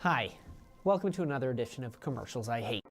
Hi, welcome to another edition of Commercials I Hate.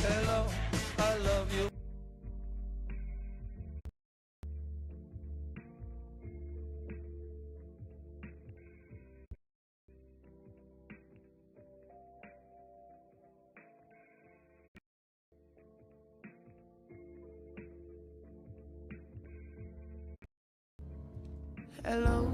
Hello, I love you. Hello.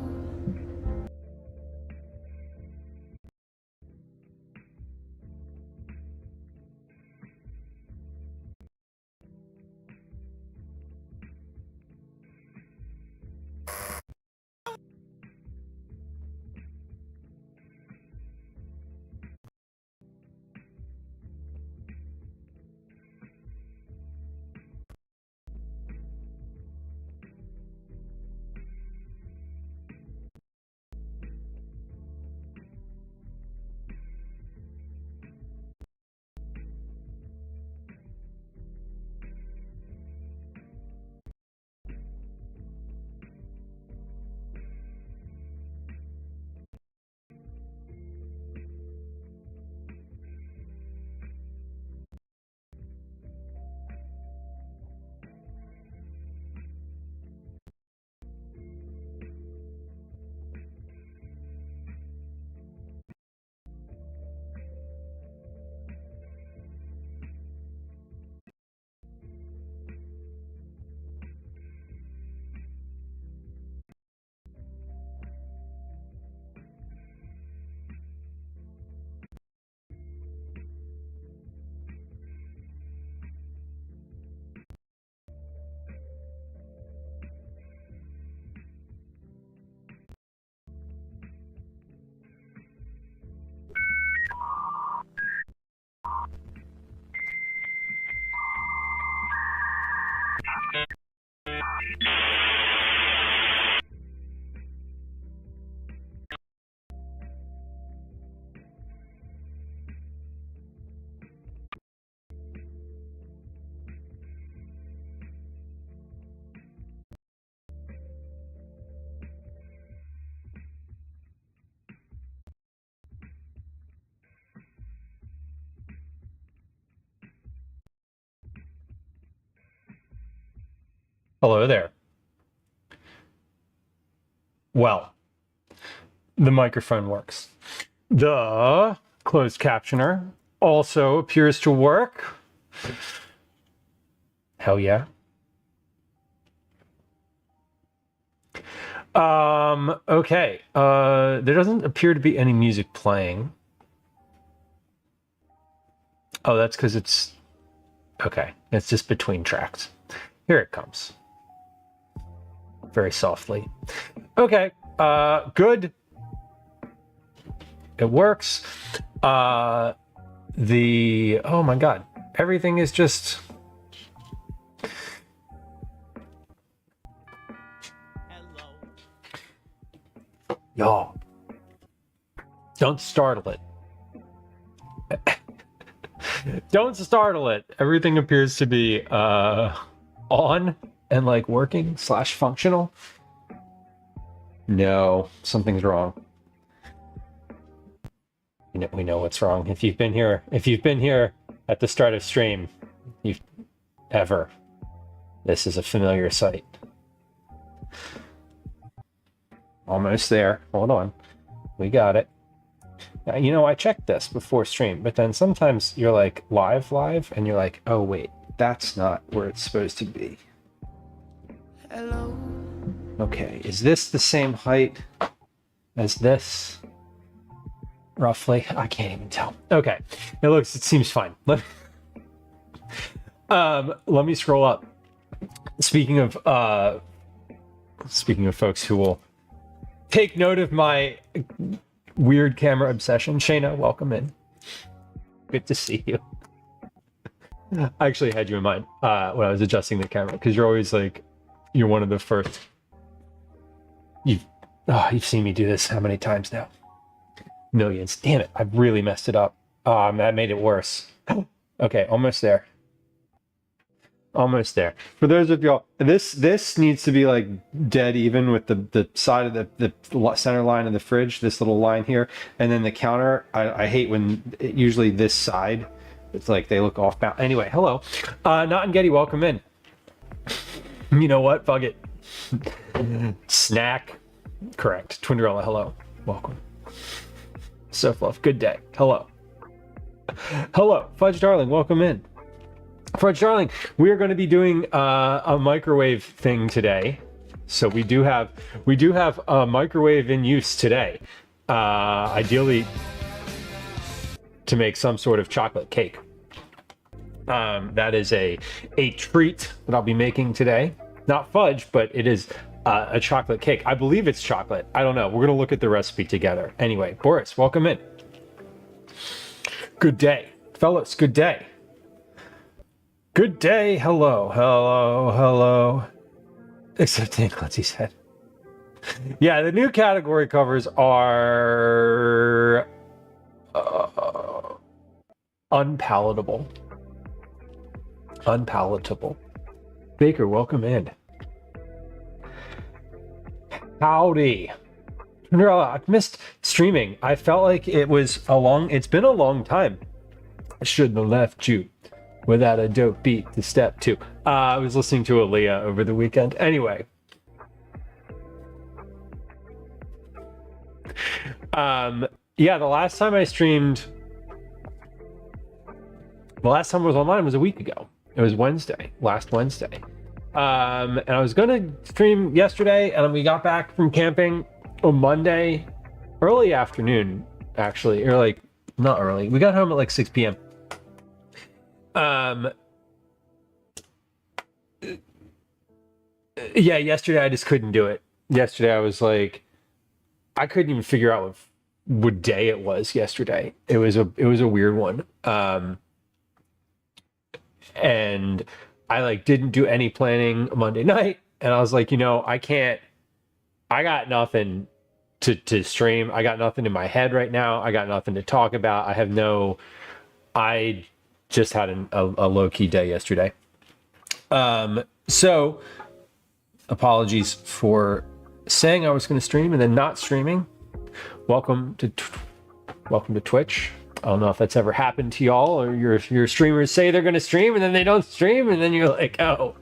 Hello there. Well, the microphone works. The closed captioner also appears to work. Hell yeah. Okay. There doesn't appear to be any music playing. Oh, that's because it's... Okay. It's just between tracks. Here it comes. Very softly. Okay. Good. It works. Oh my God. Everything is just... Y'all, don't startle it. Don't startle it. Everything appears to be on and like working / functional. No, something's wrong. We know what's wrong. If you've been here at the start of stream, this is a familiar sight. Almost there. Hold on. We got it. Now, you know, I checked this before stream, but then sometimes you're like live, and you're like, oh wait, that's not where it's supposed to be. Hello. Okay, is this the same height as this? Roughly? I can't even tell. Okay, it seems fine. Let me scroll up. Speaking of folks who will take note of my weird camera obsession. Shayna, welcome in. Good to see you. I actually had you in mind when I was adjusting the camera because you're always like, you're one of the first. You've seen me do this how many times now? Millions. Damn it, I've really messed it up. That made it worse. Okay, almost there. Almost there. For those of y'all, this needs to be like dead even with the side of the center line of the fridge, this little line here, and then the counter. I hate when usually this side, it's like they look off balance. Anyway, hello, Not and Getty, welcome in. You know what? Fuck it. Snack, correct. Twinderella, hello, welcome. So fluff, good day. Hello, hello, Fudge Darling, welcome in. Fudge Darling, we are going to be doing a microwave thing today. So we do have a microwave in use today. Ideally to make some sort of chocolate cake. That is a treat that I'll be making today. Not fudge, but it is a chocolate cake. I believe it's chocolate. I don't know. We're going to look at the recipe together. Anyway, Boris, welcome in. Good day. Fellas, good day. Good day, hello, hello, hello. Except Dan Clancy said. Yeah, the new category covers are unpalatable. Unpalatable. Baker, welcome in. Howdy. I've missed streaming. I felt like it's been a long time. I shouldn't have left you without a dope beat to step two. I was listening to Aaliyah over the weekend. Anyway. Yeah, the last time I was online was a week ago. It was last Wednesday. And I was going to stream yesterday, and we got back from camping on Monday, early afternoon, actually. Or like, not early. We got home at like 6 p.m. Yeah, yesterday I just couldn't do it. Yesterday I was like, I couldn't even figure out what day it was yesterday. It was a weird one. And I like didn't do any planning Monday night, and I was like, I got nothing to stream. I got nothing in my head right now. I got nothing to talk about. I just had a low-key day yesterday. So apologies for saying I was going to stream and then not streaming. Welcome to Twitch. I don't know if that's ever happened to y'all, or your streamers say they're going to stream and then they don't stream, and then you're like, oh,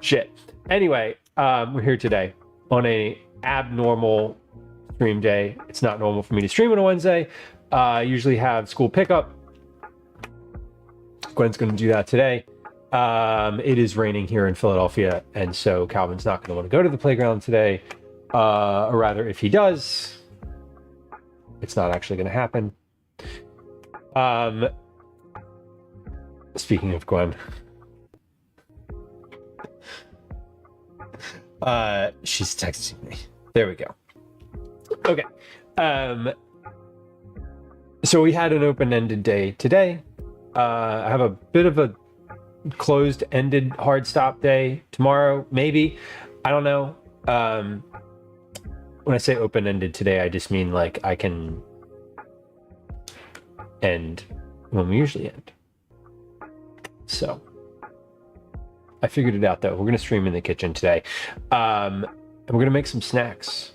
Shit. Anyway, we're here today on a abnormal stream day. It's not normal for me to stream on a Wednesday. I usually have school pickup. Gwen's going to do that today. It is raining here in Philadelphia, and so Calvin's not going to want to go to the playground today. Or rather, if he does, it's not actually going to happen. Speaking of Gwen, she's texting me. There we go. Okay. So we had an open-ended day today. I have a bit of a closed-ended hard stop day tomorrow, maybe. I don't know. When I say open-ended today, I just mean like I can end when we usually end. So I figured it out though. We're gonna stream in the kitchen today. And we're gonna make some snacks.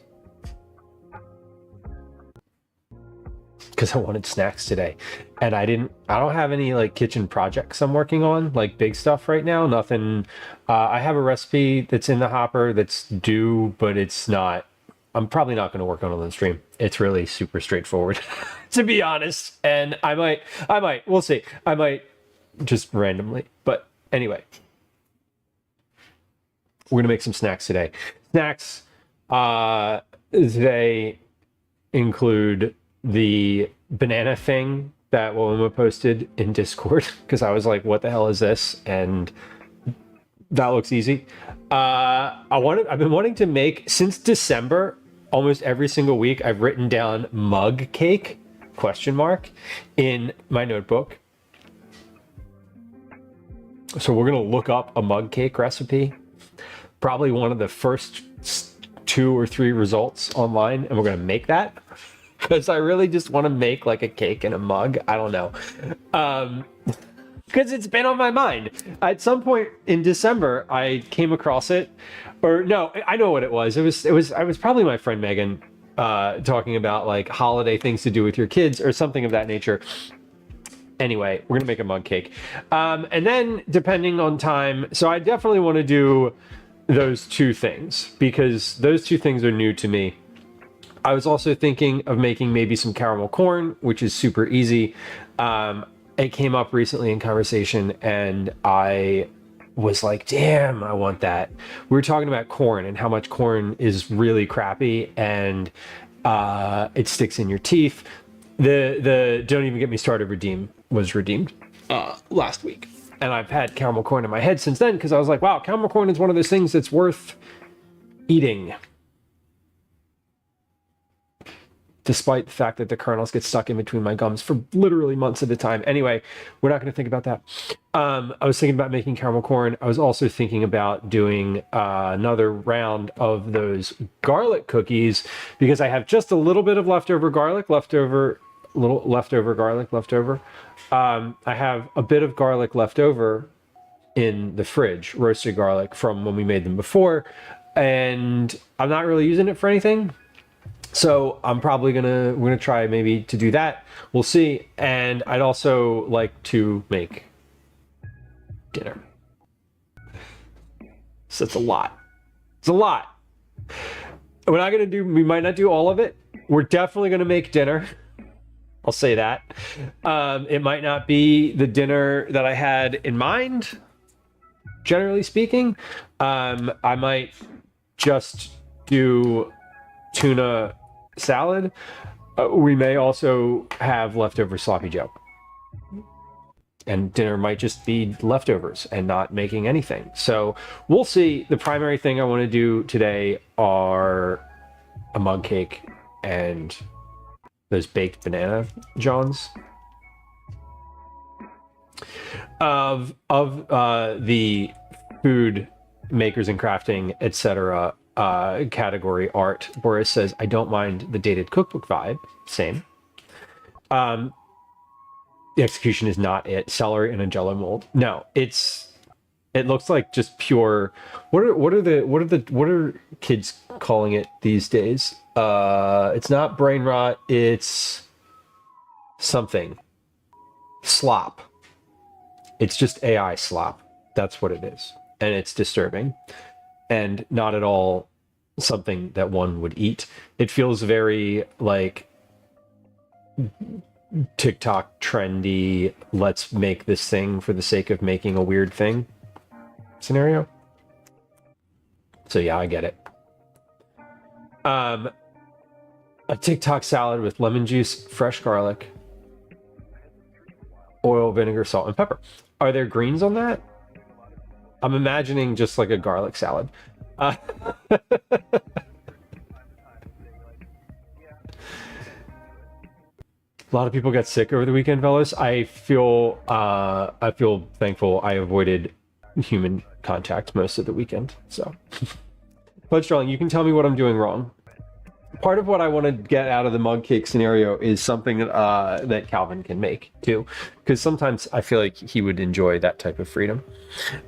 Because I wanted snacks today. And I don't have any like kitchen projects I'm working on, like big stuff right now. Nothing. I have a recipe that's in the hopper that's due, but it's not. I'm probably not going to work on it on the stream. It's really super straightforward, to be honest. And I might, we'll see. I might just randomly. But anyway, we're going to make some snacks today. Snacks today include the banana thing that Wilma posted in Discord, because I was like, what the hell is this? And that looks easy. I've been wanting to make, since December, almost every single week, I've written down mug cake, ? In my notebook. So we're going to look up a mug cake recipe. Probably one of the first 2 or 3 results online, and we're going to make that. Because I really just want to make like a cake in a mug. I don't know. Because it's been on my mind. At some point in December, I came across it. Or no, I know what it was. It was probably my friend Megan talking about like holiday things to do with your kids or something of that nature. Anyway, we're gonna make a mug cake. And then depending on time, so I definitely want to do those 2 things because those 2 things are new to me. I was also thinking of making maybe some caramel corn, which is super easy. It came up recently in conversation and I was like, damn, I want that. We were talking about corn and how much corn is really crappy and it sticks in your teeth. The Don't Even Get Me Started redeem was redeemed last week. And I've had caramel corn in my head since then because I was like, wow, caramel corn is one of those things that's worth eating. Despite the fact that the kernels get stuck in between my gums for literally months at a time. Anyway, we're not going to think about that. I was thinking about making caramel corn. I was also thinking about doing another round of those garlic cookies because I have just a little bit of leftover garlic, I have a bit of garlic left over in the fridge, roasted garlic from when we made them before. And I'm not really using it for anything. So I'm probably we're gonna try maybe to do that. We'll see. And I'd also like to make dinner. So it's a lot. It's a lot. We're not gonna do, we might not do all of it. We're definitely gonna make dinner. I'll say that. It might not be the dinner that I had in mind, generally speaking. I might just do tuna salad. We may also have leftover sloppy joe. And dinner might just be leftovers and not making anything. So we'll see. The primary thing I want to do today are a mug cake and those baked banana johns. Of the food makers and crafting, etc. Category art, Boris says, I don't mind the dated cookbook vibe. Same. The execution is not it. Celery in a jello mold. No, it looks like just pure. What are kids calling it these days? It's not brain rot. It's something. Slop. It's just AI slop. That's what it is. and it's disturbing and not at all something that one would eat. It feels very like TikTok trendy, let's make this thing for the sake of making a weird thing scenario. So yeah, I get it. A TikTok salad with lemon juice, fresh garlic, oil, vinegar, salt, and pepper. Are there greens on that? I'm imagining just like a garlic salad. A lot of people got sick over the weekend, fellas. I feel thankful I avoided human contact most of the weekend. So, Fudge Darling, you can tell me what I'm doing wrong. Part of what I want to get out of the mug cake scenario is something that Calvin can make too, because sometimes I feel like he would enjoy that type of freedom.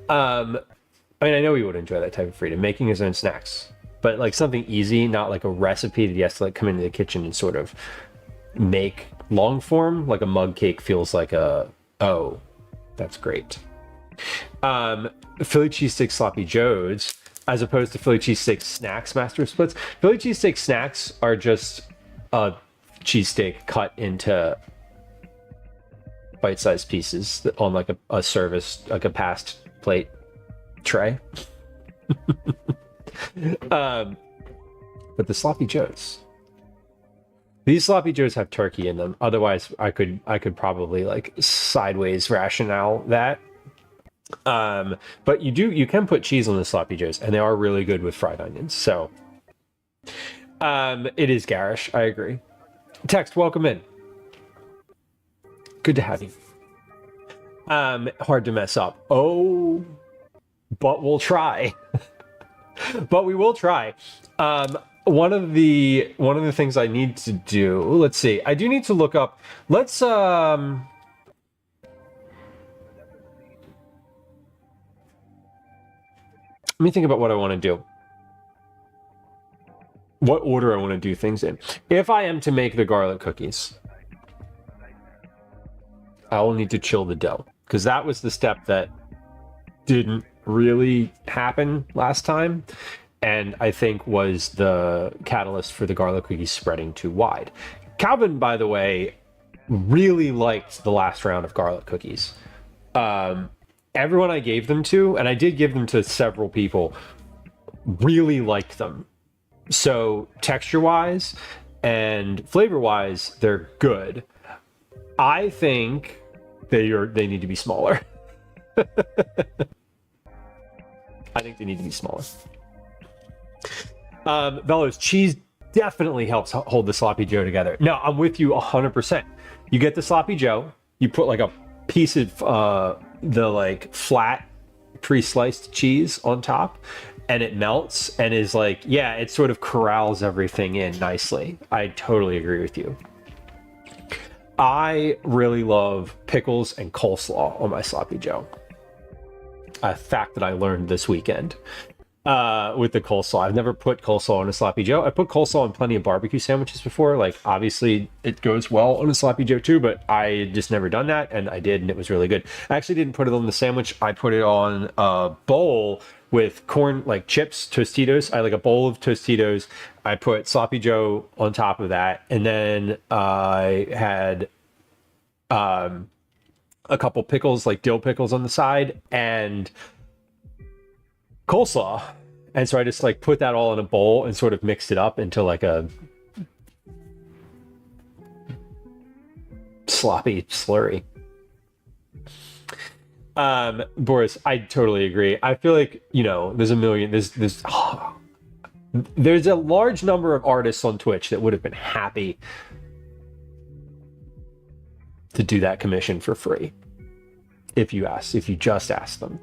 I mean, I know he would enjoy that type of freedom, making his own snacks, but like something easy, not like a recipe that he has to like come into the kitchen and sort of make long form. Like a mug cake feels like oh, that's great. Philly cheesesteak sloppy joes, as opposed to Philly cheesesteak snacks master splits. Philly cheesesteak snacks are just a cheesesteak cut into bite-sized pieces on like a service, like a passed plate tray. But the sloppy joes, these sloppy joes have turkey in them. Otherwise, I could probably like sideways rationale that. But you can put cheese on the sloppy joes, and they are really good with fried onions. So it is garish. I agree. Text, welcome in. Good to have you. Hard to mess up. Oh, but we'll try. But we will try. One of the things I need to do, let's see. I do need to look up. Let's let me think about what I want to do. What order I want to do things in. If I am to make the garlic cookies, I will need to chill the dough, because that was the step that didn't really happen last time, and I think was the catalyst for the garlic cookies spreading too wide. Calvin, by the way, really liked the last round of garlic cookies. Everyone I gave them to, and I did give them to several people, really liked them. So texture-wise and flavor-wise, they're good. I think they need to be smaller. I think they need to be smaller. Bellows, cheese definitely helps hold the sloppy joe together. No, I'm with you 100%. You get the sloppy joe, you put like a piece of the like flat pre-sliced cheese on top, and it melts and is like, yeah, it sort of corrals everything in nicely. I totally agree with you. I really love pickles and coleslaw on my sloppy joe. A fact that I learned this weekend with the coleslaw. I've never put coleslaw on a sloppy joe. I put coleslaw on plenty of barbecue sandwiches before. Like, obviously it goes well on a sloppy joe too, but I just never done that, and I did, and it was really good. I actually didn't put it on the sandwich. I put it on a bowl with corn, like chips, Tostitos. I like a bowl of Tostitos. I put sloppy joe on top of that, and then I had a couple pickles, like dill pickles on the side, and coleslaw. And so I just like put that all in a bowl and sort of mixed it up into like a sloppy slurry. Boris, I totally agree. I feel like, you know, there's a large number of artists on Twitch that would have been happy to do that commission for free. If you just ask them.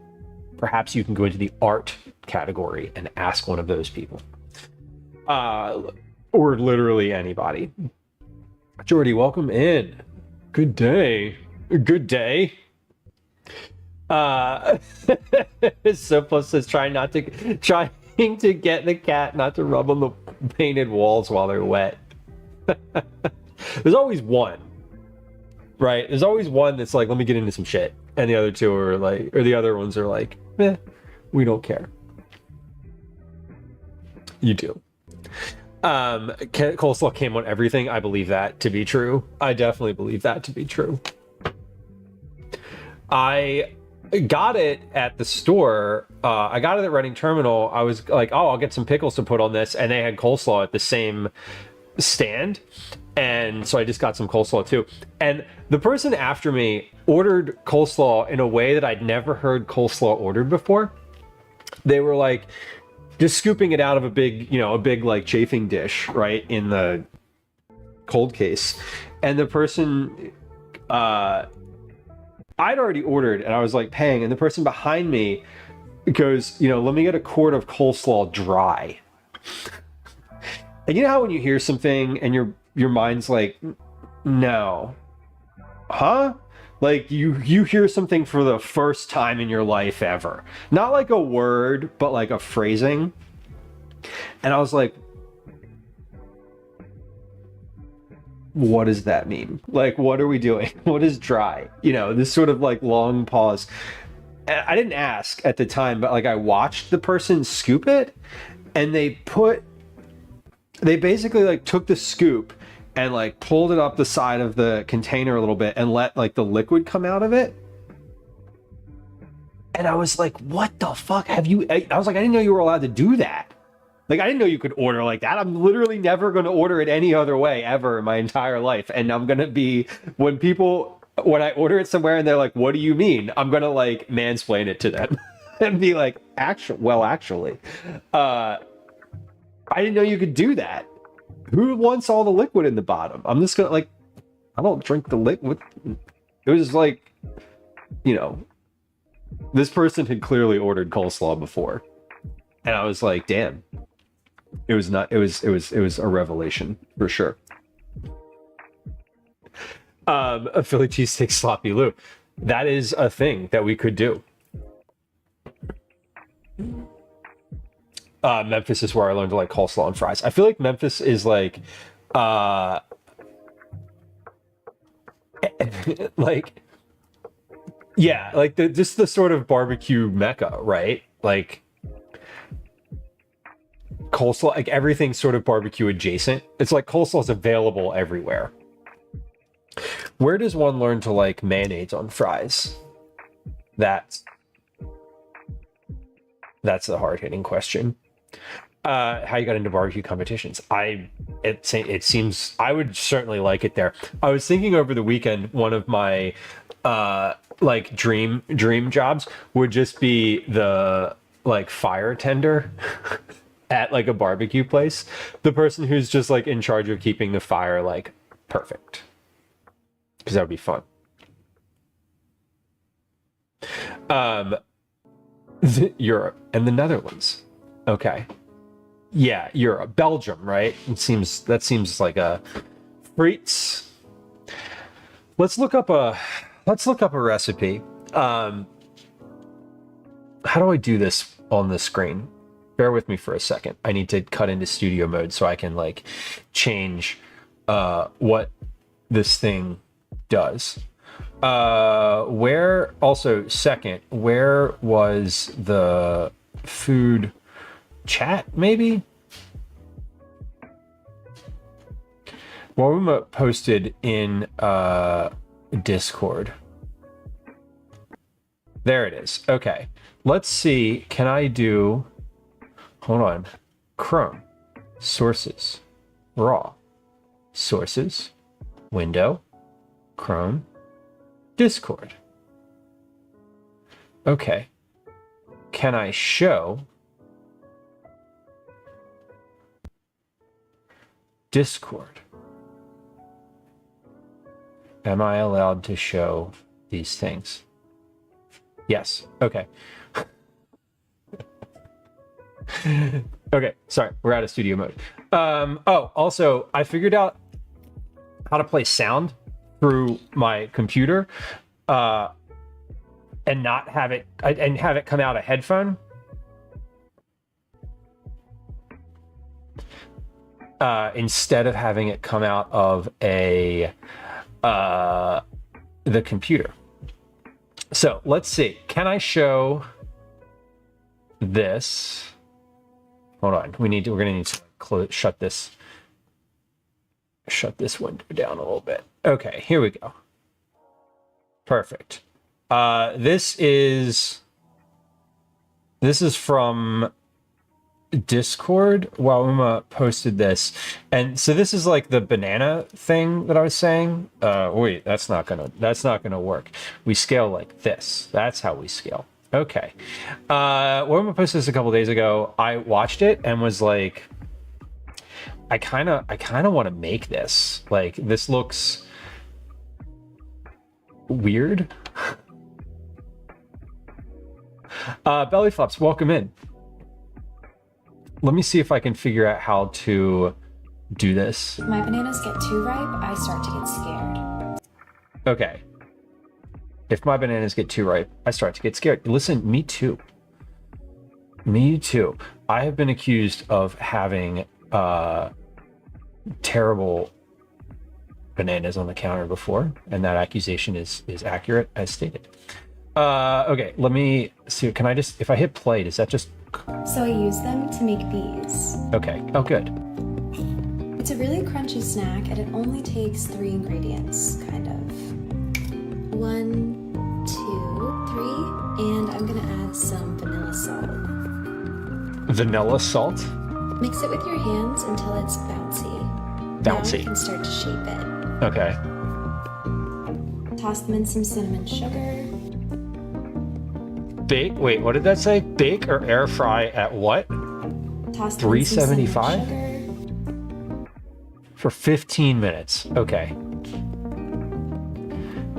Perhaps you can go into the art category and ask one of those people. Or literally anybody. Jordy, welcome in. Good day. Good day. Sophos says trying to get the cat not to rub on the painted walls while they're wet. There's always one. Right? There's always one that's like, let me get into some shit. And the other two are like, or the other ones are like, We don't care. You do. Coleslaw came on everything. I believe that to be true. I definitely believe that to be true. I got it at the store. I got it at Reading Terminal. I was like, oh, I'll get some pickles to put on this. And they had coleslaw at the same stand. And so I just got some coleslaw too. And the person after me ordered coleslaw in a way that I'd never heard coleslaw ordered before. They were like, just scooping it out of a big like chafing dish, right, in the cold case. And the person, I'd already ordered, and I was like paying, and the person behind me goes, let me get a quart of coleslaw dry. And you know how when you hear something and your mind's like, no, huh? Like you hear something for the first time in your life ever. Not like a word, but like a phrasing. And I was like, what does that mean? Like, what are we doing? What is dry? This sort of like long pause. And I didn't ask at the time, but like I watched the person scoop it, and they basically like took the scoop and like pulled it up the side of the container a little bit and let like the liquid come out of it. And I was like, what the fuck have you... I was like, I didn't know you were allowed to do that. Like, I didn't know you could order like that. I'm literally never going to order it any other way ever in my entire life. And I'm going to be... When I order it somewhere and they're like, what do you mean? I'm going to like mansplain it to them and be like, actually, I didn't know you could do that. Who wants all the liquid in the bottom? I'm just gonna like, I don't drink the liquid. It was like, this person had clearly ordered coleslaw before, and I was like, damn. It was a revelation for sure. A Philly cheesesteak sloppy Lou. That is a thing that we could do. Memphis is where I learned to like coleslaw and fries. I feel like Memphis is like, like, yeah, like just the sort of barbecue mecca, right? Like coleslaw, like everything's sort of barbecue adjacent. It's like coleslaw is available everywhere. Where does one learn to like mayonnaise on fries? That's the hard-hitting question. How you got into barbecue competitions? It seems I would certainly like it there. I was thinking over the weekend, one of my like dream jobs would just be the like fire tender at like a barbecue place. The person who's just like in charge of keeping the fire like perfect, because that would be fun. Europe and the Netherlands. Okay. Yeah, Europe. Belgium, right? That seems like a frites. Let's look up a recipe. How do I do this on the screen? Bear with me for a second. I need to cut into studio mode so I can like change what this thing does. Where was the food chat? Maybe Waruma posted in Discord. There it is. Okay, let's see. Can I do, hold on, Chrome, sources, raw, sources, window, Chrome, Discord. Okay. Can I show Discord? Am I allowed to show these things? Yes. Okay. Okay. Sorry. We're out of studio mode. Also, I figured out how to play sound through my computer and not have it come out a headphone. Instead of having it come out of the computer. So let's see. Can I show this. Hold on. We're gonna need to shut this window down a little bit. Okay, here we go. Perfect. This is from Discord. Wauma posted this, and so this is like the banana thing that I was saying. Wait, that's not gonna work. We scale like this. That's how we scale. Okay. Wauma posted this a couple days ago. I watched it and was like, I kind of want to make this. Like, this looks weird. Belly flops, welcome in. Let me see if I can figure out how to do this. If my bananas get too ripe, I start to get scared. Okay. If my bananas get too ripe, I start to get scared. Listen, me too. Me too. I have been accused of having terrible bananas on the counter before, and that accusation is accurate as stated. Okay, let me see. Can I just, if I hit play, does that just... So I use them to make these. Okay. Oh, good. It's a really crunchy snack, and it only takes 3 ingredients, kind of. 1, 2, 3, and I'm gonna add some vanilla salt. Vanilla salt? Mix it with your hands until it's bouncy. Now you can start to shape it. Okay. Toss them in some cinnamon sugar. Bake? Wait, what did that say? Bake or air fry at what? Toss them in some cinnamon 375? sugar. For 15 minutes. Okay.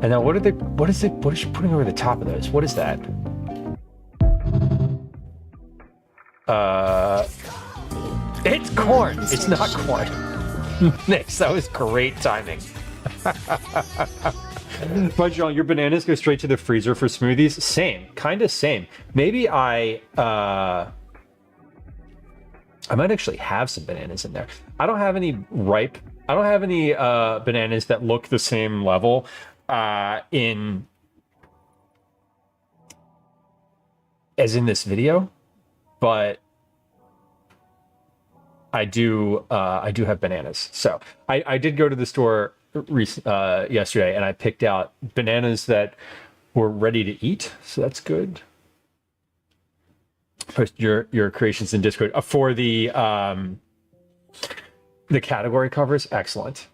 And now what is she putting over the top of those? What is that? It's corn. It's not corn. Nice, that was great timing. But John, your bananas go straight to the freezer for smoothies? Same, kind of same. Maybe I might actually have some bananas in there. I don't have any ripe. I don't have any bananas that look the same level as in this video, but I do have bananas. So I did go to the store yesterday, and I picked out bananas that were ready to eat. So that's good. Post your creations in Discord for the category covers. Excellent.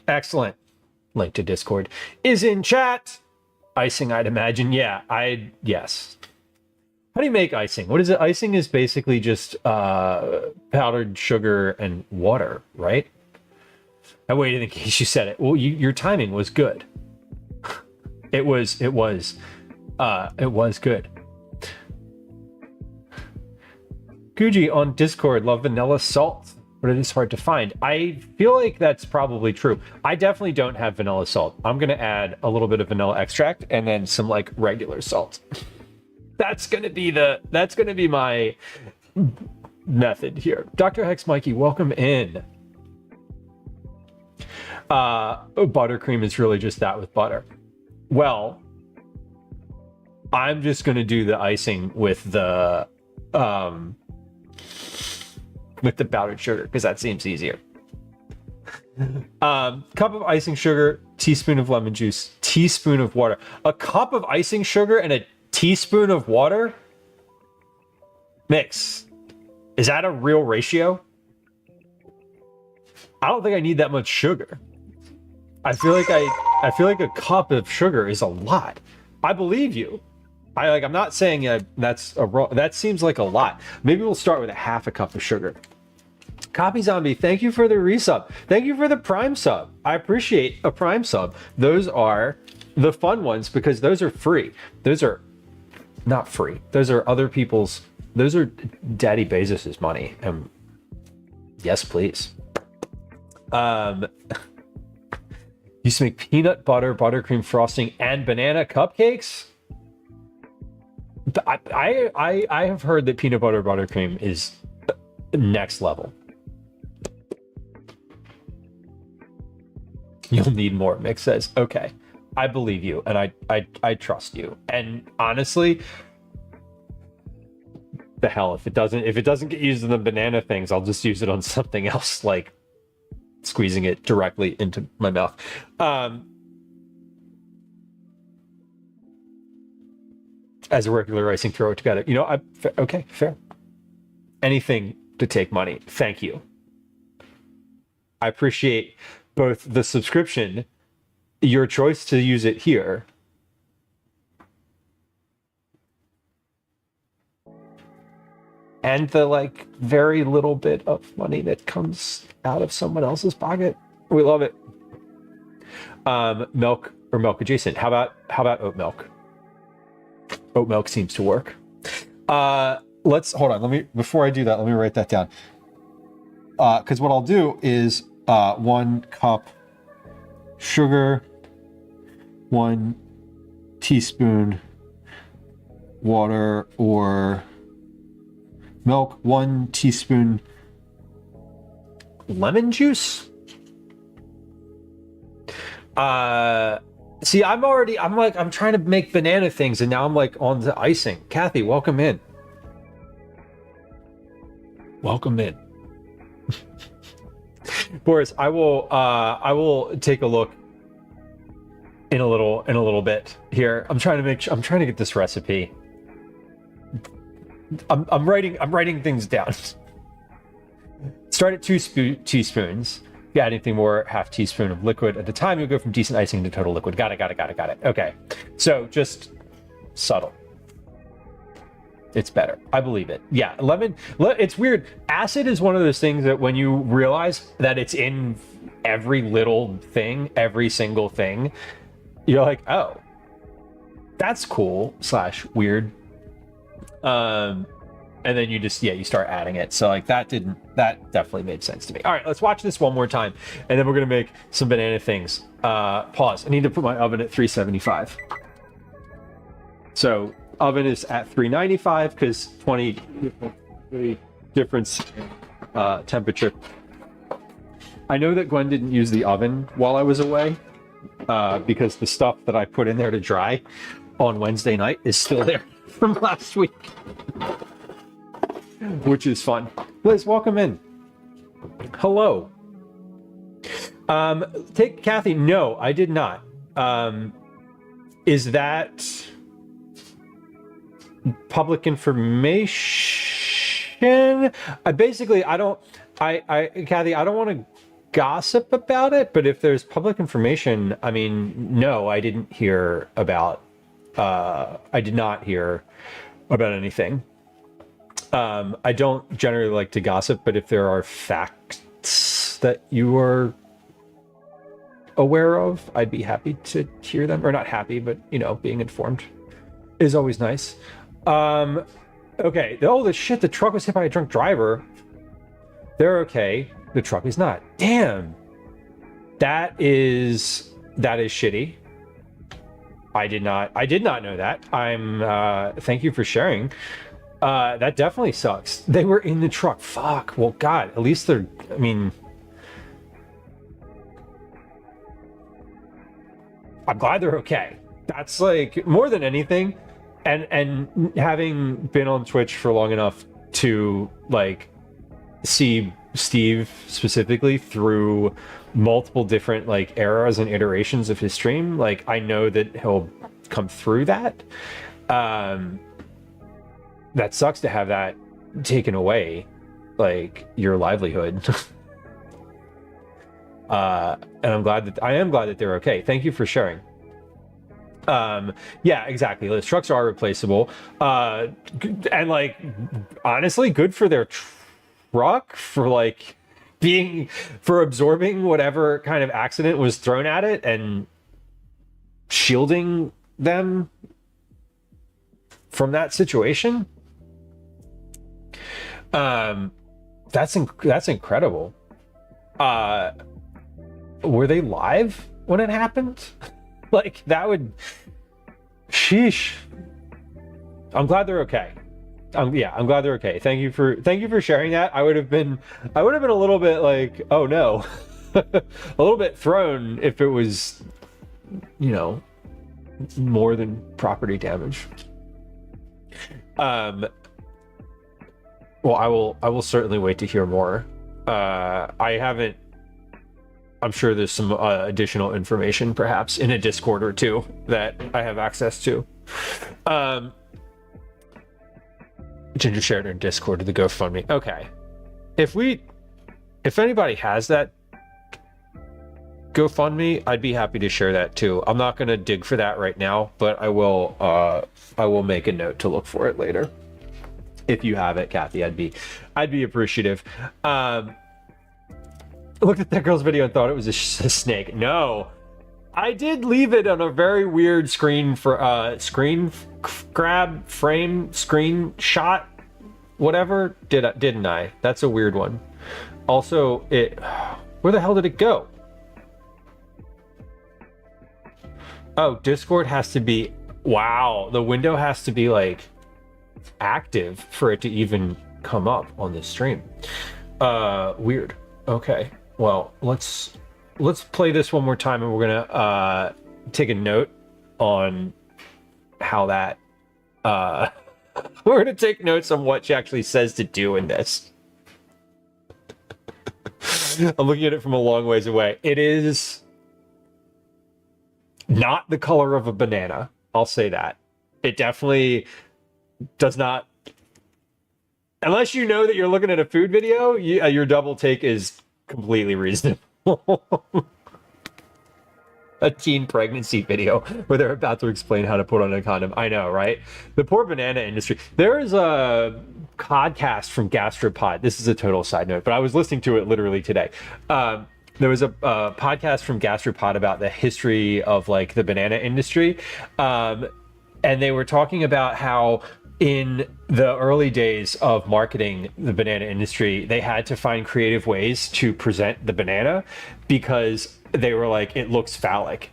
Excellent. Link to Discord is in chat. Icing, I'd imagine. Yeah, yes. How do you make icing? What is it? Icing is basically just powdered sugar and water, right? I waited in case you said it. Well, your timing was good. It was good. Guji on Discord, love vanilla salt, but it is hard to find. I feel like that's probably true. I definitely don't have vanilla salt. I'm gonna add a little bit of vanilla extract and then some like regular salt. That's gonna be my method here. Dr. Hex Mikey, welcome in. Buttercream is really just that with butter. Well, I'm just gonna do the icing with the powdered sugar because that seems easier. Cup of icing sugar, teaspoon of lemon juice, teaspoon of water. A cup of icing sugar and a teaspoon of water? Mix. Is that a real ratio? I don't think I need that much sugar. I feel like a cup of sugar is a lot. I believe you. I'm not saying that seems like a lot. Maybe we'll start with a half a cup of sugar. Copy Zombie, thank you for the resub. Thank you for the Prime sub. I appreciate a Prime sub. Those are the fun ones because those are free. Those are not free. Those are other people's. Those are Daddy Bezos's money. Yes, please. Used to make peanut butter, buttercream frosting, and banana cupcakes. I have heard that peanut butter buttercream is next level. You'll need more, Mick says. Okay, I believe you, and I trust you. And honestly, the hell, if it doesn't get used in the banana things, I'll just use it on something else, like squeezing it directly into my mouth. As a regular icing, throw it together. You know, okay, fair. Anything to take money. Thank you. I appreciate both the subscription, your choice to use it here, and the like very little bit of money that comes out of someone else's pocket. We love it. Milk or milk adjacent. How about oat milk? Oat milk seems to work. Let's hold on. Before I do that, let me write that down. Because what I'll do is 1 cup sugar, 1 teaspoon water or milk, 1 teaspoon lemon juice. See, I'm trying to make banana things, and now I'm like on the icing. Kathy, welcome in. Welcome in. Boris, I will take a look in a little bit here. I'm trying to get this recipe. I'm writing things down. Start at 2 teaspoons. If you add anything more, half teaspoon of liquid at a time, you'll go from decent icing to total liquid. Got it. Okay. So just subtle. It's better. I believe it. Yeah, lemon. It's weird. Acid is one of those things that when you realize that it's in every little thing, every single thing, you're like, oh, that's cool / weird. And then you start adding it. So like that definitely made sense to me. All right, let's watch this one more time, and then we're gonna make some banana things. Pause. I need to put my oven at 375. So oven is at 395 because 20 difference temperature. I know that Gwen didn't use the oven while I was away because the stuff that I put in there to dry on Wednesday night is still there from last week, which is fun. Liz, welcome in. Hello. Take Kathy. No, I did not. Is that public information? Kathy, I don't want to gossip about it, but if there's public information, I mean, no, I didn't hear about. I did not hear about anything. I don't generally like to gossip, but if there are facts that you are aware of, I'd be happy to hear them. Or not happy, but, being informed is always nice. Okay. Oh, the truck was hit by a drunk driver. They're okay. The truck is not. Damn. That is shitty. I did not know that. Thank you for sharing. That definitely sucks. They were in the truck. Fuck. Well, God, at least I'm glad they're okay. That's like more than anything. And having been on Twitch for long enough to like see Steve specifically through multiple different like eras and iterations of his stream, like I know that he'll come through that. That sucks to have that taken away, like your livelihood. And I am glad that they're okay. Thank you for sharing. Yeah, exactly. The trucks are replaceable. And like, honestly, good for their truck for like for absorbing whatever kind of accident was thrown at it and shielding them from that situation. That's incredible. Were they live when it happened? Like that would, sheesh. I'm glad they're okay. I'm glad they're okay. Thank you for sharing that. I would have been a little bit like, oh no, a little bit thrown if it was, more than property damage. Well, I will certainly wait to hear more. I haven't. I'm sure there's some additional information, perhaps in a Discord or two, that I have access to. Ginger shared in Discord to the GoFundMe. Okay, if anybody has that GoFundMe, I'd be happy to share that too. I'm not gonna dig for that right now, but I will make a note to look for it later. If you have it, Kathy, I'd be appreciative. Looked at that girl's video and thought it was a snake. No, I did leave it on a very weird screen grab frame screenshot, whatever. Didn't I? That's a weird one. Also, where the hell did it go? Oh, Discord has to be, wow, the window has to be like active for it to even come up on the stream. Weird. Okay. Well, let's play this one more time, and we're gonna take a note on how that we're gonna take notes on what she actually says to do in this. I'm looking at it from a long ways away. It is not the color of a banana. I'll say that. It definitely does not. Unless you know that you're looking at a food video, your double take is completely reasonable. A teen pregnancy video where they're about to explain how to put on a condom. I know, right? The poor banana industry. There is a podcast from Gastropod. This is a total side note, but I was listening to it literally today. There was a podcast from Gastropod about the history of like the banana industry. And they were talking about how in the early days of marketing the banana industry, they had to find creative ways to present the banana because they were like, it looks phallic.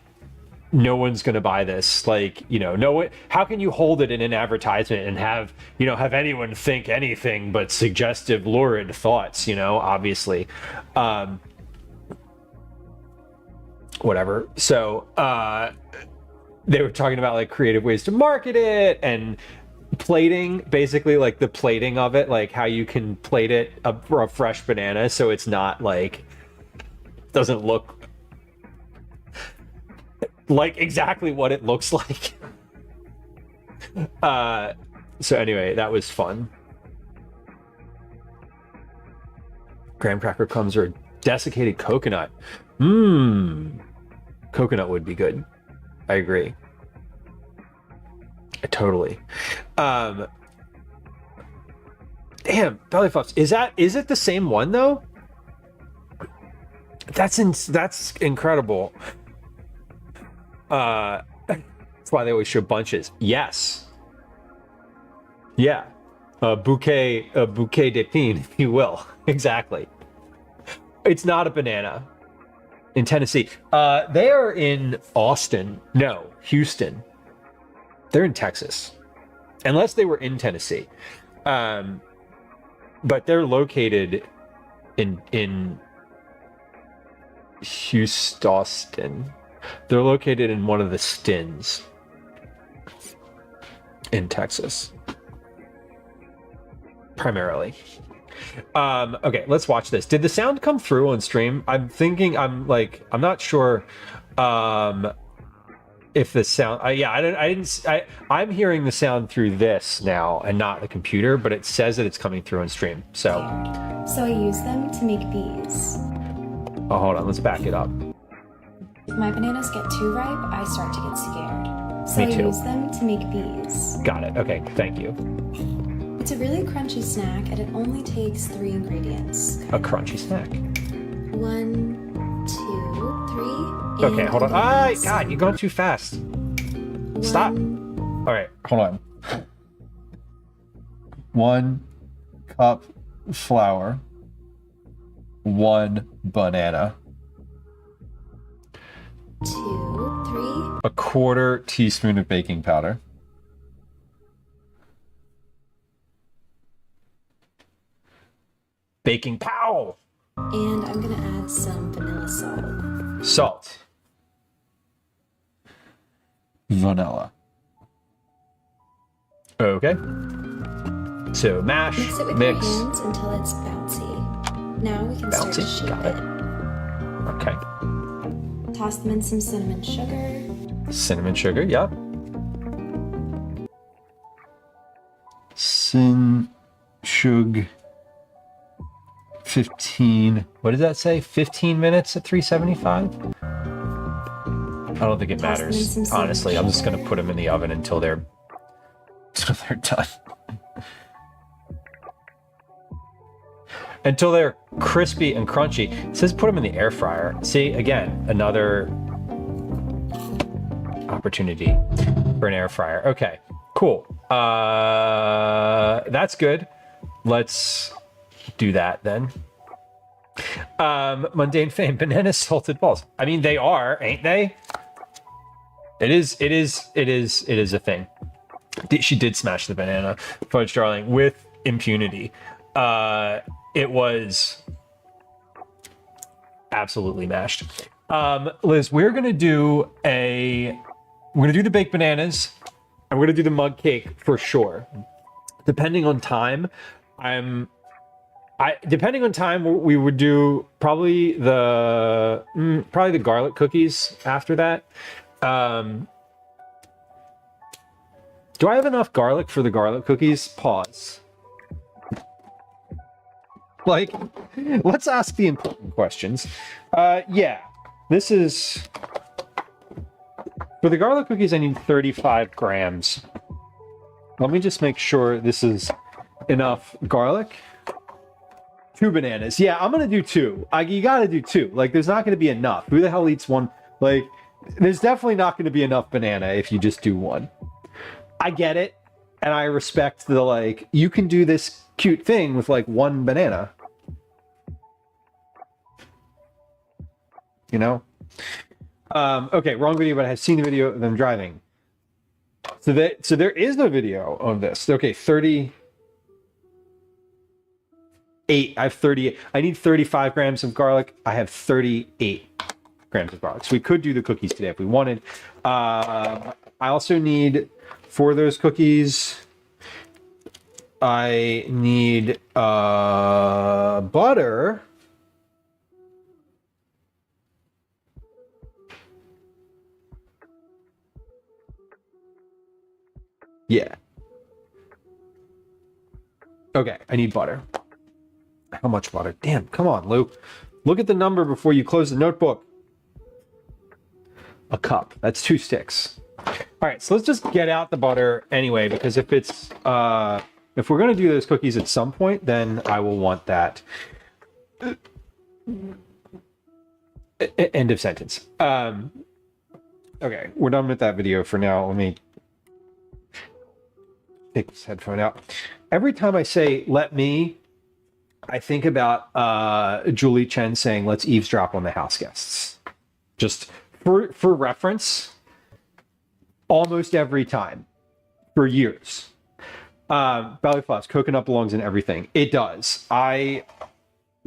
No one's going to buy this. Like, you know, no one, how can you hold it in an advertisement and have anyone think anything but suggestive, lurid thoughts, obviously. Whatever. So, they were talking about like creative ways to market it and plating, basically like the plating of it, like how you can plate it for a fresh banana so it's not like, doesn't look like exactly what it looks like. So anyway, that was fun. Graham cracker crumbs or desiccated coconut. Coconut would be good. I agree. Totally. Damn, belly flops. Is it the same one though? That's incredible. That's why they always show bunches. Yes. Yeah. A bouquet d'épines, if you will. Exactly. It's not a banana. In Tennessee. They are in Austin. No, Houston. They're in Texas. Unless they were in Tennessee. But they're located in Houston. They're located in one of the stins in Texas. Primarily. Okay, let's watch this. Did the sound come through on stream? I'm not sure if the sound I'm hearing the sound through this now and not the computer, but it says that it's coming through on stream. So I use them to make these. Oh, hold on, let's back it up. If my bananas get too ripe, I start to get scared. So Me too. I use them to make these. Got it. Okay, thank you. It's a really crunchy snack, and it only takes 3 ingredients. A crunchy snack. 1, 2, 3. Okay, hold on. Ah, God, you're going too fast. Stop. All right, hold on. 1 cup flour. 1 banana. 2, 3. A 1/4 teaspoon of baking powder. Baking powder. And I'm gonna add some vanilla salt. Salt. Vanilla. Okay. So mash, Mix it with mix. your hands until it's bouncy. Now we can start to Bouncy, shape got it. Okay. Toss them in some cinnamon sugar. Cinnamon sugar, yep. Sin shug 15. What does that say? 15 minutes at 375? I don't think it Toss them in matters. some cinnamon Honestly, I'm just sugar. gonna put them in the oven until they're done. Until they're crispy and crunchy. It says put them in the air fryer. See, again, another opportunity for an air fryer. Okay, cool. That's good. Let's do that then. Mundane fame, banana salted balls. I mean, they are, ain't they? It is a thing. She did smash the banana, Fudge Darling, with impunity. It was absolutely mashed. Liz, we're gonna do the baked bananas. I'm gonna do the mug cake for sure. Depending on time, we would do probably the garlic cookies after that. Do I have enough garlic for the garlic cookies? Pause. Like, let's ask the important questions. Yeah, this is... For the garlic cookies, I need 35 grams. Let me just make sure this is enough garlic. 2 bananas. Yeah, I'm gonna do 2. You gotta do 2. Like, there's not gonna be enough. Who the hell eats 1? Like, there's definitely not gonna be enough banana if you just do 1. I get it, and I respect the, like, you can do this cute thing with, like, 1 banana. You know? Okay, wrong video, but I have seen the video of them driving. So there is no video of this. Okay, 38. I have 38. I need 35 grams of garlic. I have 38 grams of garlic. So we could do the cookies today if we wanted. I also need, for those cookies, I need butter. Yeah. Okay, I need butter. How much butter? Damn, come on, Lou. Look at the number before you close the notebook. A cup. That's 2 sticks. All right, so let's just get out the butter anyway, because if it's if we're gonna do those cookies at some point, then I will want that. End of sentence. Okay, we're done with that video for now. Let me take this headphone out. Every time I say "let me," I think about Julie Chen saying "let's eavesdrop on the house guests." Just for reference, almost every time for years. Belly floss, coconut belongs in everything. It does. I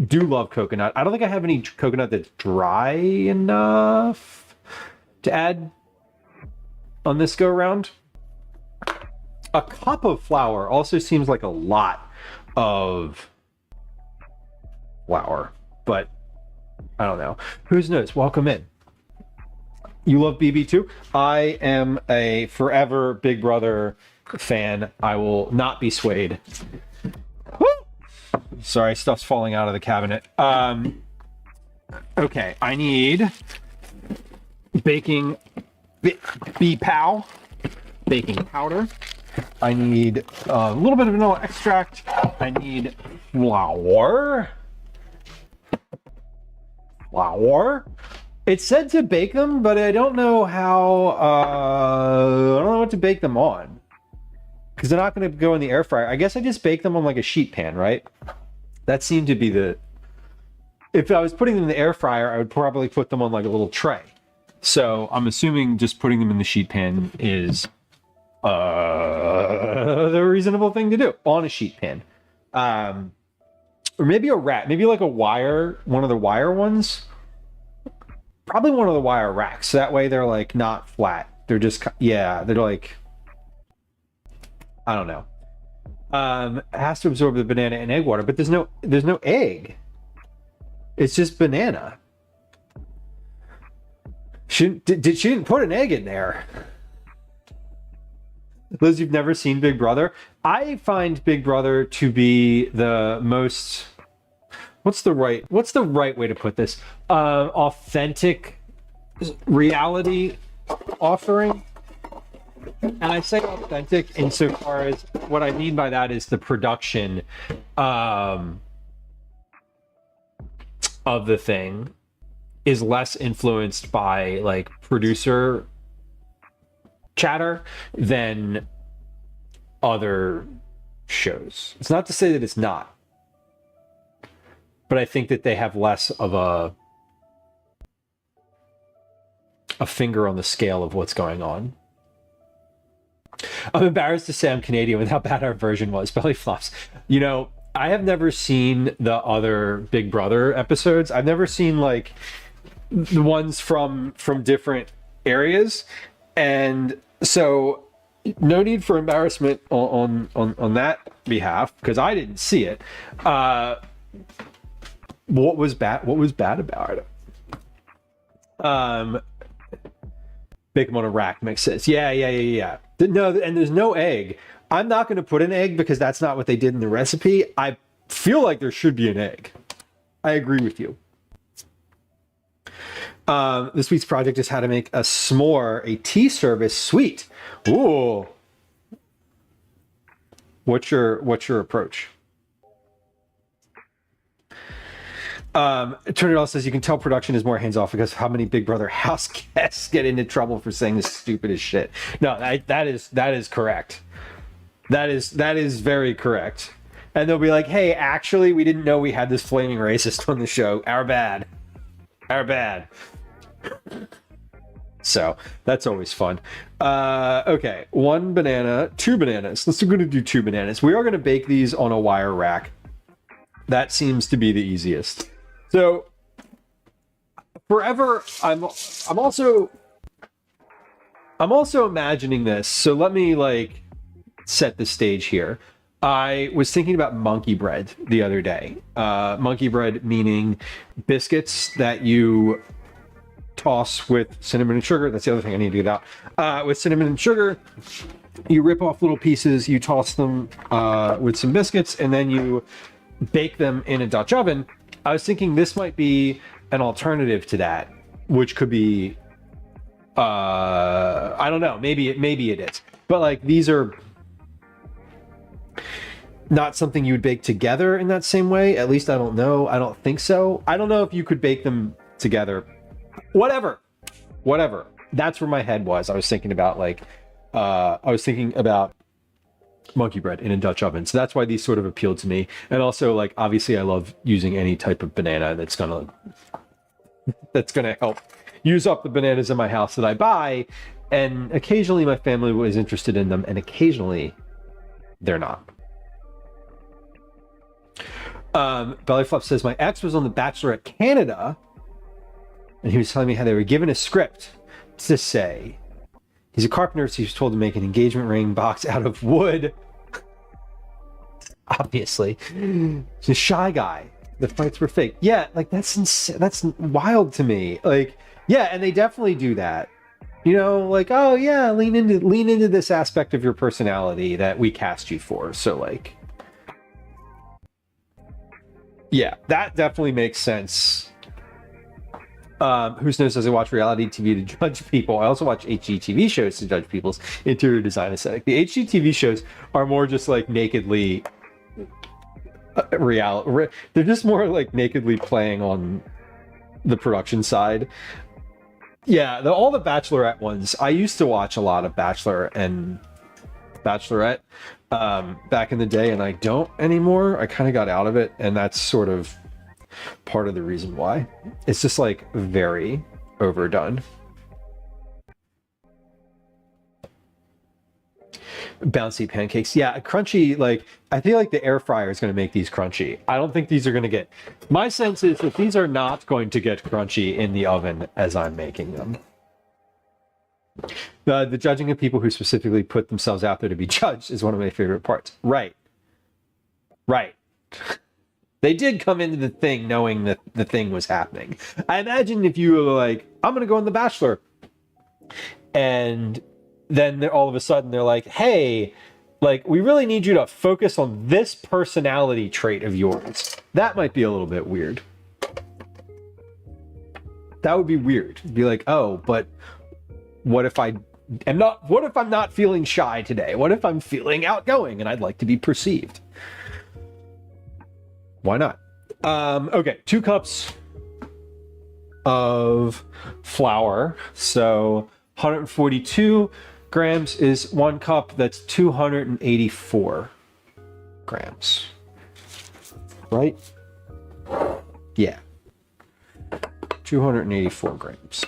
do love coconut. I don't think I have any coconut that's dry enough to add on this go around. A cup of flour also seems like a lot of flour, but I don't know. Who's knows? Welcome in. You love BB too? I am a forever Big Brother fan. I will not be swayed. Woo! Sorry, stuff's falling out of the cabinet. Okay, I need baking BPOW, baking powder. I need a little bit of vanilla extract. I need flour. It said to bake them, but I don't know how. I don't know what to bake them on, because they're not going to go in the air fryer. I guess I just bake them on like a sheet pan, right? That seemed to be the. If I was putting them in the air fryer, I would probably put them on like a little tray. So I'm assuming just putting them in the sheet pan is the reasonable thing to do on a sheet pan, or maybe a rack, maybe like a wire, one of the wire ones. Probably one of the wire racks. So that way they're like not flat. They're just, yeah, they're like, I don't know. Has to absorb the banana and egg water, but there's no egg. It's just banana. She didn't put an egg in there. Liz, you've never seen Big Brother? I find Big Brother to be the most, what's the right way to put this? Authentic reality offering. And I say authentic insofar as what I mean by that is the production of the thing is less influenced by like producer chatter than other shows. It's not to say that it's not, but I think that they have less of a finger on the scale of what's going on. I'm embarrassed to say I'm Canadian with how bad our version was. Belly flops. You know, I have never seen the other Big Brother episodes. I've never seen like the ones from different areas, and so no need for embarrassment on that behalf because I didn't see it. What was bad about it? Big on a rack mix says, yeah. No, and there's no egg. I'm not going to put an egg because that's not what they did in the recipe. I feel like there should be an egg. I agree with you. This week's project is how to make a s'more, a tea service sweet. Ooh. What's your approach? Turner says you can tell production is more hands-off because how many Big Brother house guests get into trouble for saying the stupidest shit. No, that is correct. That is very correct. And they'll be like, hey, actually, we didn't know we had this flaming racist on the show. Our bad. So that's always fun. Okay, 1 banana, 2 bananas. Let's go to do 2 bananas. We are going to bake these on a wire rack. That seems to be the easiest. So forever, I'm also imagining this. So let me like set the stage here. I was thinking about monkey bread the other day. Monkey bread meaning biscuits that you toss with cinnamon and sugar. That's the other thing I need to get out. With cinnamon and sugar, you rip off little pieces, you toss them with some biscuits, and then you bake them in a Dutch oven. I was thinking this might be an alternative to that, which could be, I don't know, maybe it is. But like these are not something you would bake together in that same way. At least I don't know. I don't think so. I don't know if you could bake them together. Whatever. That's where my head was. I was thinking about monkey bread in a Dutch oven. So that's why these sort of appealed to me. And also, like, obviously I love using any type of banana that's gonna help use up the bananas in my house that I buy. And occasionally my family was interested in them, and occasionally they're not. Bellyflop says, my ex was on The Bachelorette Canada, and he was telling me how they were given a script to say, he's a carpenter, so he was told to make an engagement ring box out of wood. Obviously. He's a shy guy. The fights were fake. Yeah, like that's wild to me. Like, yeah, and they definitely do that. You know, like, oh yeah, lean into this aspect of your personality that we cast you for. So like, yeah, that definitely makes sense. Who knows, does I watch reality TV to judge people? I also watch HGTV shows to judge people's interior design aesthetic. The HGTV shows are more just like nakedly real. They're just more like nakedly playing on the production side. Yeah, all the Bachelorette ones. I used to watch a lot of Bachelor and Bachelorette back in the day, and I don't anymore. I kind of got out of it, and that's sort of part of the reason why. It's just like very overdone. Bouncy pancakes. Yeah, crunchy, like I feel like the air fryer is going to make these crunchy. I don't think these are going to get, my sense is that these are not going to get crunchy in the oven as I'm making them. The judging of people who specifically put themselves out there to be judged is one of my favorite parts. Right. Right. They did come into the thing knowing that the thing was happening. I imagine if you were like, I'm going to go on The Bachelor. And then all of a sudden they're like, hey, like, we really need you to focus on this personality trait of yours. That might be a little bit weird. That would be weird. Be like, oh, but what if I'm not feeling shy today? What if I'm feeling outgoing and I'd like to be perceived? Why not? Okay, 2 cups of flour. So 142 grams is 1 cup. That's 284 grams. Right? Yeah. 284 grams.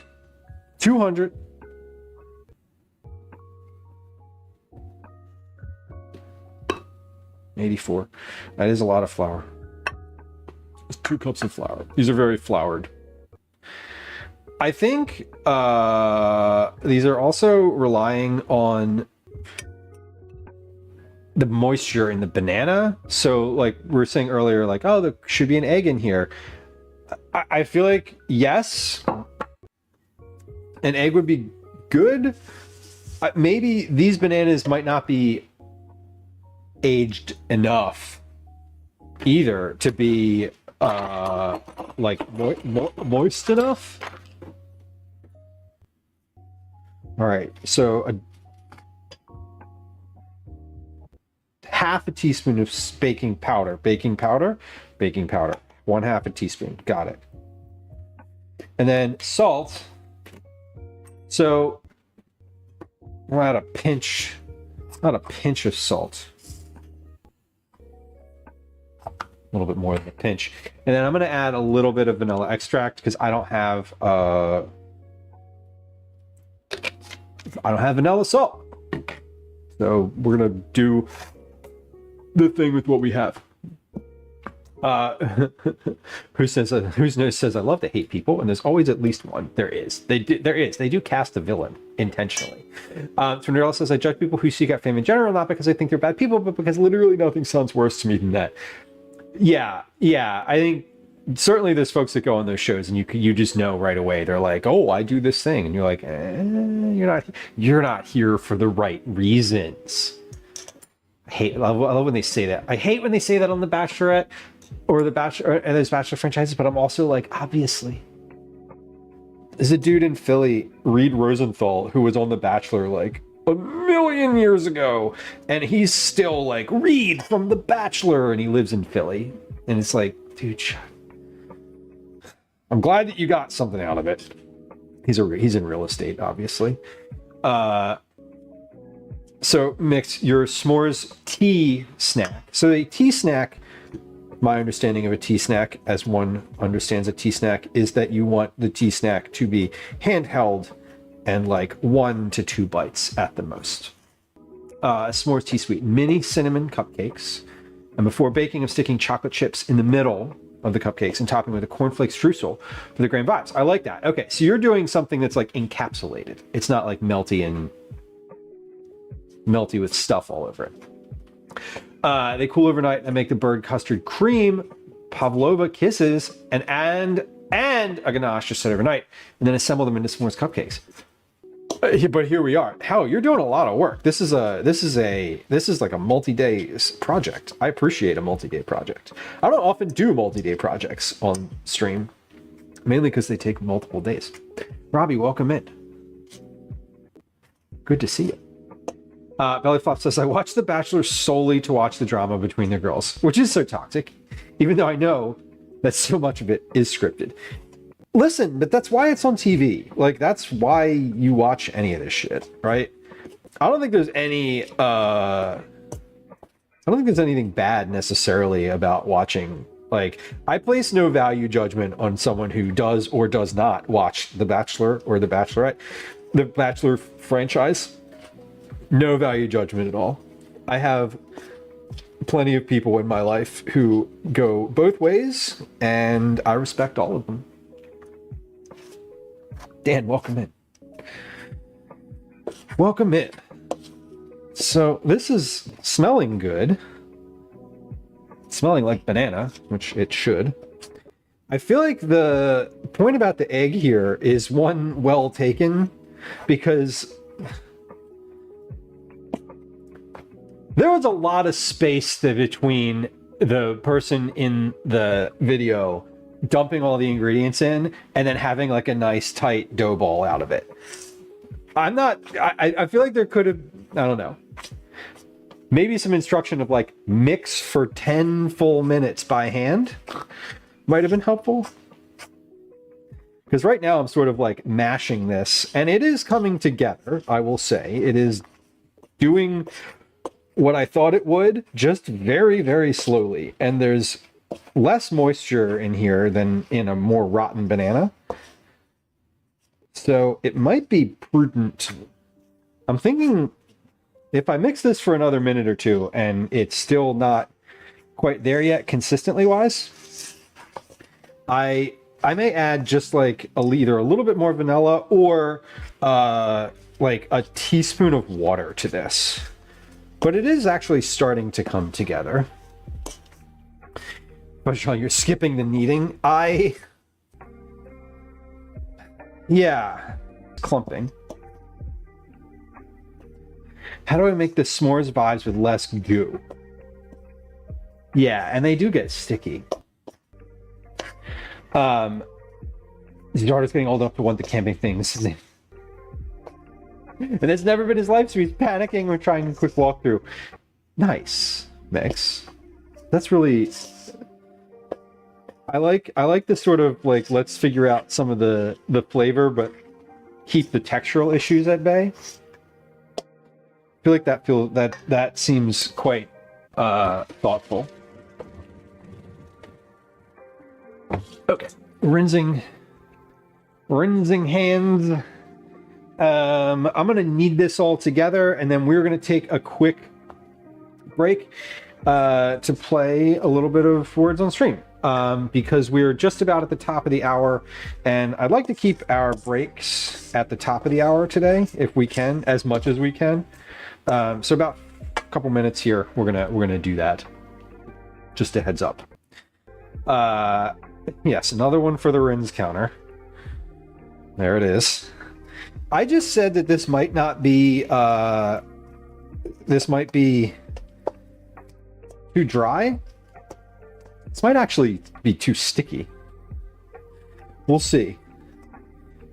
284. That is a lot of flour. It's 2 cups of flour. These are very floured. I think these are also relying on the moisture in the banana. So, like we were saying earlier, like, oh, there should be an egg in here. I feel like, yes, an egg would be good. Maybe these bananas might not be aged enough either to be like moist enough. All right, so half a teaspoon of baking powder, 1/2 a teaspoon, got it. And then salt. So we'll add a pinch, not a pinch of salt. A little bit more than a pinch. And then I'm going to add a little bit of vanilla extract because I don't have vanilla salt. So we're going to do the thing with what we have. Whose nose says I love to hate people, and there's always at least one. There is. They do cast a villain intentionally. Trinidad says I judge people who seek out fame in general, not because I think they're bad people, but because literally nothing sounds worse to me than that. Yeah. I think certainly there's folks that go on those shows and you just know right away. They're like, oh, I do this thing, and you're like, you're not here for the right reasons. I love when they say that. I hate when they say that on The Bachelorette or The Bachelor and those Bachelor franchises, but I'm also like, obviously. There's a dude in Philly, Reed Rosenthal, who was on The Bachelor like a million years ago, and he's still like Reed from The Bachelor, and he lives in Philly. And it's like, dude, I'm glad that you got something out of it. He's in real estate, obviously. So mix your s'mores tea snack. So a tea snack, my understanding of a tea snack, as one understands a tea snack, is that you want the tea snack to be handheld and like 1 to 2 bites at the most. S'mores tea sweet mini cinnamon cupcakes. And before baking, I'm sticking chocolate chips in the middle of the cupcakes and topping with a cornflake streusel for the grand vibes. I like that. Okay, so you're doing something that's like encapsulated. It's not like melty with stuff all over it. They cool overnight and make the bird custard cream, pavlova kisses, and a ganache just set overnight, and then assemble them into s'mores cupcakes. But here we are. Hell, you're doing a lot of work. This is like a multi-day project. I appreciate a multi-day project. I don't often do multi-day projects on stream, mainly because they take multiple days. Robbie, welcome in. Good to see you. Bellyflop says, I watch The Bachelor solely to watch the drama between the girls, which is so toxic, even though I know that so much of it is scripted. Listen, but that's why it's on TV. Like, that's why you watch any of this shit, right? I don't think there's anything bad necessarily about watching. Like, I place no value judgment on someone who does or does not watch The Bachelor or The Bachelorette, the Bachelor franchise. No value judgment at all. I have plenty of people in my life who go both ways, and I respect all of them. Dan, welcome in. Welcome in. So this is smelling good. smelling like banana, which it should. I feel like the point about the egg here is one well taken, because there was a lot of space between the person in the video dumping all the ingredients in and then having like a nice tight dough ball out of it. I feel like there could have, I don't know, maybe some instruction of like mix for 10 full minutes by hand might have been helpful. Because right now I'm sort of like mashing this, and it is coming together, I will say. It is doing what I thought it would, just very, very slowly. And there's less moisture in here than in a more rotten banana. So it might be prudent. I'm thinking if I mix this for another minute or two and it's still not quite there yet consistently wise, I may add just like either a little bit more vanilla or like a teaspoon of water to this. But it is actually starting to come together. But you're skipping the kneading. Yeah, clumping. How do I make the s'mores vibes with less goo? Yeah, and they do get sticky. His daughter's getting old enough to want the camping things. And it's never been his life, so he's panicking. We're trying a quick walkthrough. Nice, Mix. That's really... I like this sort of like, let's figure out some of the flavor, but keep the textural issues at bay. I feel like that seems quite thoughtful. Okay, rinsing hands. I'm gonna knead this all together, and then we're gonna take a quick break to play a little bit of Words on Stream. Because we're just about at the top of the hour, and I'd like to keep our breaks at the top of the hour today, if we can, as much as we can. So about a couple minutes here, we're gonna do that. Just a heads up. Yes, another one for the Rins counter. There it is. I just said that this might not be. This might be too dry. This might actually be too sticky. We'll see.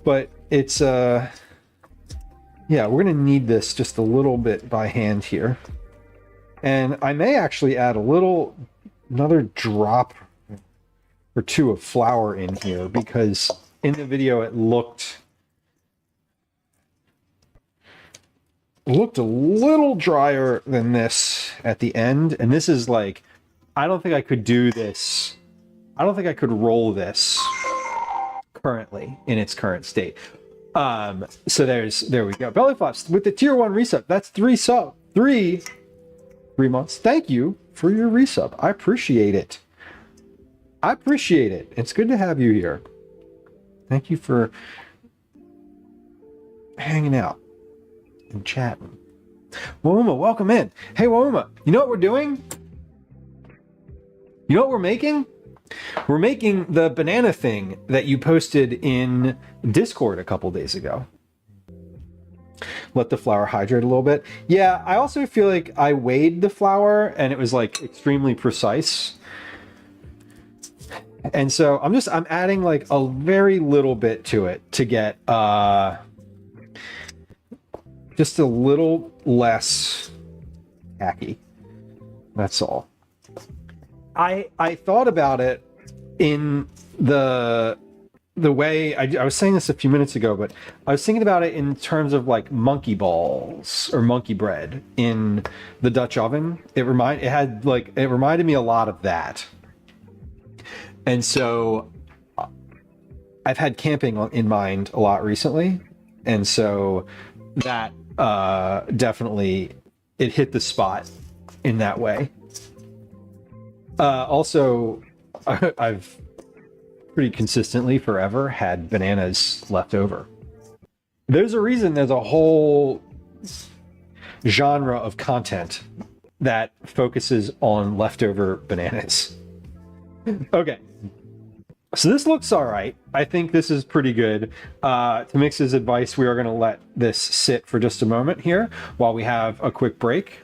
But it's, yeah, we're going to knead this just a little bit by hand here. And I may actually add another drop or two of flour in here, because in the video it looked a little drier than this at the end. And this is like, I don't think I could do this. I don't think I could roll this currently in its current state. So there we go. Belly flops with the tier 1 resub. That's 3 months. Thank you for your resub. I appreciate it. It's good to have you here. Thank you for hanging out and chatting. Wooma, welcome in. Hey Wooma, you know what we're doing? You know what we're making? We're making the banana thing that you posted in Discord a couple days ago. Let the flour hydrate a little bit. Yeah, I also feel like I weighed the flour and it was like extremely precise. And so I'm adding like a very little bit to it to get just a little less tacky. That's all. I thought about it in the way I was saying this a few minutes ago, but I was thinking about it in terms of like monkey balls or monkey bread in the Dutch oven. It reminded me a lot of that. And so I've had camping in mind a lot recently, and so that definitely it hit the spot in that way. Also, I've pretty consistently forever had bananas left over. There's a reason there's a whole genre of content that focuses on leftover bananas. Okay. So this looks all right. I think this is pretty good. To Mix's advice, we are going to let this sit for just a moment here while we have a quick break.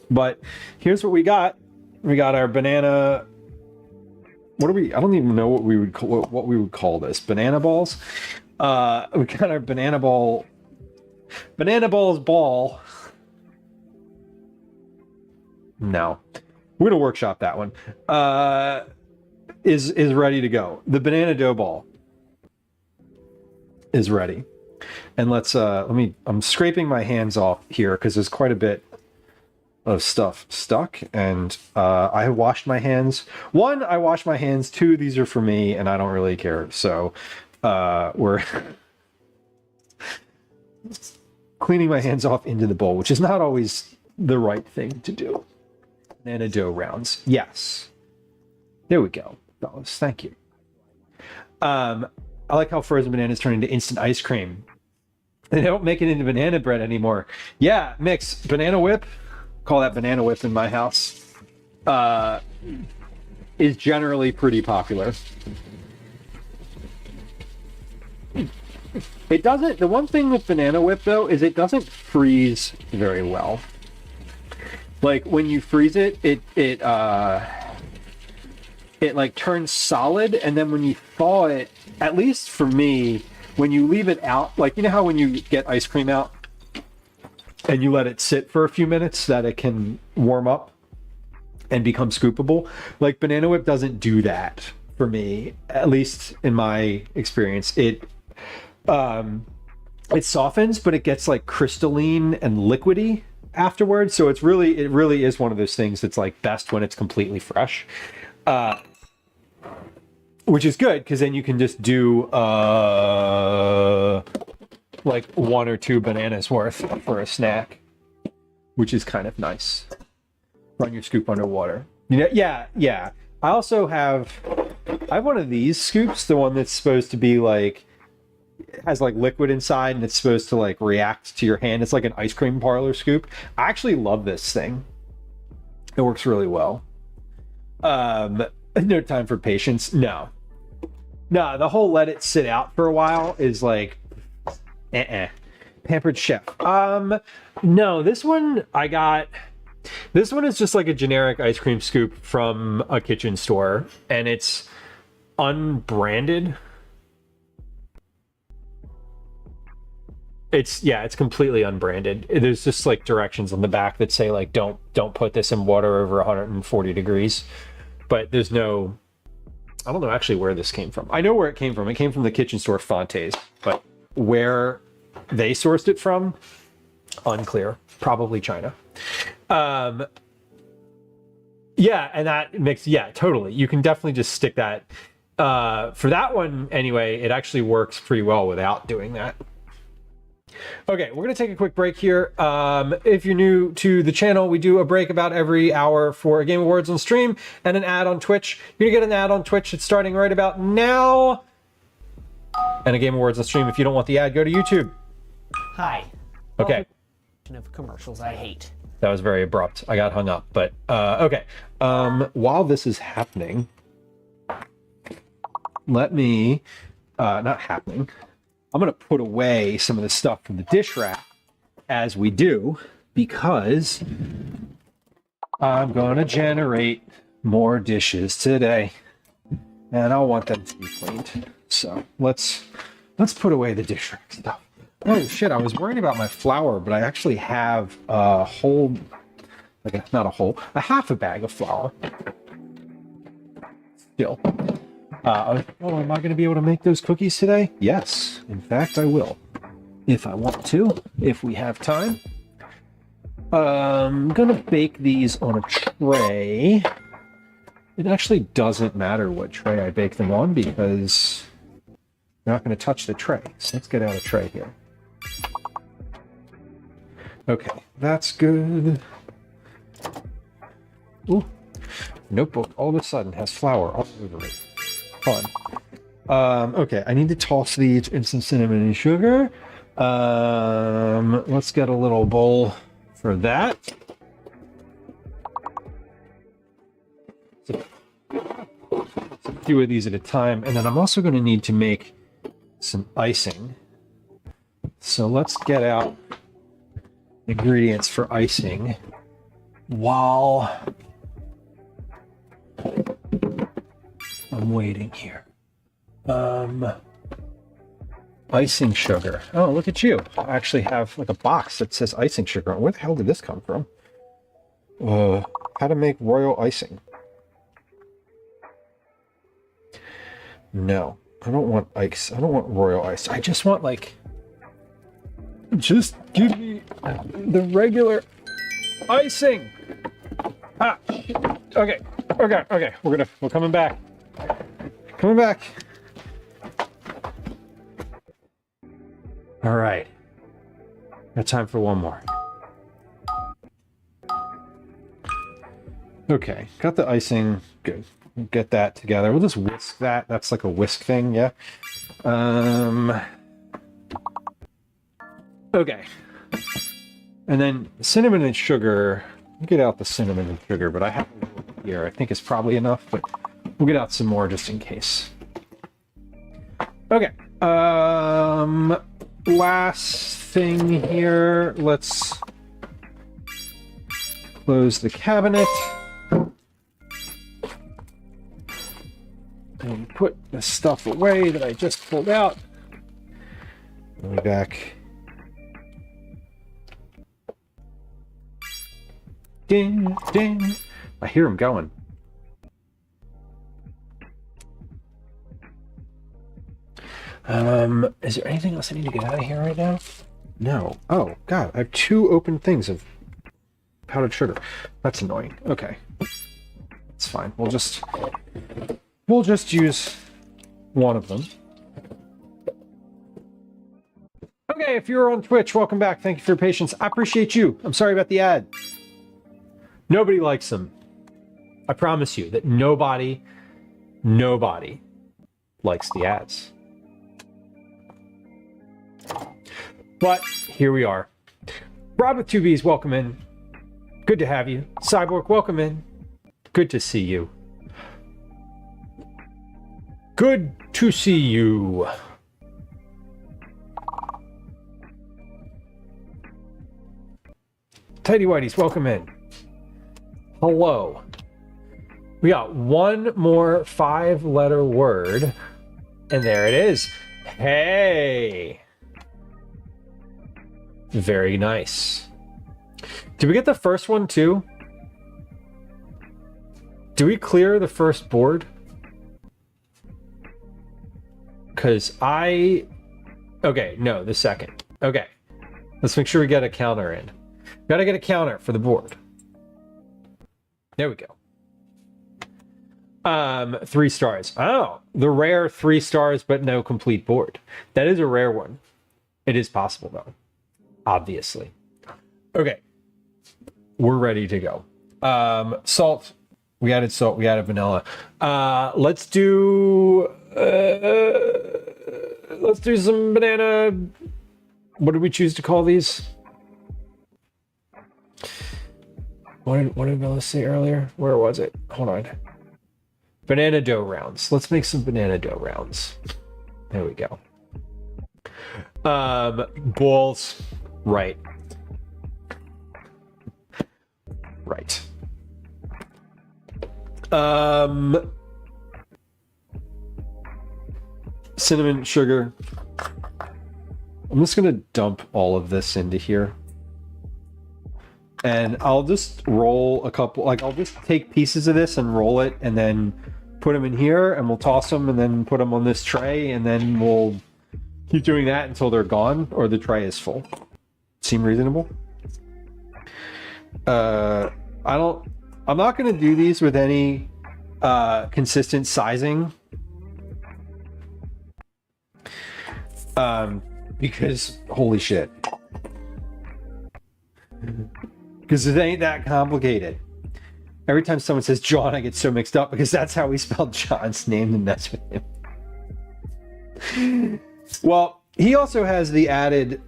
But here's what we got. We got our banana. What are we? I don't even know what we would call this. Banana balls. We got our banana balls ball. No, we're gonna workshop that one. Is ready to go. The banana dough ball is ready. And let's I'm scraping my hands off here because there's quite a bit of stuff stuck, and I have washed my hands. One, I washed my hands. Two, these are for me and I don't really care. So we're cleaning my hands off into the bowl, which is not always the right thing to do. Banana dough rounds. Yes. There we go, fellas. Thank you. I like how frozen bananas turn into instant ice cream. They don't make it into banana bread anymore. Yeah, Mix. Banana whip. Call that banana whip in my house. Is generally pretty popular. It doesn't. The one thing with banana whip though is it doesn't freeze very well. Like when you freeze it, it like turns solid, and then when you thaw it, at least for me, when you leave it out, like you know how when you get ice cream out and you let it sit for a few minutes so that it can warm up and become scoopable, like banana whip doesn't do that for me, at least in my experience. It softens, but it gets like crystalline and liquidy afterwards. So it really is one of those things that's like best when it's completely fresh, which is good because then you can just do like 1 or 2 bananas worth for a snack, which is kind of nice. Run your scoop underwater. You know, yeah. I have one of these scoops, the one that's supposed to be like, has like liquid inside and it's supposed to like react to your hand. It's like an ice cream parlor scoop. I actually love this thing. It works really well. No time for patience. No, the whole let it sit out for a while is like Pampered chef. No, this one is just like a generic ice cream scoop from a kitchen store, and it's unbranded. It's completely unbranded. There's just like directions on the back that say like don't put this in water over 140 degrees. But there's no, I don't know actually where this came from. I know where it came from. It came from the kitchen store Fonte's, but where they sourced it from, unclear. Probably China. Yeah, and that makes, totally. You can definitely just stick that. For that one anyway, it actually works pretty well without doing that. Okay, we're going to take a quick break here. If you're new to the channel, we do a break about every hour for a Game Awards on stream and an ad on Twitch. You're going to get an ad on Twitch. It's starting right about now. And a Game Awards on stream. If you don't want the ad, go to YouTube. Hi. Okay. Of commercials I hate. That was very abrupt. I got hung up, but okay. While this is happening, let me, not happening, I'm going to put away some of the stuff from the dish rack as we do, because I'm going to generate more dishes today, and I want them to be cleaned. So let's put away the dish rack stuff. Oh shit, I was worried about my flour, but I actually have a whole, a half a bag of flour. Still. Am I going to be able to make those cookies today? Yes, in fact, I will. If I want to, if we have time. I'm going to bake these on a tray. It actually doesn't matter what tray I bake them on because I'm not going to touch the tray. So let's get out a tray here. Okay, that's good. Ooh, notebook all of a sudden has flour all over it. Fun. Okay, I need to toss these in some cinnamon and sugar. Let's get a little bowl for that. So a few of these at a time. And then I'm also going to need to make some icing. So let's get out ingredients for icing while I'm waiting here. Icing sugar. Oh, look at you. I actually have like a box that says icing sugar. Where the hell did this come from? How to make royal icing. No, I don't want ice. I don't want royal ice. I just want like, just give me the regular icing. Ah, okay. We're coming back. Coming back. All right. Got time for one more. Okay, got the icing. Good. Get that together. We'll just whisk that. That's like a whisk thing, yeah. Okay. And then cinnamon and sugar. We'll get out the cinnamon and sugar, but I have a little here. I think it's probably enough, but we'll get out some more just in case. Okay. Last thing here. Let's close the cabinet. And put the stuff away that I just pulled out. I'll be back. Ding, ding. I hear him going. Is there anything else I need to get out of here right now? No. Oh, God. I have 2 open things of powdered sugar. That's annoying. Okay. That's fine. We'll just use one of them. Okay, if you're on Twitch, welcome back. Thank you for your patience. I appreciate you. I'm sorry about the ad. Nobody likes them. I promise you that nobody likes the ads. But here we are. Rob with 2Bs, welcome in. Good to have you. Cyborg, welcome in. Good to see you. Good to see you. Tidy Whiteys, welcome in. Hello. We got one more 5-letter word, and there it is. Hey. Very nice. Did we get the first one too? Do we clear the first board? Because okay, no, the second. Okay. Let's make sure we get a counter in. Gotta get a counter for the board. There we go. 3 stars. Oh, the rare 3 stars, but no complete board. That is a rare one. It is possible though. Obviously. Okay. We're ready to go. Salt. We added salt. We added vanilla. Let's do some banana. What did we choose to call these? What did Bella say earlier? Where was it? Hold on. Banana dough rounds. Let's make some banana dough rounds. There we go. Balls. Right. Right. Cinnamon, sugar. I'm just gonna dump all of this into here. And I'll just roll a couple, like I'll just take pieces of this and roll it and then put them in here and we'll toss them and then put them on this tray and then we'll keep doing that until they're gone or the tray is full. Seem reasonable? I'm not going to do these with any consistent sizing. Because holy shit. Because it ain't that complicated. Every time someone says John, I get so mixed up because that's how we spelled John's name and mess with him. Well, he also has the added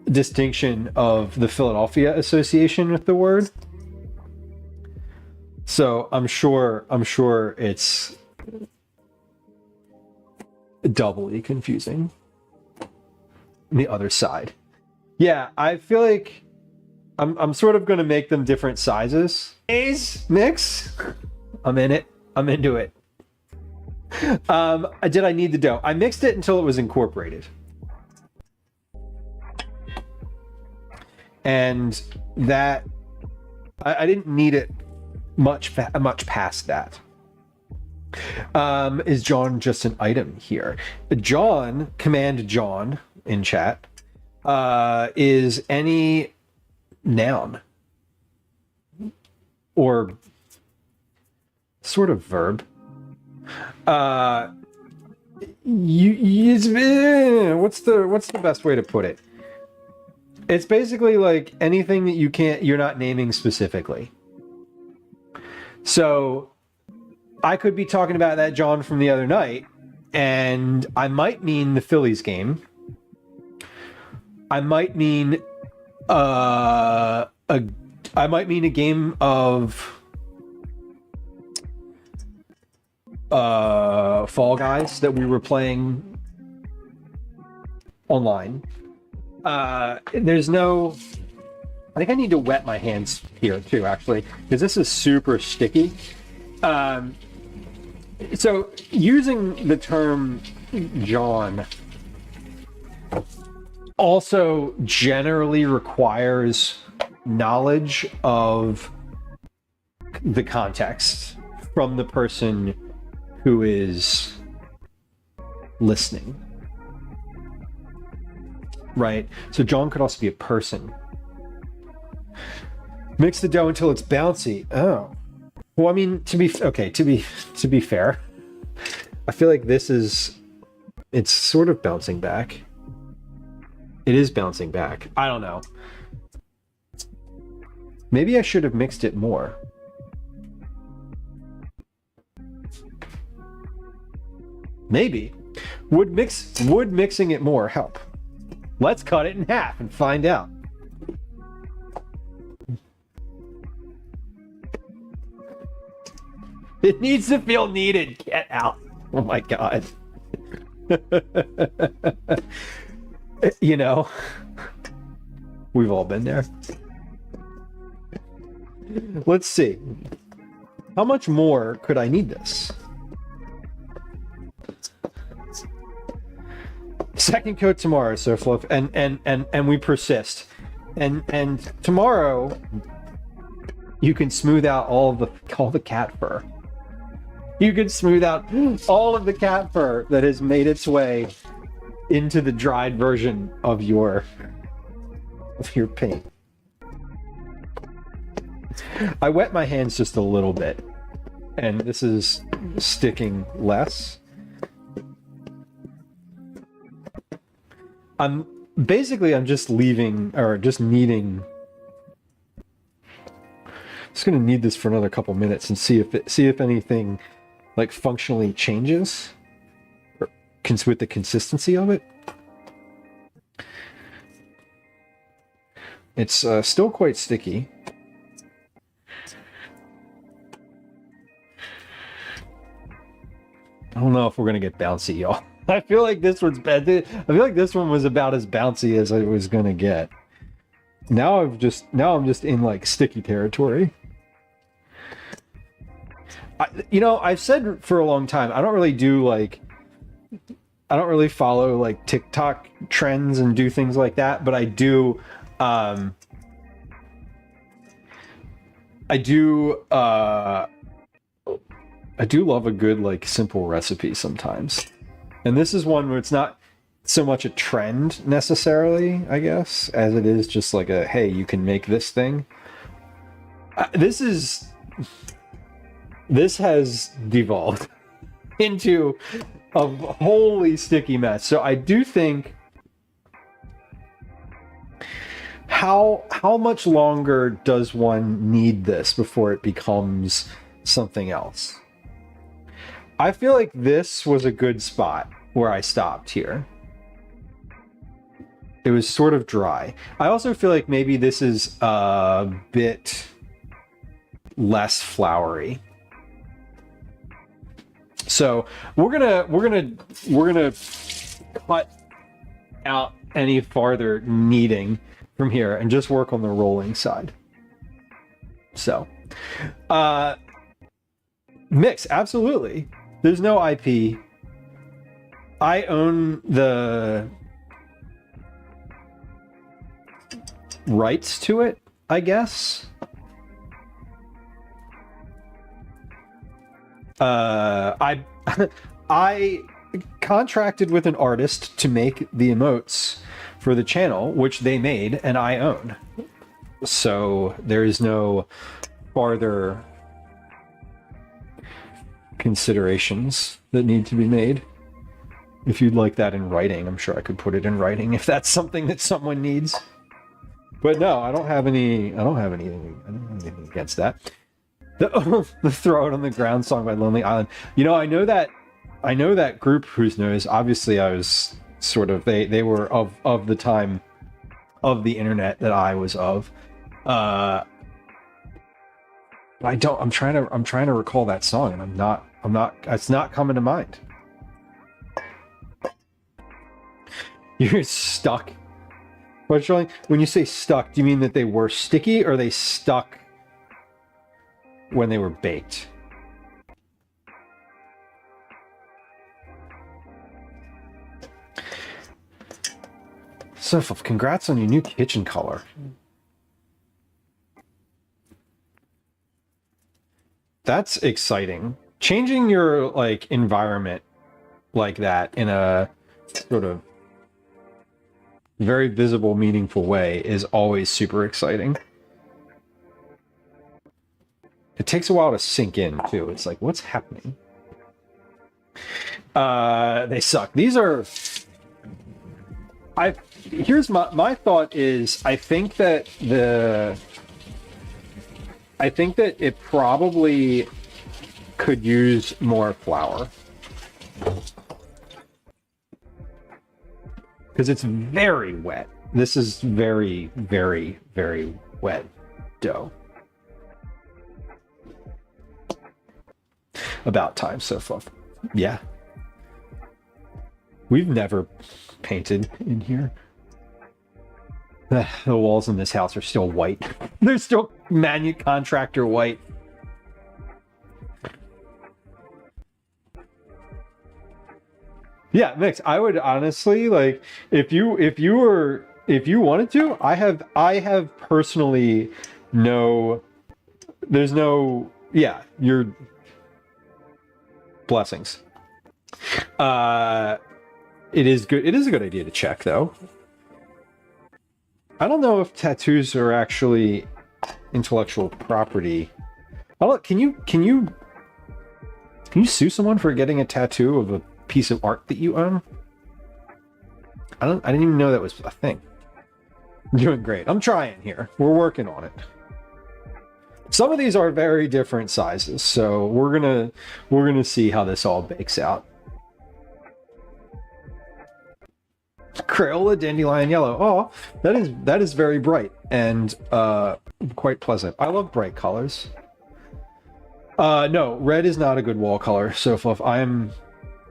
distinction of the Philadelphia association with the word. So I'm sure it's doubly confusing. The other side. Yeah, I feel like I'm sort of going to make them different sizes. Mix. I'm in it. I'm into it. Did I need the dough? I mixed it until it was incorporated. And that I didn't need it much past that. Is John just an item here? John, command John in chat, is any noun or sort of verb. What's the best way to put it? It's basically like anything that you're not naming specifically. So I could be talking about that John from the other night, and I might mean the Phillies game. I might mean a game of Fall Guys that we were playing online. There's no... I think I need to wet my hands here too, actually, because this is super sticky. So using the term John also generally requires knowledge of the context from the person who is listening. Right? So John could also be a person. Mix the dough until it's bouncy. Oh. Well, I mean, to be fair, I feel like it's sort of bouncing back. It is bouncing back. I don't know. Maybe I should have mixed it more. Maybe. Would mixing it more help? Let's cut it in half and find out. It needs to feel needed. Get out. Oh my God. You know, we've all been there. Let's see. How much more could I need this? Second coat tomorrow, Sir Fluff, and we persist. And tomorrow you can smooth out all the cat fur. You can smooth out all of the cat fur that has made its way into the dried version of your paint. I wet my hands just a little bit, and this is sticking less. I'm just needing. Just gonna need this for another couple minutes and see if anything like functionally changes or with the consistency of it. It's still quite sticky. I don't know if we're gonna get bouncy, y'all. I feel like this one's bad. I feel like this one was about as bouncy as I was gonna get. Now I'm just in like sticky territory. I've said for a long time, I don't really follow like TikTok trends and do things like that, but I do love a good like simple recipe sometimes. And this is one where it's not so much a trend necessarily, I guess, as it is just like a, hey, you can make this thing. This has devolved into a wholly sticky mess. So I do think, how much longer does one need this before it becomes something else? I feel like this was a good spot where I stopped here. It was sort of dry. I also feel like maybe this is a bit less flowery. So we're gonna cut out any farther kneading from here and just work on the rolling side. So, mix, absolutely. There's no IP. I own the rights to it, I guess. I contracted with an artist to make the emotes for the channel, which they made and I own. So there is no farther considerations that need to be made. If you'd like that in writing, I'm sure I could put it in writing if that's something that someone needs. But no, I don't have anything against that. The Throw It on the Ground song by Lonely Island. You know, I know that group Who's Knows. Obviously, I was sort of they were of the time of the internet that I was of. I'm trying to recall that song, and I'm not. It's not coming to mind. You're stuck. But when you say stuck, do you mean that they were sticky, or they stuck when they were baked? So, congrats on your new kitchen color. That's exciting. Changing your environment like that in a sort of very visible, meaningful way is always super exciting. It takes a while to sink in too. It's like, what's happening? They suck. These are. Here's my thought is I think that it probably could use more flour. Because it's very wet. This is very, very, very wet dough. About time so far. Yeah. We've never painted in here. The walls in this house are still white. They're still contractor white. Yeah, Mix, I would honestly if you wanted to, I have personally there's no your blessings. It is good. It is a good idea to check though. I don't know if tattoos are actually intellectual property. Can you sue someone for getting a tattoo of a piece of art that you own? I didn't even know that was a thing. I'm doing great. I'm trying here. We're working on it. Some of these are very different sizes, so we're gonna see how this all bakes out. Crayola Dandelion Yellow. Oh, that is very bright and quite pleasant. I love bright colors. No, red is not a good wall color. So Fluff, I am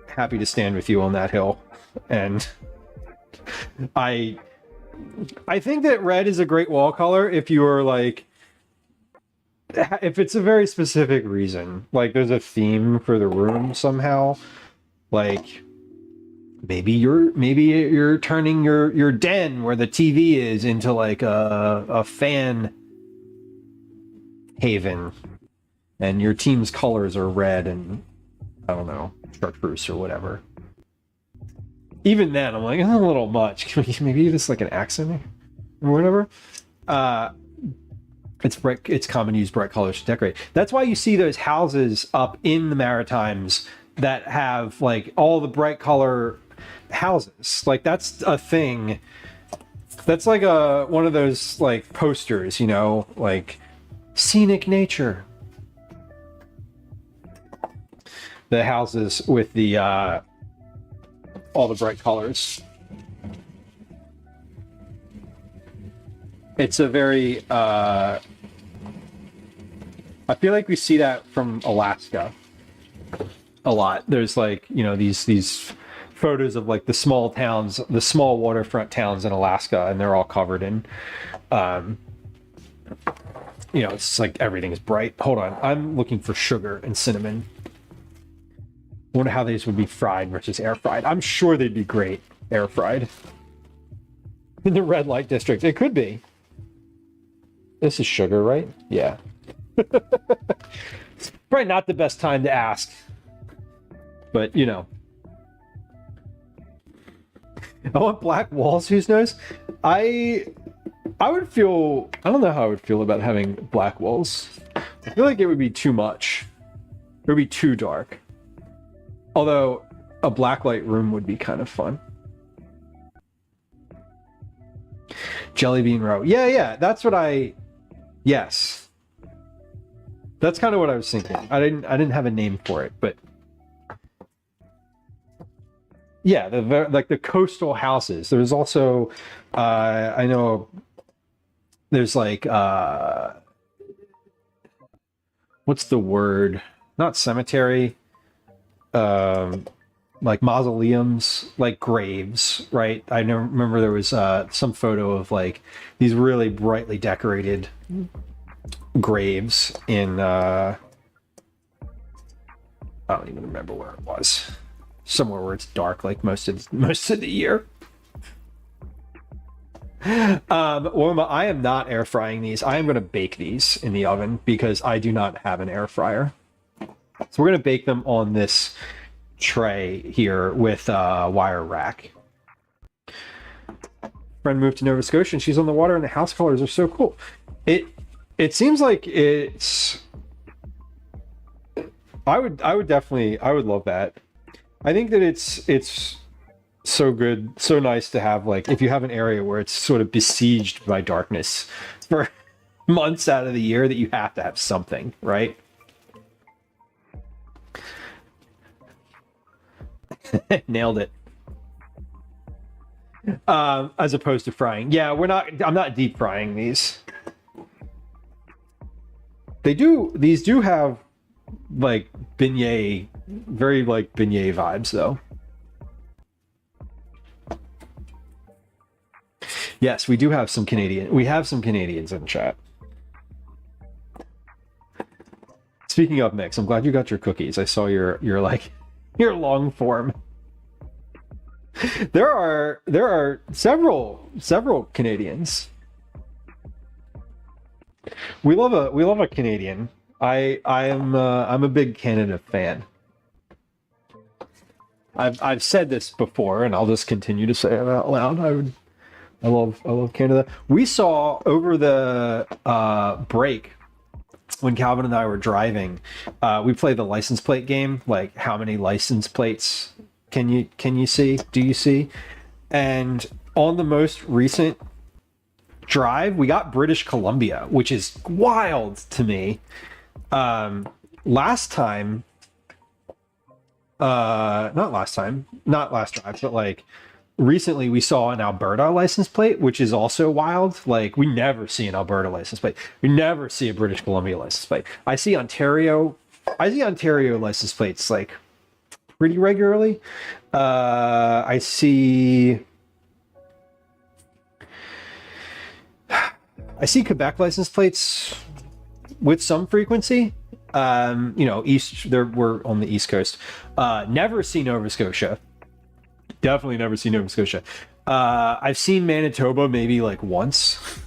happy to stand with you on that hill, and I think that red is a great wall color if you are if it's a very specific reason, there's a theme for the room somehow, maybe you're turning your den where the TV is into a fan haven, and your team's colors are red and I don't know, chartreuse or whatever. Even then, I'm like, it's a little much. Maybe just an accent or whatever. It's common to use bright colors to decorate. That's why you see those houses up in the Maritimes that have all the bright color houses. That's a thing. That's one of those posters, scenic nature. The houses with the all the bright colors. It's a very I feel like we see that from Alaska a lot. There's like, you know, these photos of like the small towns, the small waterfront towns in Alaska, and they're all covered in, you know, it's like everything is bright. Hold on, I'm looking for sugar and cinnamon. I wonder how these would be fried versus air fried. I'm sure they'd be great air fried. In the red light district, it could be. This is sugar, right? Yeah. Probably not the best time to ask, but you know. I want black walls. Whose knows? I would feel. I don't know how I would feel about having black walls. I feel like it would be too much. It would be too dark. Although a blacklight room would be kind of fun. Jelly bean row. Yeah. That's what I. Yes. That's kind of what I was thinking. I didn't have a name for it, but yeah, like the coastal houses. There's also, I know, there's like, what's the word? Not cemetery. Like mausoleums, like graves, right? I remember there was some photo of like these really brightly decorated graves in I don't even remember where it was. Somewhere where it's dark like most of the year. Well, I am not air frying these. I am going to bake these in the oven because I do not have an air fryer. So we're going to bake them on this tray here with a wire rack. Friend moved to Nova Scotia and she's on the water and the house colors are so cool. It seems like it's I would love that. I think that it's so good, so nice to have, like, if you have an area where it's sort of besieged by darkness for months out of the year, that you have to have something, right? Nailed it. As opposed to frying. Yeah, I'm not deep frying these. These do have like beignet, very like beignet vibes though. Yes, we do have some Canadian. We have some Canadians in chat. Speaking of mix, I'm glad you got your cookies. I saw your long form. There are several Canadians. We love a Canadian. I'm a big Canada fan. I've said this before, and I'll just continue to say it out loud. I love Canada. We saw over the break when Calvin and I were driving. We played the license plate game. Like, how many license plates can you see? Do you see? And on the most recent drive, we got British Columbia, which is wild to me. Not last drive, but like recently we saw an Alberta license plate, which is also wild. Like, we never see an Alberta license plate. We never see a British Columbia license plate. I see Ontario license plates like pretty regularly. I see Quebec license plates with some frequency. We're on the East Coast. Never see Nova Scotia. Definitely never see Nova Scotia. I've seen Manitoba maybe like once.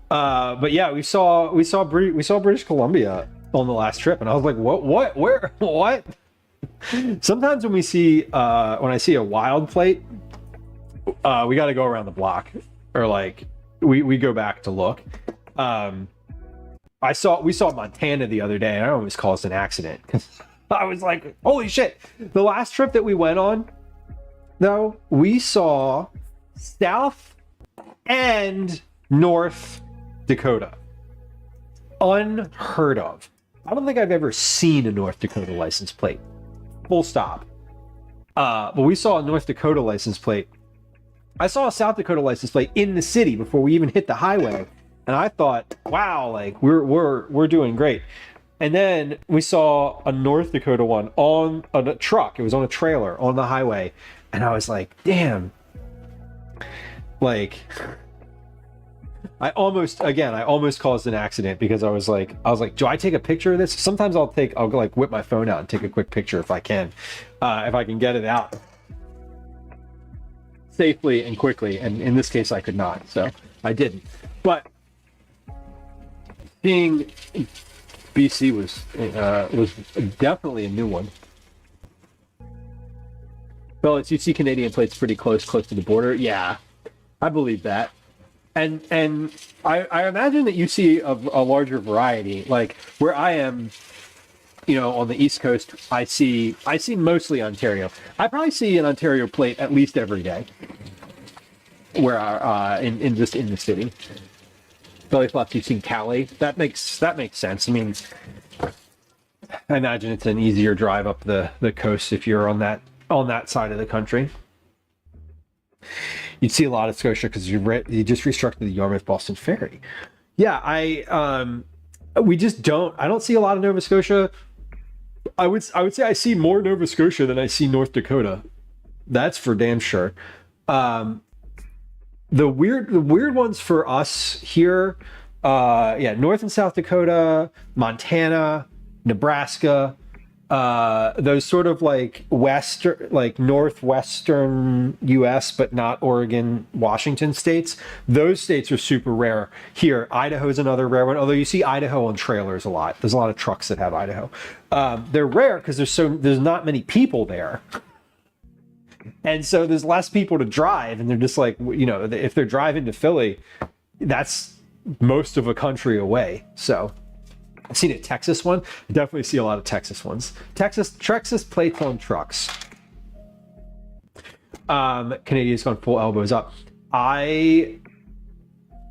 But yeah, we saw British Columbia on the last trip, and I was like, what, where, what? Sometimes when I see a wild plate, we got to go around the block, or like we go back to look. We saw Montana the other day, and I almost caused an accident. I was like, holy shit. The last trip that we went on, though, we saw South and North Dakota. Unheard of. I don't think I've ever seen a North Dakota license plate. Full stop. But we saw a North Dakota license plate. I saw a South Dakota license plate in the city before we even hit the highway. And I thought, wow, like we're doing great. And then we saw a North Dakota one on a truck. It was on a trailer on the highway. And I was like, damn. Like, I almost caused an accident because I was like, do I take a picture of this? Sometimes I'll like whip my phone out and take a quick picture if I can get it out safely and quickly. And in this case, I could not, so I didn't. But seeing BC was definitely a new one. Fellas, you see Canadian plates pretty close to the border. Yeah, I believe that. And I imagine that you see a larger variety. Like where I am, on the East Coast, I see mostly Ontario. I probably see an Ontario plate at least every day. Where in the city. Belly flops, you've seen Cali. That makes sense. I mean, I imagine it's an easier drive up the coast if you're on that side of the country. You'd see a lot of Scotia because you just restructured the Yarmouth-Boston ferry. Yeah, I don't see a lot of Nova Scotia. I would say I see more Nova Scotia than I see North Dakota. That's for damn sure. The weird ones for us here, North and South Dakota, Montana, Nebraska, those sort of like northwestern US, but not Oregon, Washington states. Those states are super rare. Here, Idaho's another rare one, although you see Idaho on trailers a lot. There's a lot of trucks that have Idaho. They're rare because there's not many people there. And so there's less people to drive, and they're just like, if they're driving to Philly, that's most of a country away. So I've seen a Texas one. I definitely see a lot of Texas ones. Texas plates on trucks. Canadian's gone full elbows up.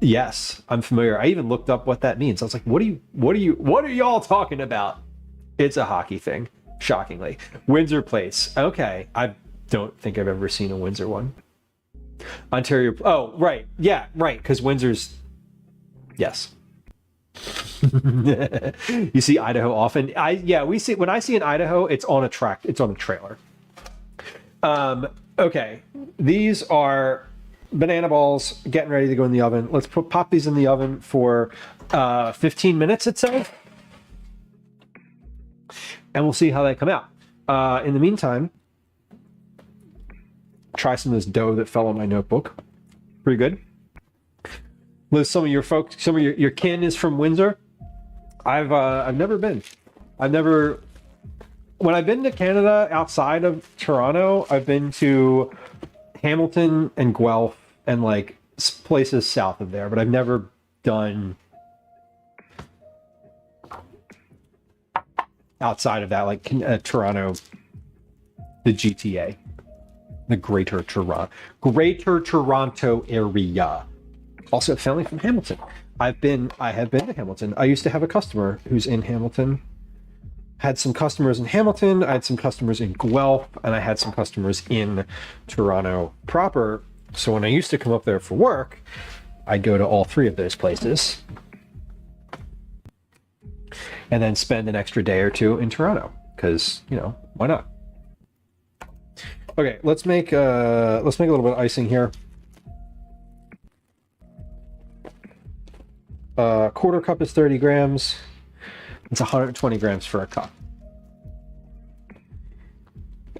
Yes, I'm familiar. I even looked up what that means. I was like, what are y'all talking about? It's a hockey thing, shockingly. Windsor plates. Okay, I don't think I've ever seen a Windsor one. Ontario. Oh, right. Yeah, right. Because Windsor's. Yes. You see Idaho often. We see when I see an Idaho, it's on a track. It's on a trailer. Okay, these are banana balls getting ready to go in the oven. Let's pop these in the oven for 15 minutes itself, and we'll see how they come out. In the meantime, try some of this dough that fell on my notebook. Pretty good. Liz, some of your kin is from Windsor. I've never been. When I've been to Canada outside of Toronto, I've been to Hamilton and Guelph and like places south of there, but I've never done outside of that, like Toronto, the GTA, the Greater Toronto area. Also, family from Hamilton. I have been to Hamilton. I used to have a customer who's in Hamilton. Had some customers in Hamilton. I had some customers in Guelph, and I had some customers in Toronto proper. So when I used to come up there for work, I'd go to all three of those places, and then spend an extra day or two in Toronto because why not? Okay, let's make a little bit of icing here. Quarter cup is 30 grams. It's 120 grams for a cup.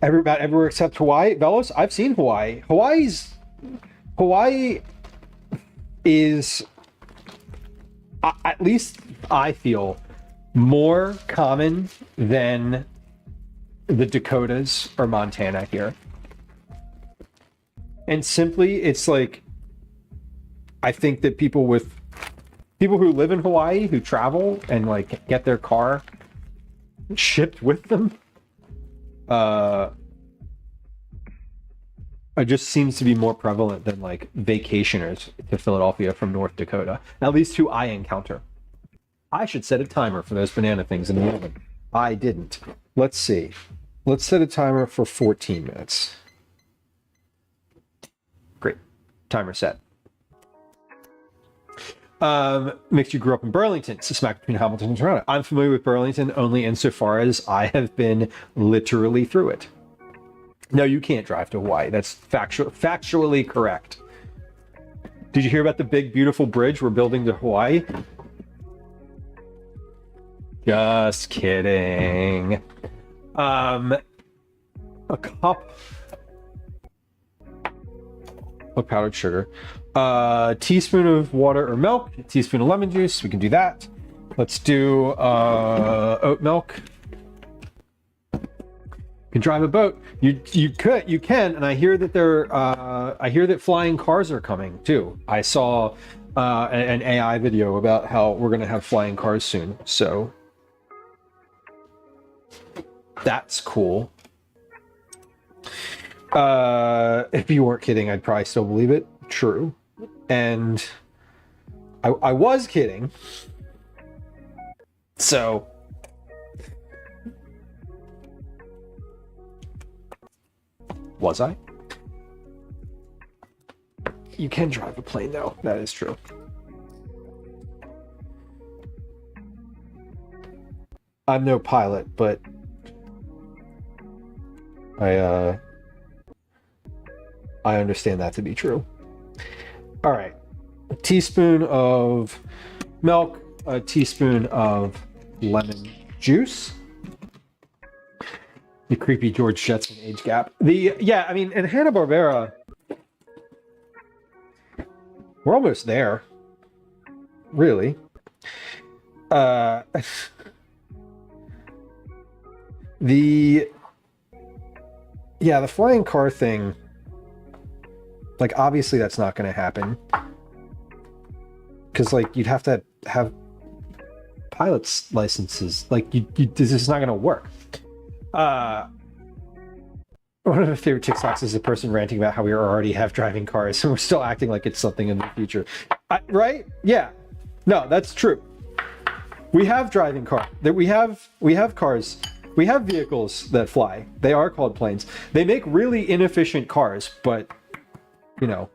About everywhere except Hawaii. Velos, I've seen Hawaii. Hawaii is, at least I feel, more common than the Dakotas or Montana here. And simply, it's like, I think that people who live in Hawaii, who travel and like get their car shipped with them, it just seems to be more prevalent than like vacationers to Philadelphia from North Dakota, at least who I encounter. I should set a timer for those banana things in the oven. I didn't. Let's see. Let's set a timer for 14 minutes. Great. Timer set. Mixed, you grew up in Burlington, so smack between Hamilton and Toronto. I'm familiar with Burlington only insofar as I have been literally through it. No, you can't drive to Hawaii. That's factually correct. Did you hear about the big, beautiful bridge we're building to Hawaii? Just kidding. A cup of powdered sugar, a teaspoon of water or milk, a teaspoon of lemon juice. We can do that. Let's do oat milk. You can drive a boat. You can, and I hear that I hear that flying cars are coming too. I saw an AI video about how we're going to have flying cars soon. So that's cool. If you weren't kidding, I'd probably still believe it. True. And I was kidding. So was I? You can drive a plane though. That is true. I'm no pilot, but I understand that to be true. All right. A teaspoon of milk, a teaspoon of lemon juice. The creepy George Jetson age gap. I mean, in Hanna-Barbera, we're almost there. Really. The flying car thing, like, obviously that's not going to happen. Because, like, you'd have to have pilot's licenses. Like, this is not going to work. One of my favorite TikToks is a person ranting about how we already have driving cars and we're still acting like it's something in the future. Right? Yeah. No, that's true. We have driving cars. We have cars. We have vehicles that fly. They are called planes. They make really inefficient cars, but, you know.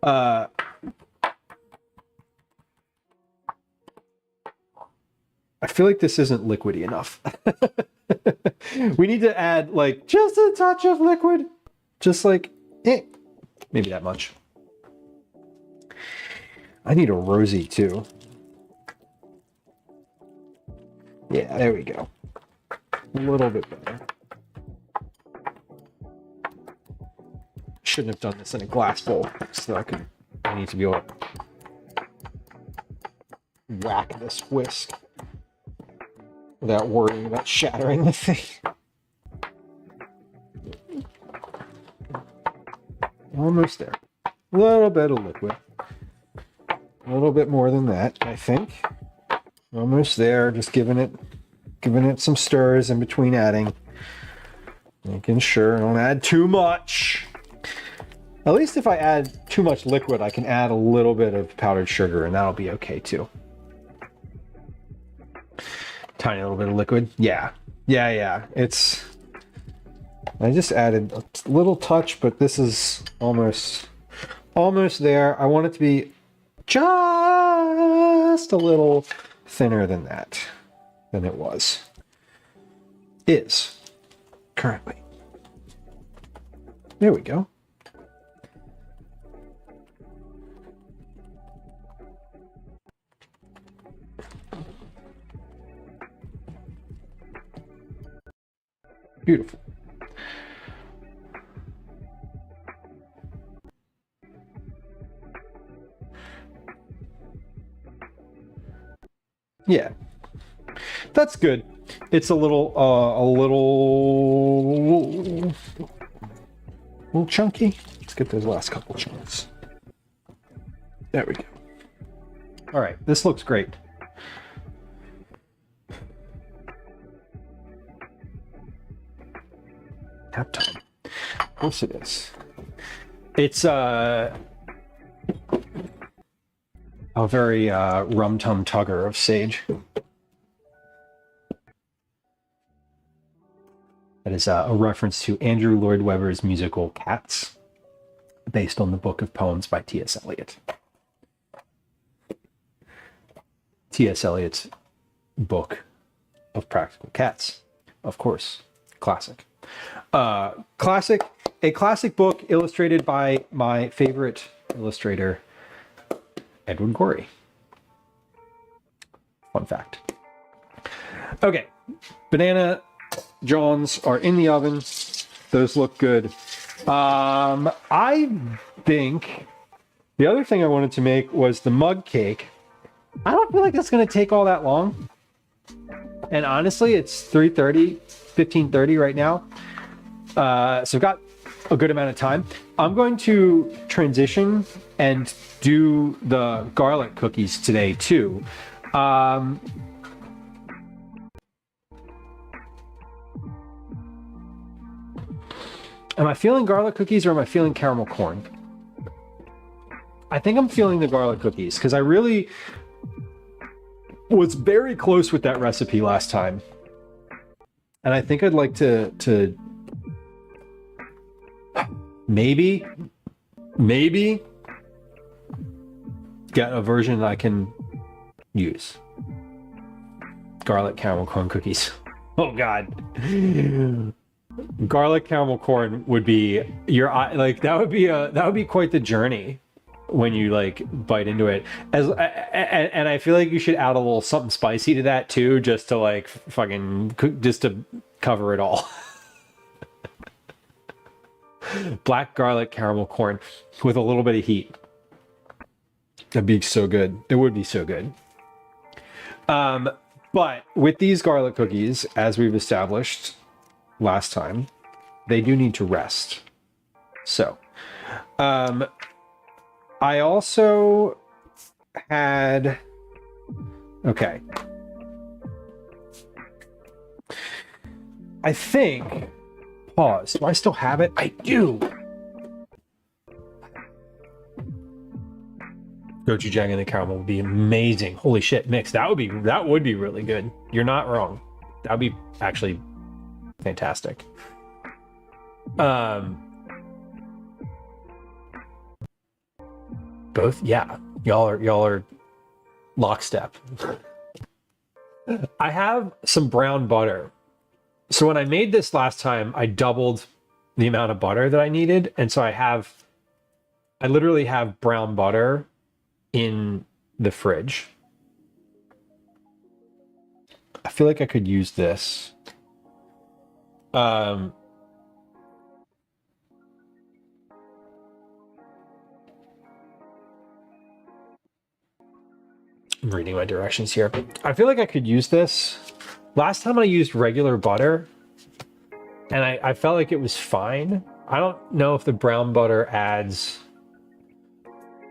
I feel like this isn't liquidy enough. We need to add, like, just a touch of liquid. Just like, maybe that much. I need a rosy, too. Yeah, there we go. A little bit better. Shouldn't have done this in a glass bowl, so I need to be able to whack this whisk without worrying about shattering the thing. Almost there. A little bit of liquid. A little bit more than that, I think. Almost there. Just giving it some stirs in between adding. Making sure I don't add too much. At least if I add too much liquid, I can add a little bit of powdered sugar, and that'll be okay too. Tiny little bit of liquid. Yeah. I just added a little touch, but this is almost there. I want it to be just a little thinner than it is currently. There we go. Beautiful. Yeah, that's good. It's a little chunky. Let's get those last couple chunks. There we go. All right, this looks great. Nap time. Of course it is. It's a very rum-tum tugger of sage. That is a reference to Andrew Lloyd Webber's musical Cats, based on the book of poems by T.S. Eliot. T.S. Eliot's book of Practical Cats. Of course, classic. A classic book illustrated by my favorite illustrator, Edward Gorey. Fun fact. Okay, banana Johns are in the oven. Those look good. I think the other thing I wanted to make was the mug cake. I don't feel like that's going to take all that long. And honestly, it's 3:30, 15:30 right now. So I've got a good amount of time. I'm going to transition and do the garlic cookies today too. Am I feeling garlic cookies or am I feeling caramel corn? I think I'm feeling the garlic cookies because I really was very close with that recipe last time. And I think I'd like to maybe get a version that I can use. Garlic caramel corn cookies. Oh God. Garlic caramel corn would be that would be quite the journey when you like bite into it. And I feel like you should add a little something spicy to that too, just to like fucking just to cover it all. Black garlic caramel corn with a little bit of heat. That'd be so good. It would be so good. But with these garlic cookies, as we've established last time, they do need to rest. So, I also had, okay. I think, pause. Do I still have it? I do. Gochujang and the caramel would be amazing. Holy shit, mix. That would be really good. You're not wrong. That would be actually fantastic. Both, yeah. Y'all are lockstep. I have some brown butter. So when I made this last time, I doubled the amount of butter that I needed, and so I literally have brown butter in the fridge. I feel like I could use this. I'm reading my directions here. I feel like I could use this. Last time I used regular butter, and I felt like it was fine. I don't know if the brown butter adds...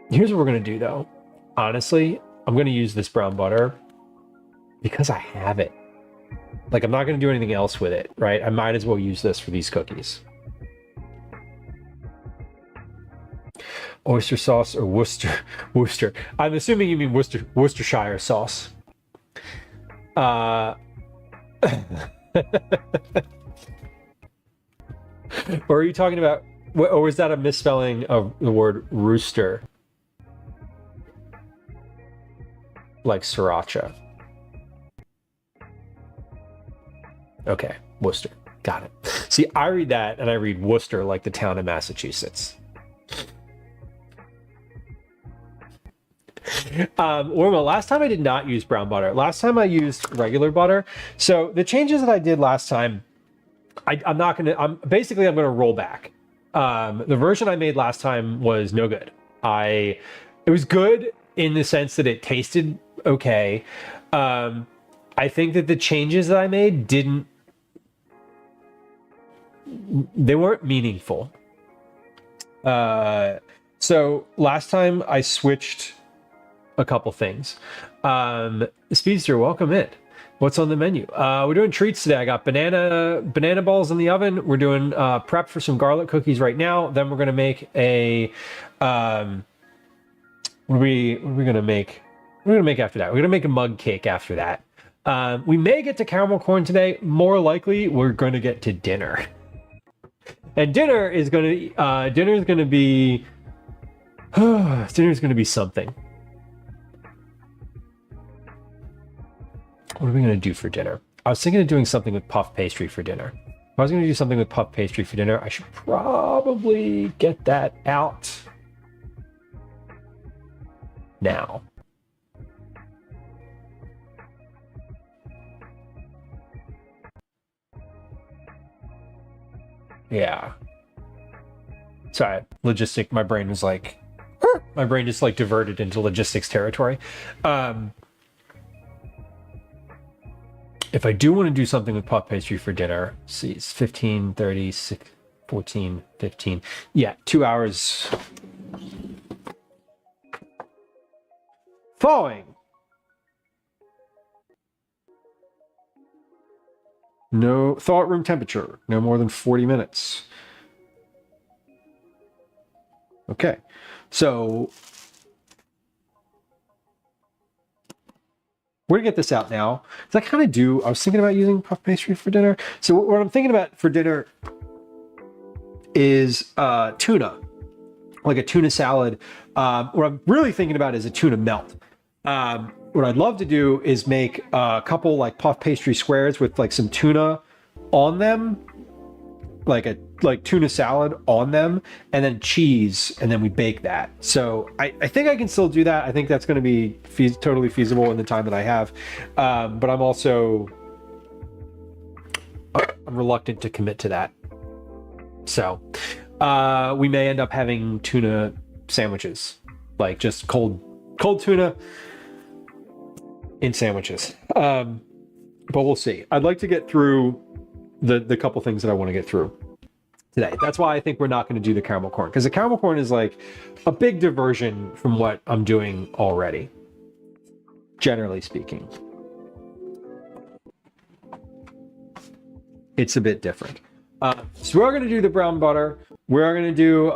Here's what we're going to do, though. Honestly, I'm going to use this brown butter because I have it. Like, I'm not going to do anything else with it, right? I might as well use this for these cookies. Oyster sauce or Worcester. I'm assuming you mean Worcestershire sauce. Or are you talking about... Or is that a misspelling of the word rooster? Like sriracha. Okay, Worcester. Got it. See, I read that and I read Worcester like the town in Massachusetts. Last time I did not use brown butter. Last time I used regular butter. So the changes that I did last time, I'm going to roll back. The version I made last time was no good. It was good in the sense that it tasted okay. I think that the changes that I made they weren't meaningful. So last time I switched a couple things. Speedster, welcome in. What's on the menu? We're doing treats today. I got banana balls in the oven. We're doing prep for some garlic cookies right now. Then we're gonna make a what are we gonna make? We're gonna make after that. We're gonna make a mug cake after that. We may get to caramel corn today. More likely, we're gonna get to dinner. And dinner is gonna be something. What are we going to do for dinner? I was thinking of doing something with puff pastry for dinner. If I was going to do something with puff pastry for dinner, I should probably get that out now. Yeah. Sorry, my brain was like, my brain just like diverted into logistics territory. If I do want to do something with puff pastry for dinner, see, it's 15, 30, 14, 15. Yeah, 2 hours. Thawing. No, thaw at room temperature, no more than 40 minutes. Okay, so we're gonna get this out now. Because I was thinking about using puff pastry for dinner. So what I'm thinking about for dinner is tuna, like a tuna salad. What I'm really thinking about is a tuna melt. What I'd love to do is make a couple like puff pastry squares with like some tuna on them, like tuna salad on them, and then cheese, and then we bake that. So I think I can still do that. I think that's going to be totally feasible in the time that I have. But I'm reluctant to commit to that. So we may end up having tuna sandwiches, like just cold tuna in sandwiches. But we'll see. I'd like to get through the couple things that I want to get through today. That's why I think we're not going to do the caramel corn, because the caramel corn is like a big diversion from what I'm doing already, generally speaking. It's a bit different. So we're going to do the brown butter. We're going to do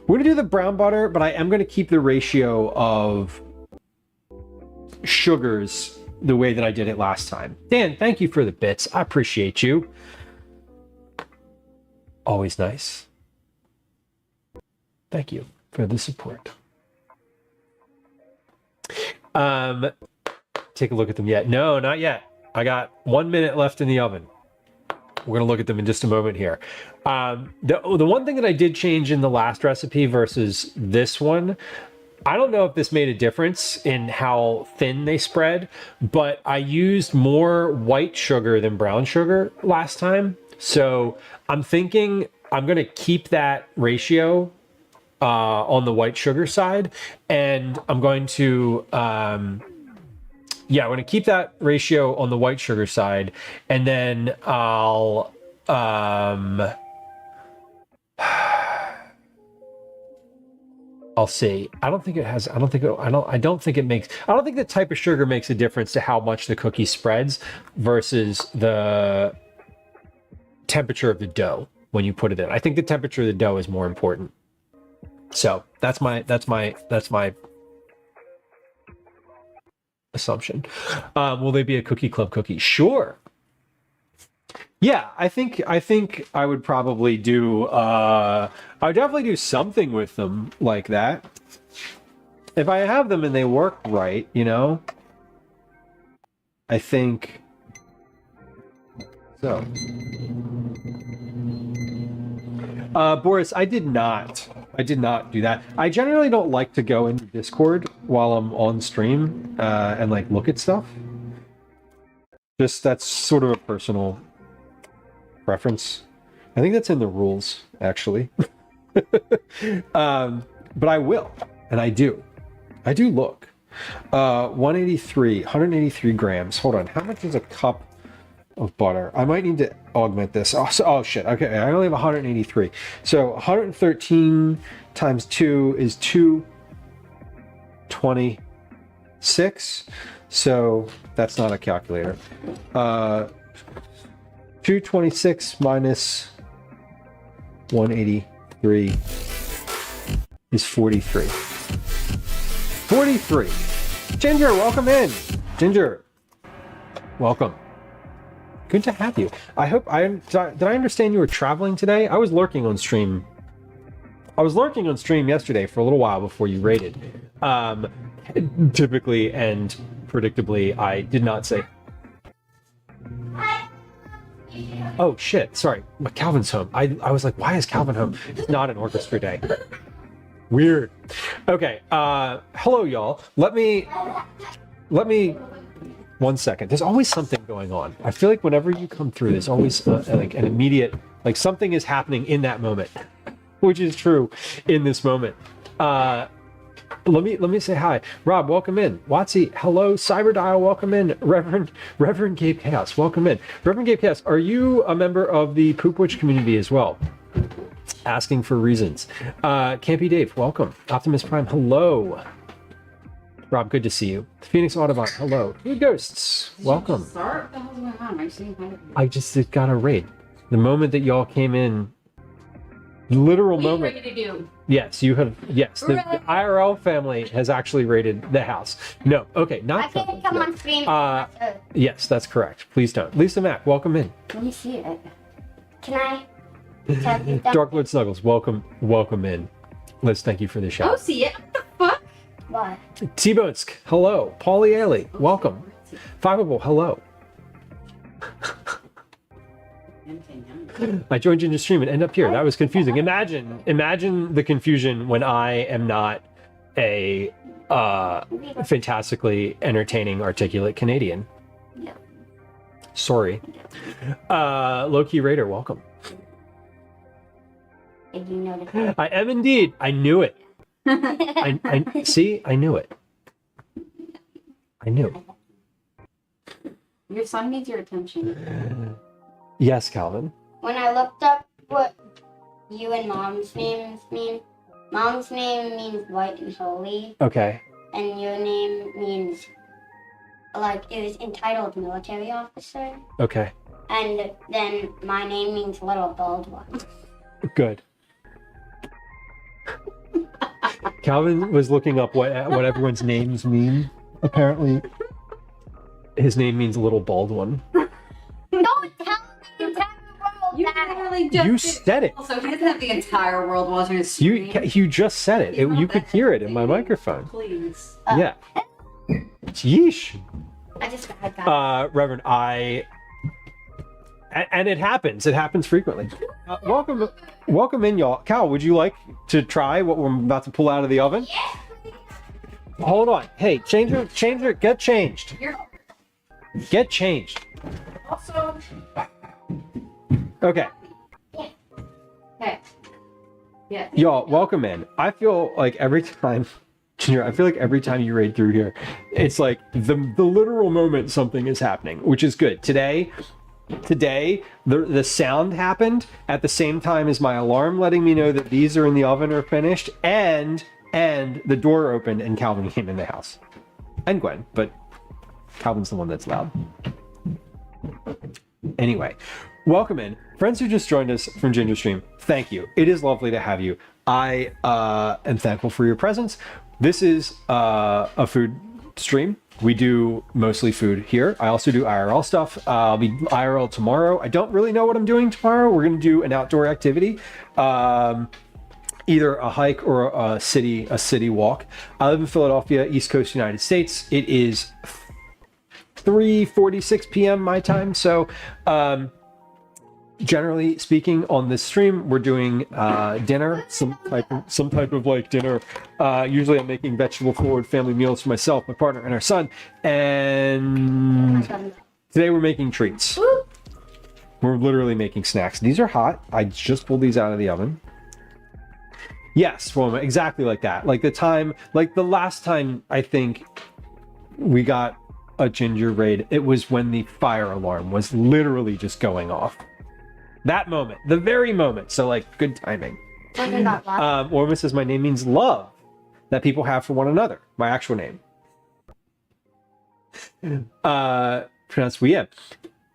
we're going to do the brown butter, but I am going to keep the ratio of sugars the way that I did it last time. Dan, thank you for the bits. I appreciate you. Always nice. Thank you for the support. Take a look at them yet? No, not yet. I got 1 minute left in the oven. We're going to look at them in just a moment here. The one thing that I did change in the last recipe versus this one, I don't know if this made a difference in how thin they spread, but I used more white sugar than brown sugar last time. So I'm thinking I'm going to keep that ratio on the white sugar side, and I'm going to I'm going to keep that ratio on the white sugar side, and then I'll see. I don't think the type of sugar makes a difference to how much the cookie spreads versus the temperature of the dough when you put it in. I think the temperature of the dough is more important. So that's my assumption. Will they be a cookie club cookie? Sure. Yeah, I think I would probably do I would definitely do something with them like that. If I have them and they work right, you know. I think so. Boris, I did not do that. I generally don't like to go into Discord while I'm on stream and like look at stuff. Just that's sort of a personal preference. I think that's in the rules, actually. But I will, and I do look. 183 grams. Hold on, how much is a cup of butter? I might need to augment this. Oh shit, okay, I only have 183. So 113 times 2 is 226. So that's not a calculator. 226 minus 183 is 43. 43. Ginger, welcome in. Ginger, welcome. Good to have you. I hope did I understand you were traveling today? I was lurking on stream I was lurking on stream yesterday for a little while before you raided. Typically and predictably, I did not say. Oh shit! Sorry, but Calvin's home. I was like, why is Calvin home? It's not an orchestra day. Weird. Okay. Hello, y'all. Let me. 1 second. There's always something going on. I feel like whenever you come through, there's always like an immediate, like something is happening in that moment, which is true in this moment. Let me say hi. Rob, welcome in. Watsy, hello. Cyberdial, welcome in. Reverend Gabe Chaos, welcome in. Reverend Gabe Chaos, are you a member of the Poop Witch community as well? Asking for reasons. Campy Dave, welcome. Optimus Prime, hello. Rob, good to see you. Phoenix Audubon, hello. New Ghosts, welcome. Start? What the hell's going on? I see. I just got a raid. The moment that y'all came in, literal What are you moment. ready to do? Yes, you have. Yes, the IRL family has actually raided the house. No, okay, I not. can't come no. on stream. Yes, that's correct. Please don't. Lisa Mack, welcome in. Let me see it. Can I tell you Dark Lord Snuggles, welcome in. Liz, thank you for the Oh, shout. see it. What the fuck? what? T-Bonesk, hello. Paulie Ailey, welcome. Fiveable, hello. I joined you in the stream and end up here. That was confusing. Imagine the confusion when I am not a fantastically entertaining, articulate Canadian. No. Sorry. Low-key Raider, welcome. Did you notice? I am indeed. I knew it. I see. I knew it. I knew. Your son needs your attention. Yes, Calvin. When I looked up what you and mom's names mean, mom's name means white and holy, Okay. and your name means like it was entitled military officer, Okay. and then my name means little bald one. Good. Calvin was looking up what everyone's names mean. Apparently, his name means little bald one. Don't tell the entire world You that. literally just You did said it. Also, he doesn't have the entire world watching his stream. You just said it. You could hear it in my microphone. Please. Yeah. Yeesh. I just got Reverend, and it happens. It happens frequently. Welcome in, y'all. Cal, would you like to try what we're about to pull out of the oven? Hold on. Hey, change her. Get changed. Here. Get changed. Also. Okay. Okay. Yeah. Y'all, welcome in. I feel like every time, Junior, I feel like every time you raid through here, it's like the literal moment something is happening, which is good. Today, the sound happened at the same time as my alarm letting me know that these are in the oven or finished, and the door opened and Calvin came in the house. And Gwen, but Calvin's the one that's loud. Anyway, welcome in. Friends who just joined us from Ginger Stream, thank you. It is lovely to have you. I am thankful for your presence. This is a food stream. We do mostly food here. I also do IRL stuff. I'll be IRL tomorrow. I don't really know what I'm doing tomorrow. We're going to do an outdoor activity. Either a hike or a city walk. I live in Philadelphia, East Coast, United States. It is 3:46 p.m. my time. So, generally speaking, on this stream, we're doing dinner, some type of like dinner. Usually, I'm making vegetable-forward family meals for myself, my partner, and our son. And today, we're making treats. We're literally making snacks. These are hot. I just pulled these out of the oven. Yes, Roma, exactly like that. Like the last time I think we got a ginger raid, it was when the fire alarm was literally just going off. That moment, the very moment. So like, good timing. Orma says my name means love that people have for one another. My actual name. Pronounced Wien.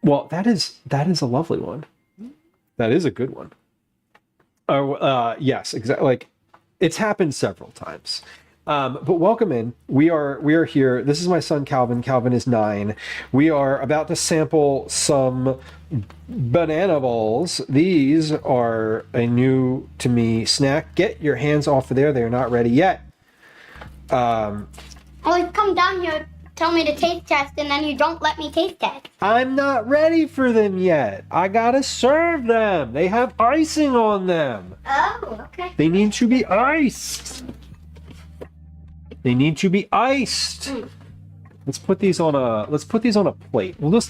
Well, that is a lovely one. That is a good one. Yes, exactly. Like, it's happened several times. But welcome in. We are here. This is my son Calvin. Calvin is 9. We are about to sample some banana balls. These are a new to me snack. Get your hands off of there. They're not ready yet. Always come down here, tell me to taste test, and then you don't let me taste test. I'm not ready for them yet. I gotta serve them. They have icing on them. Oh, okay. They need to be iced. They need to be iced. Let's put these on a plate. We're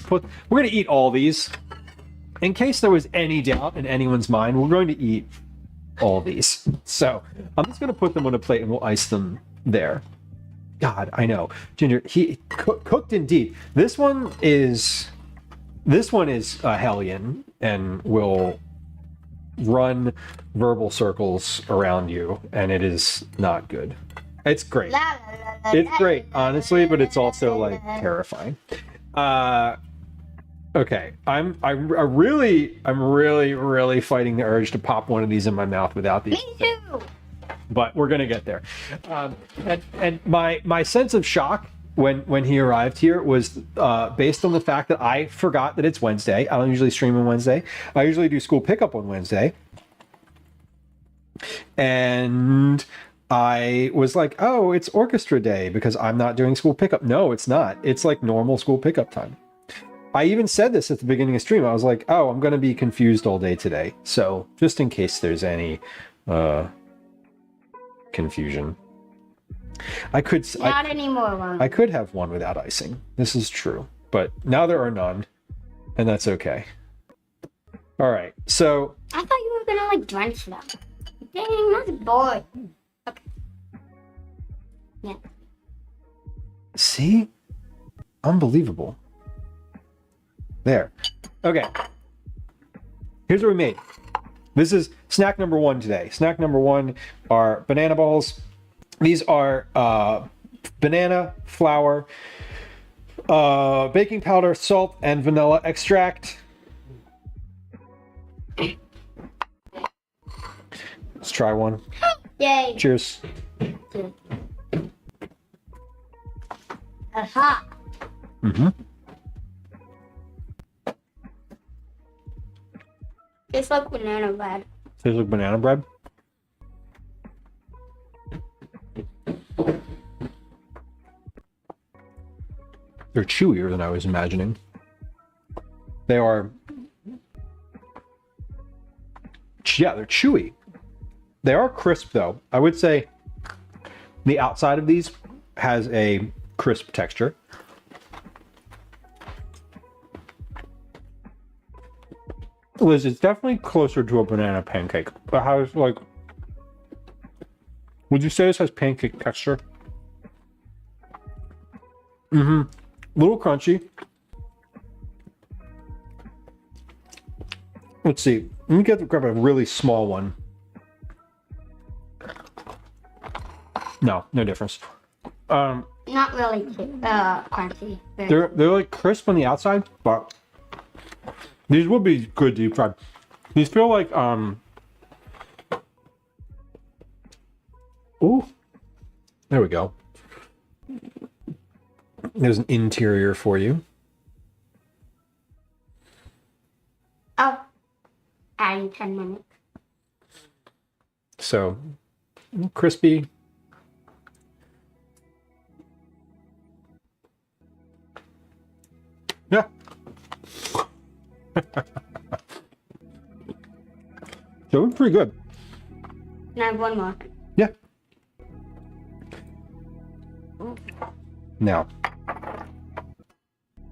gonna eat all these. In case there was any doubt in anyone's mind, we're going to eat all these. So I'm just gonna put them on a plate and we'll ice them there. God, I know. Ginger, he cooked indeed. This one is a hellion and will run verbal circles around you, and it is not good. It's great. It's great, honestly, but it's also like terrifying. Okay, I'm really fighting the urge to pop one of these in my mouth without these. Me too. But we're gonna get there. And my sense of shock when he arrived here was based on the fact that I forgot that it's Wednesday. I don't usually stream on Wednesday. I usually do school pickup on Wednesday. And I was like, oh, it's orchestra day because I'm not doing school pickup. No, it's not. It's like normal school pickup time. I even said this at the beginning of stream. I was like, oh, I'm going to be confused all day today. So just in case there's any confusion. Not anymore, Ron. I could have one without icing. This is true. But now there are none. And that's okay. All right. So I thought you were gonna like drench them. Dang, that's bored. Okay. Yeah. see? Unbelievable. There. Okay. Here's what we made. This is snack number 1 today. Snack number 1 are banana balls. These are banana, flour, baking powder, salt, and vanilla extract. Let's try one. Yay. Cheers. Aha. Mm-hmm. Tastes like banana bread. Tastes like banana bread. They're chewier than I was imagining. They are... yeah, they're chewy. They are crisp, though. I would say the outside of these has a crisp texture. Liz, it's definitely closer to a banana pancake. But how is, like... would you say this has pancake texture? Mm-hmm. A little crunchy. Let's see. Let me grab a really small one. No difference. Not really crunchy. They're like crisp on the outside, but these would be good deep fried. These feel like ooh, there we go. There's an interior for you. Oh, adding 10 minutes. So crispy. Yeah. So it's pretty good. And I have one more. Yeah. Now,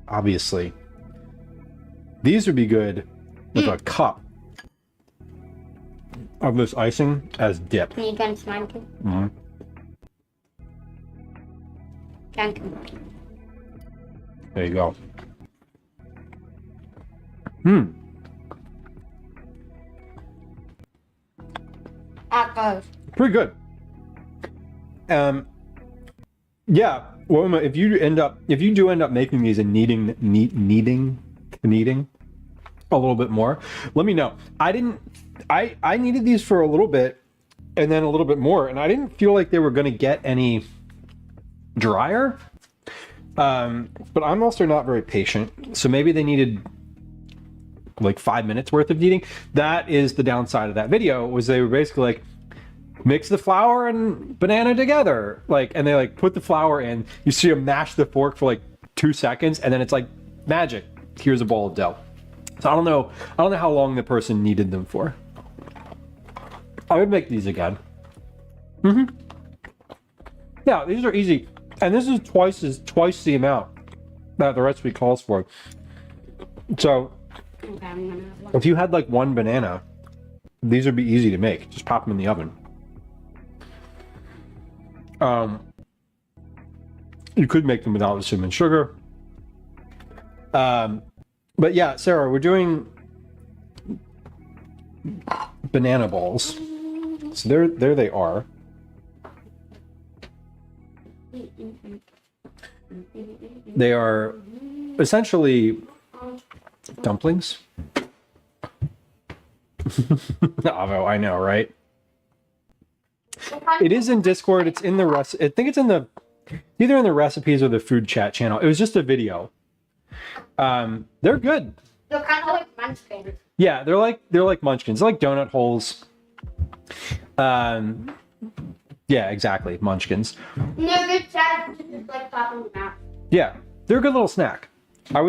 obviously, these would be good with a cup of this icing as dip. Can you drench mine too? Mm-hmm. Thank you. There you go. That goes. Pretty good. Yeah. Well, if you do end up making these and kneading a little bit more, let me know. I needed these for a little bit and then a little bit more. And I didn't feel like they were going to get any drier. But I'm also not very patient. So maybe they needed like 5 minutes worth of kneading. That is the downside of that video, was they were basically like, mix the flour and banana together. Like, and they like put the flour in, you see them mash the fork for like 2 seconds, and then it's like magic. Here's a bowl of dough. So I don't know how long the person needed them for. I would make these again. Yeah, these are easy. And this is twice the amount that the recipe calls for. So Okay, I'm gonna look. if you had like one banana, these would be easy to make. Just pop them in the oven. You could make them without the cinnamon sugar. But yeah, Sarah, we're doing banana balls. So there they are. They are essentially dumplings. Avo, I know, right? It is in Discord. It's in the I think it's in the either in the recipes or the food chat channel. It was just a video. They're good. They're kind of like munchkins. Yeah, they're like munchkins. They're like donut holes. Yeah, exactly, munchkins. No, good chat. Just like popping them out. Yeah, they're a good little snack. I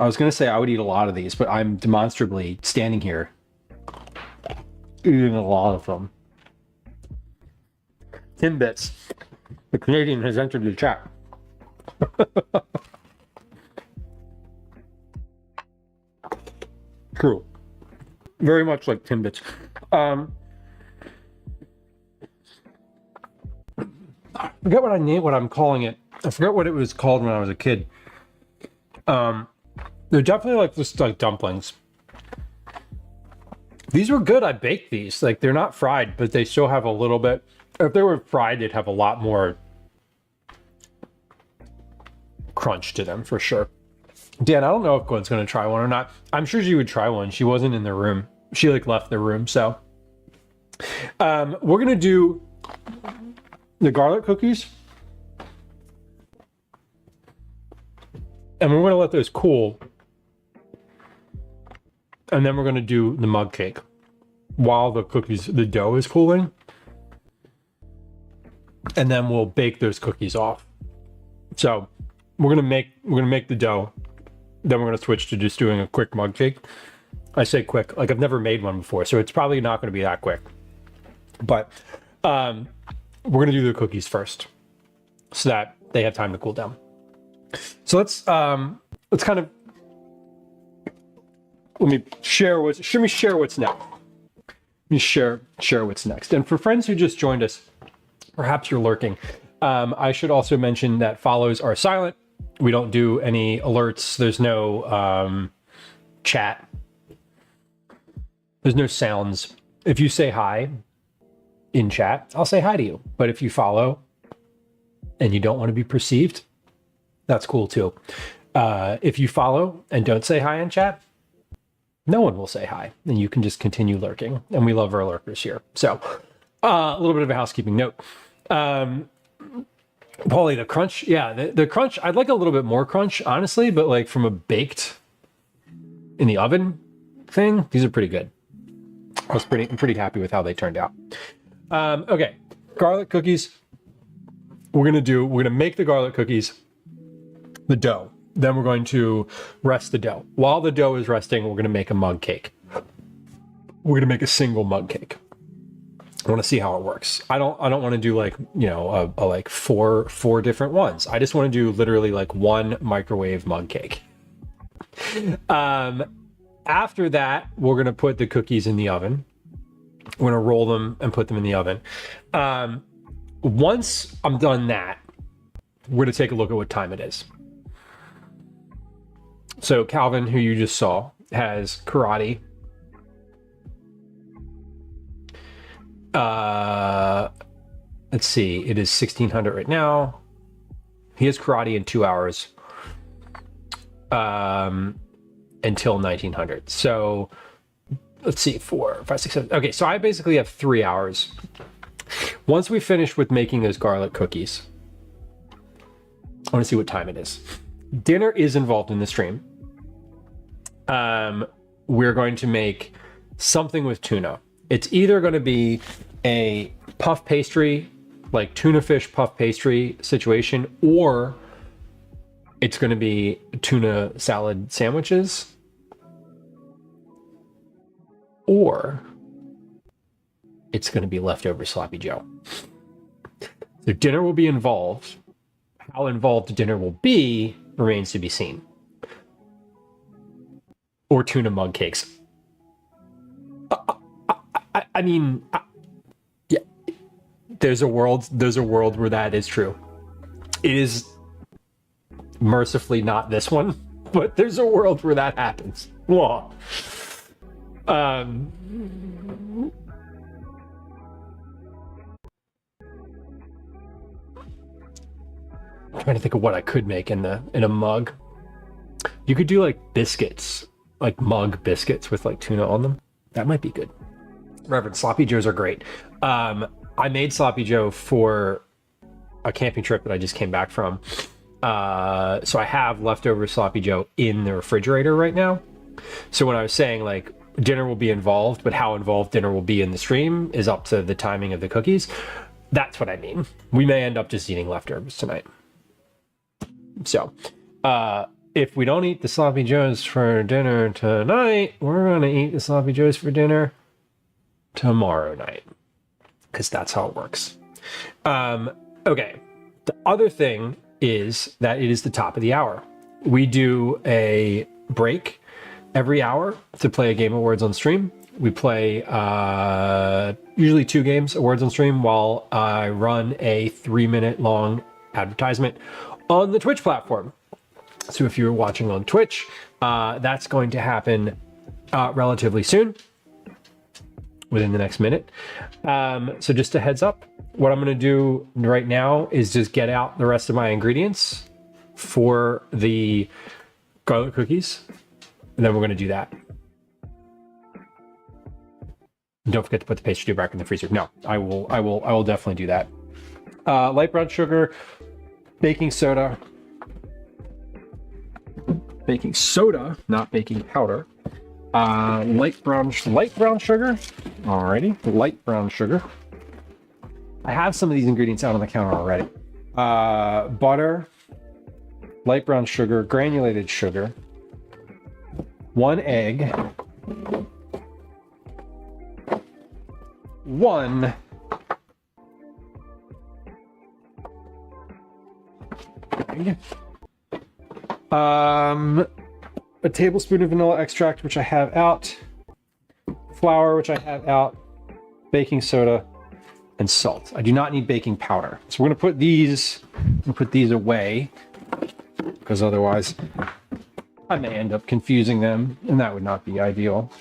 was gonna say I would eat a lot of these, but I'm demonstrably standing here eating a lot of them. Timbits, the Canadian, has entered the chat. True. Very much like Timbits. I forget what I'm calling it. I forget what it was called when I was a kid. They're definitely like just like dumplings. These were good. I baked these. Like, they're not fried, but they still have a little bit. If they were fried, they'd have a lot more crunch to them for sure. Dan, I don't know if Gwen's going to try one or not. I'm sure she would try one. She wasn't in the room. She like left the room. So we're going to do the garlic cookies. And we're going to let those cool. And then we're going to do the mug cake while the dough is cooling. And then we'll bake those cookies off. So we're going to make the dough. Then we're going to switch to just doing a quick mug cake. I say quick, like I've never made one before, so it's probably not going to be that quick. But we're going to do the cookies first so that they have time to cool down. So let's kind of let me share what's next. Let me share what's next. And for friends who just joined us, perhaps you're lurking. I should also mention that follows are silent. We don't do any alerts. There's no chat. There's no sounds. If you say hi in chat, I'll say hi to you. But if you follow and you don't want to be perceived, that's cool too. If you follow and don't say hi in chat, no one will say hi, and you can just continue lurking. And we love our lurkers here. So a little bit of a housekeeping note. Paulie, the crunch, yeah, the crunch, I'd like a little bit more crunch, honestly, but like from a baked in the oven thing, these are pretty good. I'm pretty happy with how they turned out. Okay, garlic cookies. We're gonna make the garlic cookies, the dough. Then we're going to rest the dough. While the dough is resting, we're gonna make a mug cake. We're gonna make a single mug cake. I want to see how it works. I don't want to do like, you know, a like four different ones. I just want to do literally like one microwave mug cake. After that, we're going to put the cookies in the oven. We're going to roll them and put them in the oven. Once I'm done that, we're going to take a look at what time it is. So Calvin, who you just saw, has karate. Let's see, it is 1600 right now. He has karate in 2 hours until 1900. So let's see, 4, 5, 6, 7. Okay, so I basically have 3 hours. Once we finish with making those garlic cookies, I want to see what time it is. Dinner is involved in the stream. We're going to make something with tuna. It's either going to be a puff pastry, like tuna fish puff pastry situation, or it's going to be tuna salad sandwiches, or it's going to be leftover sloppy joe. So dinner will be involved. How involved dinner will be remains to be seen. Or tuna mug cakes. I mean, yeah, there's a world where that is true. It is mercifully not this one, but there's a world where that happens. Whoa. I'm trying to think of what I could make in a mug. You could do like biscuits, like mug biscuits with like tuna on them. That might be good. Reverend, sloppy joes are great. I made sloppy joe for a camping trip that I just came back from. So I have leftover sloppy joe in the refrigerator right now. So when I was saying like dinner will be involved, but how involved dinner will be in the stream is up to the timing of the cookies. That's what I mean. We may end up just eating leftovers tonight. So, if we don't eat the sloppy joes for dinner tonight, we're going to eat the sloppy joes for dinner tomorrow night. Because that's how it works. Okay. The other thing is that it is the top of the hour. We do a break every hour to play a game of Words on Stream. We play usually 2 games of Words on Stream while I run a 3-minute long advertisement on the Twitch platform. So if you're watching on Twitch, that's going to happen relatively soon, within the next minute. So just a heads up, what I'm going to do right now is just get out the rest of my ingredients for the garlic cookies, and then we're going to do that. And don't forget to put the pastry back in the freezer. No, I will definitely do that. Light brown sugar, baking soda, not baking powder. Light brown sugar. Alrighty, light brown sugar. I have some of these ingredients out on the counter already. Butter, light brown sugar, granulated sugar, 1 egg, 1 egg, a tablespoon of vanilla extract, which I have out, flour, which I have out, baking soda, and salt. I do not need baking powder. So we're going to put these away, because otherwise I may end up confusing them, and that would not be ideal.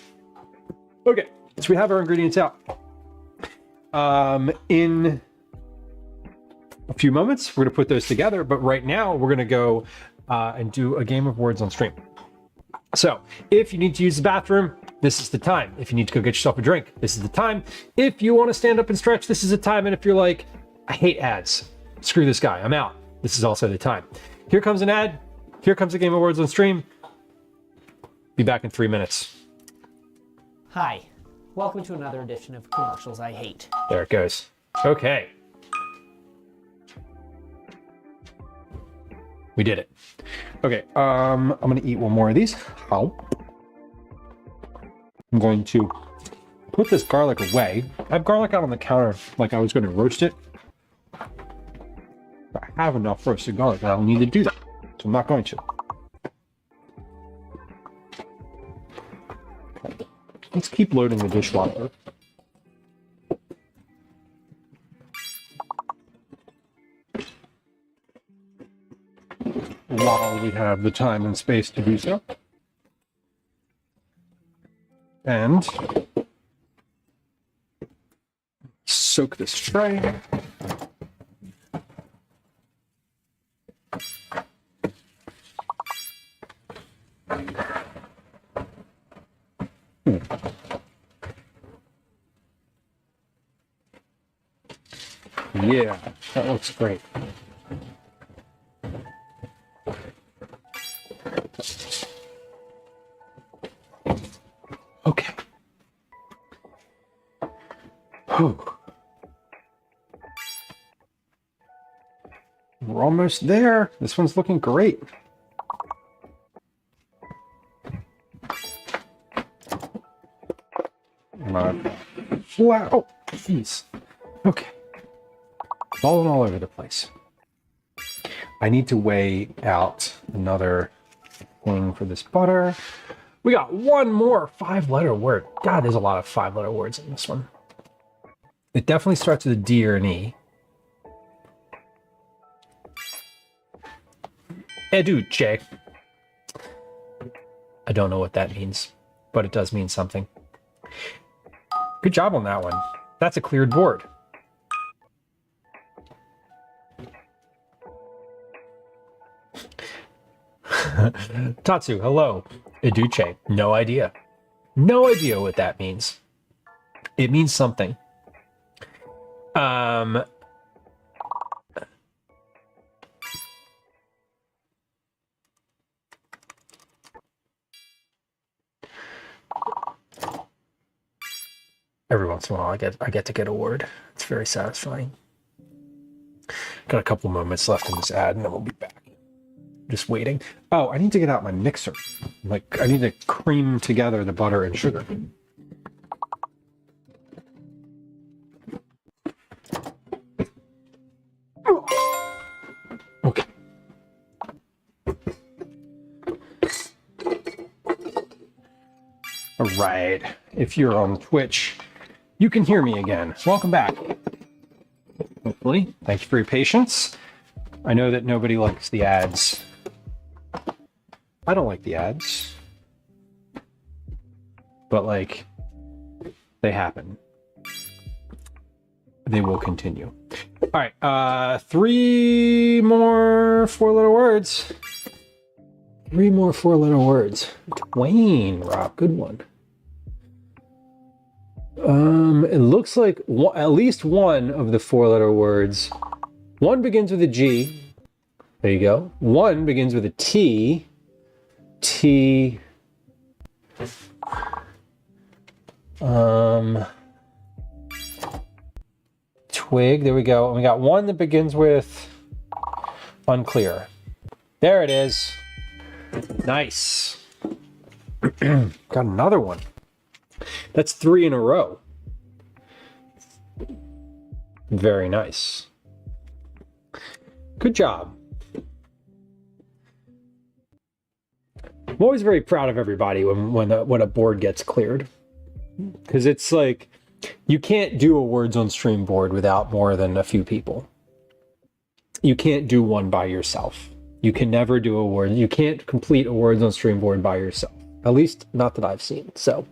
Okay, so we have our ingredients out. In a few moments, we're going to put those together, but right now we're going to go and do a game of Words on Stream. So if you need to use the bathroom, this is the time. If you need to go get yourself a drink, this is the time. If you want to stand up and stretch, this is the time. And if you're like, I hate ads, screw this guy, I'm out, this is also the time. Here comes an ad. Here comes a game of Words on Stream. Be back in 3 minutes. Hi, welcome to another edition of Commercials I Hate. There it goes. Okay. We did it. Okay, I'm gonna eat one more of these. I'm going to put this garlic away. I have garlic out on the counter like I was gonna roast it. But I have enough roasted garlic that I don't need to do that. So I'm not going to. Let's keep loading the dishwasher. While we have the time and space to do so. And soak this tray. Yeah, that looks great. Okay. Whew. We're almost there. This one's looking great. Wow. Oh, jeez. Okay. Falling all over the place. I need to weigh out another thing for this butter. We got one more 5-letter word. God, there's a lot of 5-letter words in this one. It definitely starts with a D or an E. Educe. I don't know what that means, but it does mean something. Good job on that one. That's a cleared board. Tatsu, hello. Educe. No idea. No idea what that means. It means something. Every once in a while I get to get a word. It's very satisfying. Got a couple moments left in this ad and then we'll be back. Just waiting. Oh, I need to get out my mixer. Like, I need to cream together the butter and sugar. Okay. All right. If you're on Twitch, you can hear me again. Welcome back. Hopefully. Thank you for your patience. I know that nobody likes the ads. I don't like the ads. But, like, they happen. They will continue. All right. 3 more 4-letter words. 3 more 4-letter words. Twain, Rob. Good one. It looks like at least one of the 4-letter words. One begins with a G. There you go. One begins with a T. T. Twig. There we go. And we got one that begins with unclear. There it is. Nice. Got another one. That's 3 in a row. Very nice. Good job. I'm always very proud of everybody when a board gets cleared. Because it's like, you can't do a words on stream board without more than a few people. You can't do one by yourself. You can never do a word. You can't complete a words on stream board by yourself. At least not that I've seen. So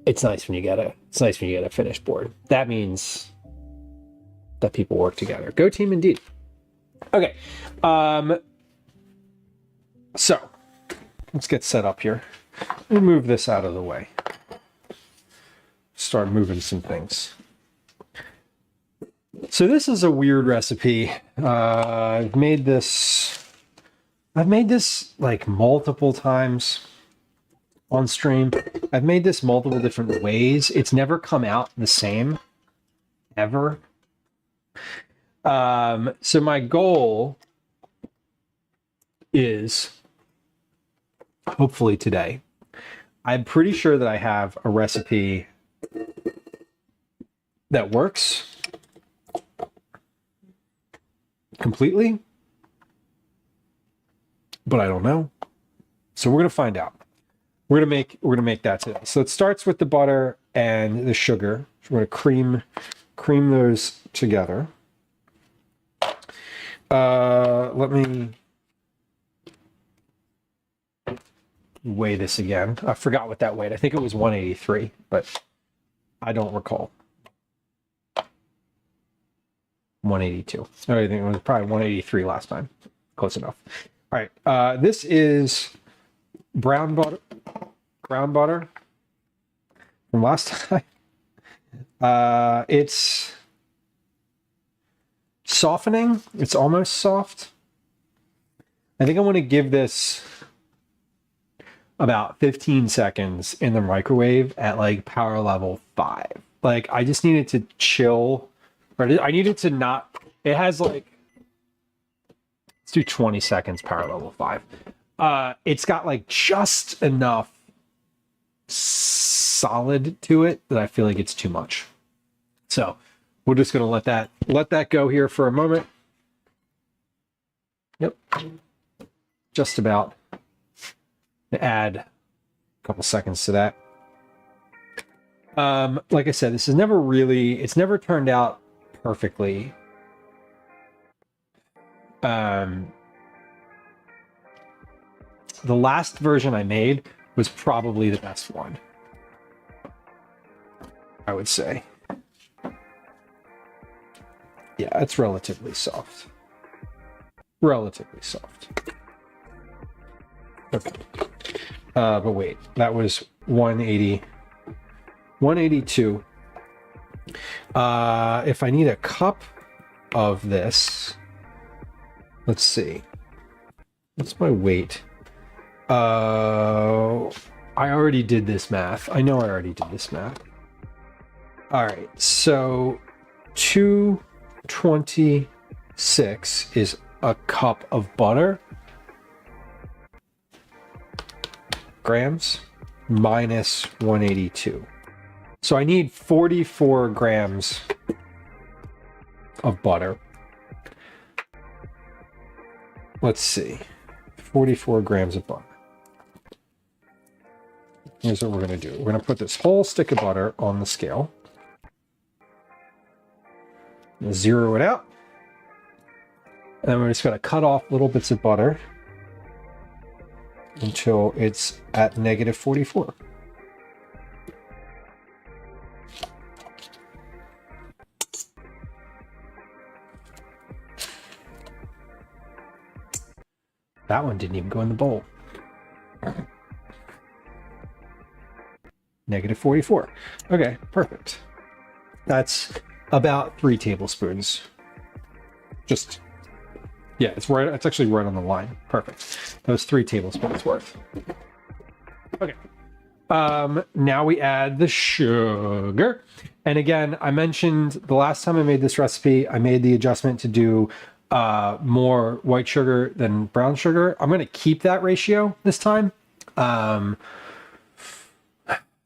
it's nice when you get a finished board. That means that people work together. Go team indeed. Okay. So let's get set up here. We'll move this out of the way. Start moving some things. So this is a weird recipe. I've made this like multiple times on stream. I've made this multiple different ways. It's never come out the same, ever. So my goal is, hopefully today, I'm pretty sure that I have a recipe that works completely, but I don't know. So we're gonna find out. We're gonna make that today. So it starts with the butter and the sugar. So we're gonna cream those together. Let me weigh this again. I forgot what that weighed. I think it was 183, but I don't recall. 182. I think it was probably 183 last time. Close enough. All right. This is brown butter from last time. It's softening. It's almost soft. I think I want to give this about 15 seconds in the microwave at like power level 5. Like I just needed to chill, or I needed to not, it has like, let's do 20 seconds power level 5. It's got like just enough solid to it that I feel like it's too much. So we're just going to let that go here for a moment. Yep. Just about. Add a couple seconds to that. Like I said, this is it's never turned out perfectly. The last version I made was probably the best one, I would say. Yeah, it's relatively soft. Relatively soft. Okay. But wait, that was 180, 182. If I need a cup of this, let's see. What's my weight? I already did this math. I know I already did this math. All right, so 226 is a cup of butter. Grams minus 182. So I need 44 grams of butter. Let's see. 44 grams of butter. Here's what we're going to do. We're going to put this whole stick of butter on the scale. Zero it out. And then we're just going to cut off little bits of butter until it's at negative 44. That one didn't even go in the bowl. Negative 44. Okay, perfect. That's about 3 tablespoons. Just, yeah, it's right. It's actually right on the line. Perfect. That was 3 tablespoons worth. Okay. Now we add the sugar. And again, I mentioned the last time I made this recipe, I made the adjustment to do more white sugar than brown sugar. I'm going to keep that ratio this time.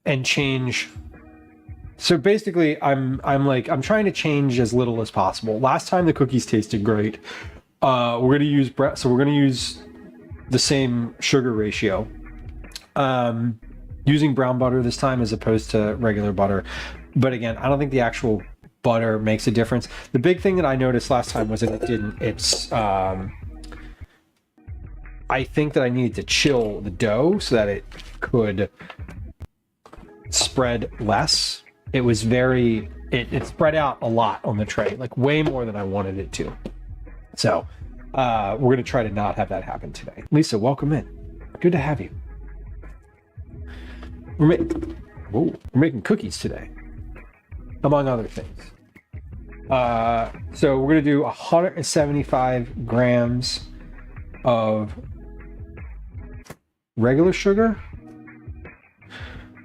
And change. So basically I'm trying to change as little as possible. Last time the cookies tasted great. We're going to use the same sugar ratio. Using brown butter this time as opposed to regular butter. But again, I don't think the actual butter makes a difference. The big thing that I noticed last time was that it didn't. I think that I needed to chill the dough so that it could spread less. It was it spread out a lot on the tray, like way more than I wanted it to. So we're going to try to not have that happen today. Lisa, welcome in. Good to have you. We're making cookies today, among other things. So we're going to do 175 grams of regular sugar.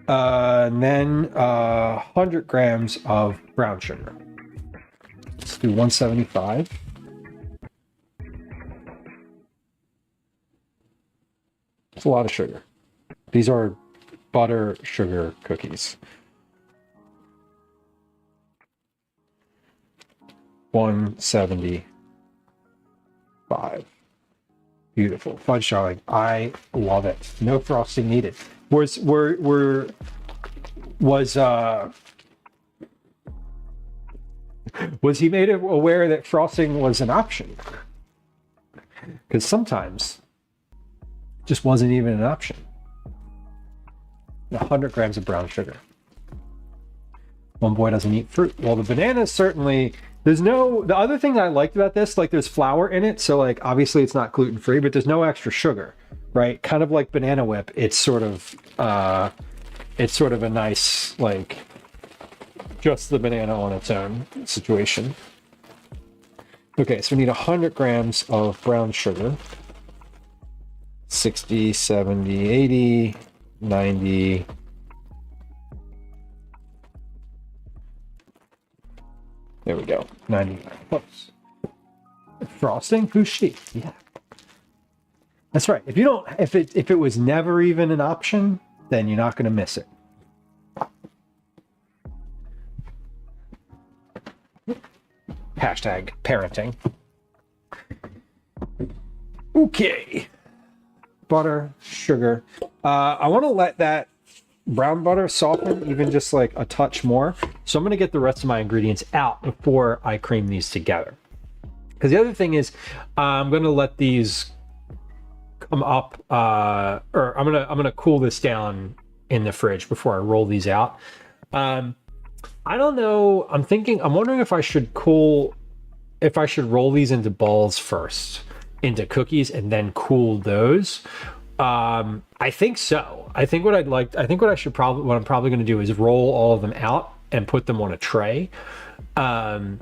And then 100 grams of brown sugar. Let's do 175. It's a lot of sugar. These are butter sugar cookies. 175. Beautiful. Fudge darling. I love it. No frosting needed. Was he made aware that frosting was an option? Because sometimes it just wasn't even an option. 100 grams of brown sugar. One boy doesn't eat fruit. Well, the banana certainly. The other thing that I liked about this, like there's flour in it, so like obviously it's not gluten-free, but there's no extra sugar, right? Kind of like banana whip. It's sort of a nice, like, just the banana on its own situation. Okay, so we need 100 grams of brown sugar. 60, 70, 80, 90. There we go. 99. Close. Frosting? Who's she? Yeah. That's right. If you don't, if it was never even an option, then you're not going to miss it. Hashtag parenting. Okay. Butter, sugar. I want to let that brown butter soften even just like a touch more. So I'm going to get the rest of my ingredients out before I cream these together. Because the other thing is, I'm going to let these come up, or I'm gonna cool this down in the fridge before I roll these out. I don't know. I'm wondering if I should roll these into balls first, into cookies, and then cool those. I think so. What I'm probably going to do is roll all of them out and put them on a tray, and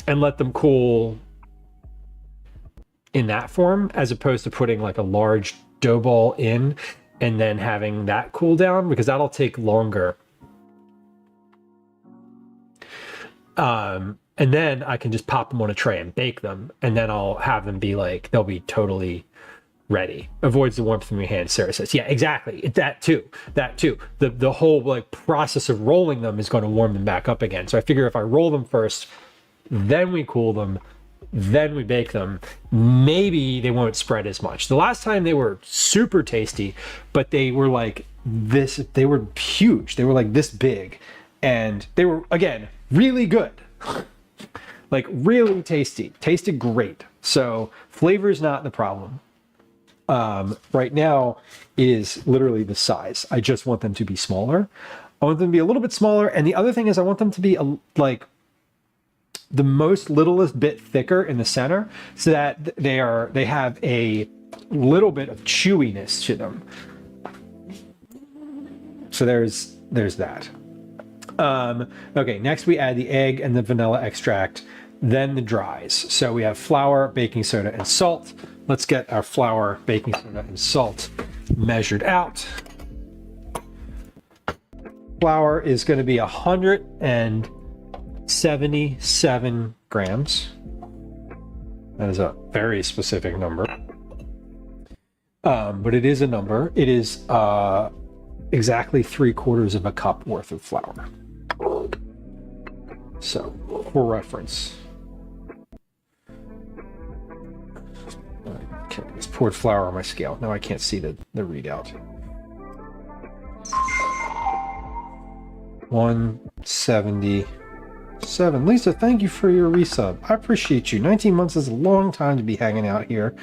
let them cool in that form, as opposed to putting like a large dough ball in and then having that cool down, because that'll take longer. And then I can just pop them on a tray and bake them, and then I'll have them be like, they'll be totally ready. Avoids the warmth from your hands, Sarah says. Yeah, exactly. That too. The whole like process of rolling them is going to warm them back up again. So I figure if I roll them first, then we cool them, then we bake them, maybe they won't spread as much. The last time they were super tasty, but they were like this, they were huge. They were like this big, and they were, again, really good. Like really tasty, tasted great. So flavor is not the problem. Right now it is literally the size. I just want them to be smaller. I want them to be a little bit smaller. And the other thing is I want them to be like the most littlest bit thicker in the center, so that they have a little bit of chewiness to them. So there's that. Okay, next we add the egg and the vanilla extract, then the dries. So we have flour, baking soda, and salt. Let's get our flour, baking soda, and salt measured out. Flour is going to be 177 grams. That is a very specific number. But it is a number. It is exactly 3/4 of a cup worth of flour. So, for reference. Okay, I just poured flour on my scale. Now I can't see the readout. 177. Lisa, thank you for your resub. I appreciate you. 19 months is a long time to be hanging out here.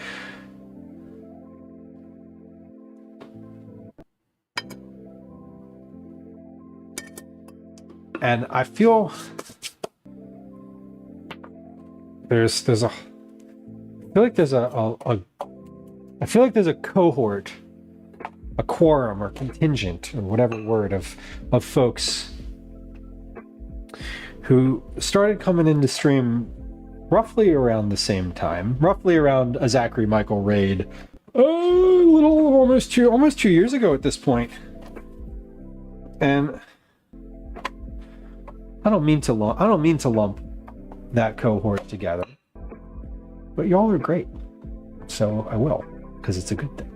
And I feel I feel like there's a cohort, a quorum or contingent or whatever word of folks who started coming into stream roughly around the same time, roughly around a Zachary Michael raid, almost 2 years ago at this point. And I don't mean to lump that cohort together, but y'all are great, so I will, because it's a good thing.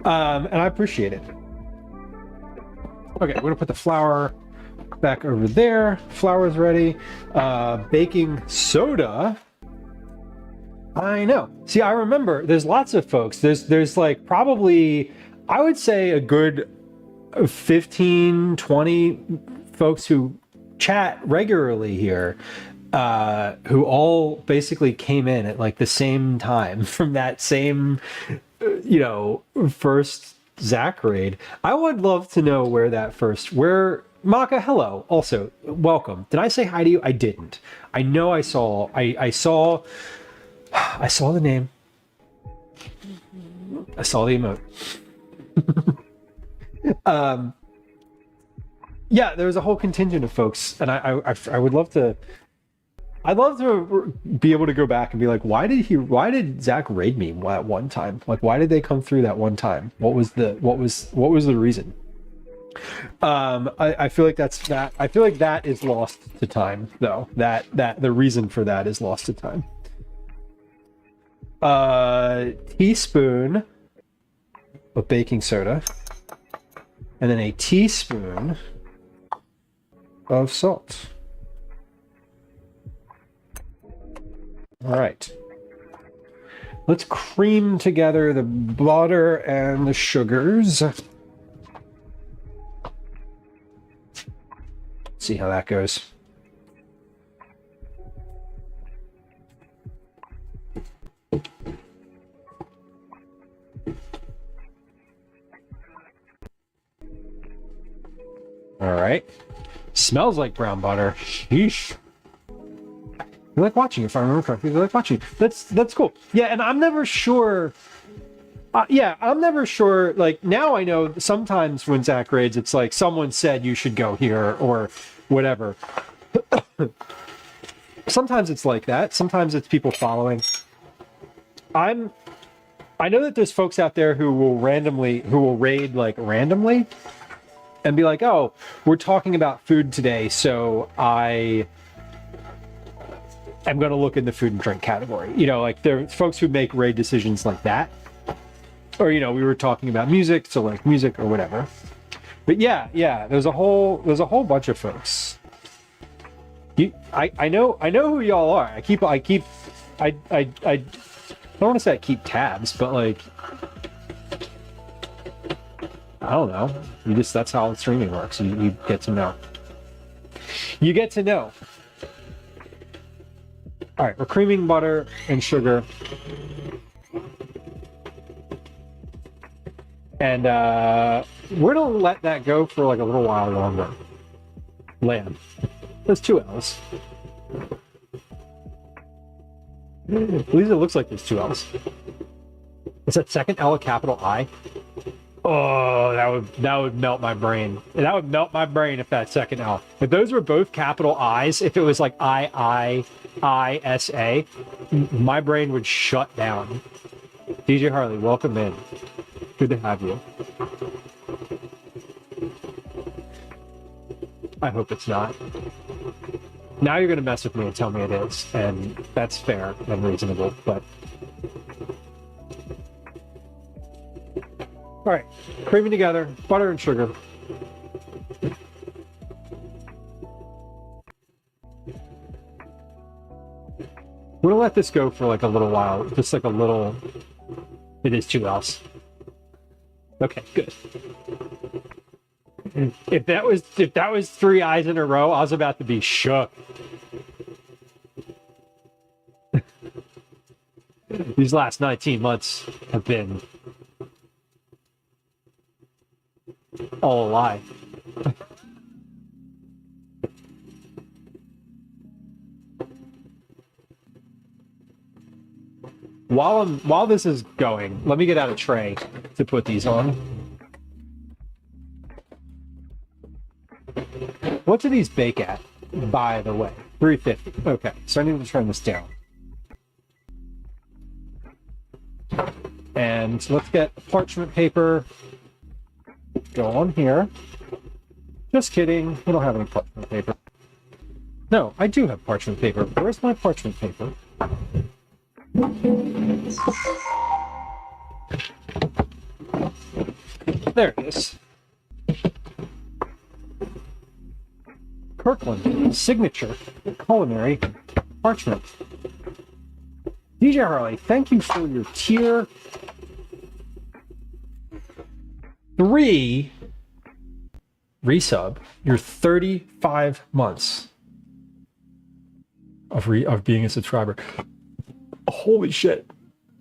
And I appreciate it. Okay, we're gonna put the flour back over there. Flour's ready. Baking soda. I know. See, I remember there's lots of folks. There's like probably, I would say a good 15, 20 folks who chat regularly here, who all basically came in at like the same time from that same, first Zach raid. I would love to know where Maka, hello. Also, welcome. Did I say hi to you? I didn't. I know I saw the name. I saw the emote. yeah, there's a whole contingent of folks, and I would love to. I'd love to be able to go back and be like, why did Zach raid me at one time? Like, why did they come through that one time? What was the reason? I feel like I feel like that is lost to time, though. That the reason for that is lost to time. Teaspoon of baking soda, and then a teaspoon of salt. All right. Let's cream together the butter and the sugars. See how that goes. All right. Smells like brown butter. Sheesh. You like watching, if I remember correctly. You like watching. That's cool. Yeah, and I'm never sure. I'm never sure. Like, now I know sometimes when Zach raids, it's like someone said you should go here or whatever. Sometimes it's like that. Sometimes it's people following. I know that there's folks out there who will raid like randomly and be like, oh, we're talking about food today, so I'm going to look in the food and drink category. You know, like there are folks who make raid decisions like that. Or, you know, we were talking about music, so like music or whatever. But yeah, there's a whole bunch of folks. I know who y'all are. I don't want to say I keep tabs, but like, I don't know. That's how streaming works. You get to know. You get to know. All right, we're creaming butter and sugar. And we're gonna let that go for like a little while longer. Lamb. There's 2 L's. At least it looks like there's 2 L's. Is that second L a capital I? Oh, that would melt my brain. That would melt my brain if that second L. If those were both capital I's, if it was like I-I-I-S-A, my brain would shut down. DJ Harley, welcome in. Good to have you. I hope it's not. Now you're going to mess with me and tell me it is, and that's fair and reasonable, but... All right, creaming together, butter and sugar. We're gonna let this go for like a little while, just like a little... It is 2 L's. Okay, good. If that was 3 I's in a row, I was about to be shook. These last 19 months have been all a lie. While this is going, let me get out a tray to put these on. What do these bake at, by the way? 350. Okay, so I need to turn this down. And let's get parchment paper. Go on here. Just kidding. We don't have any parchment paper. No, I do have parchment paper. Where's my parchment paper? There it is. Kirkland signature culinary parchment. DJ Harley, thank you for your tier 3 resub. Your 35 months of being a subscriber. Holy shit.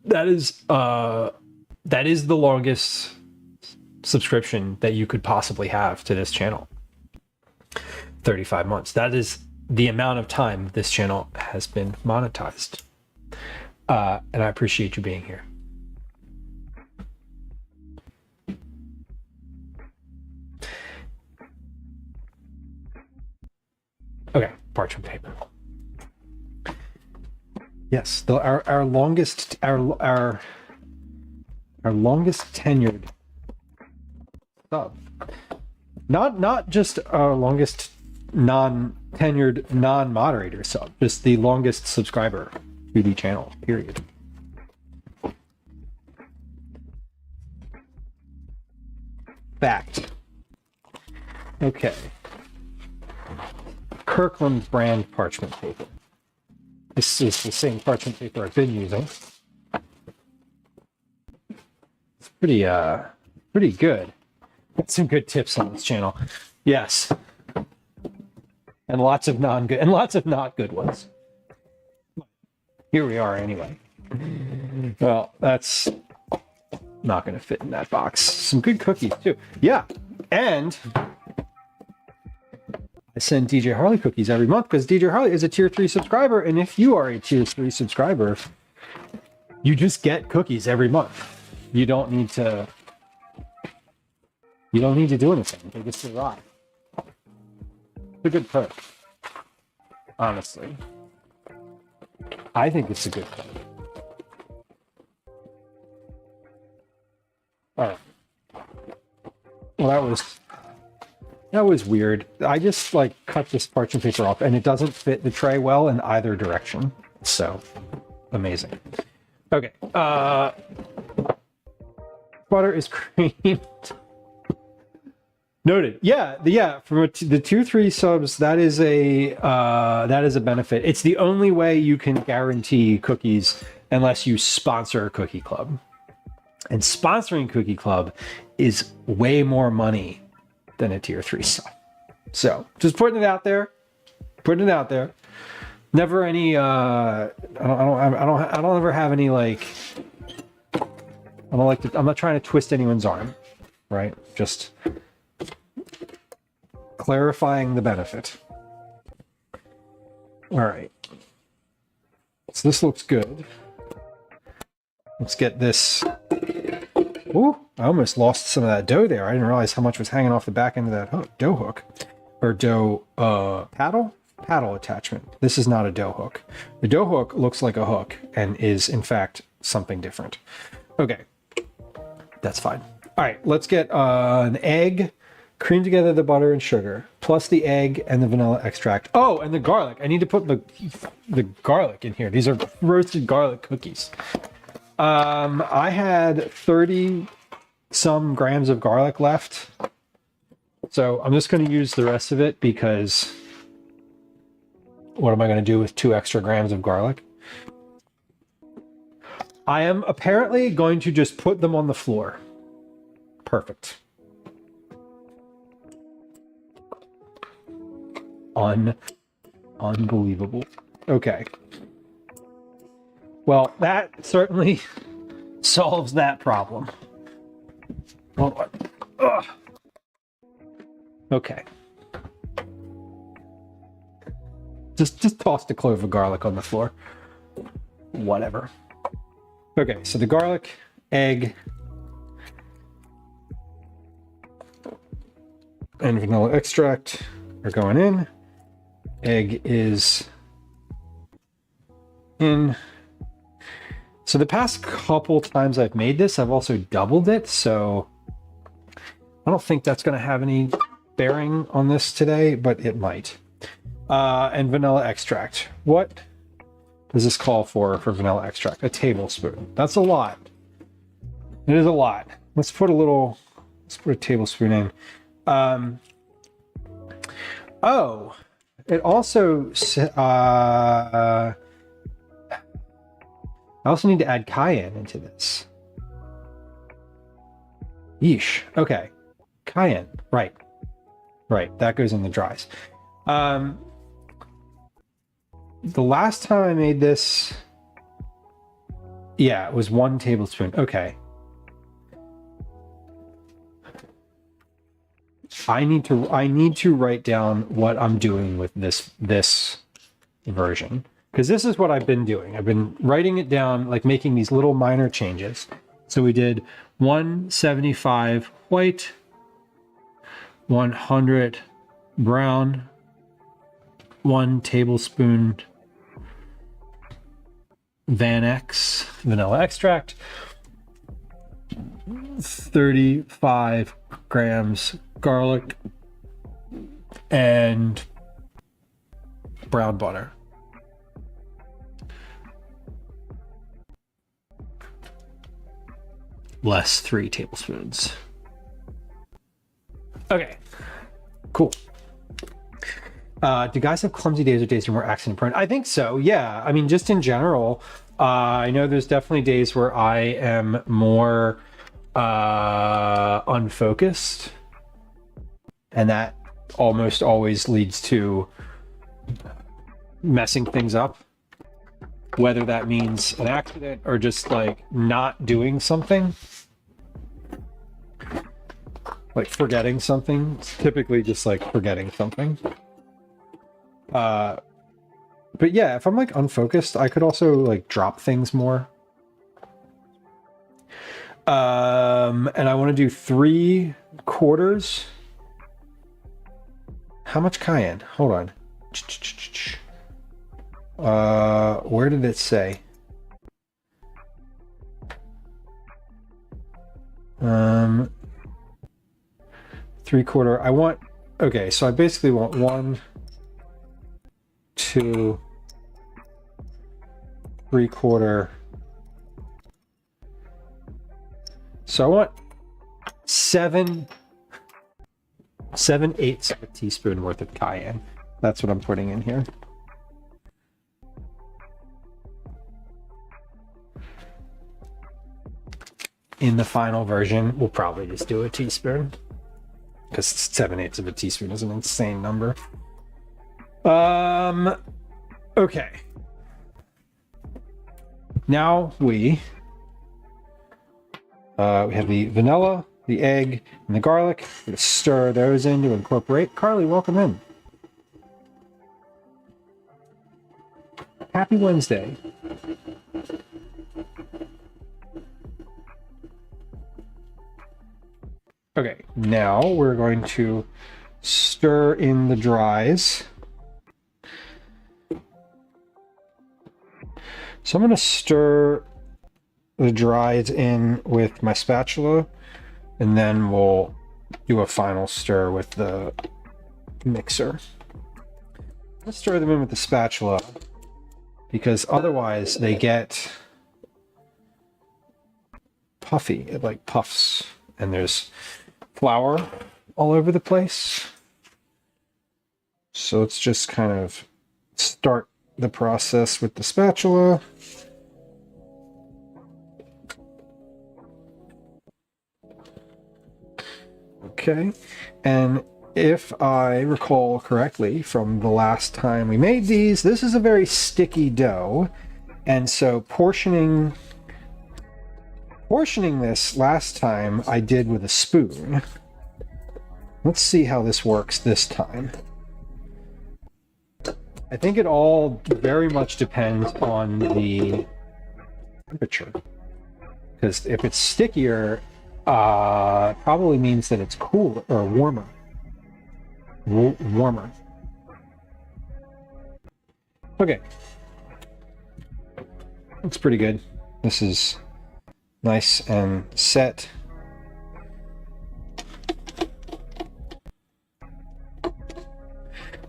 That is the longest subscription that you could possibly have to this channel. 35 months. That is the amount of time this channel has been monetized. And I appreciate you being here. parchment paper. Yes, our longest tenured sub. Not just our longest non-tenured non-moderator sub, just the longest subscriber to the channel, period. Fact. Okay. Kirkland brand parchment paper. This is the same parchment paper I've been using. It's pretty good. Got some good tips on this channel. Yes. And lots of non-good and lots of not good ones. Here we are anyway. Well, that's not going to fit in that box. Some good cookies too. Yeah. And I send DJ Harley cookies every month because DJ Harley is a tier 3 subscriber. And if you are a tier 3 subscriber, you just get cookies every month. You don't need to do anything. They just arrive. It's a good perk. Honestly. I think it's a good perk. Alright. Well, that was weird. I just like cut this parchment paper off and it doesn't fit the tray well in either direction. So amazing. Okay. Butter is creamed. Noted. Yeah. From the 2-3 subs, that is a benefit. It's the only way you can guarantee cookies unless you sponsor a cookie club. And sponsoring Cookie Club is way more money than a tier 3 sub. So just putting it out there. Never any. I don't ever have any like. I'm not trying to twist anyone's arm, right? Just clarifying the benefit. All right. So this looks good. Let's get this. Ooh, I almost lost some of that dough there. I didn't realize how much was hanging off the back end of that dough hook. Or dough paddle attachment. This is not a dough hook. The dough hook looks like a hook and is in fact something different. Okay, that's fine. All right, let's get an egg, cream together the butter and sugar, plus the egg and the vanilla extract. Oh, and the garlic. I need to put the garlic in here. These are roasted garlic cookies. I had 30 some grams of garlic left. So I'm just going to use the rest of it because what am I going to do with 2 extra grams of garlic? I am apparently going to just put them on the floor. Perfect. Unbelievable. Okay. Well, that certainly solves that problem. Hold on. Ugh. Okay. Just toss the clove of garlic on the floor. Whatever. Okay, so the garlic, egg, and vanilla extract are going in. Egg is in. So the past couple times I've made this, I've also doubled it, so I don't think that's going to have any bearing on this today, but it might. And vanilla extract. What does this call for vanilla extract? A tablespoon. That's a lot. It is a lot. Let's put a tablespoon in. Oh, it also I also need to add cayenne into this. Yeesh. Okay. Cayenne. Right. That goes in the dries. The last time I made this, yeah, it was 1 tablespoon. Okay. I need to write down what I'm doing with this version. Because this is what I've been doing. I've been writing it down, like making these little minor changes. So we did 175 white, 100 brown, 1 tablespoon Van X vanilla extract, 35 grams garlic, and brown butter. Less 3 tablespoons. Okay, cool. Do guys have clumsy days or days you're more accident prone? I think so, yeah. I mean, just in general, I know there's definitely days where I am more unfocused, and that almost always leads to messing things up, whether that means an accident or just like not doing something, like forgetting something. It's typically just like forgetting something. But yeah, if I'm like unfocused, I could also like drop things more. And I want to do 3/4. How much cayenne? Hold on. Where did it say? 3/4. I want, okay, so I basically want 1, 2, 3/4. So I want 7/8 of a teaspoon worth of cayenne. That's what I'm putting in here. In the final version, we'll probably just do a teaspoon, because 7/8 of a teaspoon is an insane number. Okay. Now we have the vanilla, the egg, and the garlic. We're going to stir those in to incorporate. Carly, welcome in. Happy Wednesday. Okay, now we're going to stir in the dries. So I'm going to stir the dries in with my spatula, and then we'll do a final stir with the mixer. Let's stir them in with the spatula, because otherwise they get puffy. It like puffs, and there's flour all over the place. So let's just kind of start the process with the spatula. Okay, and if I recall correctly from the last time we made these, this is a very sticky dough, and so portioning this last time I did with a spoon. Let's see how this works this time. I think it all very much depends on the temperature, because if it's stickier, probably means that it's cooler or warmer. Warmer. Okay. Looks pretty good. This is nice and set.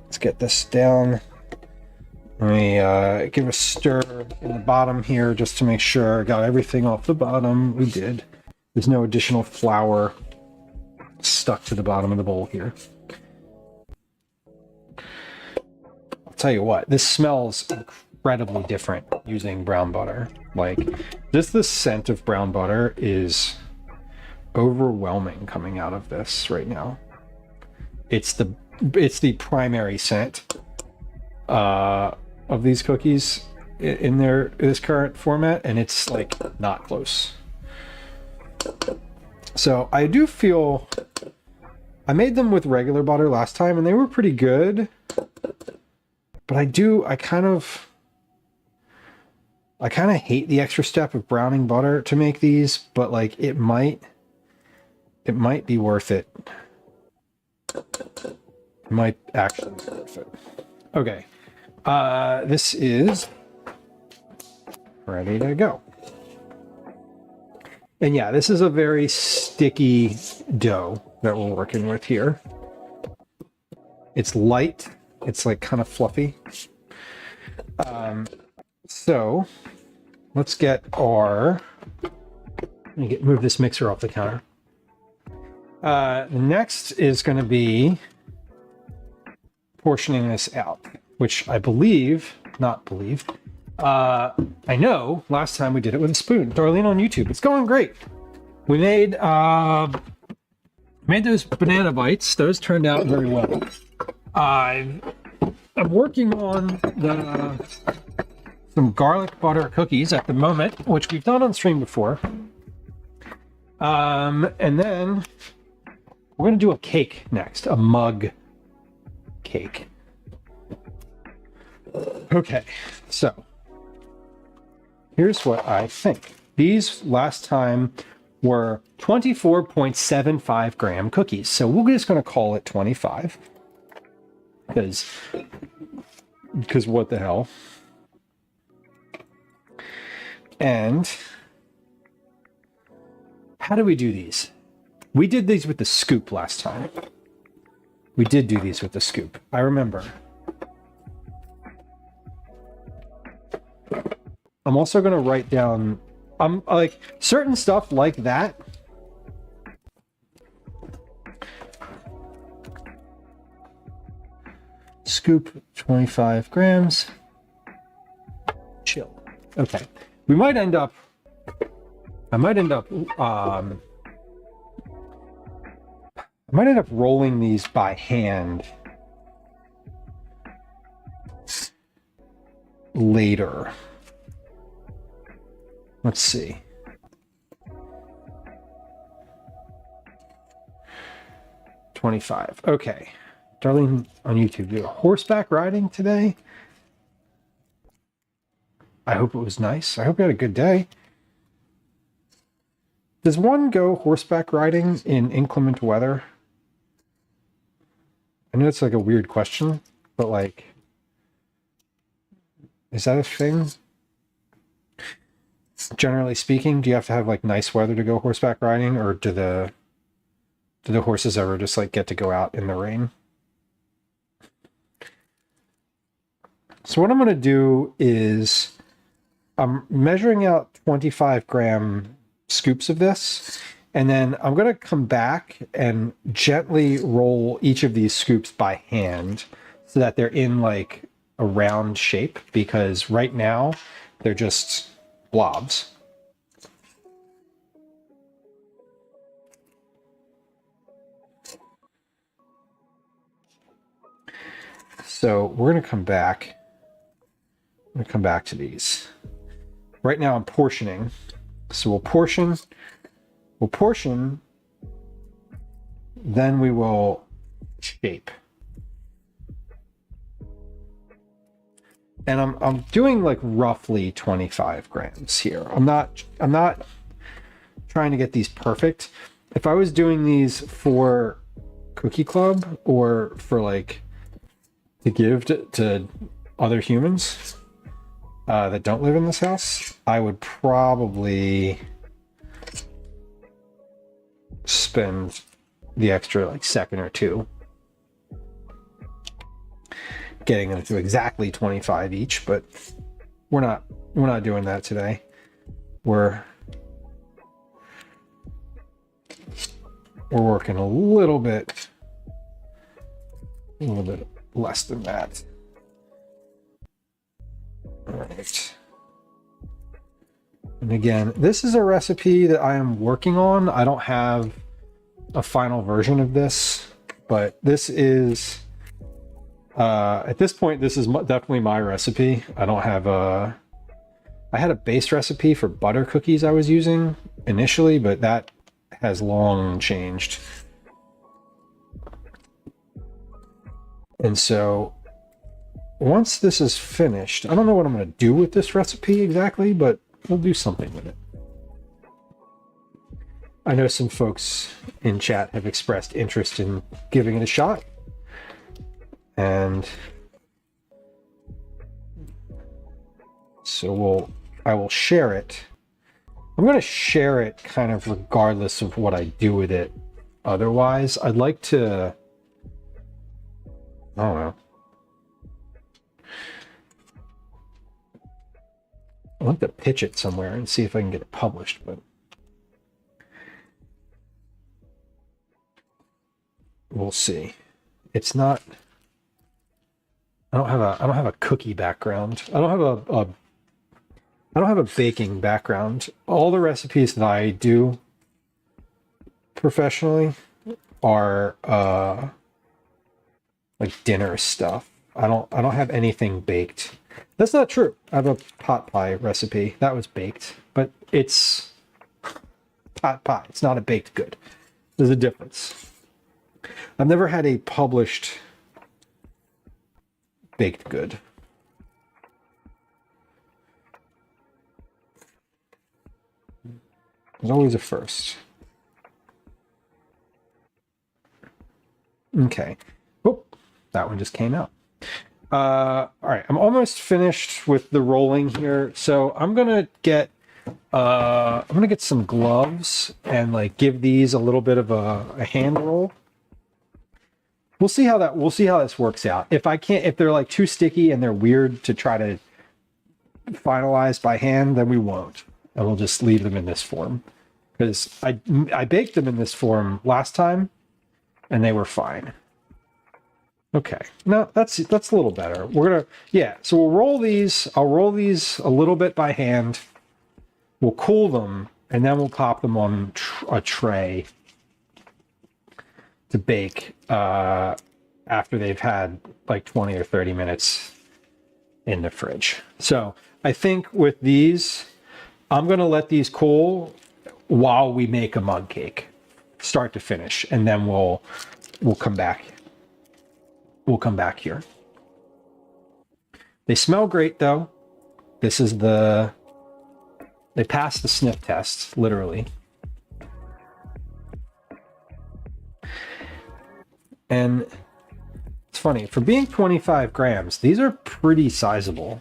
Let's get this down. Let me give a stir in the bottom here just to make sure I got everything off the bottom. We did. There's no additional flour stuck to the bottom of the bowl here. I'll tell you what, this smells incredibly different using brown butter. Like, just the scent of brown butter is overwhelming coming out of this right now. It's the primary scent of these cookies in this current format, and it's like not close. So I do feel, I made them with regular butter last time and they were pretty good, but I kind of hate the extra step of browning butter to make these, but like it might be worth it. It might actually be worth it. Okay. This is ready to go. And yeah, this is a very sticky dough that we're working with here. It's light. It's like kind of fluffy. So let's get our, let me move this mixer off the counter. The next is going to be portioning this out, which I believe, not believe, I know last time we did it with a spoon. Darlene on YouTube. It's going great. We made those banana bites. Those turned out very well. I'm working on some garlic butter cookies at the moment, which we've done on stream before. And then we're going to do a cake next, a mug cake. Okay, so here's what I think. These last time were 24.75 gram cookies. So we're just going to call it 25 because what the hell? And how do we do these? We did these with the scoop last time. We did do these with the scoop. I remember. I'm also going to write down, like certain stuff like that. Scoop 25 grams. Chill. Okay. We might end up, I might end up rolling these by hand later. Let's see. $25. Okay. Darlene on YouTube, you're horseback riding today? I hope it was nice. I hope you had a good day. Does one go horseback riding in inclement weather? I know it's like a weird question, but like, is that a thing? Generally speaking, do you have to have like nice weather to go horseback riding, or do the horses ever just like get to go out in the rain? So what I'm going to do is I'm measuring out 25 gram scoops of this, and then I'm going to come back and gently roll each of these scoops by hand so that they're in like a round shape, because right now they're just blobs. So we're going to come back. I'm going to come back to these. Right now I'm portioning. So we'll portion, then we will shape. And I'm doing like roughly 25 grams here. I'm not trying to get these perfect. If I was doing these for Cookie Club or for like to give to other humans that don't live in this house, I would probably spend the extra like second or two getting them to exactly 25 each, but we're not doing that today. We're working a little bit less than that. All right. And again, this is a recipe that I am working on. I don't have a final version of this, but this is, at this point, this is definitely my recipe. I don't have I had a base recipe for butter cookies I was using initially, but that has long changed. And so once this is finished, I don't know what I'm going to do with this recipe exactly, but we'll do something with it. I know some folks in chat have expressed interest in giving it a shot, and So I will share it. I'm going to share it kind of regardless of what I do with it. Otherwise, I'd like to, I don't know. I'd like to pitch it somewhere and see if I can get it published, but we'll see. It's not, I don't have a cookie background. I don't have a baking background. All the recipes that I do professionally are like dinner stuff. I don't have anything baked. That's not true. I have a pot pie recipe that was baked, but it's pot pie. It's not a baked good. There's a difference. I've never had a published baked good. There's always a first. Okay. Oh, that one just came out. All right, I'm almost finished with the rolling here. So I'm gonna get some gloves and like give these a little bit of a hand roll. We'll see how this works out. If they're like too sticky and they're weird to try to finalize by hand, then we won't. And we'll just leave them in this form. Because I baked them in this form last time and they were fine. Okay, no, that's a little better. So we'll roll these. I'll roll these a little bit by hand. We'll cool them, and then we'll pop them on a tray to bake after they've had like 20 or 30 minutes in the fridge. So I think with these, I'm going to let these cool while we make a mug cake, start to finish, and then we'll come back. We'll come back here. They smell great though. They passed the sniff test, literally. And it's funny, for being 25 grams, these are pretty sizable,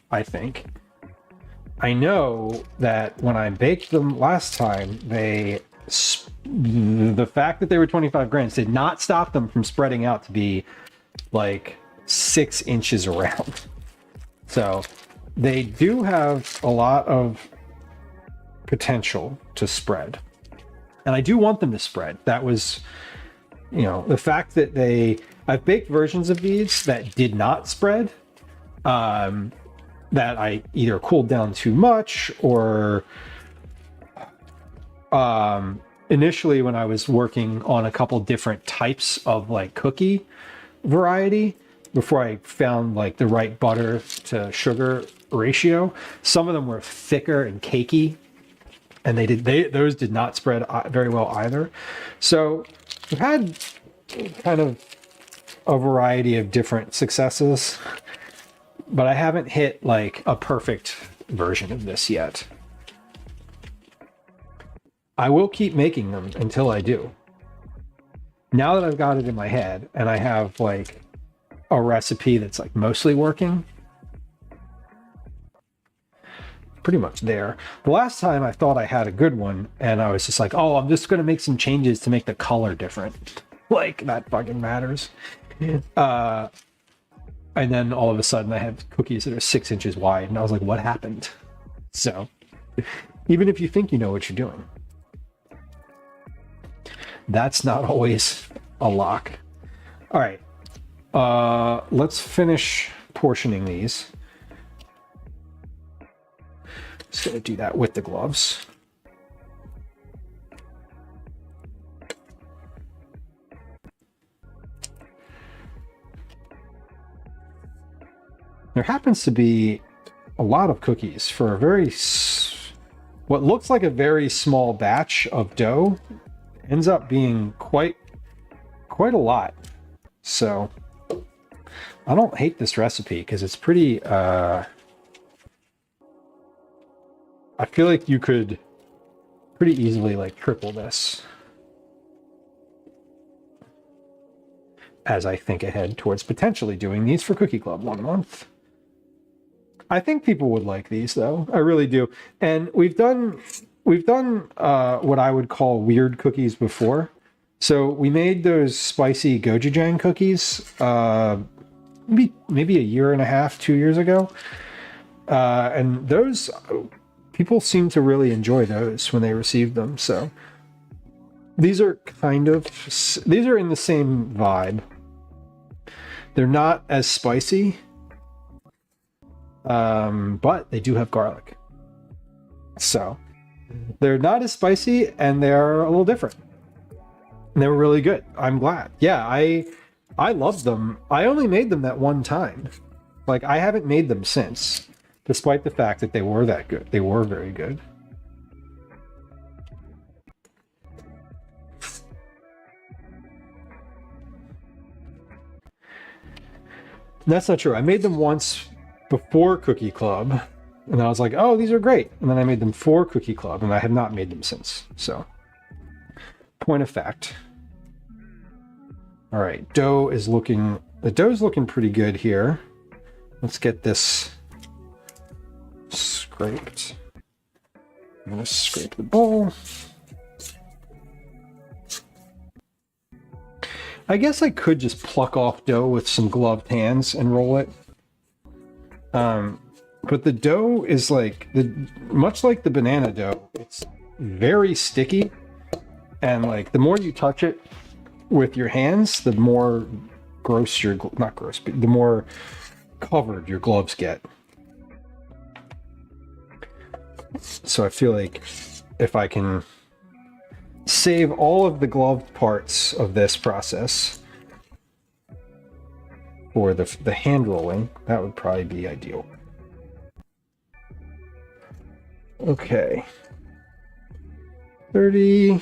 I think. I know that when I baked them last time, the fact that they were 25 grams did not stop them from spreading out to be like 6 inches around. So they do have a lot of potential to spread. And I do want them to spread. That was, the fact that I've baked versions of these that did not spread, that I either cooled down too much or initially when I was working on a couple different types of like cookie variety before I found like the right butter to sugar ratio, some of them were thicker and cakey and those did not spread very well either. So we've had kind of a variety of different successes, but I haven't hit like a perfect version of this yet. I will keep making them until I do. Now that I've got it in my head and I have like a recipe that's like mostly working, pretty much there. The last time I thought I had a good one and I was just like, oh, I'm just going to make some changes to make the color different. Like that fucking matters. And then all of a sudden I had cookies that are 6 inches wide and I was like, what happened? So even if you think you know what you're doing, that's not always a lock. All right, let's finish portioning these. Just gonna do that with the gloves. There happens to be a lot of cookies for what looks like a very small batch of dough. Ends up being quite a lot. So I don't hate this recipe because it's pretty I feel like you could pretty easily like triple this as I think ahead towards potentially doing these for Cookie Club 1 month. I think people would like these though. I really do. And we've done what I would call weird cookies before. So we made those spicy gochujang cookies maybe a year and a half, 2 years ago. And those people seem to really enjoy those when they receive them. So these are in the same vibe. They're not as spicy, but they do have garlic. So they're not as spicy and they're a little different. And they were really good. I'm glad. Yeah, I loved them. I only made them that one time. Like, I haven't made them since, despite the fact that they were that good. They were very good. That's not true. I made them once before Cookie Club, and I was like, oh, these are great. And then I made them for Cookie Club, and I have not made them since. So, point of fact. All right, the dough's looking pretty good here. Let's get this scraped. I'm gonna scrape the bowl. I guess I could just pluck off dough with some gloved hands and roll it. But the dough is much like the banana dough, it's very sticky. And like the more you touch it with your hands, the more the more covered your gloves get. So I feel like if I can save all of the gloved parts of this process for the hand rolling, that would probably be ideal. Okay. 30,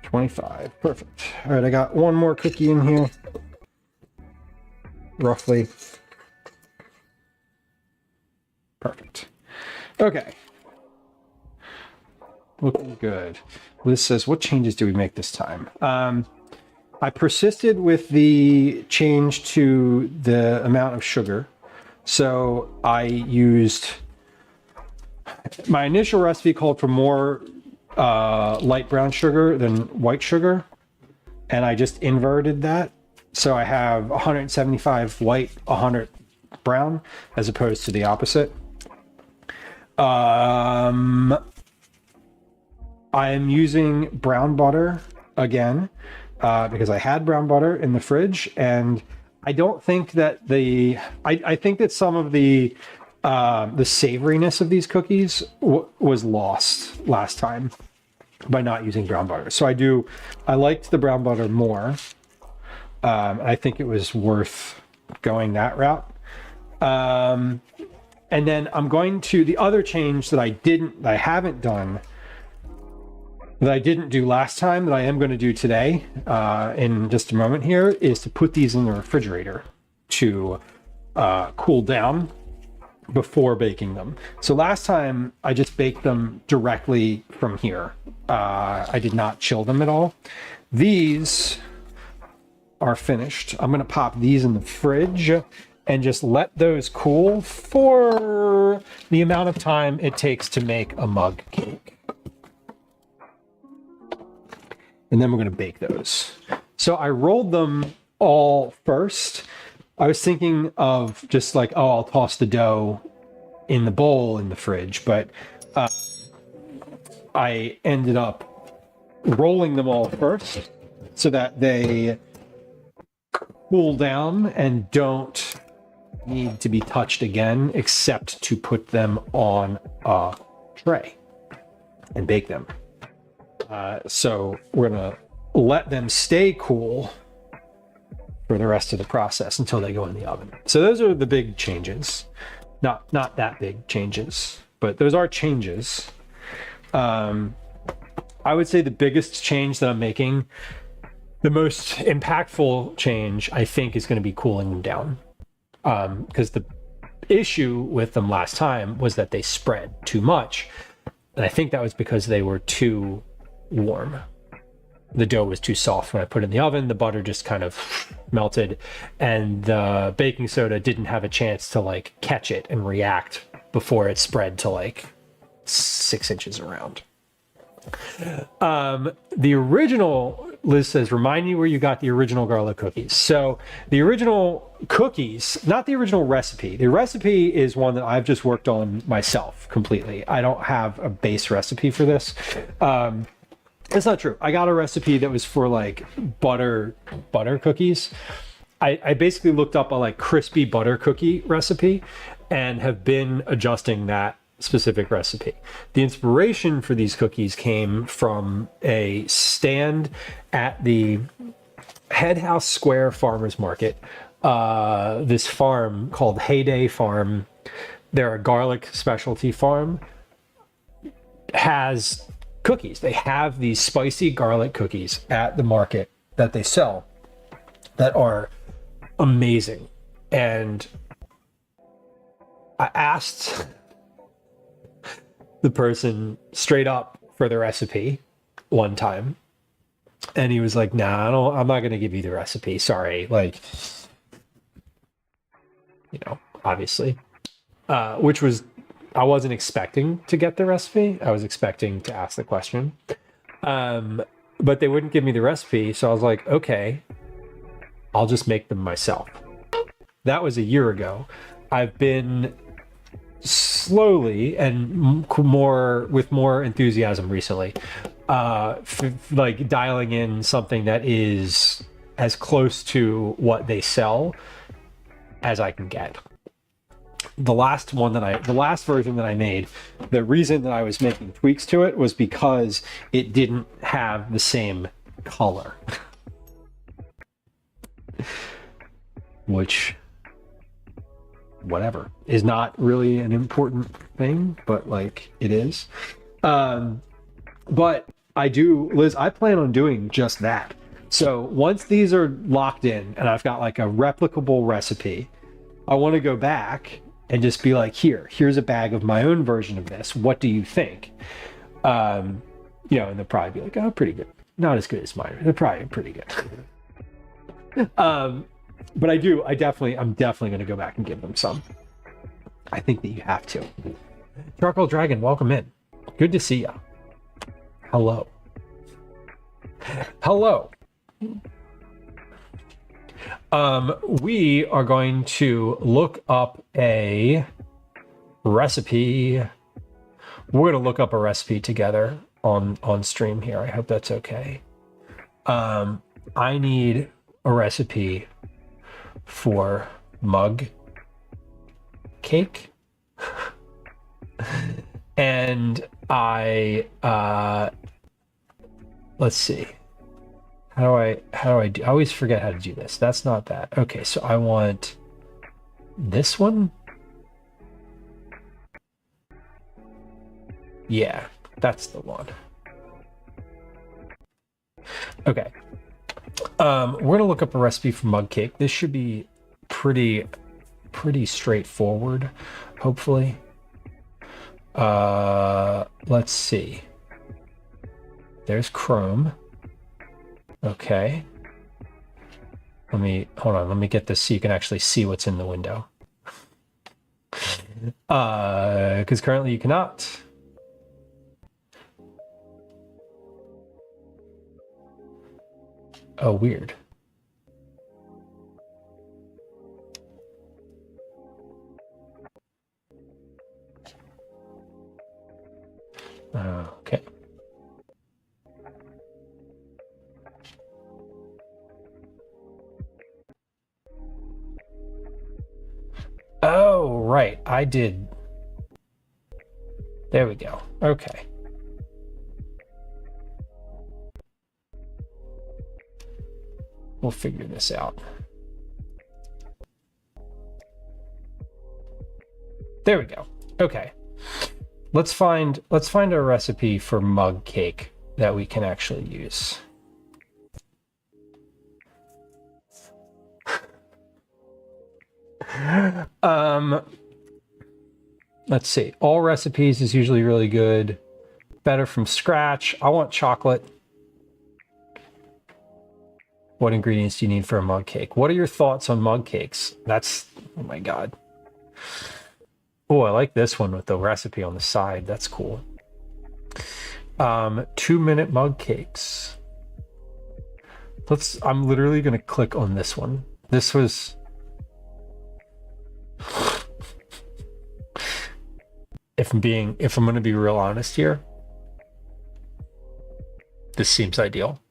25, perfect. All right, I got one more cookie in here, roughly. Perfect. Okay. Looking good. Liz says, what changes do we make this time? I persisted with the change to the amount of sugar. So I used, my initial recipe called for more light brown sugar than white sugar. And I just inverted that. So I have 175 white, 100 brown, as opposed to the opposite. I am using brown butter again, because I had brown butter in the fridge, and I don't think that I think that some of the savoriness of these cookies was lost last time by not using brown butter. So I liked the brown butter more. I think it was worth going that route. And then I'm going to, the other change that I haven't done, that I didn't do last time, that I am going to do today in just a moment here, is to put these in the refrigerator to cool down before baking them. So last time I just baked them directly from here. I did not chill them at all. These are finished. I'm going to pop these in the fridge and just let those cool for the amount of time it takes to make a mug cake. And then we're going to bake those. So I rolled them all first. I was thinking of just like, oh, I'll toss the dough in the bowl in the fridge, but I ended up rolling them all first so that they cool down and don't need to be touched again, except to put them on a tray and bake them. So we're gonna let them stay cool for the rest of the process until they go in the oven. So those are the big changes. Not that big changes, but those are changes. I would say the biggest change that I'm making, the most impactful change, I think, is going to be cooling them down. Because the issue with them last time was that they spread too much. And I think that was because they were too warm. the dough was too soft when I put it in the oven. The butter just kind of melted, and the baking soda didn't have a chance to like catch it and react before it spread to like 6 inches around. The original, Liz says, remind me where you got the original garlic cookies. So the original cookies, not the original recipe. The recipe is one that I've just worked on myself completely. I don't have a base recipe for this. It's not true. I got a recipe that was for like butter cookies. I basically looked up a like crispy butter cookie recipe and have been adjusting that specific recipe. The inspiration for these cookies came from a stand at the Head House Square Farmers Market. This farm called Heyday Farm, they're a garlic specialty farm, has cookies. They have these spicy garlic cookies at the market that they sell that are amazing. And I asked the person straight up for the recipe one time, and he was like, nah, I'm not going to give you the recipe. Sorry. Like, you know, obviously, which was, I wasn't expecting to get the recipe. I was expecting to ask the question. But they wouldn't give me the recipe. So I was like, okay, I'll just make them myself. That was a year ago. I've been slowly and with more enthusiasm recently, like dialing in something that is as close to what they sell as I can get. The last version that I made, the reason that I was making tweaks to it was because it didn't have the same color. Which, whatever, is not really an important thing, but like it is. But I do, Liz, I plan on doing just that. So once these are locked in and I've got like a replicable recipe, I want to go back and just be like, here's a bag of my own version of this. What do you think? You know, and they'll probably be like, oh, pretty good. Not as good as mine. They're probably pretty good. But I'm definitely going to go back and give them some. I think that you have to. Charcoal Dragon, welcome in. Good to see ya. Hello. Hello. We are going to look up a recipe. We're going to look up a recipe together on stream here. I hope that's okay. I need a recipe for mug cake. And let's see. How do I do? I always forget how to do this. That's not that. Okay, so I want this one. Yeah, that's the one. Okay. We're gonna look up a recipe for mug cake. This should be pretty straightforward, hopefully. Let's see. There's Chrome. Okay. Hold on, let me get this so you can actually see what's in the window. Because currently you cannot. Oh, weird. Okay. Oh, right. I did. There we go. Okay. We'll figure this out. There we go. Okay. Let's find a recipe for mug cake that we can actually use. Let's see. All recipes is usually really good. Better from scratch. I want chocolate. What ingredients do you need for a mug cake? What are your thoughts on mug cakes? That's, oh my God. Oh, I like this one with the recipe on the side. That's cool. 2-minute mug cakes. I'm literally going to click on this one. This was, if I'm going to be real honest here, this seems ideal.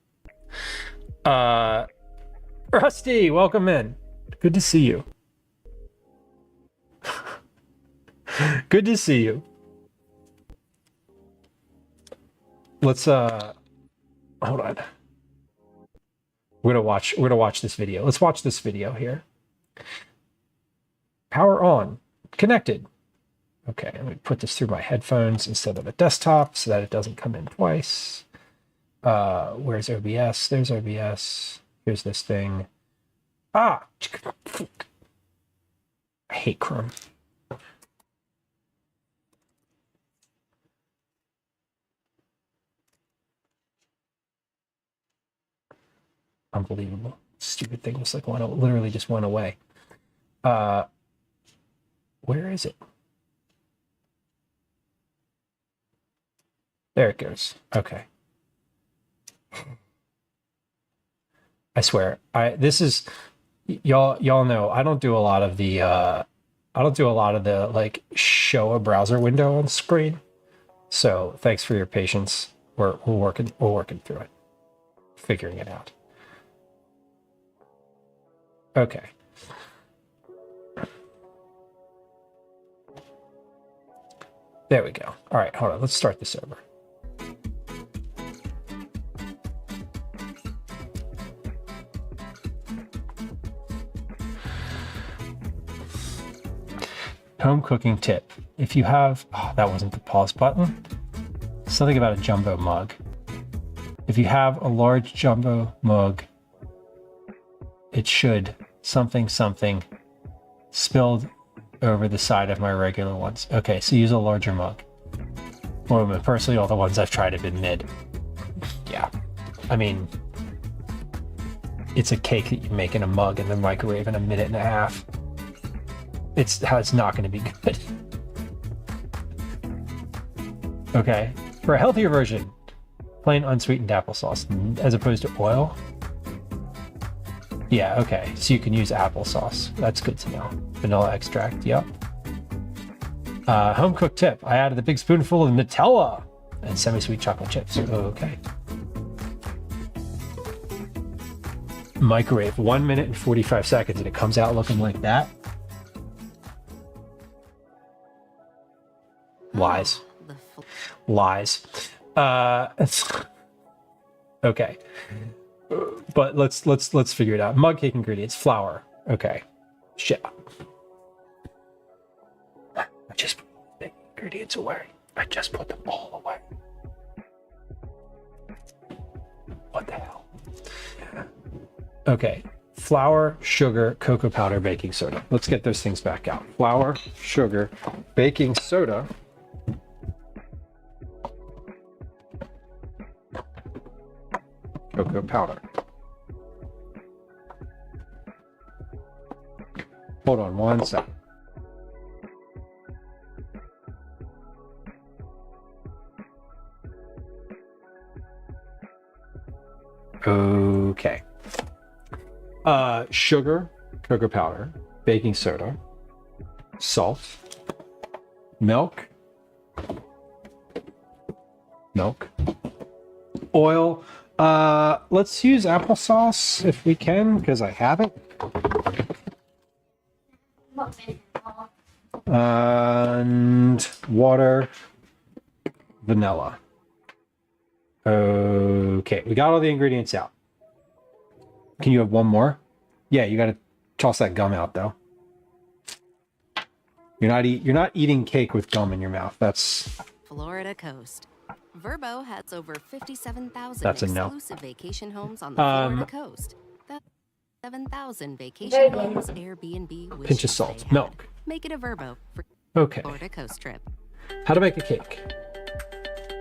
Rusty, welcome in. Good to see you. Good to see you. Let's hold on. We're gonna watch this video. Let's watch this video here. Power on. Connected. Okay, let me put this through my headphones instead of a desktop so that it doesn't come in twice. Where's OBS? There's OBS. Here's this thing. Ah! I hate Chrome. Unbelievable. Stupid thing just like literally just went away. Where is it? There it goes. Okay. I swear, this is y'all know I don't do a lot of the like show a browser window on screen. So thanks for your patience. We're working through it. Figuring it out. Okay. There we go. All right, hold on. Let's start this over. Home cooking tip. If you have, that wasn't the pause button. Something about a jumbo mug. If you have a large jumbo mug, it should something spilled over the side of my regular ones. Okay, so use a larger mug. Well, personally, all the ones I've tried have been mid. Yeah, I mean, it's a cake that you make in a mug in the microwave in a minute and a half. It's not going to be good. Okay, for a healthier version, plain unsweetened applesauce as opposed to oil. Yeah, okay, so you can use applesauce. That's good to know. Vanilla extract, yep. Home cooked tip. I added a big spoonful of Nutella and semi-sweet chocolate chips. Okay. Microwave 1 minute and 45 seconds and it comes out looking like that. Lies. Lies. Okay. But let's figure it out. Mug cake ingredients: flour. Okay. Shit. I just put the ingredients away. I just put them all away. What the hell? Okay. Flour, sugar, cocoa powder, baking soda. Let's get those things back out. Flour, sugar, baking soda. Cocoa powder. Hold on one sec. Okay. Sugar, cocoa powder, baking soda, salt, milk, oil. Let's use applesauce if we can, because I have it. And water, vanilla. Okay, we got all the ingredients out. Can you have one more? Yeah, you got to toss that gum out though. You're not eating cake with gum in your mouth. That's Florida coast. Verbo has over 57,000 That's a no. exclusive vacation homes on the Florida coast. That's 7,000 vacation homes Airbnb wishes pinch of salt, they had. milk. Make it a Verbo for Okay. Florida coast trip. How to make a cake.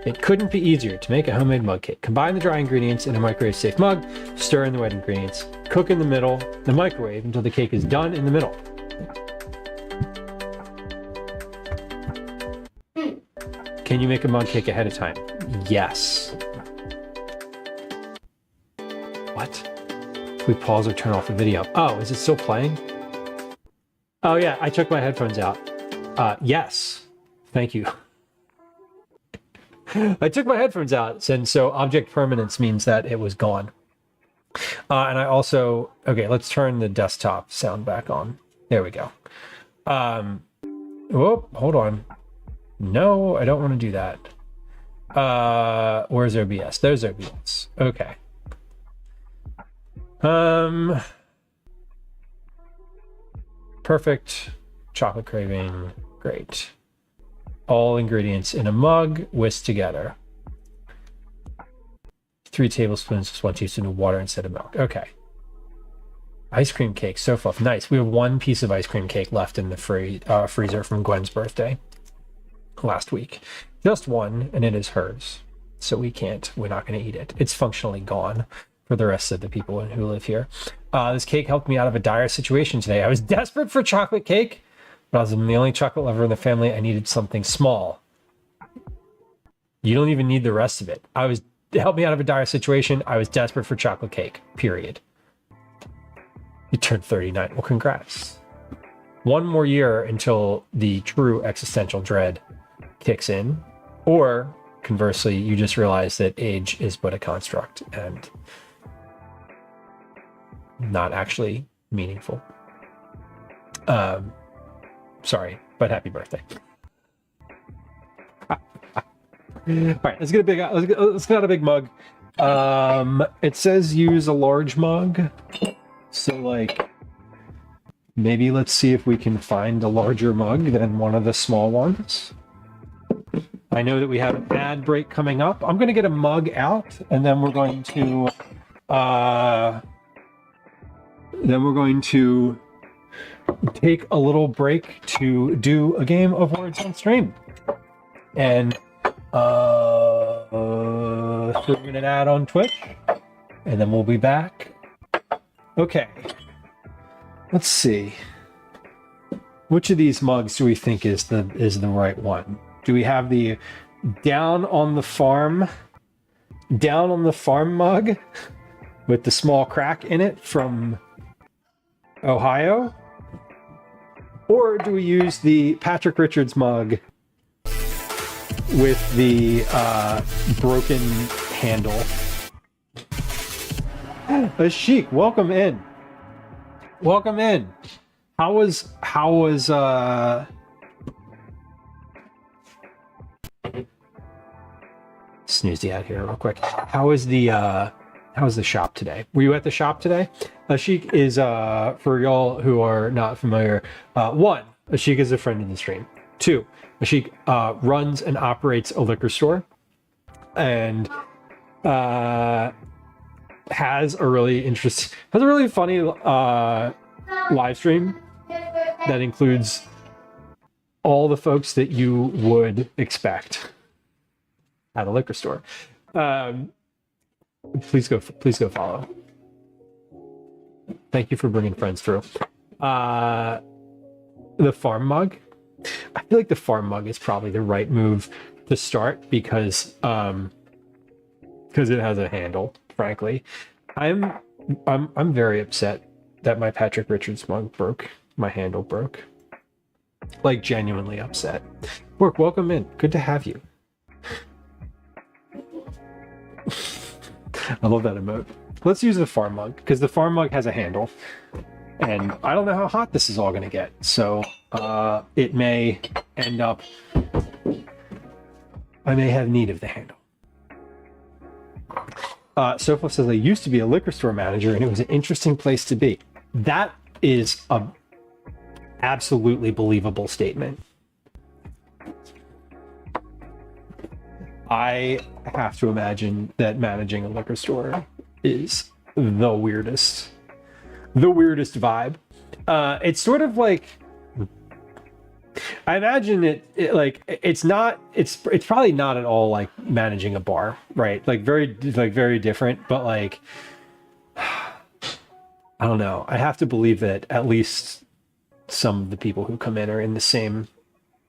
It couldn't be easier to make a homemade mug cake. Combine the dry ingredients in a microwave-safe mug, stir in the wet ingredients, cook in the microwave until the cake is done in the middle. Can you make a mug cake ahead of time? Yes. What? We pause or turn off the video. Oh, is it still playing? Oh yeah, I took my headphones out. Yes. Thank you. I took my headphones out, and so object permanence means that it was gone. And I also, okay, let's turn the desktop sound back on. There we go. Oh, hold on. No, I don't want to do that. Where's OBS? There's OBS. Okay. Perfect. Chocolate craving. Great. All ingredients in a mug, whisked together. 3 tablespoons, just 1 teaspoon of water instead of milk. Okay. Ice cream cake, so fluff. Nice. We have 1 piece of ice cream cake left in the freezer from Gwen's birthday last week. Just 1, and it is hers. So we're not going to eat it. It's functionally gone for the rest of the people who live here. This cake helped me out of a dire situation today. I was desperate for chocolate cake, but I was the only chocolate lover in the family. I needed something small. You don't even need the rest of it. It helped me out of a dire situation. I was desperate for chocolate cake, period. You turned 39. Well, congrats. 1 more year until the true existential dread kicks in. Or, conversely, you just realize that age is but a construct and not actually meaningful. Sorry, but happy birthday. All right, let's get out a big mug. It says use a large mug. So like, maybe let's see if we can find a larger mug than one of the small ones. I know that we have an ad break coming up. I'm going to get a mug out, and then we're going to take a little break to do a game of Words on Stream. And streaming an ad on Twitch, and then we'll be back. Okay. Let's see. Which of these mugs do we think is the right one? Do we have the down on the farm mug with the small crack in it from Ohio? Or do we use the Patrick Richards mug with the broken handle? Ashik, welcome in. Welcome in. How was snooze the ad here real quick. How was the shop today? Were you at the shop today? Ashik is for y'all who are not familiar, 1, Ashik is a friend in the stream. 2, Ashik runs and operates a liquor store and has a really funny live stream that includes all the folks that you would expect at a liquor store. Please go follow. Thank you for bringing friends through. The farm mug. I feel like the farm mug is probably the right move to start because it has a handle. Frankly, I'm very upset that my Patrick Richards mug broke. My handle broke. Like genuinely upset. Work, welcome in. Good to have you. I love that emote. Let's use the farm mug because the farm mug has a handle, and I don't know how hot this is all going to get. So it may end up. I may have need of the handle. Sofa says, I used to be a liquor store manager and it was an interesting place to be. That is a absolutely believable statement. I have to imagine that managing a liquor store is the weirdest vibe. It's sort of like, I imagine it like it's not. It's probably not at all like managing a bar, right? Like very different, but like I don't know. I have to believe that at least some of the people who come in are in the same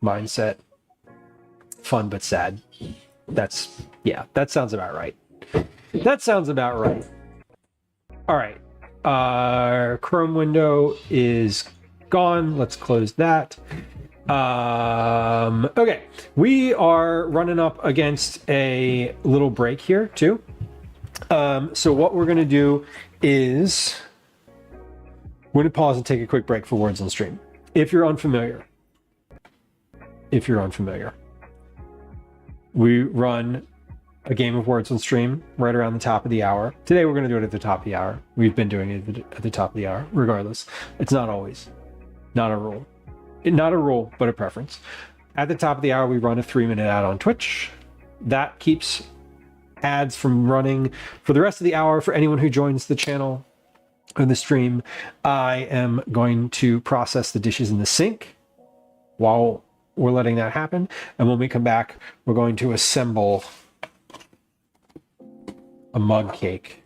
mindset. Fun but sad. That sounds about right. That sounds about right. All right. Our Chrome window is gone. Let's close that. Okay. We are running up against a little break here too. So what we're going to do is we're going to pause and take a quick break for Words on Stream. If you're unfamiliar, we run a game of Words on Stream right around the top of the hour. Today we're going to do it at the top of the hour. We've been doing it at the top of the hour, regardless. It's not always. Not a rule. Not a rule, but a preference. At the top of the hour, we run a 3-minute ad on Twitch. That keeps ads from running for the rest of the hour for anyone who joins the channel or the stream. I am going to process the dishes in the sink while we're letting that happen. And when we come back, we're going to assemble a mug cake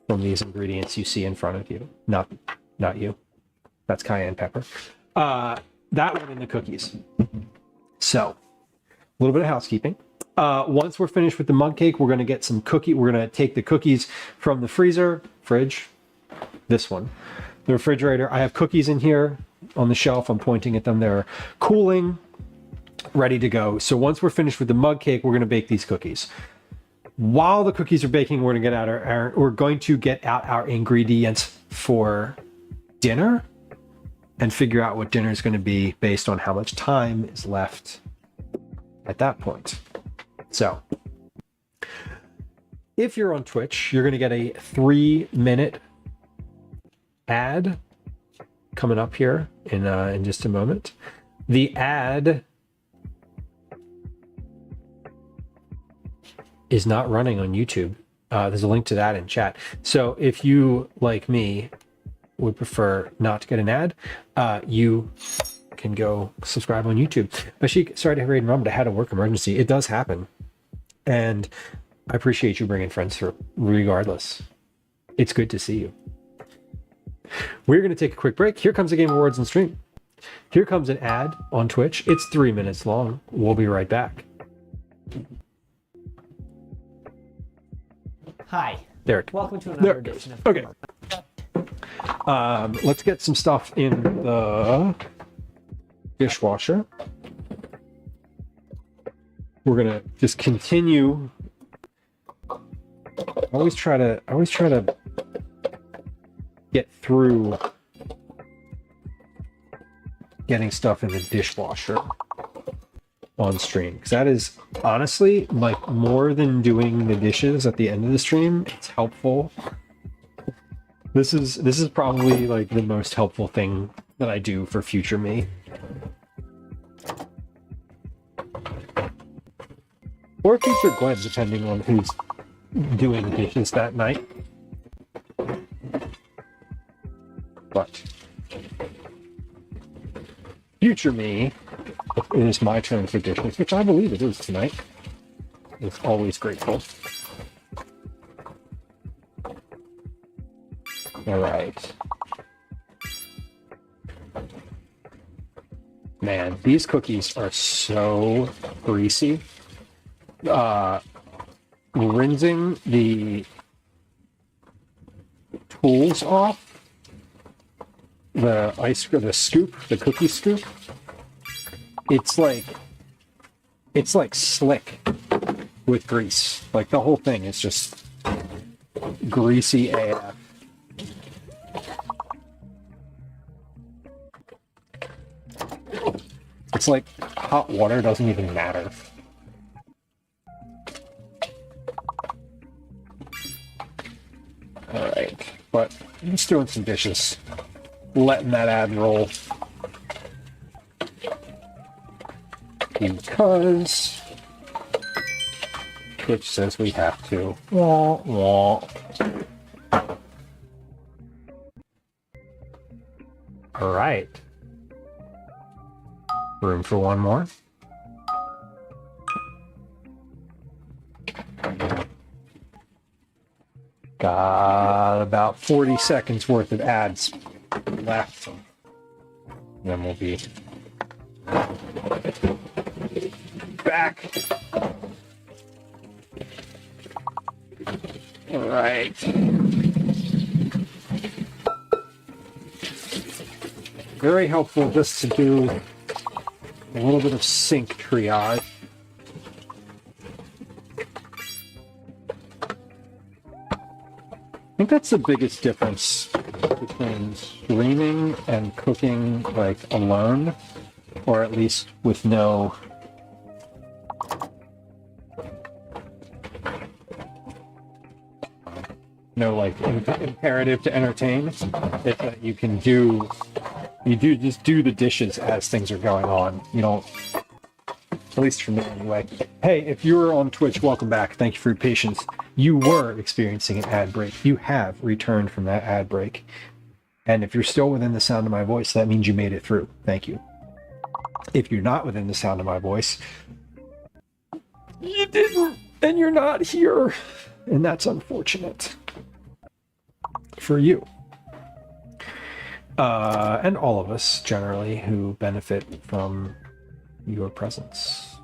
from these ingredients you see in front of you. Not you. That's cayenne pepper. That one and the cookies. So, a little bit of housekeeping. Once we're finished with the mug cake, we're going to get some cookie. We're going to take the cookies from the fridge, this one, the refrigerator. I have cookies in here on the shelf. I'm pointing at them. They're cooling, ready to go. So once we're finished with the mug cake, we're going to bake these cookies. While the cookies are baking, we're going to get out our ingredients for dinner and figure out what dinner is going to be based on how much time is left at that point. So if you're on Twitch, you're going to get a 3-minute ad coming up here in just a moment. The ad is not running on YouTube. There's a link to that in chat. So if you, like me, would prefer not to get an ad, you can go subscribe on YouTube. Bashik, sorry to hear Raiden Run, but I had a work emergency. It does happen. And I appreciate you bringing friends through regardless. It's good to see you. We're going to take a quick break. Here comes a game of Words on Stream. Here comes an ad on Twitch. It's 3 minutes long. We'll be right back. Hi. There. Welcome to another edition of Okay. Let's get some stuff in the dishwasher. We're gonna just continue. I always try to get through getting stuff in the dishwasher on stream, because that is honestly like more than doing the dishes at the end of the stream. It's helpful. This is probably like the most helpful thing that I do for future me. Or future Gwen, depending on who's doing the dishes that night. But future me, if it is my turn for dishes, which I believe it is tonight, is always grateful. All right. Man, these cookies are so greasy. Rinsing the tools off, the cookie scoop, it's like slick with grease. Like the whole thing is just greasy AF. It's like hot water doesn't even matter. Alright, but I'm just doing some dishes. Letting that ad roll. Because Twitch says we have to. Wah, wah. Alright. Room for one more. Got about 40 seconds worth of ads left. Then we'll be back. All right. Very helpful just to do a little bit of sync triage. I think that's the biggest difference between streaming and cooking like alone, or at least with no like imperative to entertain. It's that you can do just do the dishes as things are going on. You don't, at least for me anyway. Hey, if you're on Twitch, welcome back. Thank you for your patience. You were experiencing an ad break. You have returned from that ad break. And if you're still within the sound of my voice, that means you made it through. Thank you. If you're not within the sound of my voice, you didn't, and you're not here. And that's unfortunate for you. And all of us generally who benefit from your presence.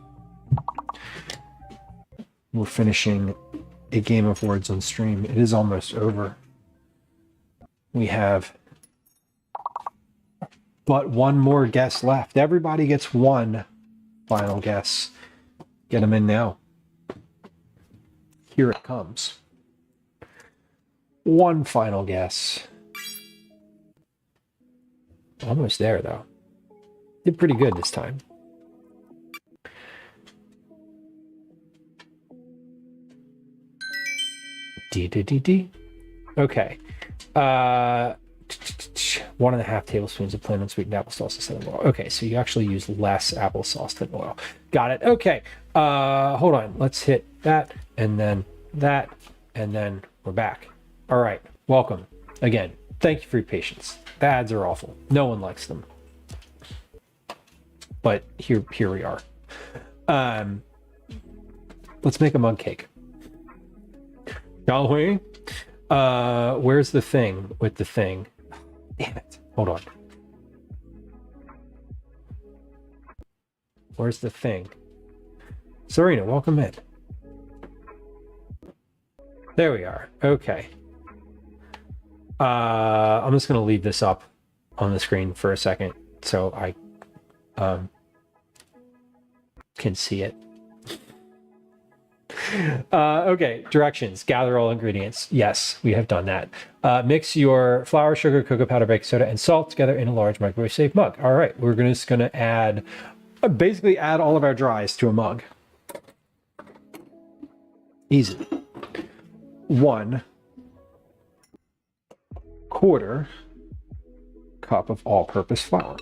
We're finishing a game of words on stream. It is almost over. We have but one more guess left. Everybody gets one final guess. Get them in now. Here it comes. One final guess. Almost there, though. Did pretty good this time. D. Okay. 1.5 tablespoons of plain unsweetened applesauce instead of oil. Okay, so you actually use less applesauce than oil. Got it. Okay. Hold on. Let's hit that, and then we're back. All right. Welcome again. Thank you for your patience. The ads are awful. No one likes them. But here we are. Let's make a mug cake. Shall we? Where's the thing with the thing? Damn it. Hold on. Where's the thing? Serena, welcome in. There we are. Okay. I'm just going to leave this up on the screen for a second so I can see it. Okay, directions. Gather all ingredients. Yes, we have done that. Mix your flour, sugar, cocoa powder, baking soda, and salt together in a large microwave-safe mug. All right, we're just going to add, basically add all of our dries to a mug. Easy. 1/4 cup of all-purpose flour.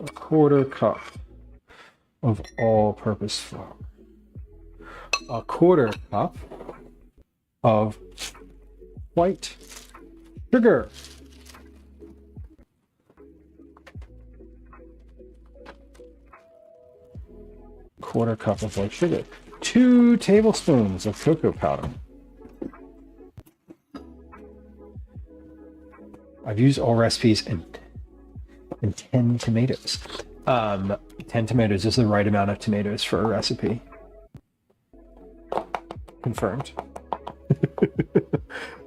1/4 cup of all-purpose flour. 1/4 cup of white sugar. 1/4 cup of white sugar. 2 tablespoons of cocoa powder. I've used all recipes and 10 tomatoes. 10 tomatoes is the right amount of tomatoes for a recipe. Confirmed.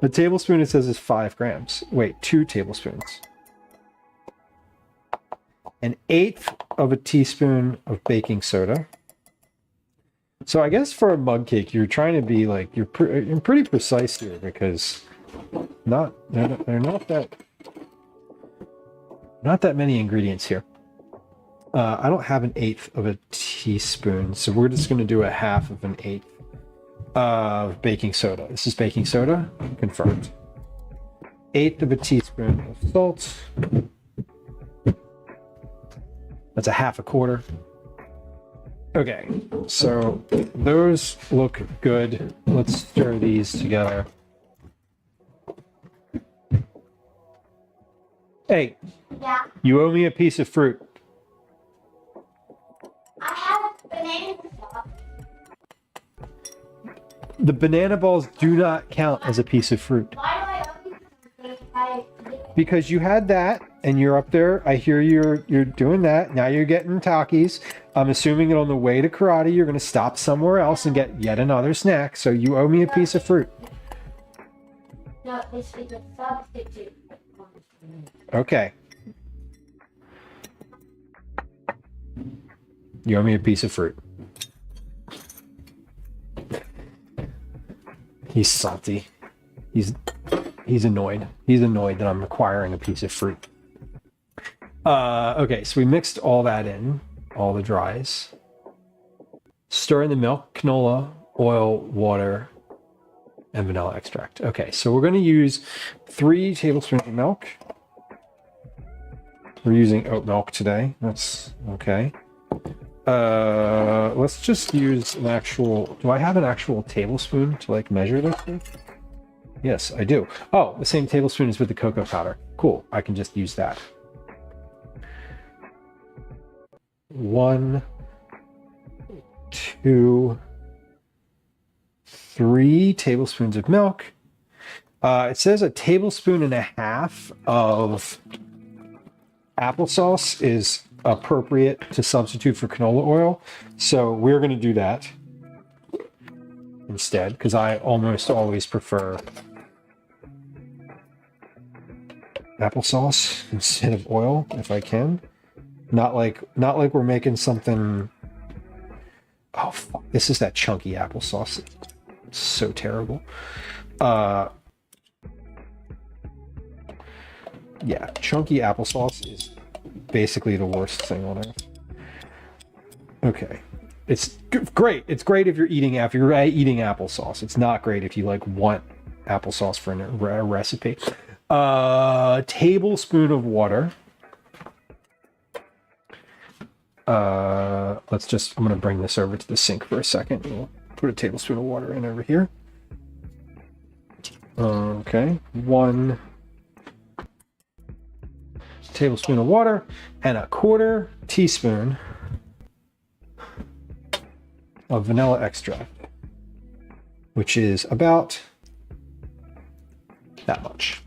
A tablespoon, it says, is 5 grams. Wait, 2 tablespoons. 1/8 of a teaspoon of baking soda. So I guess for a mug cake, you're trying to be like, you're pretty precise here, because they're not that many ingredients here. I don't have 1/8 of a teaspoon, so we're just going to do 1/2 of 1/8 of baking soda. This is baking soda, confirmed. 1/8 of a teaspoon of salt. That's 1/2 quarter. Okay, so those look good. Let's stir these together. Hey, Yeah. you owe me a piece of fruit. I have bananas. The banana balls do not count as a piece of fruit. Why do I owe you something if I Because you had that and you're up there. I hear you're doing that. Now you're getting Takis. I'm assuming that on the way to karate, you're going to stop somewhere else and get yet another snack. So you owe me a piece of fruit. No, this is a substitute. Okay. You owe me a piece of fruit. He's salty. He's annoyed. He's annoyed that I'm requiring a piece of fruit. Okay, so we mixed all that in, all the dries. Stir in the milk, canola, oil, water, and vanilla extract. Okay, so we're going to use 3 tablespoons of milk. We're using oat milk today. That's okay. Let's just use an actual... Do I have an actual tablespoon to like measure this with? Yes, I do. Oh, the same tablespoon as with the cocoa powder. Cool. I can just use that. 1, 2, 3 tablespoons of milk. It says 1.5 tablespoons of applesauce is appropriate to substitute for canola oil. So we're going to do that instead, because I almost always prefer applesauce instead of oil if I can. Not like we're making something. Oh fuck, this is that chunky applesauce. It's so terrible. Yeah, chunky applesauce is basically the worst thing on earth. Okay. It's great. It's great if you're eating applesauce. It's not great if you like want applesauce for a recipe. Tablespoon of water. I'm going to bring this over to the sink for a second. We'll put a tablespoon of water in over here. Okay. 1 tablespoon of water and 1/4 teaspoon of vanilla extract, which is about that much.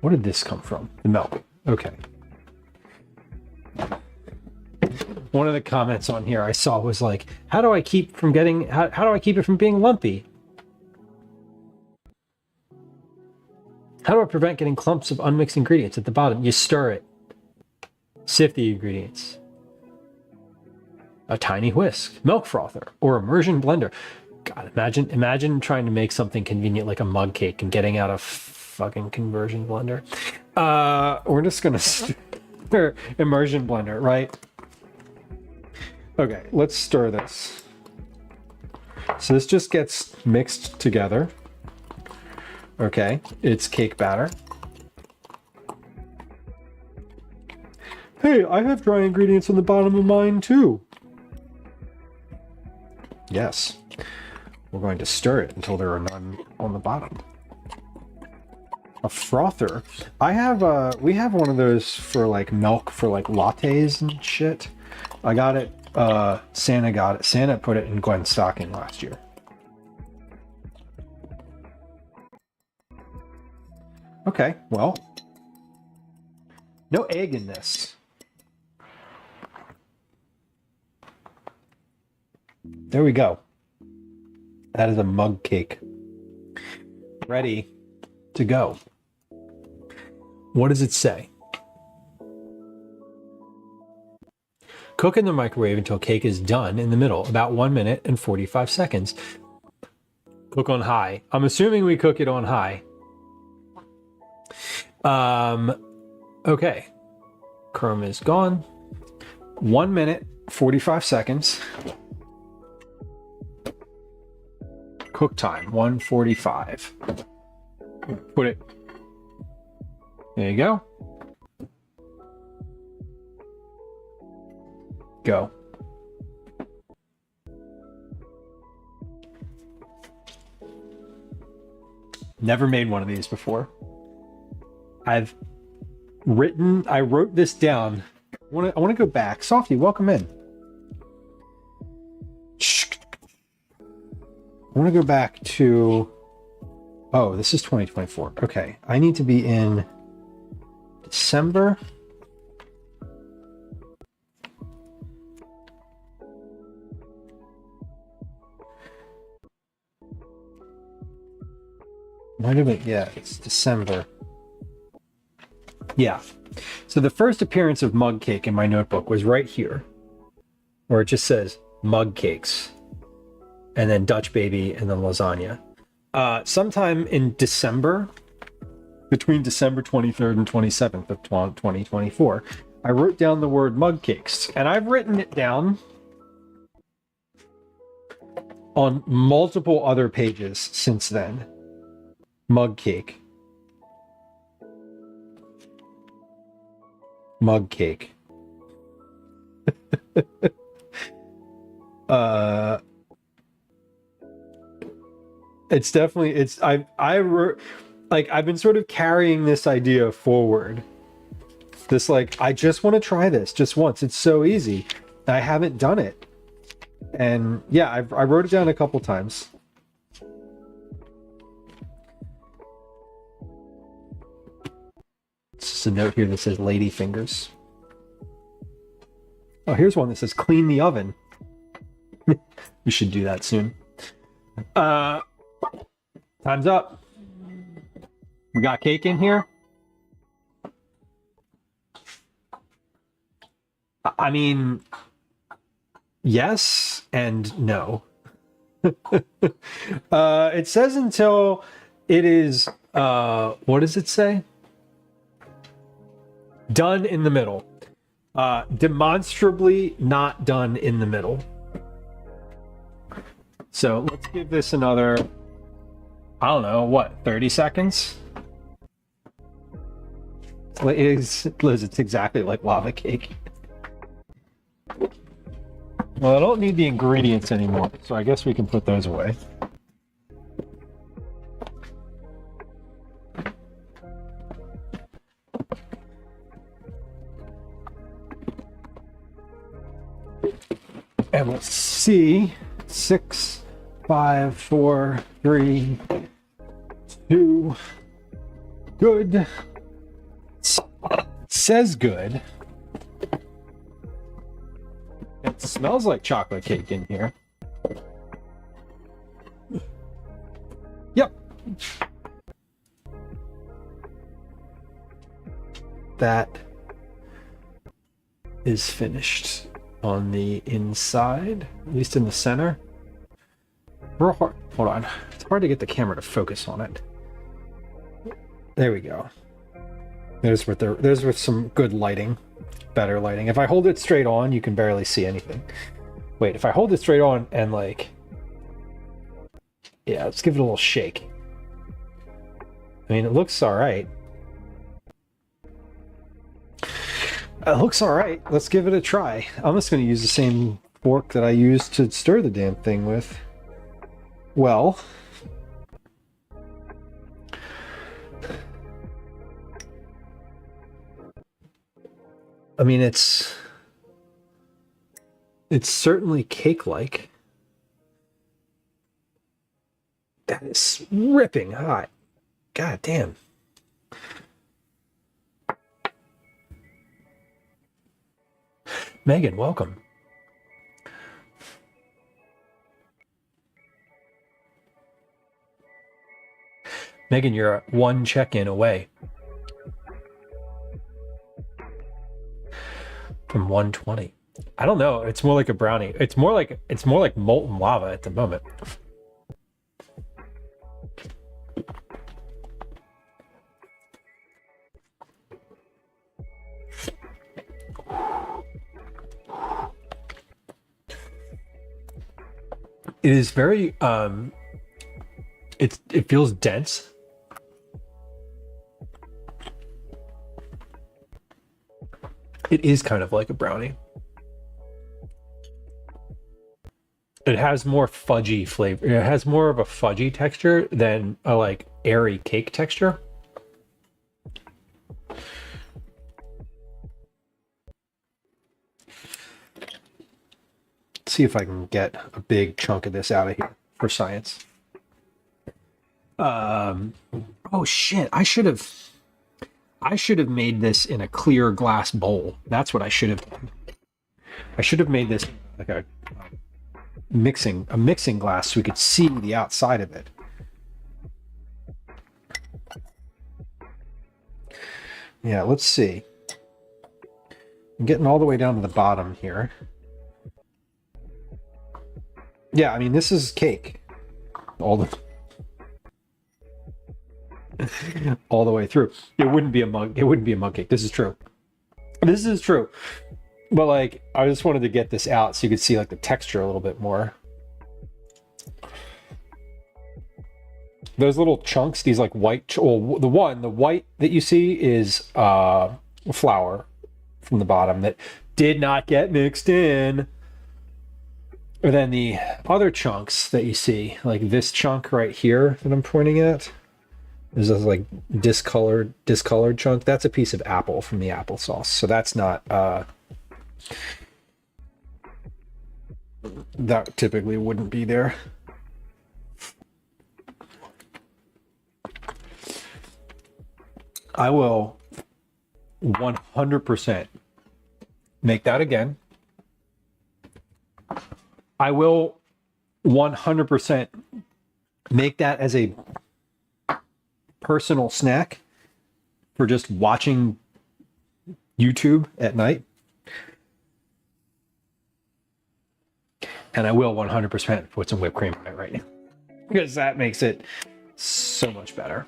What did this come from? The milk. Okay. One of the comments on here I saw was like, how do I keep it from being lumpy? How do I prevent getting clumps of unmixed ingredients at the bottom? You stir it. Sift the ingredients. A tiny whisk, milk frother, or immersion blender. God, imagine trying to make something convenient like a mug cake and getting out a fucking conversion blender. We're just gonna stir immersion blender, right? Okay, let's stir this. So this just gets mixed together. Okay, it's cake batter. Hey, I have dry ingredients on the bottom of mine too. Yes. We're going to stir it until there are none on the bottom. A frother. We have one of those for like milk for like lattes and shit. I got it. Santa got it. Santa put it in Gwen's stocking last year. Okay, well. No egg in this. There we go. That is a mug cake. Ready to go. What does it say? Cook in the microwave until cake is done in the middle, about 1 minute and 45 seconds. Cook on high. I'm assuming we cook it on high. Okay. Chrome is gone. 1 minute, 45 seconds. Cook time, 1:45. Put it. There you go. Go. Never made one of these before. I wrote this down. I want to go back. Softy, welcome in. I want to go back to, oh, this is 2024. Okay, I need to be in December. Might have been, yeah, it's December. Yeah. So the first appearance of mug cake in my notebook was right here, where it just says mug cakes, and then Dutch baby, and then lasagna. Sometime in December, between December 23rd and 27th of 2024, I wrote down the word mug cakes, and I've written it down on multiple other pages since then. Mug cake. Mug cake. It's definitely, I wrote, like, I've been sort of carrying this idea forward. This, like, I just want to try this just once. It's so easy. I haven't done it. And yeah, I wrote it down a couple times. It's just a note here that says lady fingers. Oh, here's one that says clean the oven. We should do that soon. Time's up. We got cake in here. I mean, yes and no. It says until it is, what does it say? Done in the middle. Demonstrably not done in the middle. So let's give this another, I don't know, what, 30 seconds? Liz, it's exactly like lava cake. Well, I don't need the ingredients anymore, so I guess we can put those away. And let's see. 6, 5, 4, 3, 2. Good. It says good. It smells like chocolate cake in here. Yep. That is finished on the inside, at least in the center. Real hard. Hold on. It's hard to get the camera to focus on it. There we go. There's with some good lighting. Better lighting. If I hold it straight on, you can barely see anything. Wait, if I hold it straight on and like... Yeah, let's give it a little shake. I mean, it looks alright. It looks alright. Let's give it a try. I'm just going to use the same fork that I used to stir the damn thing with. Well... I mean, it's certainly cake-like. That is ripping hot. God damn. Megan, welcome. Megan, you're one check-in away from 120. I don't know. It's more like a brownie. It's more like molten lava at the moment. It is very it feels dense. It is kind of like a brownie. it has more fudgy flavor. It has more of a fudgy texture than a like airy cake texture. See if I can get a big chunk of this out of here for science. Oh shit, I should have made this in a clear glass bowl. That's what I should have done. I should have made this like a mixing glass so we could see the outside of it. Yeah, let's see. I'm getting all the way down to the bottom here. Yeah, I mean, this is cake. All the way through. It wouldn't be a mug. It wouldn't be a mug cake. This is true. This is true. But like, I just wanted to get this out so you could see like the texture a little bit more. Those little chunks, these like white, the white that you see is flour from the bottom that did not get mixed in. And then the other chunks that you see, like this chunk right here that I'm pointing at, is this like discolored chunk. That's a piece of apple from the applesauce. So that's not, that typically wouldn't be there. I will 100% make that again. I will 100% make that as a personal snack for just watching YouTube at night. And I will 100% put some whipped cream on it right now, because that makes it so much better.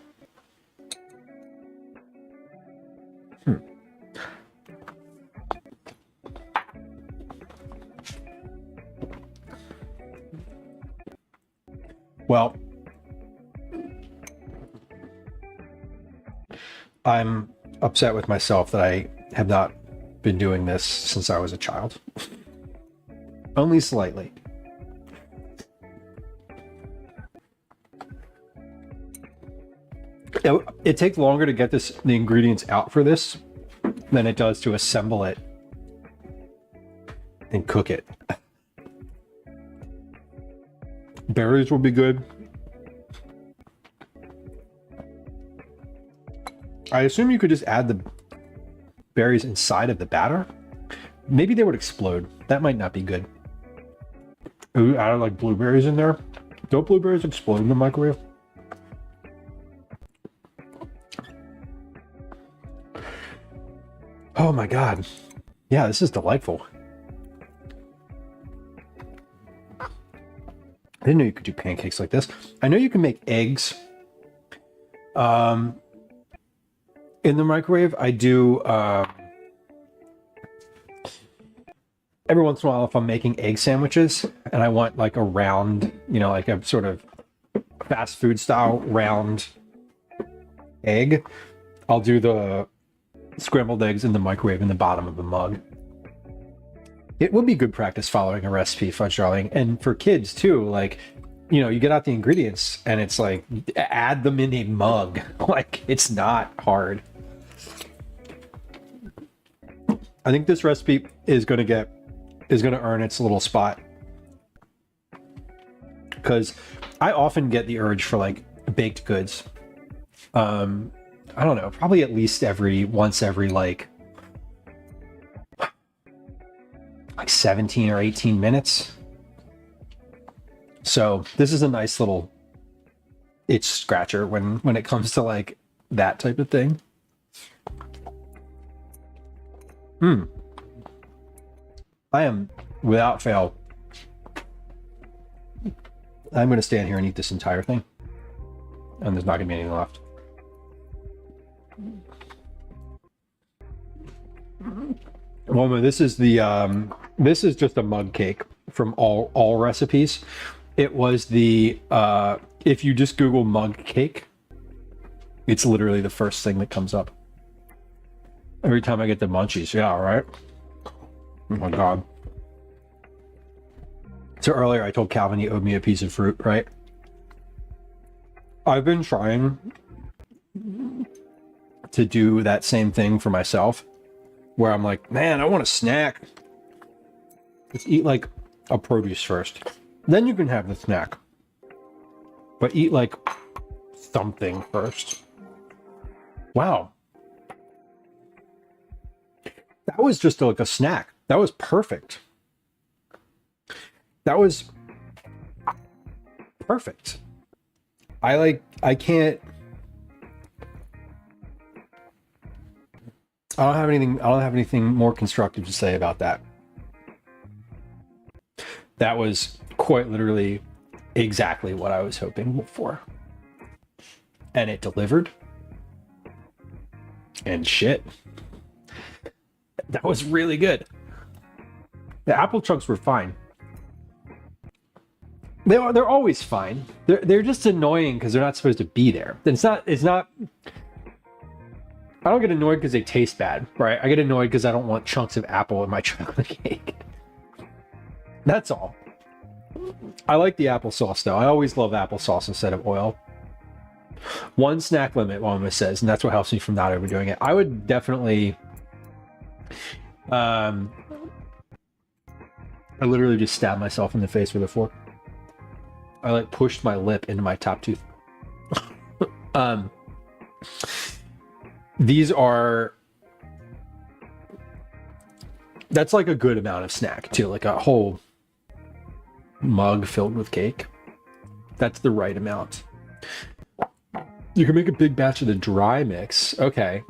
Well, I'm upset with myself that I have not been doing this since I was a child. Only slightly. It takes longer to get the ingredients out for this than it does to assemble it and cook it. Berries will be good. I assume you could just add the berries inside of the batter. Maybe they would explode. That might not be good. Ooh, add like blueberries in there. Don't blueberries explode in the microwave? Oh my God. Yeah, this is delightful. I didn't know you could do pancakes like this. I know you can make eggs in the microwave. I do every once in a while if I'm making egg sandwiches and I want like a round, you know, like a sort of fast food style round egg, I'll do the scrambled eggs in the microwave in the bottom of the mug. It would be good practice following a recipe, Fudge Darling. And for kids too, like, you know, you get out the ingredients and it's like, add them in a mug. Like, it's not hard. I think this recipe is going to earn its little spot. Because I often get the urge for like baked goods. I don't know, probably at least once every like 17 or 18 minutes. So this is a nice little itch scratcher when it comes to like that type of thing. I am, without fail, I'm going to stand here and eat this entire thing. And there's not going to be anything left. Well, this is just a mug cake from all recipes. It was the if you just Google mug cake, it's literally the first thing that comes up. Every time I get the munchies, yeah, right? Oh my God. So earlier I told Calvin he owed me a piece of fruit, right? I've been trying to do that same thing for myself, where I'm like, man, I want a snack. Let's eat like a produce first. Then you can have the snack. But eat like something first. Wow. That was just like a snack. That was perfect. That was perfect. I can't. I don't have anything more constructive to say about that. That was quite literally exactly what I was hoping for. And it delivered. And shit. That was really good. The apple chunks were fine. They're always fine. They're just annoying because they're not supposed to be there. It's not I don't get annoyed because they taste bad, right? I get annoyed because I don't want chunks of apple in my chocolate cake. That's all. I like the applesauce though. I always love applesauce instead of oil. One snack limit, Wama says, and that's what helps me from not overdoing it. I would definitely I literally just stabbed myself in the face with a fork. I like pushed my lip into my top tooth. These are, that's like a good amount of snack too, like a whole mug filled with cake. That's the right amount. You can make a big batch of the dry mix. Okay.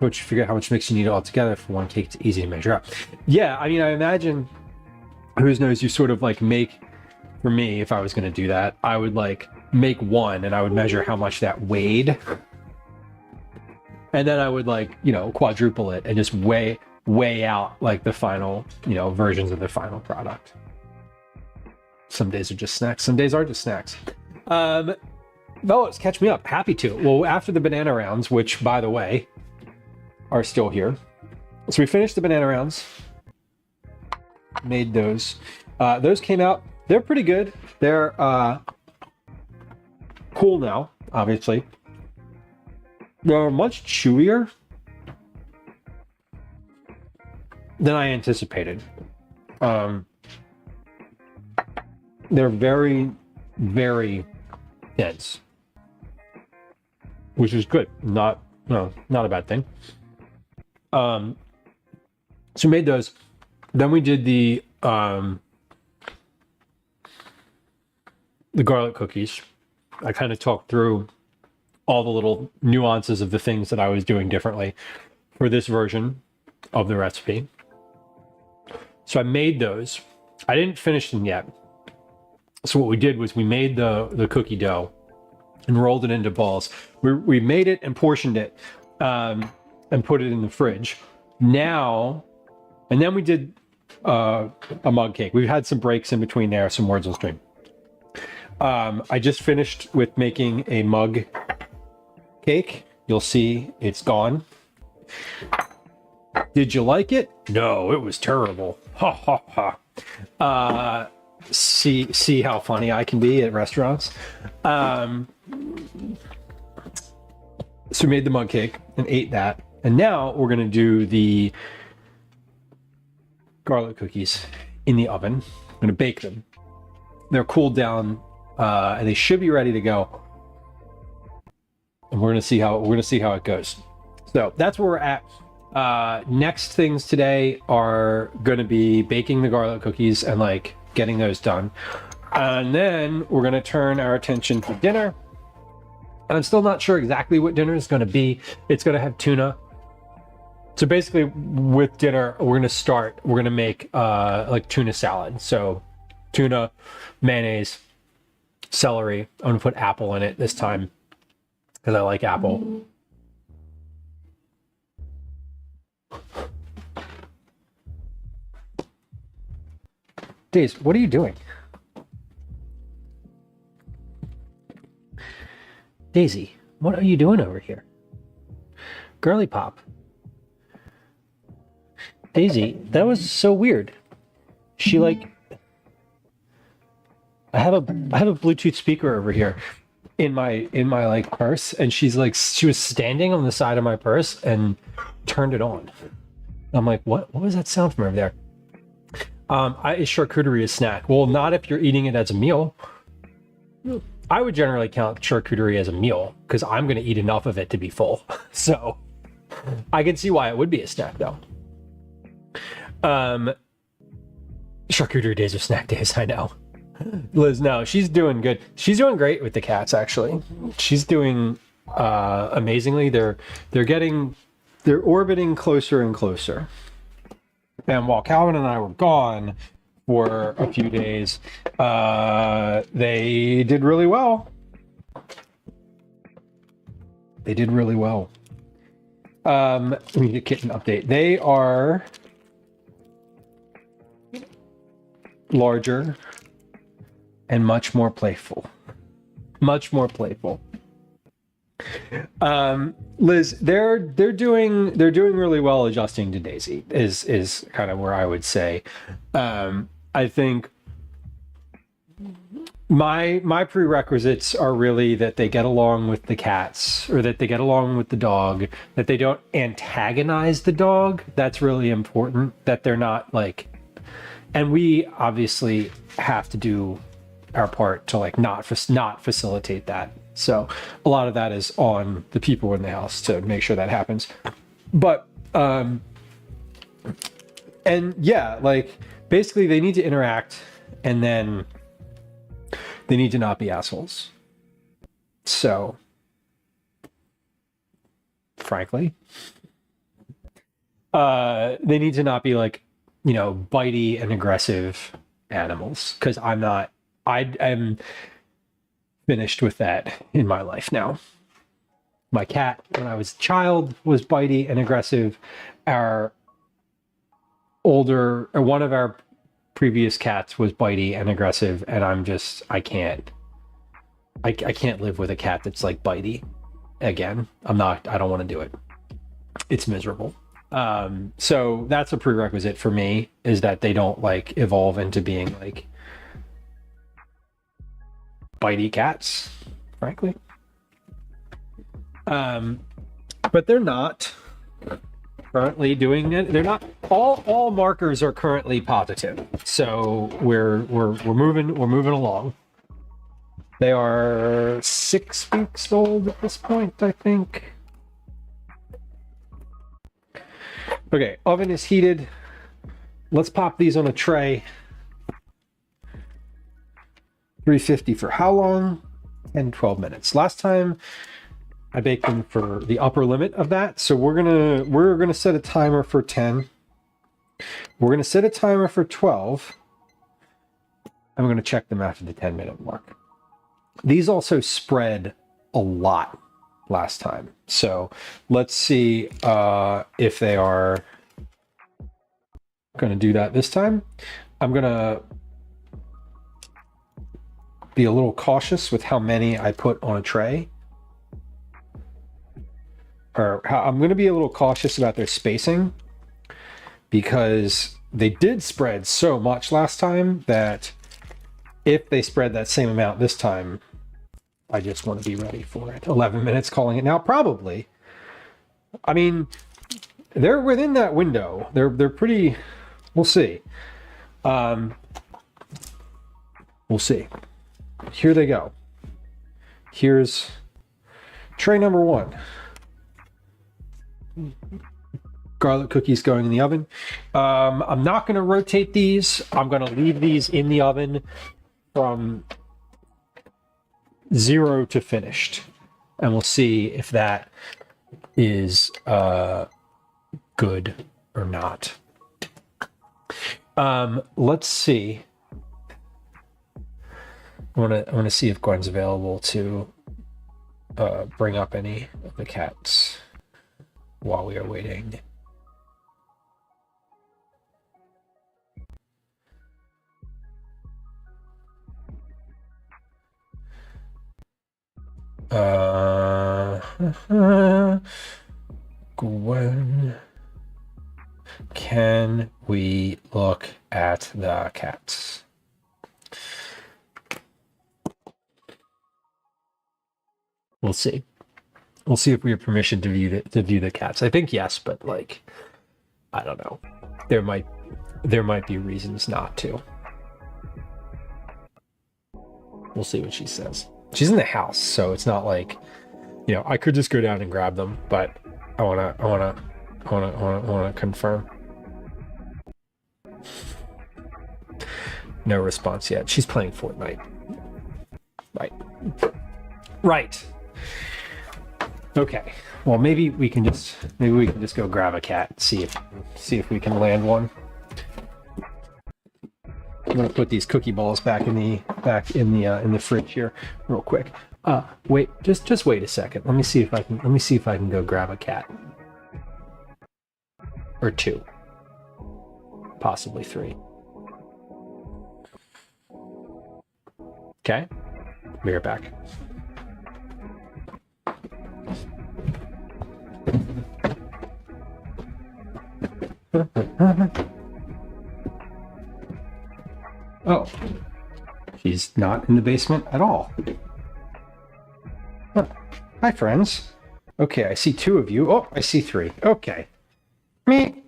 But you figure out how much mix you need altogether for one cake. It's easy to measure out. Yeah, I mean, I imagine, who knows, you sort of like make, for me, if I was going to do that, I would like make one and I would measure how much that weighed. And then I would like, you know, quadruple it and just weigh out like the final, you know, versions of the final product. Some days are just snacks. Some days are just snacks. Fellas, catch me up. Happy to. Well, after the banana rounds, which, by the way, are still here. So we finished the banana rounds. Made those. Those came out. They're pretty good. They're cool now, obviously. They're much chewier than I anticipated. They're very, very dense, which is good. Not a bad thing. So we made those. Then we did the garlic cookies. I kind of talked through all the little nuances of the things that I was doing differently for this version of the recipe. So I made those. I didn't finish them yet. So what we did was we made the cookie dough and rolled it into balls. We made it and portioned it and put it in the fridge. Now, and then we did a mug cake. We've had some breaks in between there, some words on stream. I just finished with making a mug cake. You'll see it's gone. Did you like it? No, it was terrible. Ha ha ha. See how funny I can be at restaurants. So we made the mug cake and ate that. And now we're gonna do the garlic cookies in the oven. I'm gonna bake them. They're cooled down and they should be ready to go. And we're gonna see how it goes. So that's where we're at. Next things today are gonna be baking the garlic cookies and like getting those done. And then we're gonna turn our attention to dinner. And I'm still not sure exactly what dinner is gonna be. It's gonna have tuna. So basically with dinner, we're gonna make like tuna salad. So tuna, mayonnaise, celery. I'm gonna put apple in it this time because I like apple. Days, what are you doing? Daisy, what are you doing over here? Girly Pop, Daisy, that was so weird. She like, I have a Bluetooth speaker over here in my like purse, and she was standing on the side of my purse and turned it on. I'm like, what was that sound from over there? Is charcuterie a snack? Well, not if you're eating it as a meal. I would generally count charcuterie as a meal because I'm going to eat enough of it to be full. So I can see why it would be a snack, though. Charcuterie days are snack days, I know. Liz, no, she's doing good. She's doing great with the cats, actually. She's doing amazingly. They're orbiting closer and closer. And while Calvin and I were gone for a few days, they did really well. They did really well. Let me get an update. They are larger and much more playful. Much more playful. Liz, they're doing really well adjusting to Daisy is kind of where I would say. I think my prerequisites are really that they get along with the cats, or that they get along with the dog, that they don't antagonize the dog. That's really important, that they're not like, and we obviously have to do our part to like not facilitate that. So a lot of that is on the people in the house to make sure that happens. But and yeah, like basically they need to interact, and then they need to not be assholes. So frankly, they need to not be like, you know, bitey and aggressive animals, because I'm finished with that in my life now. My cat, when I was a child, was bitey and aggressive. One of our previous cats was bitey and aggressive, and I can't live with a cat that's like bitey again. I don't want to do it. It's miserable. So that's a prerequisite for me, is that they don't like evolve into being like bitey cats, frankly. But they're not currently doing it. They're not. All markers are currently positive, so we're moving along. They are 6 weeks old at this point, I think. Okay, oven is heated. Let's pop these on a tray. 350 for how long? 10-12 minutes. Last time I baked them for the upper limit of that, so we're gonna set a timer for 10. We're gonna set a timer for 12. I'm gonna check them after the 10-minute mark. These also spread a lot last time, so let's see if they are gonna do that this time. I'm gonna be a little cautious with how many I put on a tray. I'm going to be a little cautious about their spacing, because they did spread so much last time that if they spread that same amount this time, I just want to be ready for it. 11 minutes calling it now, probably. I mean, they're within that window. They're pretty, we'll see. We'll see. Here they go. Here's tray number 1. Garlic cookies going in the oven. I'm not going to rotate these. I'm going to leave these in the oven from 0 to finished, and we'll see if that is good or not. Let's see. I want to see if Gwen's available to bring up any of the cats while we are waiting. Gwen. Can we look at the cats? We'll see. We'll see if we have permission to view the cats. I think yes, but like, I don't know. There might be reasons not to. We'll see what she says. She's in the house, so it's not like, you know, I could just go down and grab them, but I wanna confirm. No response yet. She's playing Fortnite. Right. Okay. Well, maybe we can just go grab a cat. See if we can land one. I'm gonna put these cookie balls back in the fridge here, real quick. Wait, just wait a second. Let me see if I can go grab a cat or two, possibly three. Okay, be right back. Oh, she's not in the basement at all. Huh. Hi, friends. Okay, I see two of you. Oh, I see three. Okay. Me.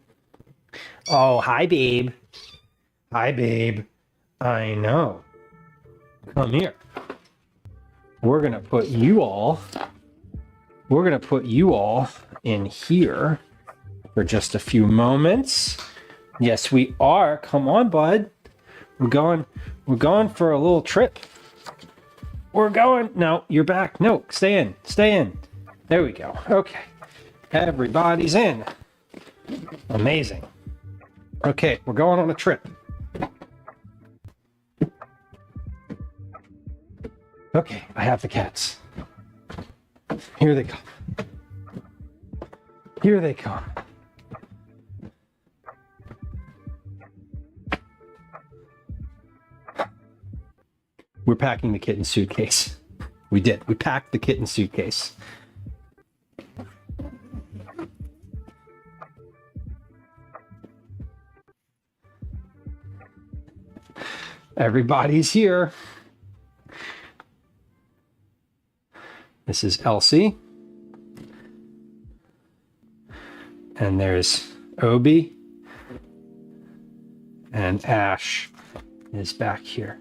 Oh, hi, babe. Hi, babe. I know. Come here. We're gonna put you all in here for just a few moments. Yes, we are. Come on, bud. We're going for a little trip. No, you're back. No, stay in. There we go. Okay. Everybody's in. Amazing. Okay, we're going on a trip. Okay, I have the cats. Here they come. Here they come. We're packing the kitten suitcase. We did. We packed the kitten suitcase. Everybody's here. This is Elsie. And there's Obi. And Ash is back here.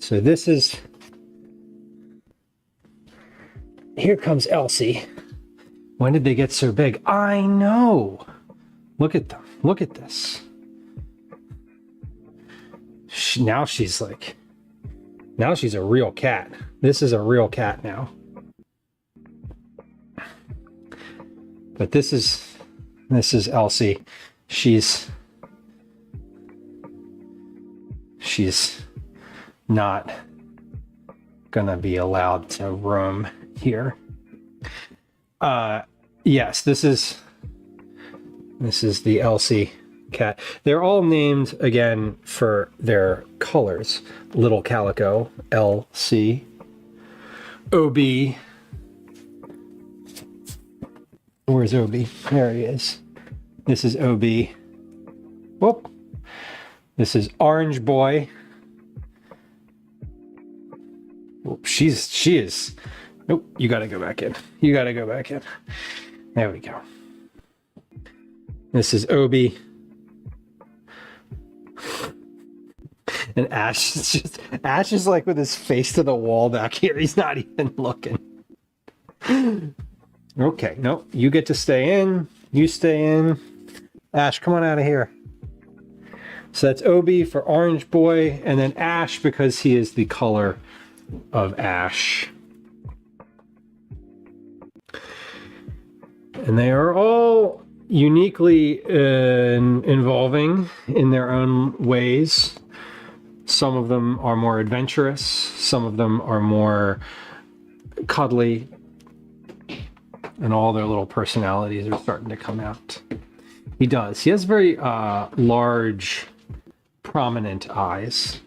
So this is, here comes Elsie. When did they get so big? I know. Look at them. Look at this. Now she's a real cat. This is a real cat now. But this is Elsie. She's not gonna be allowed to roam here. Yes, this is the Elsie cat. They're all named again for their colors. Little Calico, LC. OB. Where's OB? There he is. This is OB. Whoop. This is Orange Boy. Whoop. She is. Nope. You gotta go back in. There we go. This is Obi. And Ash is like with his face to the wall back here. He's not even looking. Okay, no, you get to stay in. You stay in. Ash, come on out of here. So that's Obi for Orange Boy, and then Ash because he is the color of Ash. And they are all uniquely involving in their own ways. Some of them are more adventurous. Some of them are more cuddly. And all their little personalities are starting to come out. He does. He has very large, prominent eyes.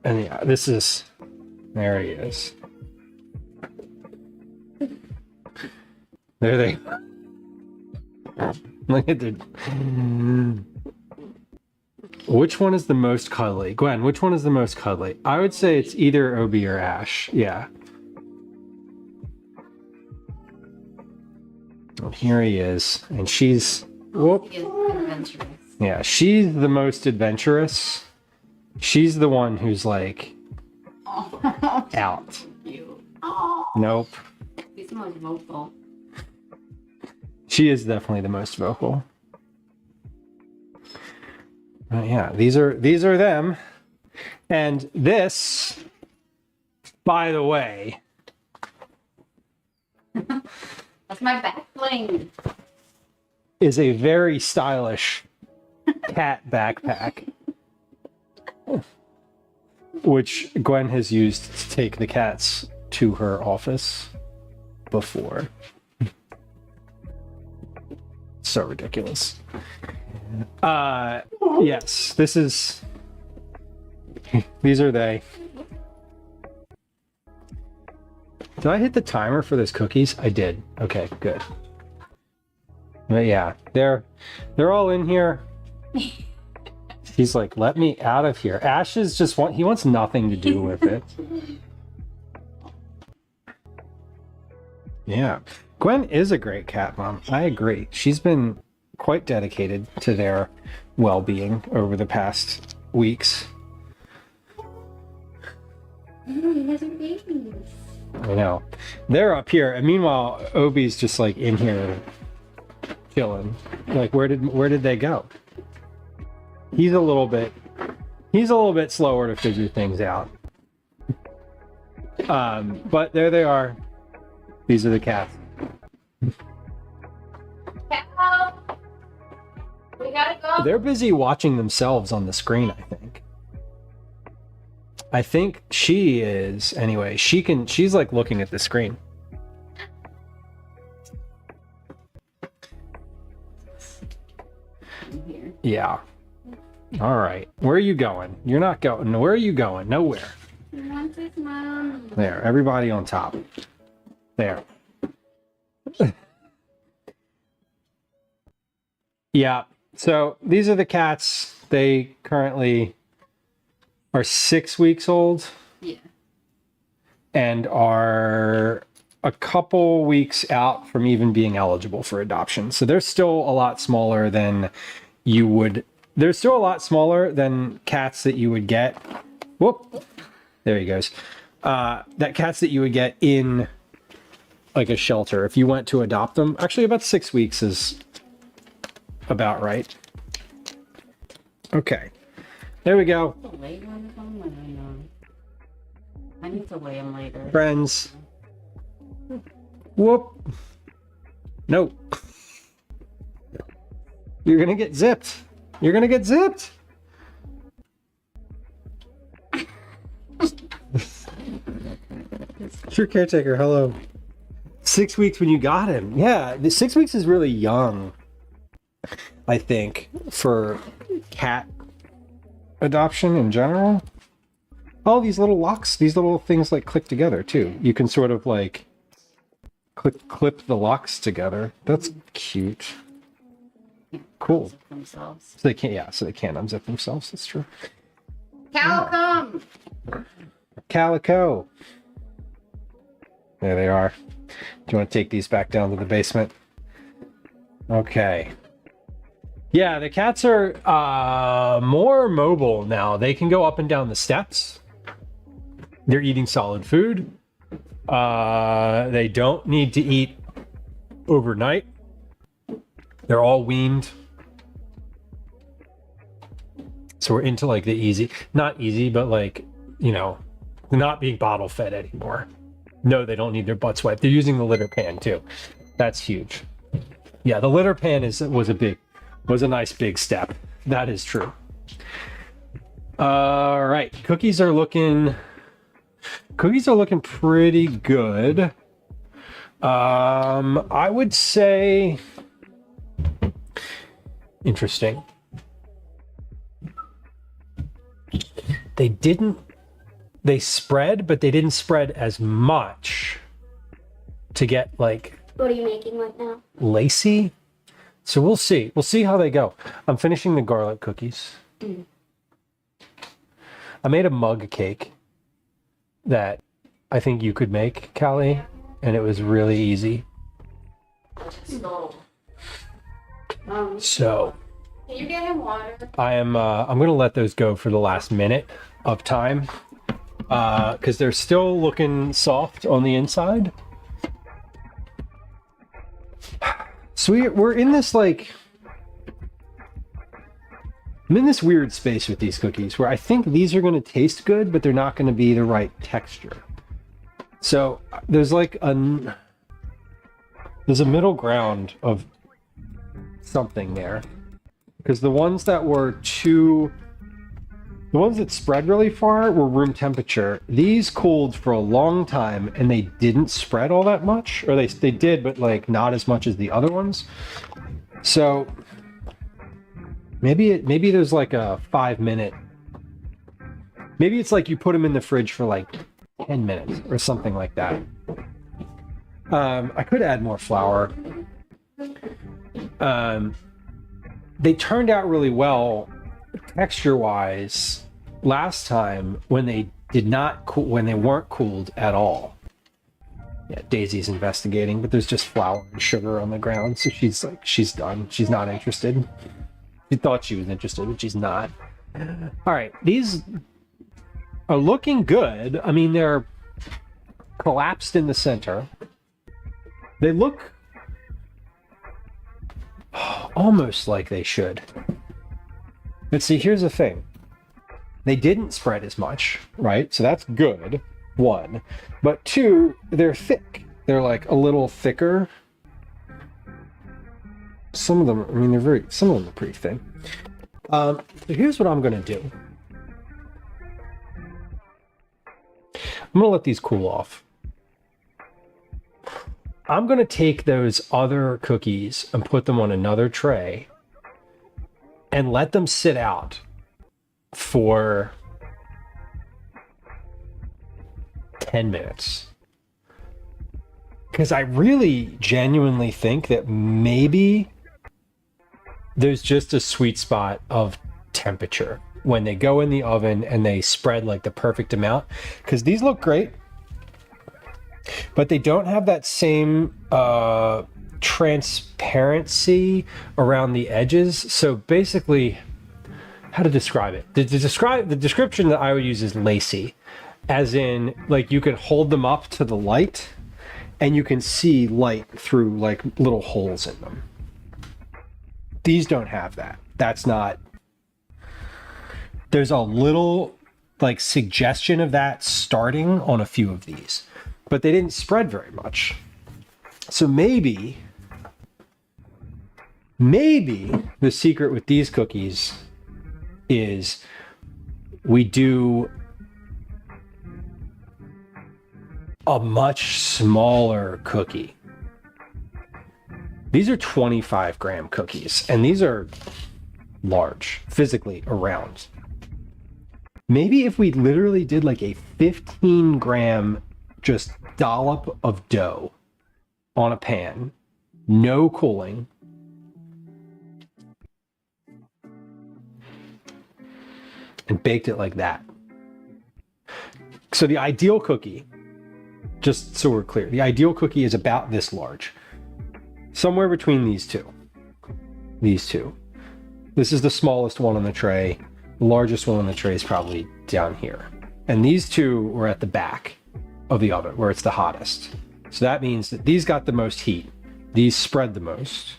And yeah, there he is. There they go. Look at the. Which one is the most cuddly? Gwen, which one is the most cuddly? I would say it's either Obi or Ash. Yeah. And here he is. And she's... Whoop. He is adventurous. Yeah, she's the most adventurous. She's the one who's like... out. Cute. Nope. He's the most vocal. She is definitely the most vocal. Yeah, these are them. And this, by the way, That's my back bling. is a very stylish cat backpack, which Gwen has used to take the cats to her office before. So ridiculous. Yes, these are they. Did I hit the timer for those cookies? I did. Okay, good. But yeah, they're all in here. He's like, let me out of here. Ash is he wants nothing to do with it. Yeah. Gwen is a great cat mom. I agree. She's been quite dedicated to their well-being over the past weeks. Those are babies. I know. They're up here, and meanwhile, Obi's just like in here chilling. Like, where did they go? He's a little bit slower to figure things out. But there they are. These are the cats. Cow! We gotta go. They're busy watching themselves on the screen, I think. I think she is, anyway. She's like looking at the screen. Here. Yeah. All right. Where are you going? You're not going. Where are you going? Nowhere. He wants his mom. There. Everybody on top. There. Yeah. So these are the cats. They currently are 6 weeks old. Yeah. And are a couple weeks out from even being eligible for adoption. So they're still a lot smaller than you would. They're still a lot smaller than cats that you would get. Whoop. There he goes. That cats that you would get in like a shelter if you went to adopt them. Actually, about 6 weeks is about right. Okay. There we go. I need to weigh him later. Friends. Whoop. No. You're gonna get zipped. You're gonna get zipped. True caretaker, hello. 6 weeks when you got him. Yeah, the 6 weeks is really young, I think, for cat adoption in general. All these little locks, these little things like click together too. You can sort of like clip the locks together. That's cute. Cool. Themselves. So they can't, so they can't unzip themselves. That's true. Cow, come! Calico. There they are. Do you want to take these back down to the basement? Okay. Yeah, the cats are more mobile now. They can go up and down the steps. They're eating solid food. They don't need to eat overnight. They're all weaned. So we're into like the easy, not easy, but like, you know, they're not being bottle fed anymore. No, they don't need their butts wiped. They're using the litter pan too. That's huge. Yeah, the litter pan was a nice big step. That is true. All right, cookies are looking pretty good. I would say interesting. They spread, but they didn't spread as much to get like What are you making right now? lacy. So we'll see. We'll see how they go. I'm finishing the garlic cookies. I made a mug cake that I think you could make, Callie, and it was really easy. So Can you get him water? I'm gonna let those go for the last minute of time because they're still looking soft on the inside. So we're in this like I'm in this weird space with these cookies where I think these are going to taste good, but they're not going to be the right texture. So there's like there's a middle ground of something there, because the ones that spread really far were room temperature. These cooled for a long time and they didn't spread all that much, or they did, but like not as much as the other ones. So maybe there's like a 5-minute. Maybe it's like you put them in the fridge for like 10 minutes or something like that. I could add more flour. They turned out really well texture-wise last time when they weren't cooled at all. Yeah, Daisy's investigating, but there's just flour and sugar on the ground, so she's done. She's not interested. She thought she was interested, but she's not. All right, these are looking good. I mean, they're collapsed in the center. They look almost like they should. But see, here's the thing. They didn't spread as much, right? So that's good, one. But two, they're thick. They're like a little thicker. Some of them, I mean, some of them are pretty thin. So here's what I'm going to do. I'm going to let these cool off. I'm going to take those other cookies and put them on another tray and let them sit out for 10 minutes. Because I really genuinely think that maybe there's just a sweet spot of temperature when they go in the oven and they spread like the perfect amount. Because these look great, but they don't have that same transparency around the edges. So basically, how to describe it? The description that I would use is lacy, as in like you can hold them up to the light and you can see light through like little holes in them. These don't have that. That's not. There's a little like suggestion of that starting on a few of these, but they didn't spread very much. So maybe the secret with these cookies is we do a much smaller cookie. These are 25-gram cookies, and these are large, physically around. Maybe if we literally did like a 15-gram just dollop of dough on a pan, no cooling, and baked it like that. So the ideal cookie, just so we're clear, the ideal cookie is about this large. Somewhere between these two. These two. This is the smallest one on the tray. The largest one on the tray is probably down here. And these two were at the back of the oven, where it's the hottest. So that means that these got the most heat. These spread the most.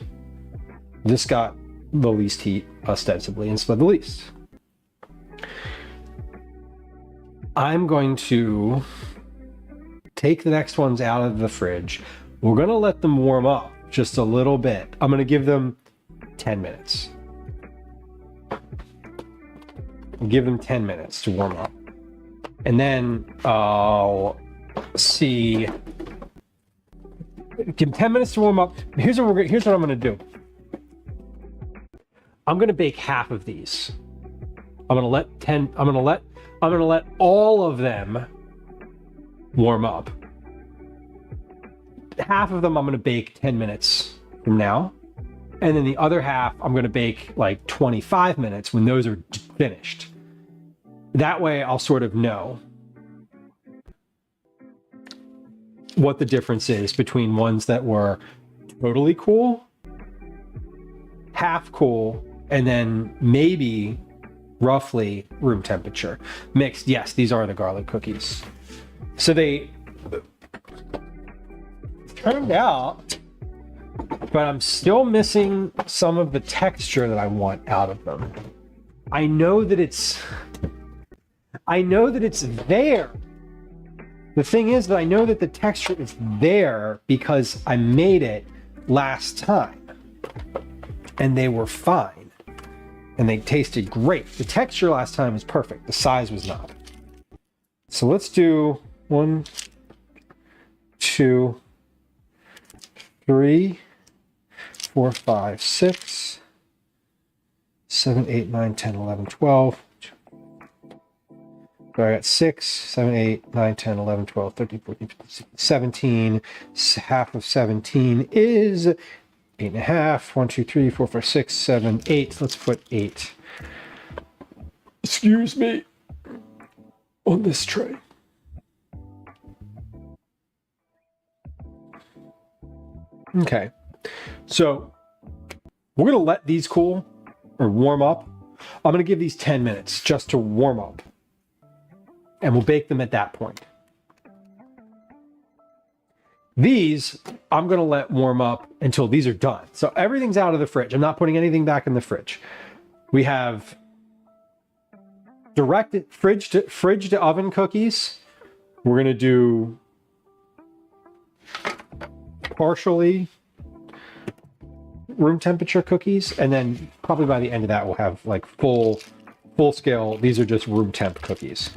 This got the least heat, ostensibly, and spread the least. I'm going to take the next ones out of the fridge. We're going to let them warm up just a little bit. I'm going to give them 10 minutes. Give them 10 minutes to warm up. And then I'll see. Give them 10 minutes to warm up. Here's what I'm going to do. I'm going to bake half of these. I'm going to let all of them warm up. Half of them I'm going to bake 10 minutes from now. And then the other half, I'm going to bake like 25 minutes when those are finished. That way I'll sort of know what the difference is between ones that were totally cool, half cool, and then maybe roughly room temperature. Mixed, yes, these are the garlic cookies. So they turned out, but I'm still missing some of the texture that I want out of them. I know that it's there. The thing is that I know that the texture is there because I made it last time and they were fine and they tasted great. The texture last time was perfect. The size was not. So let's do 1, 2, 3, 4, 5, 6, 7, 8, 9, 10, 11, 12. So I got 6, 7, 8, 9, 10, 11, 12, 13, 14, 15, 16, 17. Half of 17 is 8.5. 1, 2, 3, 4, 5, 6, 7, 8. Let's put 8. Excuse me. On this tray. Okay. So we're going to let these cool or warm up. I'm going to give these 10 minutes just to warm up. And we'll bake them at that point. These, I'm going to let warm up until these are done. So everything's out of the fridge. I'm not putting anything back in the fridge. We have directed fridge to oven cookies. We're going to do partially room temperature cookies. And then probably by the end of that, we'll have like full scale. These are just room temp cookies.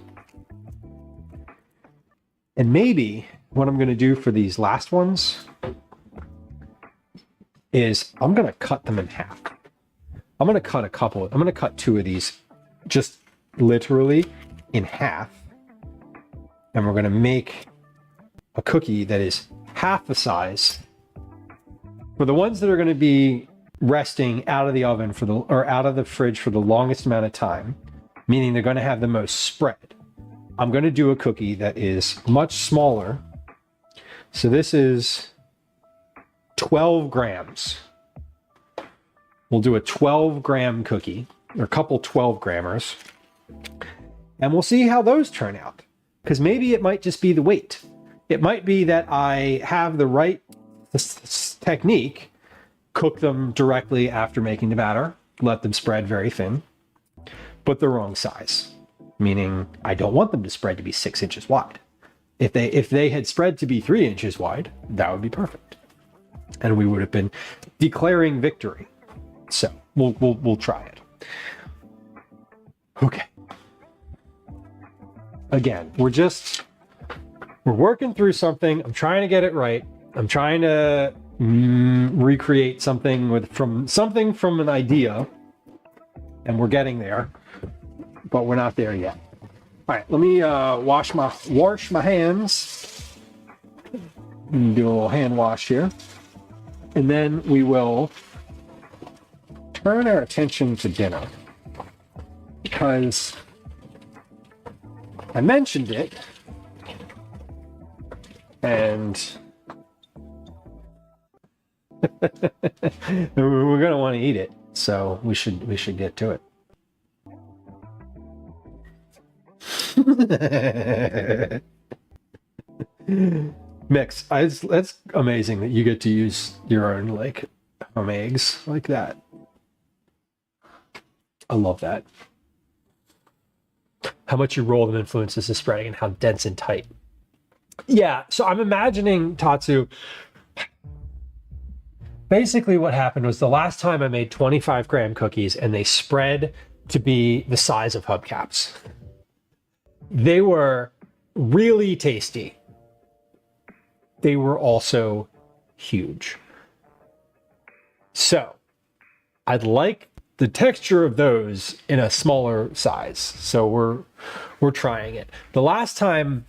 And maybe what I'm going to do for these last ones is I'm going to cut them in half. I'm going to cut a couple. I'm going to cut 2 of these just literally in half. And we're going to make a cookie that is half the size. For the ones that are going to be resting out of the oven or out of the fridge for the longest amount of time, meaning they're going to have the most spread, I'm going to do a cookie that is much smaller. So this is 12 grams. We'll do a 12-gram cookie, or a couple 12-grammers, and we'll see how those turn out. Because maybe it might just be the weight. It might be that I have the right technique, cook them directly after making the batter, let them spread very thin, but the wrong size. Meaning I don't want them to spread to be 6 inches wide. If they had spread to be 3 inches wide, that would be perfect. And we would have been declaring victory. So we'll try it. Okay. Again, we're working through something. I'm trying to get it right. I'm trying to recreate something from an idea, and we're getting there. But we're not there yet. All right, let me wash my hands. Do a little hand wash here. And then we will turn our attention to dinner. Because I mentioned it. And we're going to want to eat it. So we should get to it. Mix. That's amazing that you get to use your own like home eggs like that. I love that. How much you roll them influences the spreading and how dense and tight. Yeah, so I'm imagining, Tatsu, basically what happened was the last time I made 25-gram cookies and they spread to be the size of hubcaps. They were really tasty. They were also huge. So I'd like the texture of those in a smaller size. So we're trying it. The last time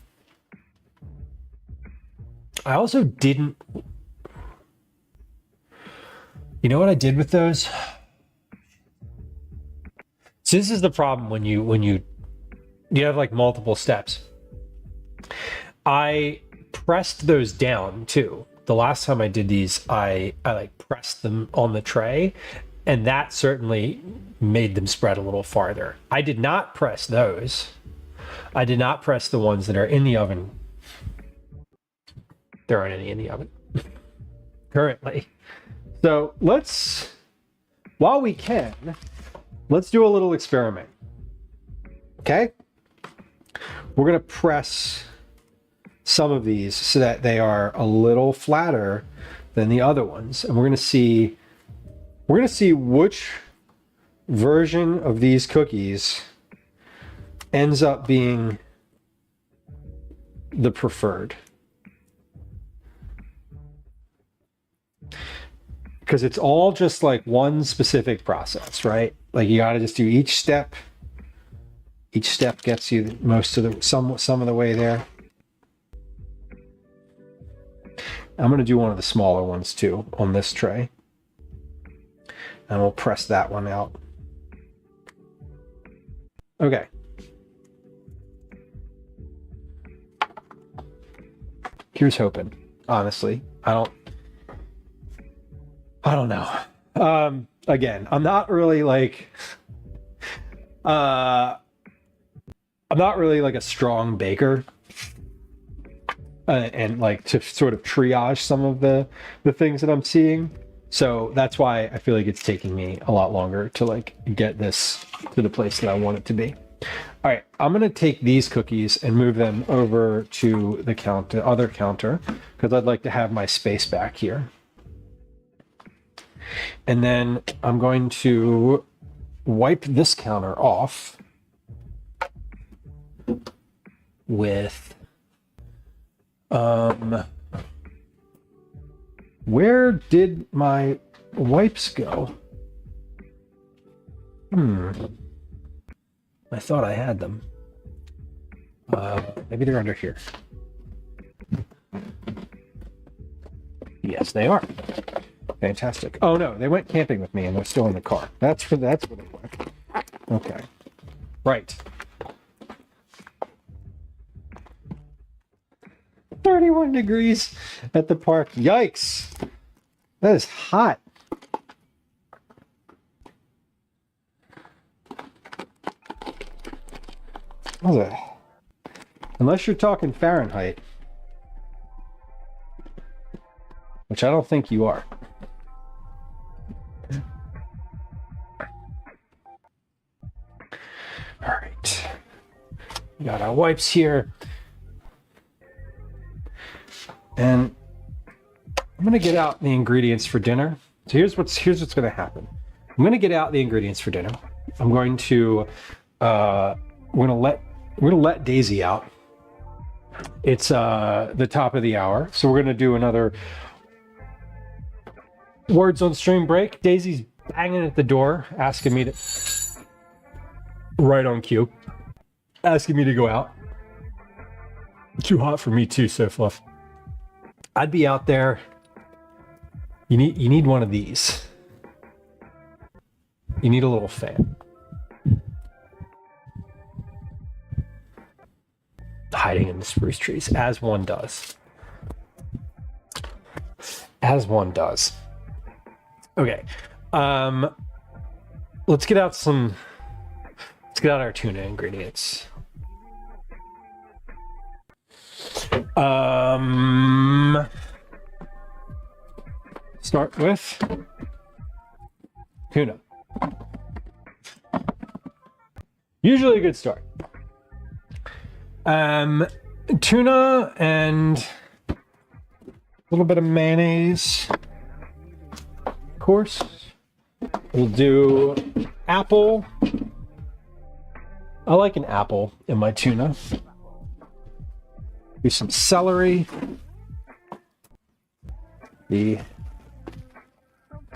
I also didn't You know what I did with those? So this is the problem when you have like multiple steps. I pressed those down too. The last time I did these, I like pressed them on the tray, and that certainly made them spread a little farther. I did not press those. I did not press the ones that are in the oven. There aren't any in the oven currently. So while we can, let's do a little experiment. Okay? We're going to press some of these so that they are a little flatter than the other ones. And we're going to see which version of these cookies ends up being the preferred. Because it's all just like one specific process, right? Like you got to just do each step. Each step gets you most of the some of the way there. I'm going to do one of the smaller ones too on this tray. And we'll press that one out. Okay. Here's hoping, honestly. I don't know. Again, I'm not really like a strong baker. And like to sort of triage some of the things that I'm seeing. So that's why I feel like it's taking me a lot longer to like get this to the place that I want it to be. All right, I'm going to take these cookies and move them over to the other counter because I'd like to have my space back here. And then I'm going to wipe this counter off with where did my wipes go? I thought I had them. Maybe they're under here. Yes, they are. Fantastic. Oh no, they went camping with me and they're still in the car. That's where they went. Okay. Right. 31 degrees at the park. Yikes. That is hot. Unless you're talking Fahrenheit, which I don't think you are. All right. We got our wipes here. And I'm going to get out the ingredients for dinner. So here's what's going to happen. I'm going to get out the ingredients for dinner. I'm going to we're going to let Daisy out. It's the top of the hour. So we're going to do another words on stream break. Daisy's banging at the door asking me to right on cue. Asking me to go out. Too hot for me too, so Fluff. I'd be out there. You need one of these. You need a little fan. Hiding in the spruce trees, as one does. As one does. Okay. Let's get out our tuna ingredients. Start with tuna. Usually a good start. Tuna and a little bit of mayonnaise. Of course. We'll do apple. I like an apple in my tuna. Do some celery.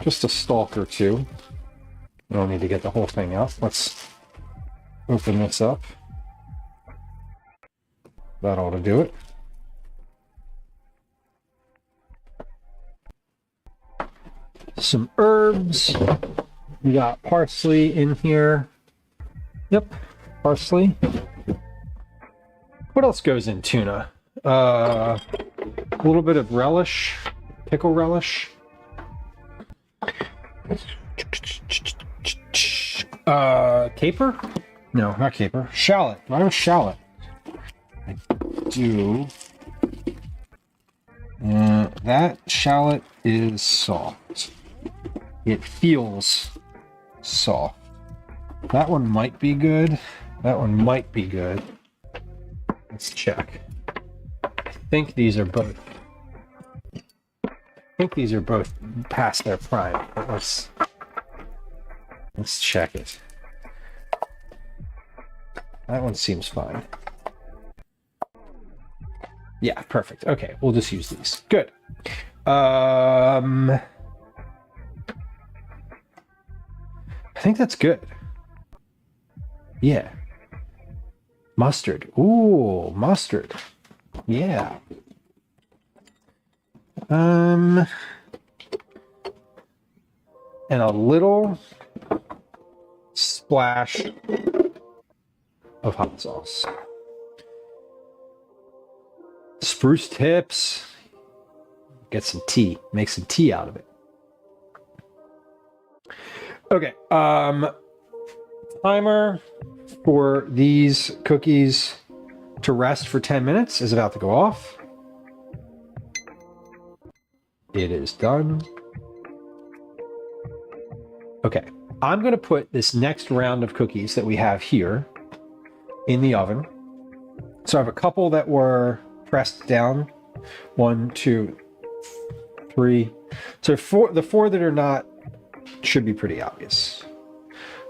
Just a stalk or two. We don't need to get the whole thing out. Let's open this up. That ought to do it. some herbs. We got parsley in here. Yep, parsley. What else goes in tuna? A little bit of relish, pickle relish. Caper? No, not caper. Shallot. I have shallot. I do. That shallot is soft. It feels soft. That one might be good. That one might be good. Let's check. I think these are both. I think these are both past their prime. But let's check it. That one seems fine. Yeah, perfect. Okay, we'll just use these. Good. I think that's good. Yeah. Mustard. Ooh, mustard. Yeah. And a little splash of hot sauce. Spruce tips. Get some tea. Make some tea out of it. Okay. Timer for these cookies to rest for 10 minutes is about to go off. It is done. Okay. I'm going to put this next round of cookies that we have here in the oven. So I have a couple that were pressed down. 1, 2, 3. So the four that are not should be pretty obvious.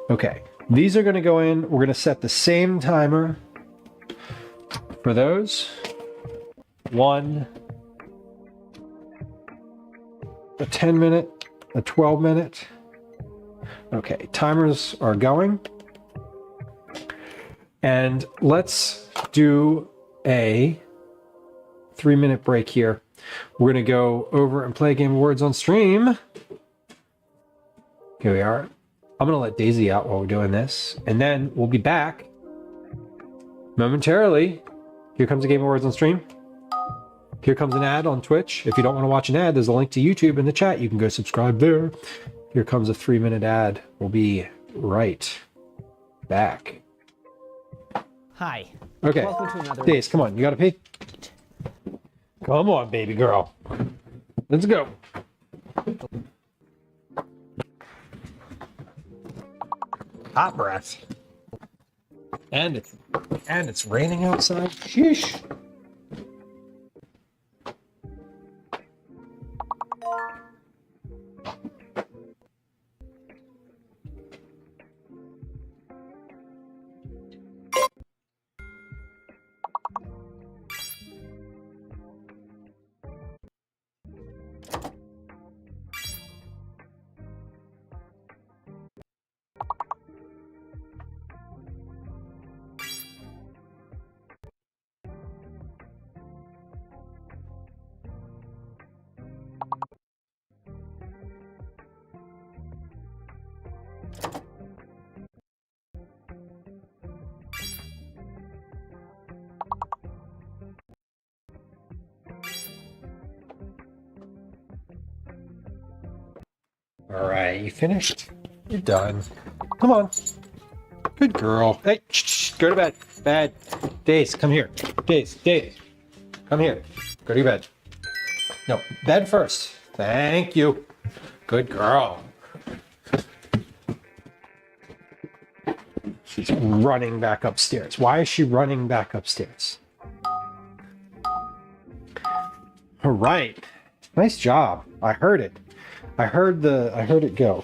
Okay, these are going to go in. We're going to set the same timer for those. 1, a 10-minute, a 12-minute. Okay, timers are going. And let's do a 3-minute break here. We're going to go over and play a game of words on stream. Here we are. I'm going to let Daisy out while we're doing this. And then we'll be back momentarily. Here comes a game of words on stream. Here comes an ad on Twitch. If you don't want to watch an ad, there's a link to YouTube in the chat. You can go subscribe there. Here comes a 3-minute ad. We'll be right back. Hi. Okay. Welcome to another. Daisy, come on. You got to pee? Come on, baby girl. Let's go. Hot breath. And it's raining outside. Sheesh. All right, you finished? You're done. Come on. Good girl. Hey, go to bed. Bed. Days, come here. Days, come here. Go to your bed. No, bed first. Thank you. Good girl. She's running back upstairs. Why is she running back upstairs? All right. Nice job. I heard it. I heard it go.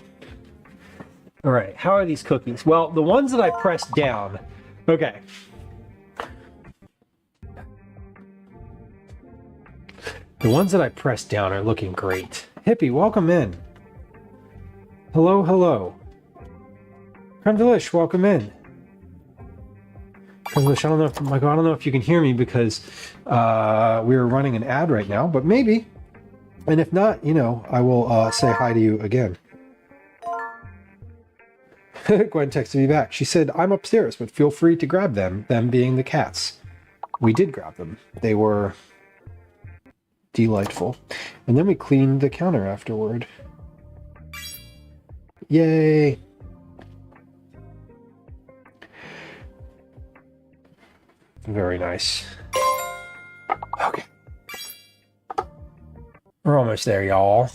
All right, how are these cookies? Well, the ones that I pressed down. Okay. The ones that I pressed down are looking great. Hippie, welcome in. Hello, hello. Creme Delish, welcome in. Creme Delish, I don't know if, Michael, I don't know if you can hear me because we are running an ad right now, but maybe. And if not, you know, I will say hi to you again. Gwen texted me back. She said, I'm upstairs, but feel free to grab them being the cats. We did grab them. They were delightful. And then we cleaned the counter afterward. Yay! Very nice. Okay. We're almost there, y'all.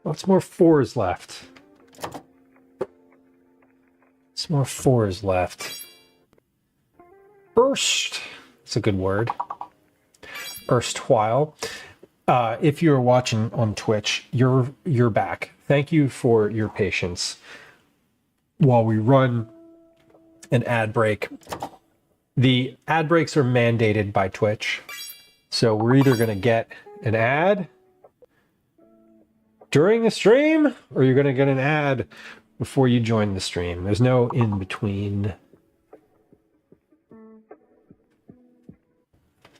Lots more fours left. Some more fours left. Erst. It's a good word. Erstwhile. If you're watching on Twitch, you're back. Thank you for your patience while we run an ad break. The ad breaks are mandated by Twitch. So we're either going to get an ad during the stream, or you're going to get an ad before you join the stream. There's no in between.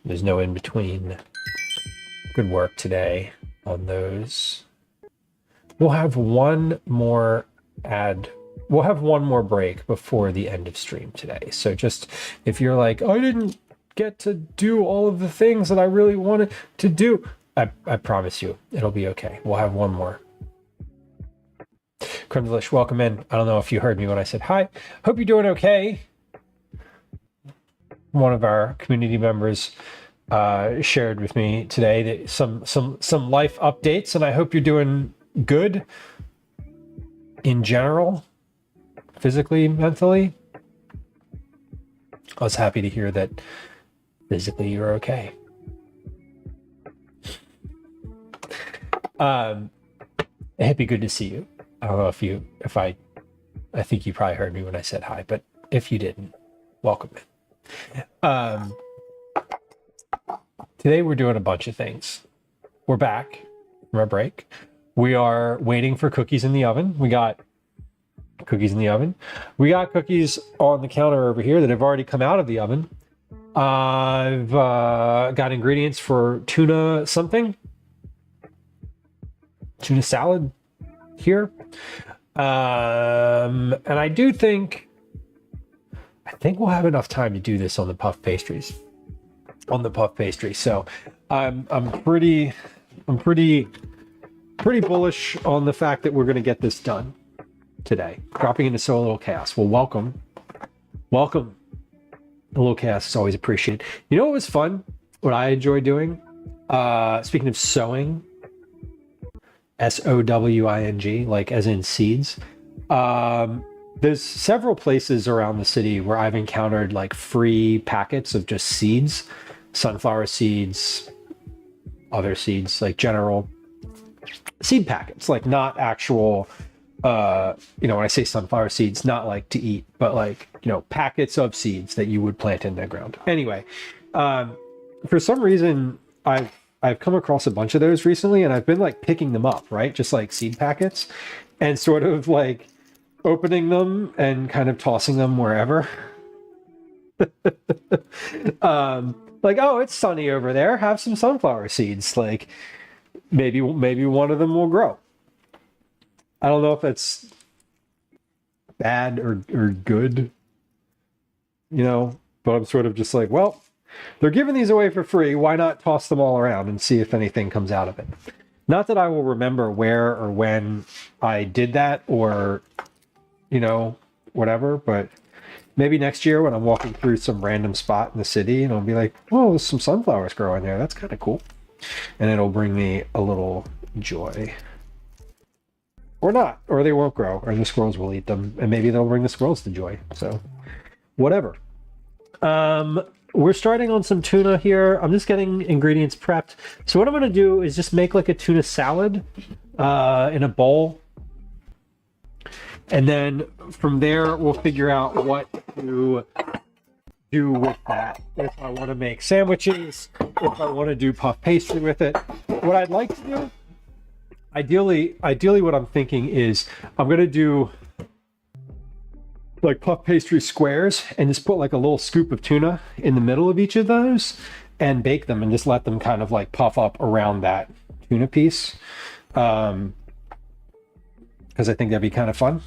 There's no in between. Good work today on those. We'll have one more ad. We'll have one more break before the end of stream today. So just if you're like, I didn't get to do all of the things that I really wanted to do, I promise you, it'll be okay. We'll have one more. Creme Delish, welcome in. I don't know if you heard me when I said hi. Hope you're doing okay. One of our community members shared with me today that some life updates, and I hope you're doing good in general, physically, mentally. I was happy to hear that physically you're okay. Hippie, good to see you. I don't know if I think you probably heard me when I said hi, but if you didn't, welcome in. Today we're doing a bunch of things. We're back from our break. We are waiting for cookies in the oven. We got cookies in the oven. We got cookies on the counter over here that have already come out of the oven. I've got ingredients for tuna something. Tuna salad here. And I think we'll have enough time to do this on the puff pastries. So I'm pretty bullish on the fact that we're going to get this done today. Dropping into So Little Chaos. Well, welcome. A little chaos is always appreciated. You know what was fun? What I enjoy doing? Speaking of sowing, SOWING, like as in seeds. There's several places around the city where I've encountered like free packets of just seeds, sunflower seeds, other seeds, like general seed packets, like not actual, when I say sunflower seeds, not like to eat, but like, packets of seeds that you would plant in the ground. Anyway, for some reason, I've come across a bunch of those recently, and I've been like picking them up, right? Just like seed packets, and sort of like opening them and kind of tossing them wherever. Like, oh, it's sunny over there. Have some sunflower seeds. Like maybe one of them will grow. I don't know if that's bad or good, but I'm sort of just like, well, they're giving these away for free. Why not toss them all around and see if anything comes out of it? Not that I will remember where or when I did that or, whatever, but maybe next year when I'm walking through some random spot in the city and I'll be like, oh, there's some sunflowers growing there. That's kind of cool. And it'll bring me a little joy. Or not, or they won't grow, or the squirrels will eat them, and maybe they'll bring the squirrels to joy. So, whatever. We're starting on some tuna here. I'm just getting ingredients prepped. So what I'm going to do is just make like a tuna salad in a bowl. And then from there, we'll figure out what to do with that. If I want to make sandwiches, if I want to do puff pastry with it. What I'd like to do, ideally what I'm thinking is I'm going to do like puff pastry squares and just put like a little scoop of tuna in the middle of each of those and bake them and just let them kind of like puff up around that tuna piece. Because I think that'd be kind of fun.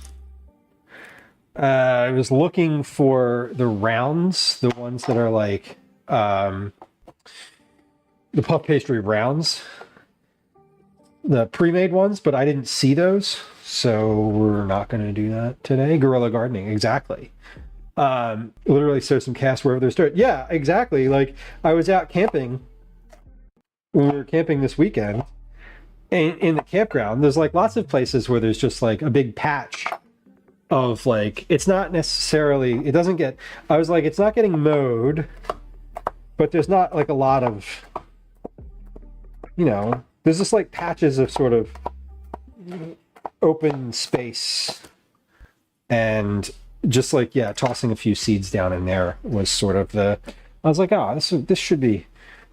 I was looking for the rounds, the ones that are like the puff pastry rounds, the pre-made ones, but I didn't see those, so we're not going to do that today. Guerrilla gardening, exactly. Literally sow some cast wherever there's dirt. Yeah, exactly. Like I was out camping when we were camping this weekend, and in the campground, there's like lots of places where there's just like a big patch of like, it's not necessarily, it doesn't get, I was like, it's not getting mowed, but there's not like a lot of, you know, there's just like patches of sort of open space, and just like, yeah, tossing a few seeds down in there was sort of the, I was like, oh, this should be,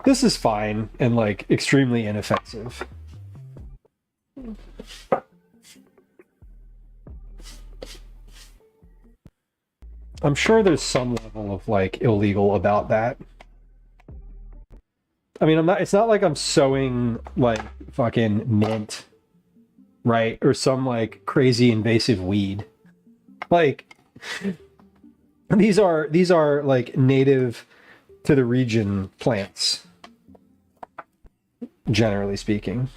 this is fine and like extremely inoffensive. I'm sure there's some level of like illegal about that. I mean, it's not like I'm sowing like fucking mint, right? Or some like crazy invasive weed. Like these are like native to the region plants, generally speaking.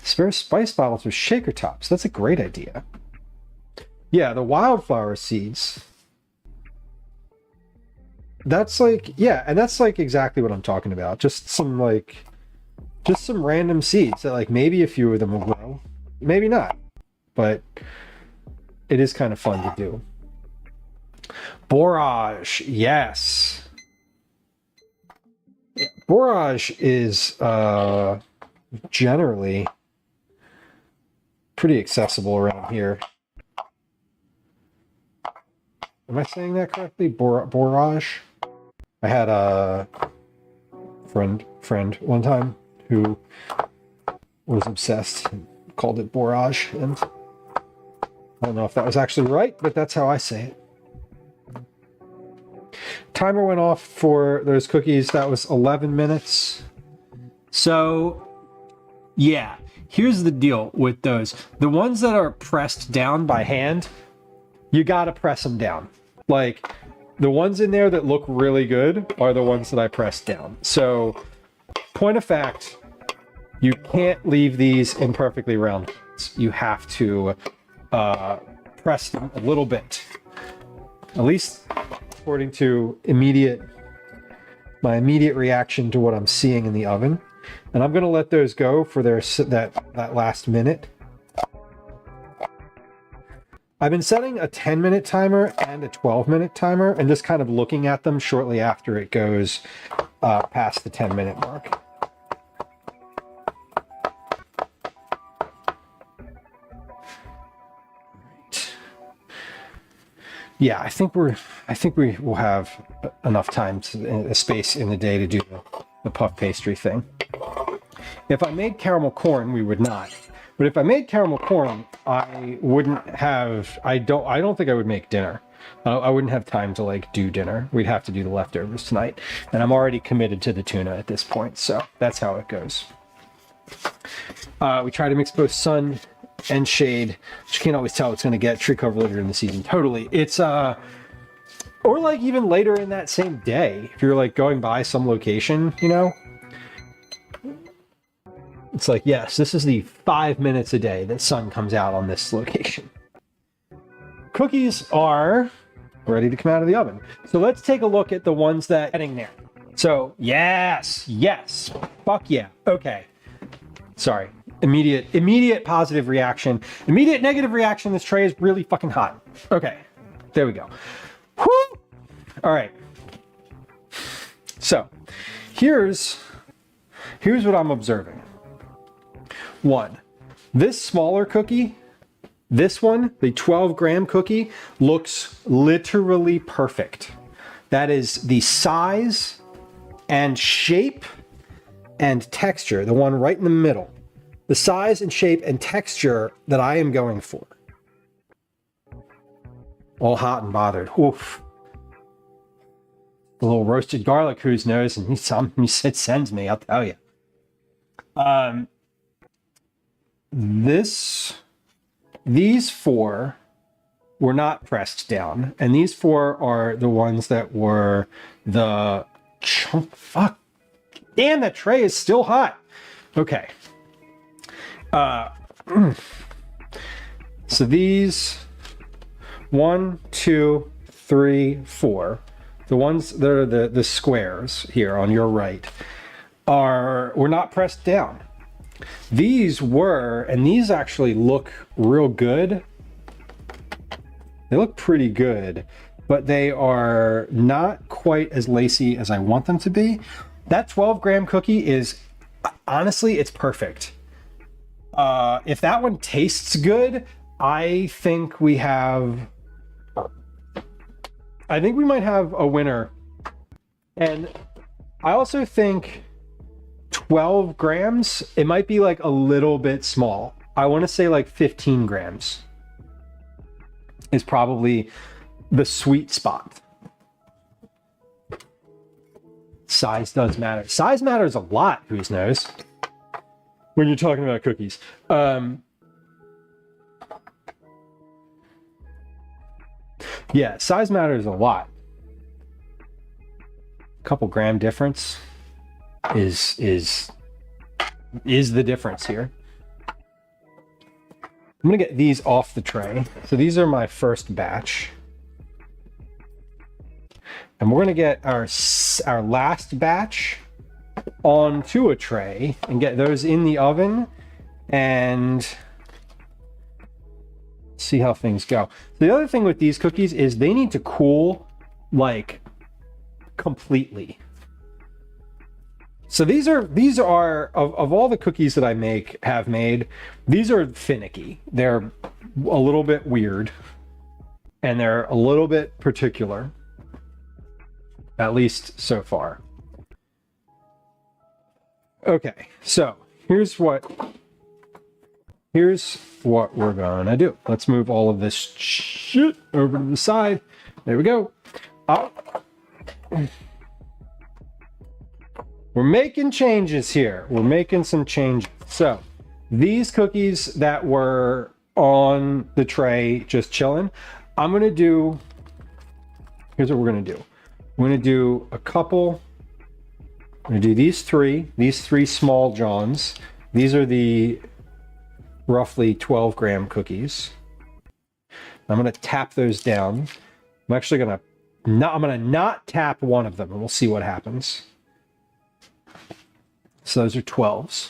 Spare spice bottles with shaker tops. That's a great idea. Yeah, the wildflower seeds. That's like, yeah, and that's like exactly what I'm talking about. Just some random seeds that like maybe a few of them will grow, maybe not, but it is kind of fun to do. Borage, yes. Yeah, borage is generally pretty accessible around here. Am I saying that correctly? Borage? I had a friend one time who was obsessed and called it borage, and I don't know if that was actually right, but that's how I say it. Timer went off for those cookies. That was 11 minutes. So, yeah, here's the deal with those. The ones that are pressed down by hand, you gotta press them down. Like, the ones in there that look really good are the ones that I pressed down. So, point of fact, you can't leave these in perfectly round holes. You have to press them a little bit. At least according to my immediate reaction to what I'm seeing in the oven. And I'm gonna let those go for that last minute. I've been setting a 10-minute timer and a 12-minute timer and just kind of looking at them shortly after it goes past the 10-minute mark. Right. Yeah, I think we will have enough time, space in the day to do the puff pastry thing. If I made caramel corn, we would not. But if I made caramel corn, I wouldn't have, I don't think I would make dinner. I wouldn't have time to like do dinner. We'd have to do the leftovers tonight. And I'm already committed to the tuna at this point. So that's how it goes. We try to mix both sun and shade. You can't always tell it's going to get tree cover later in the season. Totally. It's, or like even later in that same day, if you're like going by some location, you know, it's like, yes, this is the 5 minutes a day that sun comes out on this location. Cookies are ready to come out of the oven. So let's take a look at the ones that are getting there. So yes, fuck yeah. Okay. Sorry. Immediate positive reaction. Immediate negative reaction. This tray is really fucking hot. Okay. There we go. Whew! All right. So here's what I'm observing. One, this smaller cookie This one, the 12-gram cookie, looks literally perfect. That is the size and shape and texture, the one right in the middle. The size and shape and texture that I am going for. All hot and bothered. Oof. A little roasted garlic, who's knows, and he sends me, I'll tell you. These 4 were not pressed down, and these 4 are the ones that were the fuck. Damn, that tray is still hot. Okay. So these 1, 2, 3, 4, the ones that are the squares here on your right were not pressed down. These were, and these actually look real good. They look pretty good, but they are not quite as lacy as I want them to be. That 12-gram cookie is, honestly, it's perfect. If that one tastes good, I think we might have a winner. And I also think 12 grams, it might be like a little bit small. I want to say like 15 grams is probably the sweet spot. Size does matter. Size matters a lot, who knows, when you're talking about cookies. Yeah, size matters a lot. A couple gram difference is the difference here. I'm gonna get these off the tray. So these are my first batch. And we're gonna get our last batch onto a tray and get those in the oven and see how things go. The other thing with these cookies is they need to cool like completely. So these are of all the cookies that I have made, these are finicky. They're a little bit weird and they're a little bit particular, at least so far. Okay, so here's what we're gonna do. Let's move all of this shit over to the side. There we go. We're making changes here. We're making some changes. So these cookies that were on the tray just chilling, here's what we're gonna do. We're gonna do a couple. I'm gonna do these three small johns. These are the roughly 12-gram cookies. I'm gonna tap those down. I'm actually gonna not tap one of them, and we'll see what happens. So those are 12s.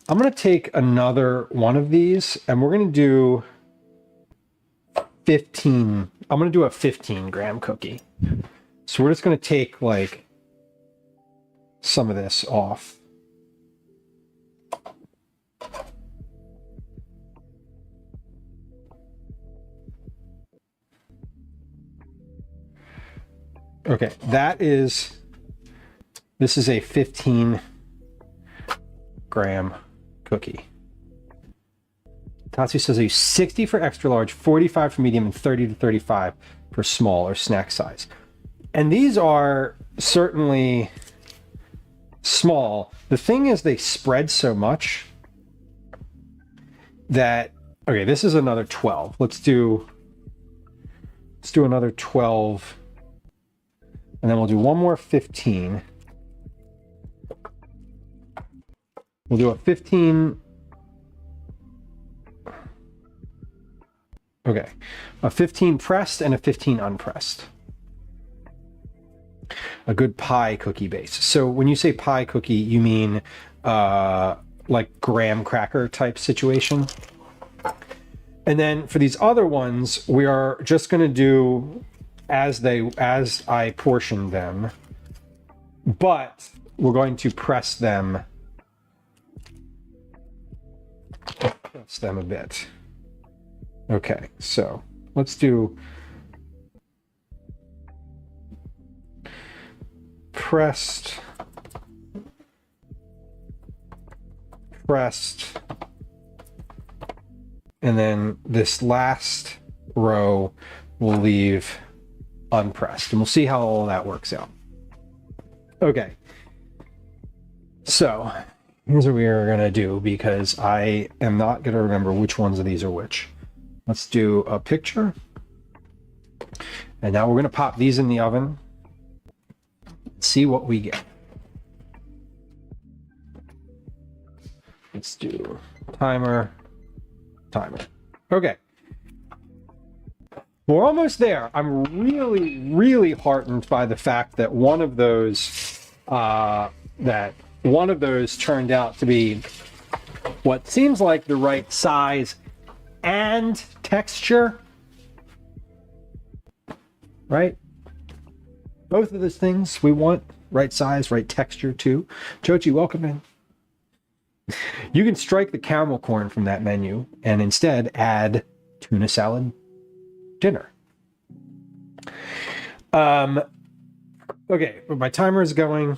I'm gonna take another one of these, and we're gonna do 15. I'm gonna do a 15-gram cookie. So we're just gonna take like some of this off. Okay, this is a 15-gram cookie. Tatsu says I use 60 for extra large, 45 for medium, and 30 to 35 for small or snack size. And these are certainly small. The thing is they spread so much that, okay, this is another 12. Let's do another 12. And then we'll do one more 15. We'll do a 15. Okay, a 15 pressed and a 15 unpressed. A good pie cookie base. So when you say pie cookie, you mean like graham cracker type situation. And then for these other ones, we are just going to do as I portion them, but we're going to press them. press them a bit. Okay, so let's do pressed, and then this last row we'll leave unpressed, and we'll see how all that works out. Okay, so here's what we are going to do, because I am not going to remember which ones of these are which. Let's do a picture, and now we're going to pop these in the oven, see what we get. Let's do timer. Okay. We're almost there. I'm really heartened by the fact that one of those turned out to be what seems like the right size and texture. Right? Both of those things we want. Right size, right texture too. Chochi, welcome in. You can strike the caramel corn from that menu and instead add tuna salad dinner. Okay, my timer is going.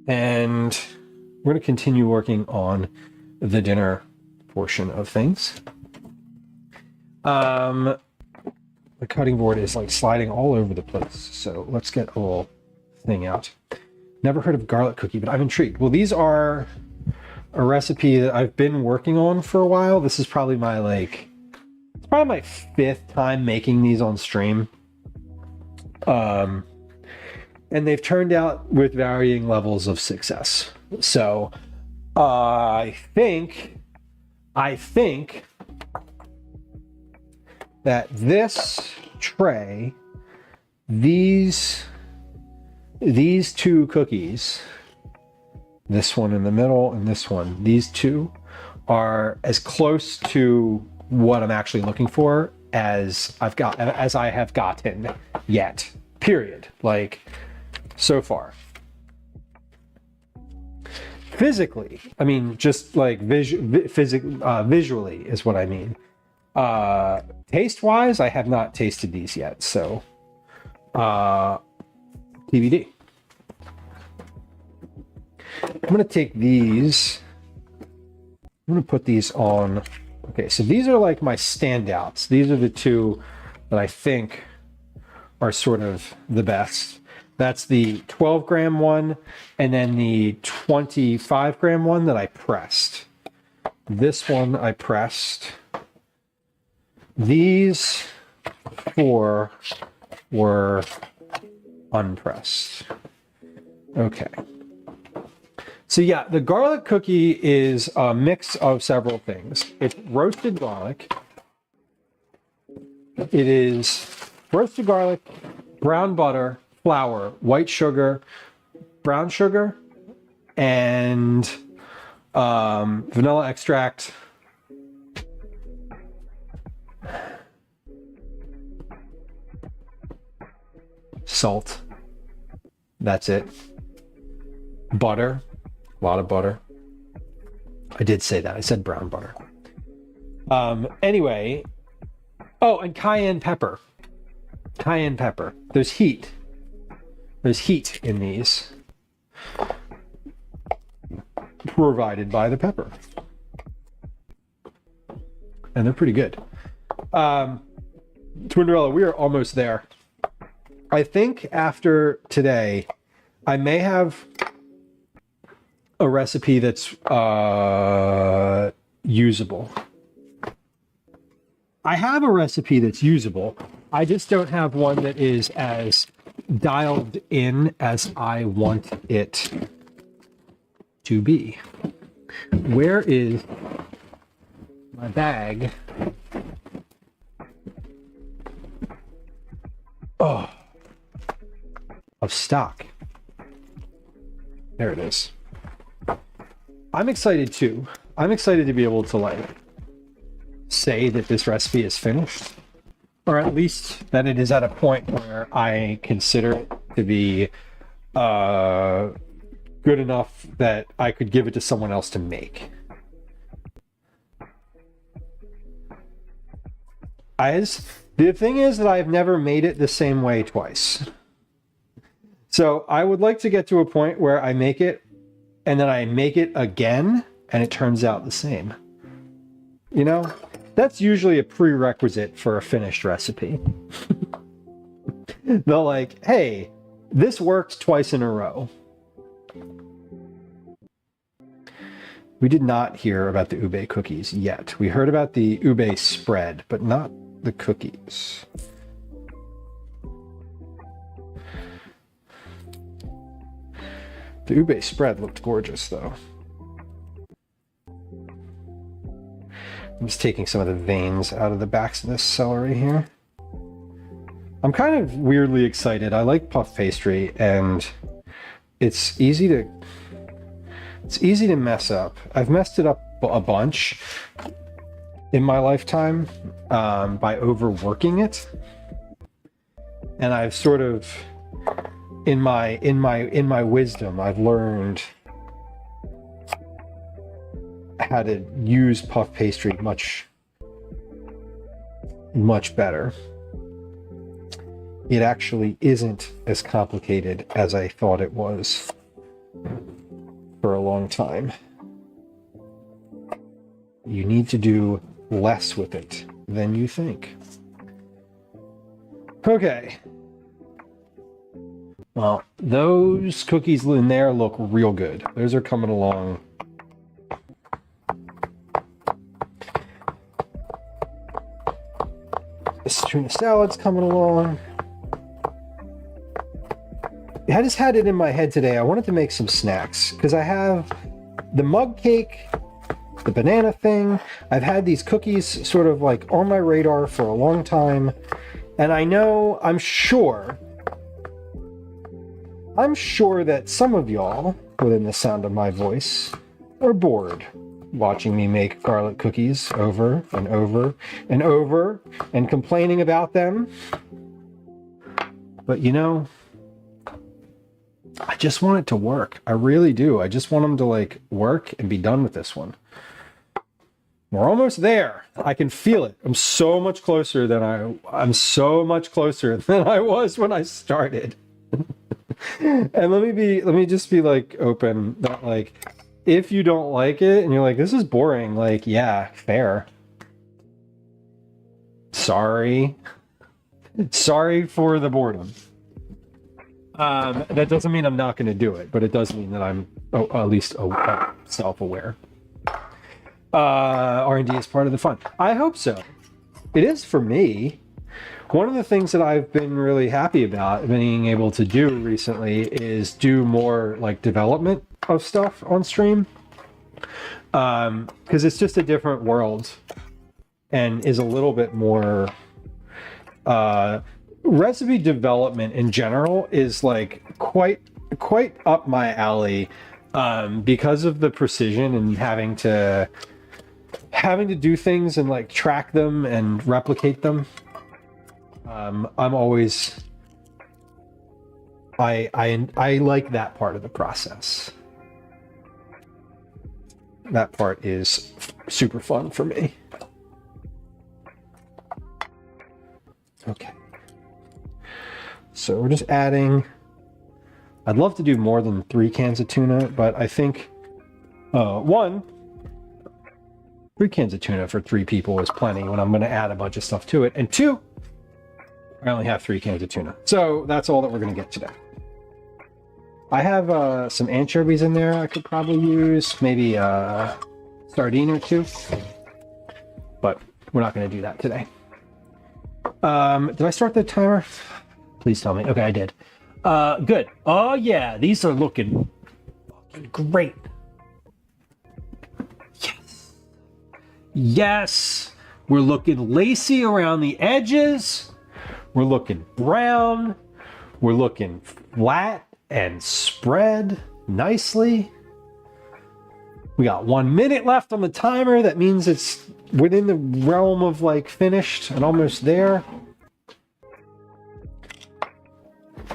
And we're going to continue working on the dinner portion of things. The cutting board is like sliding all over the place, so let's get a little thing out. Never heard of garlic cookie, but I'm intrigued. Well, these are a recipe that I've been working on for a while. This is probably my fifth time making these on stream. And they've turned out with varying levels of success. So I think that this tray, these two cookies, this one in the middle and this one, these two are as close to what I'm actually looking for as I have gotten yet. Period. Like, so far. Physically, I mean, just like visually is what I mean. Taste-wise, I have not tasted these yet, so TBD. I'm going to take these. I'm going to put these on. Okay, so these are like my standouts. These are the two that I think are sort of the best. That's the 12-gram one, and then the 25-gram one that I pressed. This one I pressed. These four were unpressed. Okay. So yeah, the garlic cookie is a mix of several things. It's roasted garlic. It is roasted garlic, brown butter, flour, white sugar, brown sugar, and vanilla extract. Salt. That's it. Butter. A lot of butter. I did say that. I said brown butter. Anyway. Oh, and cayenne pepper. Cayenne pepper. There's heat. There's heat in these. Provided by the pepper. And they're pretty good. Twinderella, we are almost there. I think after today, I may have a recipe that's usable. I have a recipe that's usable. I just don't have one that is as dialed in as I want it to be. Where is my bag? Oh, of stock. There it is. I'm excited too. I'm excited to be able to like say that this recipe is finished, or at least that it is at a point where I consider it to be good good enough that I could give it to someone else to make. The thing is that I've never made it the same way twice. So I would like to get to a point where I make it and then I make it again and it turns out the same. You know, that's usually a prerequisite for a finished recipe. They're like, hey, this worked twice in a row. We did not hear about the ube cookies yet. We heard about the ube spread, but not the cookies. The ube spread looked gorgeous, though. I'm just taking some of the veins out of the backs of this celery here. I'm kind of weirdly excited. I like puff pastry, and it's easy to mess up. I've messed it up a bunch in my lifetime by overworking it, and I've sort of in my wisdom, I've learned how to use puff pastry much better. It actually isn't as complicated as I thought it was for a long time. You need to do less with it than you think. Okay. Well, those cookies in there look real good. Those are coming along. This tuna salad's coming along. I just had it in my head today. I wanted to make some snacks because I have the mug cake, the banana thing. I've had these cookies sort of like on my radar for a long time. And I'm sure that some of y'all within the sound of my voice are bored watching me make garlic cookies over and over and over and complaining about them. But you know, I just want it to work. I really do. I just want them to like work and be done with this one. We're almost there. I can feel it. I'm so much closer than I was when I started. And let me just be like open that like if you don't like it and you're like, this is boring, like, yeah, fair. Sorry for the boredom. That doesn't mean I'm not going to do it, but it does mean that I'm at least self-aware. R&D is part of the fun. I hope so. It is for me. One of the things that I've been really happy about being able to do recently is do more like development of stuff on stream. Because it's just a different world and is a little bit more... recipe development in general is like quite up my alley because of the precision and having to do things and like track them and replicate them. I'm always I like that part of the process. That part is super fun for me. Okay. So we're just adding, I'd love to do more than 3 cans of tuna, but I think 3 cans of tuna for 3 people is plenty when I'm going to add a bunch of stuff to it. And 2, I only have 3 cans of tuna. So that's all that we're going to get today. I have some anchovies in there I could probably use, maybe a sardine or 2, but we're not going to do that today. Did I start the timer? Please tell me. Okay, I did. Good. Oh yeah, these are looking fucking great. Yes. Yes. We're looking lacy around the edges. We're looking brown. We're looking flat and spread nicely. We got 1 minute left on the timer. That means it's within the realm of like finished and almost there.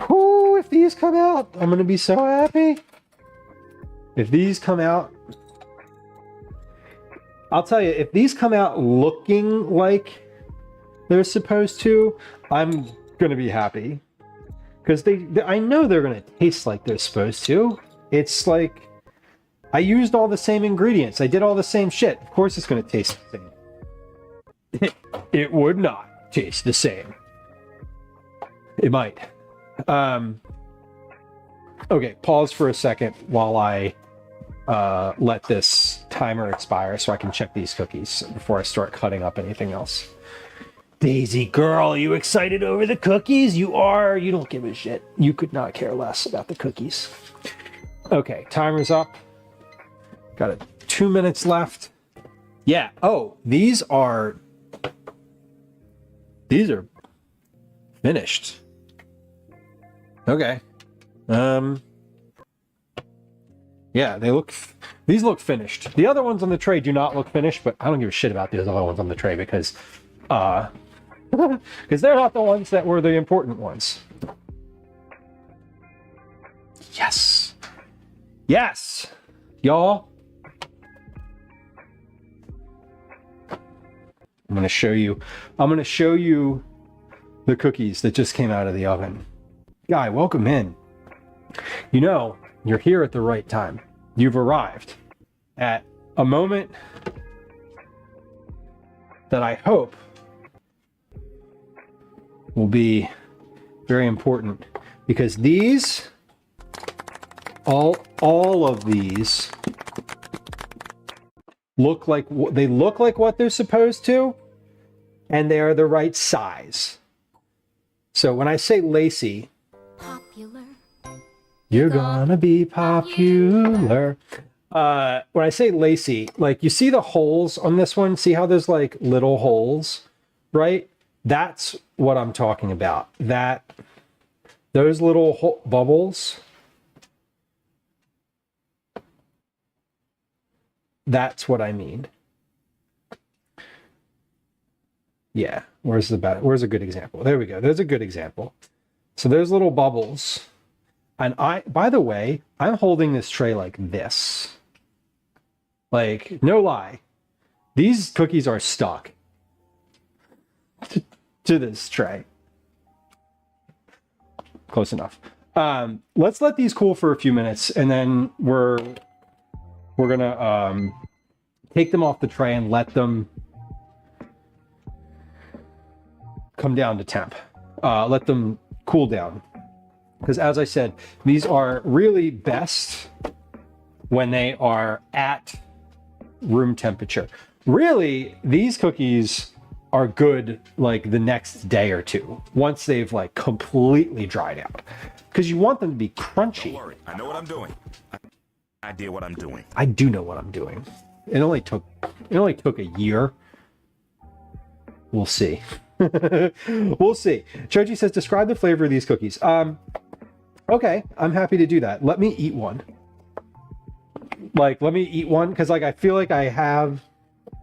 Whoo, if these come out, I'm gonna be so happy. If these come out, I'll tell you, if these come out looking like they're supposed to, I'm gonna be happy. Because I know they're gonna taste like they're supposed to. It's like, I used all the same ingredients. I did all the same shit. Of course it's gonna taste the same. It would not taste the same. It might. Okay, pause for a second while I let this timer expire so I can check these cookies before I start cutting up anything else. Daisy girl, are you excited over the cookies? You are. You don't give a shit. You could not care less about the cookies. Okay, timer's up. Got 2 minutes left. Yeah. Oh, these are finished. Okay. Yeah, these look finished. The other ones on the tray do not look finished, but I don't give a shit about these other ones on the tray because they're not the ones that were the important ones. Yes. Yes. Y'all. I'm going to show you the cookies that just came out of the oven. Guy, welcome in. You know, you're here at the right time. You've arrived at a moment that I hope will be very important, because these, all of these look like what they're supposed to, and they are the right size. So when I say Lacey, Popular. you're gonna be popular. When I say Lacey, like, you see the holes on this one? See how there's like little holes, right? That's what I'm talking about. Those little bubbles, that's what I mean. Yeah, where's a good example? There we go. There's a good example. So there's little bubbles. And by the way, I'm holding this tray like this. Like, no lie. These cookies are stuck to this tray. Close enough. Let's let these cool for a few minutes, and then we're gonna take them off the tray and let them come down to temp. Let them cool down. Because as I said, these are really best when they are at room temperature. Really, these cookies are good like the next day or two, once they've like completely dried out. Because you want them to be crunchy. Don't worry, I know what I'm doing. I did what I'm doing. I do know what I'm doing. It only took a year. We'll see. We'll see. Choji says, describe the flavor of these cookies. Okay, I'm happy to do that. Let me eat one. Like, let me eat one, because like I feel like I have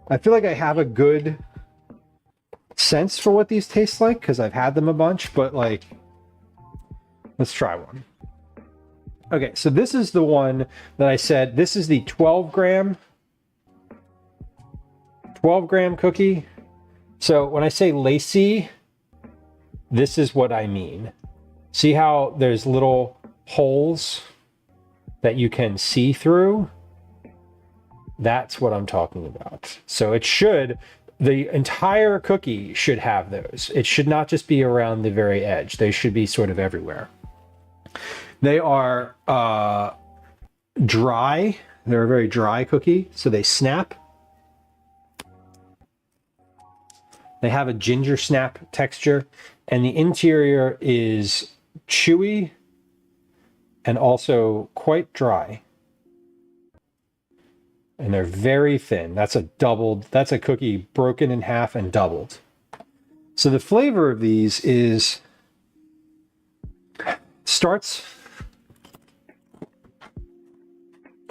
a good sense for what these taste like, because I've had them a bunch, but like, let's try one. Okay, so this is the one that I said, this is the 12 gram cookie. So when I say Lacey, this is what I mean. See how there's little holes that you can see through? That's what I'm talking about. So the entire cookie should have those. It should not just be around the very edge. They should be sort of everywhere. They are dry. They're a very dry cookie, so they snap. They have a ginger snap texture, and the interior is chewy and also quite dry. And they're very thin. That's a cookie broken in half and doubled. So the flavor of these starts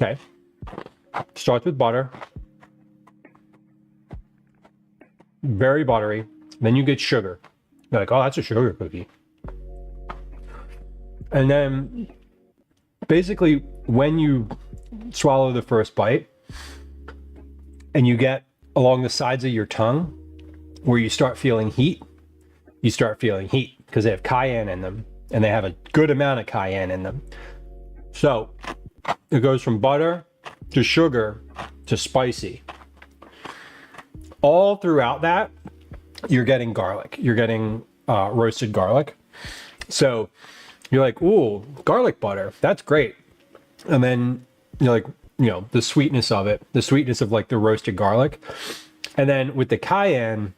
with butter. Very buttery. Then you get sugar. You're like, oh, that's a sugar cookie. And then basically when you swallow the first bite, and you get along the sides of your tongue where you start feeling heat. You start feeling heat because they have cayenne in them, and they have a good amount of cayenne in them. So it goes from butter to sugar to spicy. All throughout that, you're getting garlic. You're getting roasted garlic. So you're like, ooh, garlic butter. That's great. And then you're like, you know, the sweetness of it, the sweetness of like the roasted garlic. And then with the cayenne,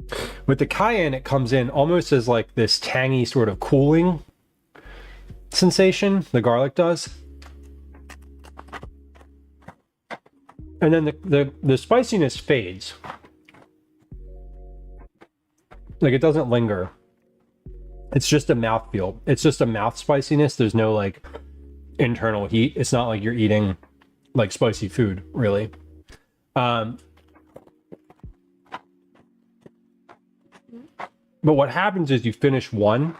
it comes in almost as like this tangy sort of cooling sensation, the garlic does. And then the spiciness fades. Like it doesn't linger. It's just a mouthfeel. It's just a mouth spiciness. There's no like internal heat. It's not like you're eating like spicy food, really. But what happens is you finish one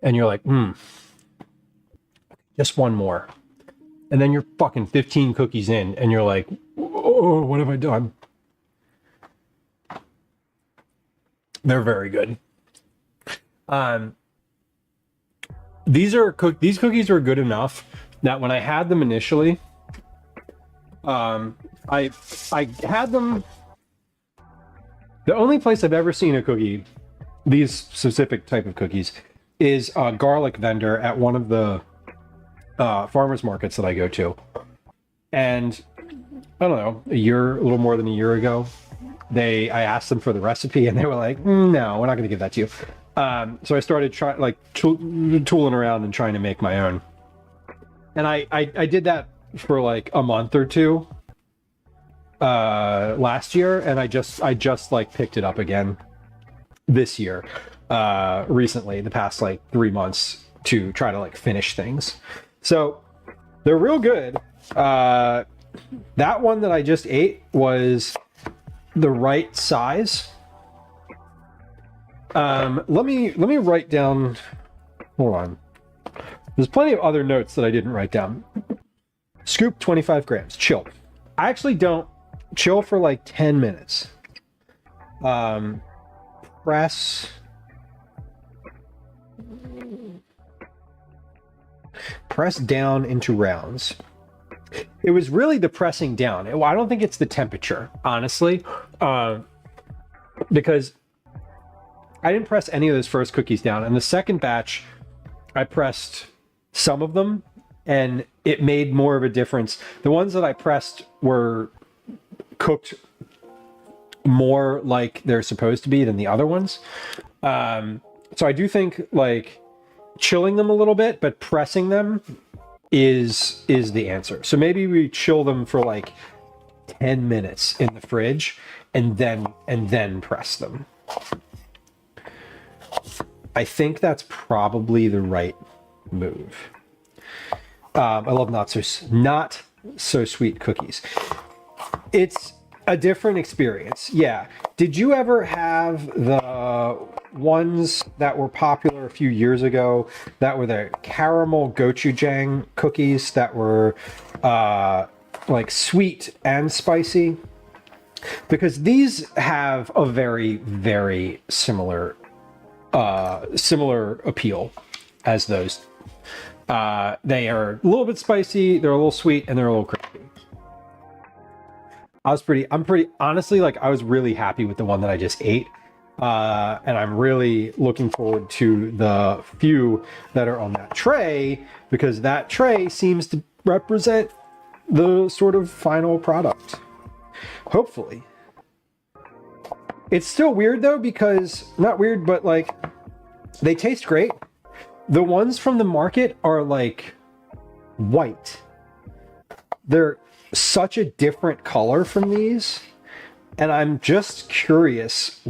and you're like, just one more. And then you're fucking 15 cookies in and you're like, oh, what have I done? They're very good. These cookies were good enough that when I had them initially, I had them. The only place I've ever seen a cookie, these specific type of cookies, is a garlic vendor at one of the farmers markets that I go to. And I don't know, a little more than a year ago, I asked them for the recipe and they were like, no, we're not going to give that to you. So I started tooling around and trying to make my own. And I did that for like a month or two last year, and I just like picked it up again this year, recently, the past like 3 months, to try to like finish things. So they're real good. That one that I just ate was the right size. Let me write down. Hold on. There's plenty of other notes that I didn't write down. Scoop 25 grams. Chill. I actually don't chill for like 10 minutes. Press down into rounds. It was really the pressing down. I don't think it's the temperature, honestly, because I didn't press any of those first cookies down. And the second batch, I pressed some of them, and it made more of a difference. The ones that I pressed were cooked more like they're supposed to be than the other ones. So I do think like chilling them a little bit, but pressing them is the answer. So maybe we chill them for like 10 minutes in the fridge and then press them. I think that's probably the right move. I love not so sweet cookies. It's a different experience. Yeah. Did you ever have the ones that were popular a few years ago that were the caramel gochujang cookies that were like sweet and spicy? Because these have a very, very similar appeal as those. They are a little bit spicy, they're a little sweet, and they're a little crispy. I'm pretty honestly, like, I was really happy with the one that I just ate. And I'm really looking forward to the few that are on that tray, because that tray seems to represent the sort of final product. Hopefully. It's still weird though, because, not weird, but like, they taste great. The ones from the market are like white. They're such a different color from these. And I'm just curious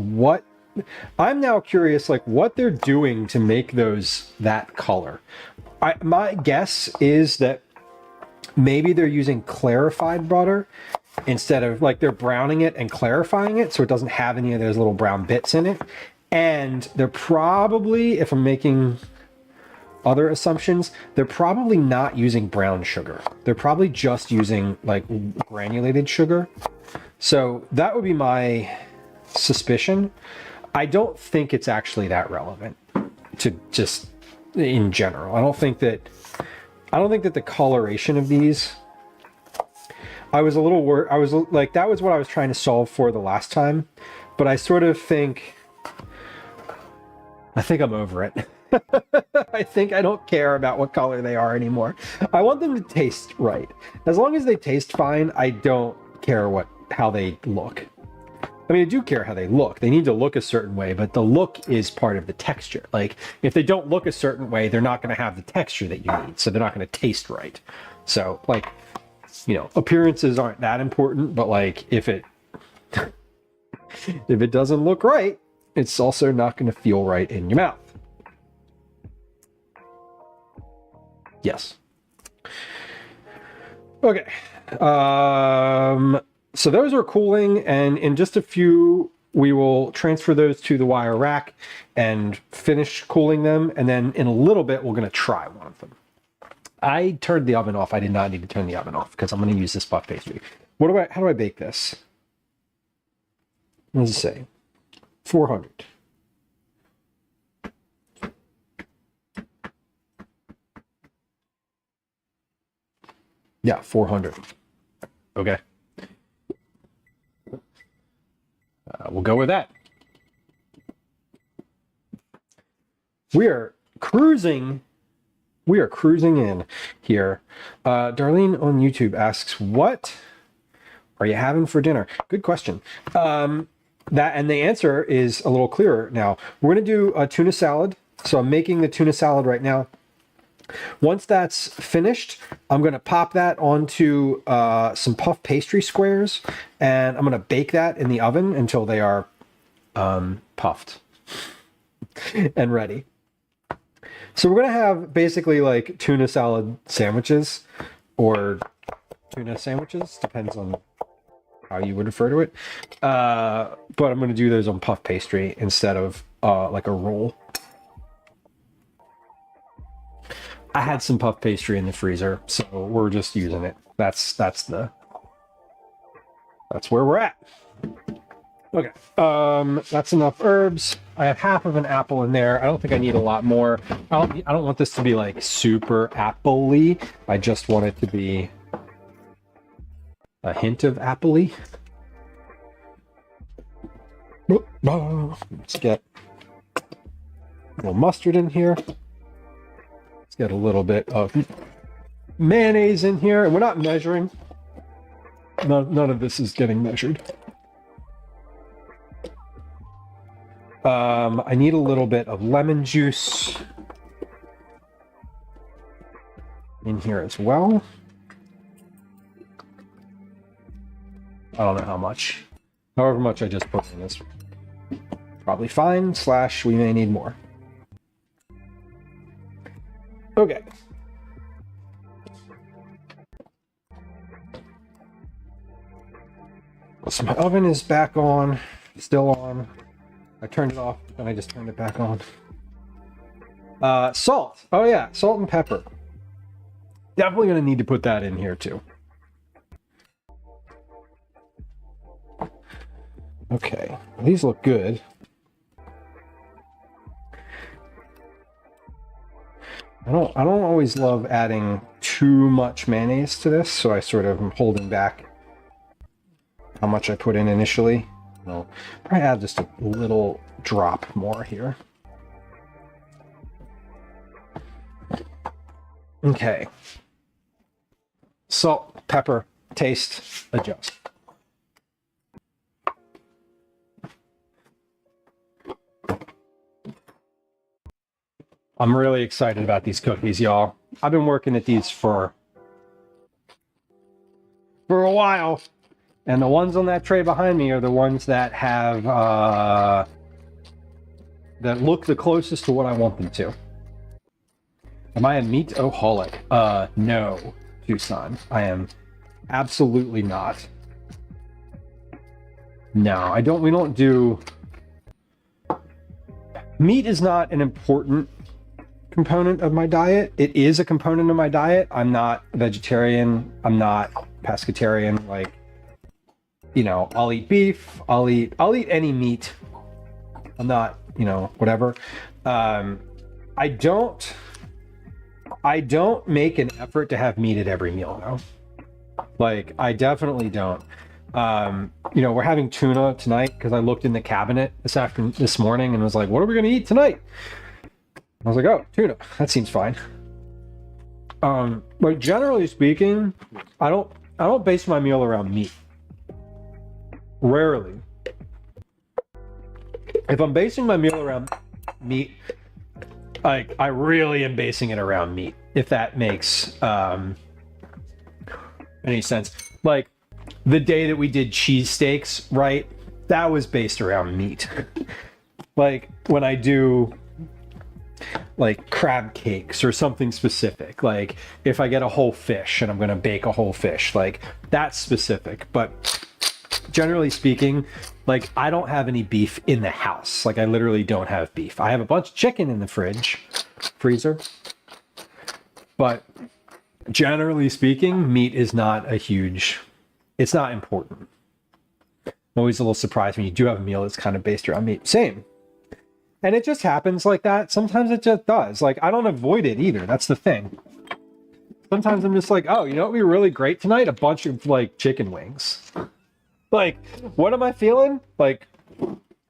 I'm now curious like what they're doing to make those that color. My guess is that maybe they're using clarified butter instead of, like, they're browning it and clarifying it so it doesn't have any of those little brown bits in it. And they're probably, if I'm making other assumptions, they're probably not using brown sugar. They're probably just using like granulated sugar. So that would be my suspicion. I don't think it's actually that relevant to just in general. I don't think that the coloration of these, I was a little worried. I was like, that was what I was trying to solve for the last time, but I sort of think, I'm over it. I think I don't care about what color they are anymore. I want them to taste right. As long as they taste fine, I don't care how they look. I mean, I do care how they look. They need to look a certain way, but the look is part of the texture. Like, if they don't look a certain way, they're not going to have the texture that you need, so they're not going to taste right. So, like, you know, appearances aren't that important, but like, if it doesn't look right, it's also not going to feel right in your mouth. Yes. Okay. So those are cooling, and in just a few, we will transfer those to the wire rack and finish cooling them. And then in a little bit, we're going to try one of them. I turned the oven off. I did not need to turn the oven off because I'm going to use this puff pastry. How do I bake this? What does it say? 400. Yeah, 400. Okay. We'll go with that. We are cruising in here. Darlene on YouTube asks, what are you having for dinner? Good question. And the answer is a little clearer now. We're going to do a tuna salad. So I'm making the tuna salad right now. Once that's finished, I'm going to pop that onto some puff pastry squares, and I'm going to bake that in the oven until they are puffed and ready. So we're going to have basically like tuna salad sandwiches, or tuna sandwiches, depends on how you would refer to it. But I'm going to do those on puff pastry instead of like a roll. I had some puff pastry in the freezer, so we're just using it. That's where we're at. Okay, that's enough herbs. I have half of an apple in there. I don't think I need a lot more. I don't want this to be like super apple-y. I just want it to be a hint of apple-y. Let's get a little mustard in here. Get a little bit of mayonnaise in here, and we're not measuring. None of this is getting measured. I need a little bit of lemon juice in here as well. I don't know how much. However much I just put in is probably fine, / we may need more. Okay. So my oven is back on, still on. I turned it off, and I just turned it back on. Salt. Oh yeah, salt and pepper. Definitely gonna need to put that in here too. Okay, these look good. I don't always love adding too much mayonnaise to this, so I sort of am holding back how much I put in initially. I'll probably add just a little drop more here. Okay. Salt, pepper, taste, adjust. I'm really excited about these cookies, y'all. I've been working at these for a while, and the ones on that tray behind me are the ones that have that look the closest to what I want them to. Am I a meat-oholic? No, Tucson. I am absolutely not. No, we don't do... Meat is not an important component of my diet. It is a component of my diet. I'm not vegetarian. I'm not pescatarian. Like, you know, I'll eat beef. I'll eat any meat. I'm not, you know, whatever. I don't make an effort to have meat at every meal though. Like, I definitely don't. You know, we're having tuna tonight because I looked in the cabinet this morning and was like, what are we going to eat tonight? I was like, oh, tuna. That seems fine. But generally speaking, I don't base my meal around meat. Rarely. If I'm basing my meal around meat, like, I really am basing it around meat, if that makes any sense. Like, the day that we did cheesesteaks, right? That was based around meat. Like, when I do like crab cakes or something specific, like if I get a whole fish and I'm going to bake a whole fish, like that's specific. But generally speaking, like, I don't have any beef in the house. Like, I literally don't have beef. I have a bunch of chicken in the freezer. But generally speaking, meat is not it's not important. I'm always a little surprised when you do have a meal that's kind of based around meat. Same. And it just happens like that. Sometimes it just does. Like, I don't avoid it either. That's the thing. Sometimes I'm just like, oh, you know what would be really great tonight? A bunch of, like, chicken wings. Like, what am I feeling? Like,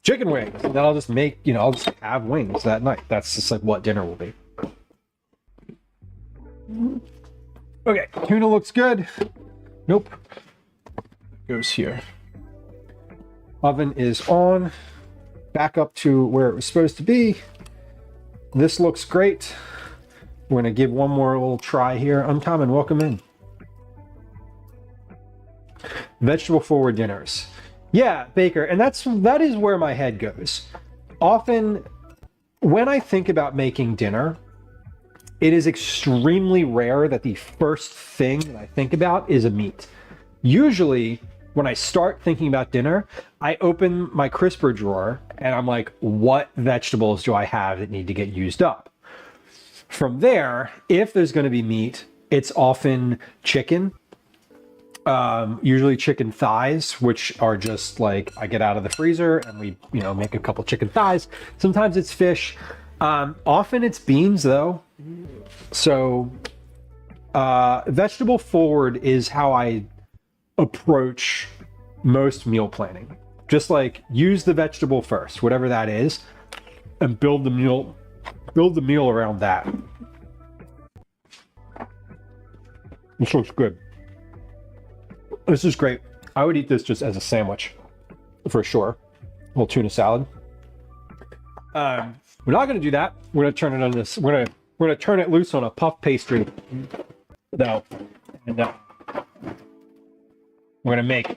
chicken wings. And then I'll just make, you know, I'll just have wings that night. That's just like what dinner will be. Okay, tuna looks good. Nope. Goes here. Oven is on. Back up to where it was supposed to be. This looks great. We're gonna give one more little try here. Uncommon, welcome in. Vegetable forward dinners. Yeah, Baker, and that is where my head goes. Often when I think about making dinner, it is extremely rare that the first thing that I think about is a meat. Usually, when I start thinking about dinner, I open my crisper drawer and I'm like, what vegetables do I have that need to get used up? From there, if there's going to be meat, it's often chicken, usually chicken thighs, which are just like, I get out of the freezer and we, you know, make a couple chicken thighs. Sometimes it's fish. Often it's beans though. So vegetable forward is how I approach most meal planning. Just like, use the vegetable first, whatever that is, and build the meal around that. This looks good. This is great. I would eat this just as a sandwich for sure. A little tuna salad. We're not going to do that. We're going to turn it on this. We're going to turn it loose on a puff pastry. No. And we're going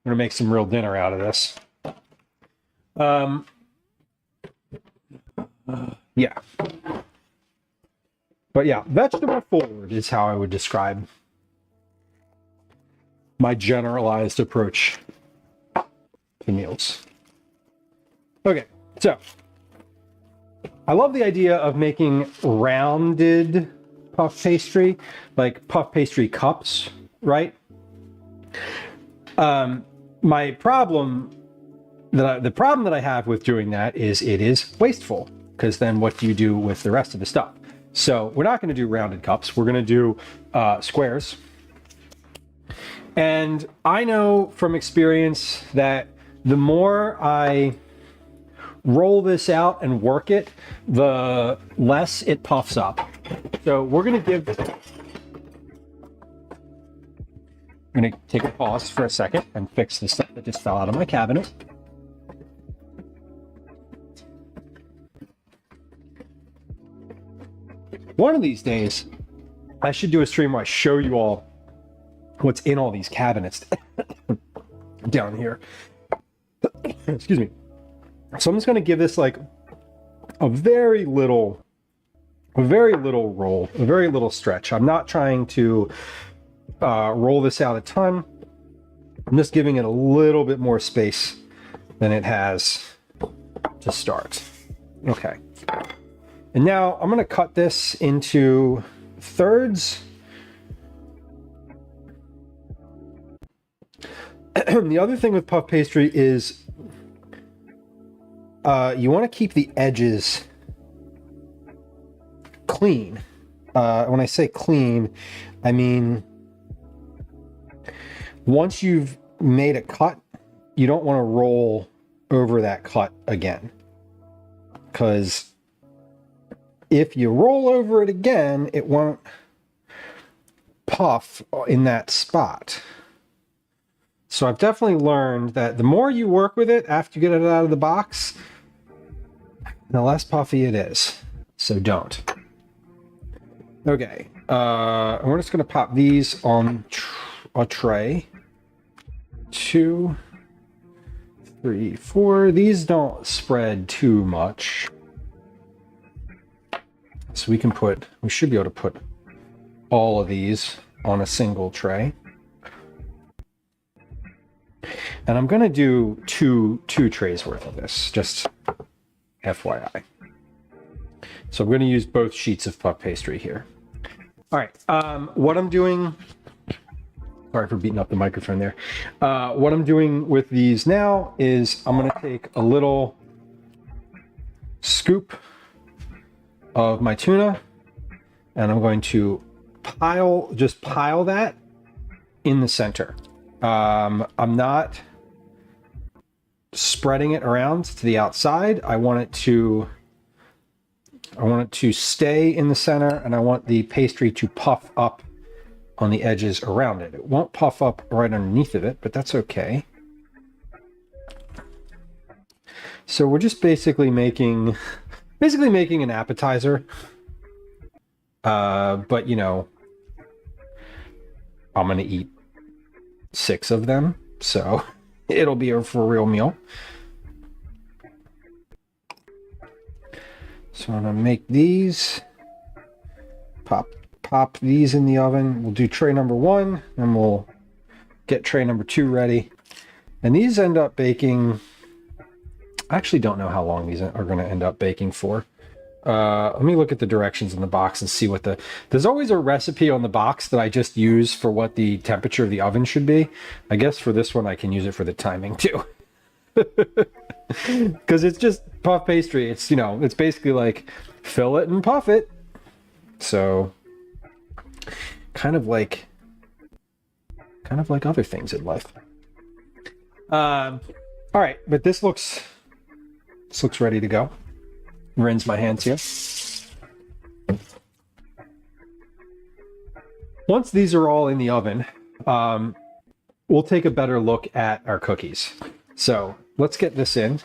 to make some real dinner out of this. Yeah. But yeah, vegetable forward is how I would describe my generalized approach to meals. Okay, so I love the idea of making rounded puff pastry, like puff pastry cups, right? The problem that I have with doing that is it is wasteful, because then what do you do with the rest of the stuff? So we're not going to do rounded cups. We're going to do squares. And I know from experience that the more I roll this out and work it, the less it puffs up. So we're going to take a pause for a second and fix the stuff that just fell out of my cabinet. One of these days, I should do a stream where I show you all what's in all these cabinets down here. Excuse me. So I'm just going to give this like a very little roll, a very little stretch. I'm not trying to roll this out a ton. I'm just giving it a little bit more space than it has to start. Okay. And now I'm going to cut this into thirds. The other thing with puff pastry is you want to keep the edges clean. When I say clean, I mean once you've made a cut, you don't want to roll over that cut again. Because if you roll over it again, it won't puff in that spot. So I've definitely learned that the more you work with it after you get it out of the box, the less puffy it is. So don't. Okay, we're just going to pop these on a tray. 2, 3, 4. These don't spread too much. So we should be able to put all of these on a single tray. And I'm going to do two trays worth of this, just FYI. So I'm going to use both sheets of puff pastry here. All right, what I'm doing, sorry for beating up the microphone there. What I'm doing with these now is I'm going to take a little scoop of my tuna and I'm going to just pile that in the center. I'm not spreading it around to the outside. I want it to stay in the center, and I want the pastry to puff up on the edges around it. It won't puff up right underneath of it, but that's okay. So we're just basically making an appetizer. But you know, I'm gonna eat 6 of them, so it'll be for a real meal. So I'm gonna make these, pop these in the oven. We'll do tray number 1, and we'll get tray number 2 ready. And these end up baking, I actually don't know how long these are gonna end up baking for. Let me look at the directions in the box and see what there's always a recipe on the box that I just use for what the temperature of the oven should be. I guess for this one I can use it for the timing too. Because it's just puff pastry. It's, you know, it's basically like fill it and puff it. So kind of like other things in life. All right, but this looks ready to go. Rinse my hands here. Once these are all in the oven, we'll take a better look at our cookies. So let's get this in.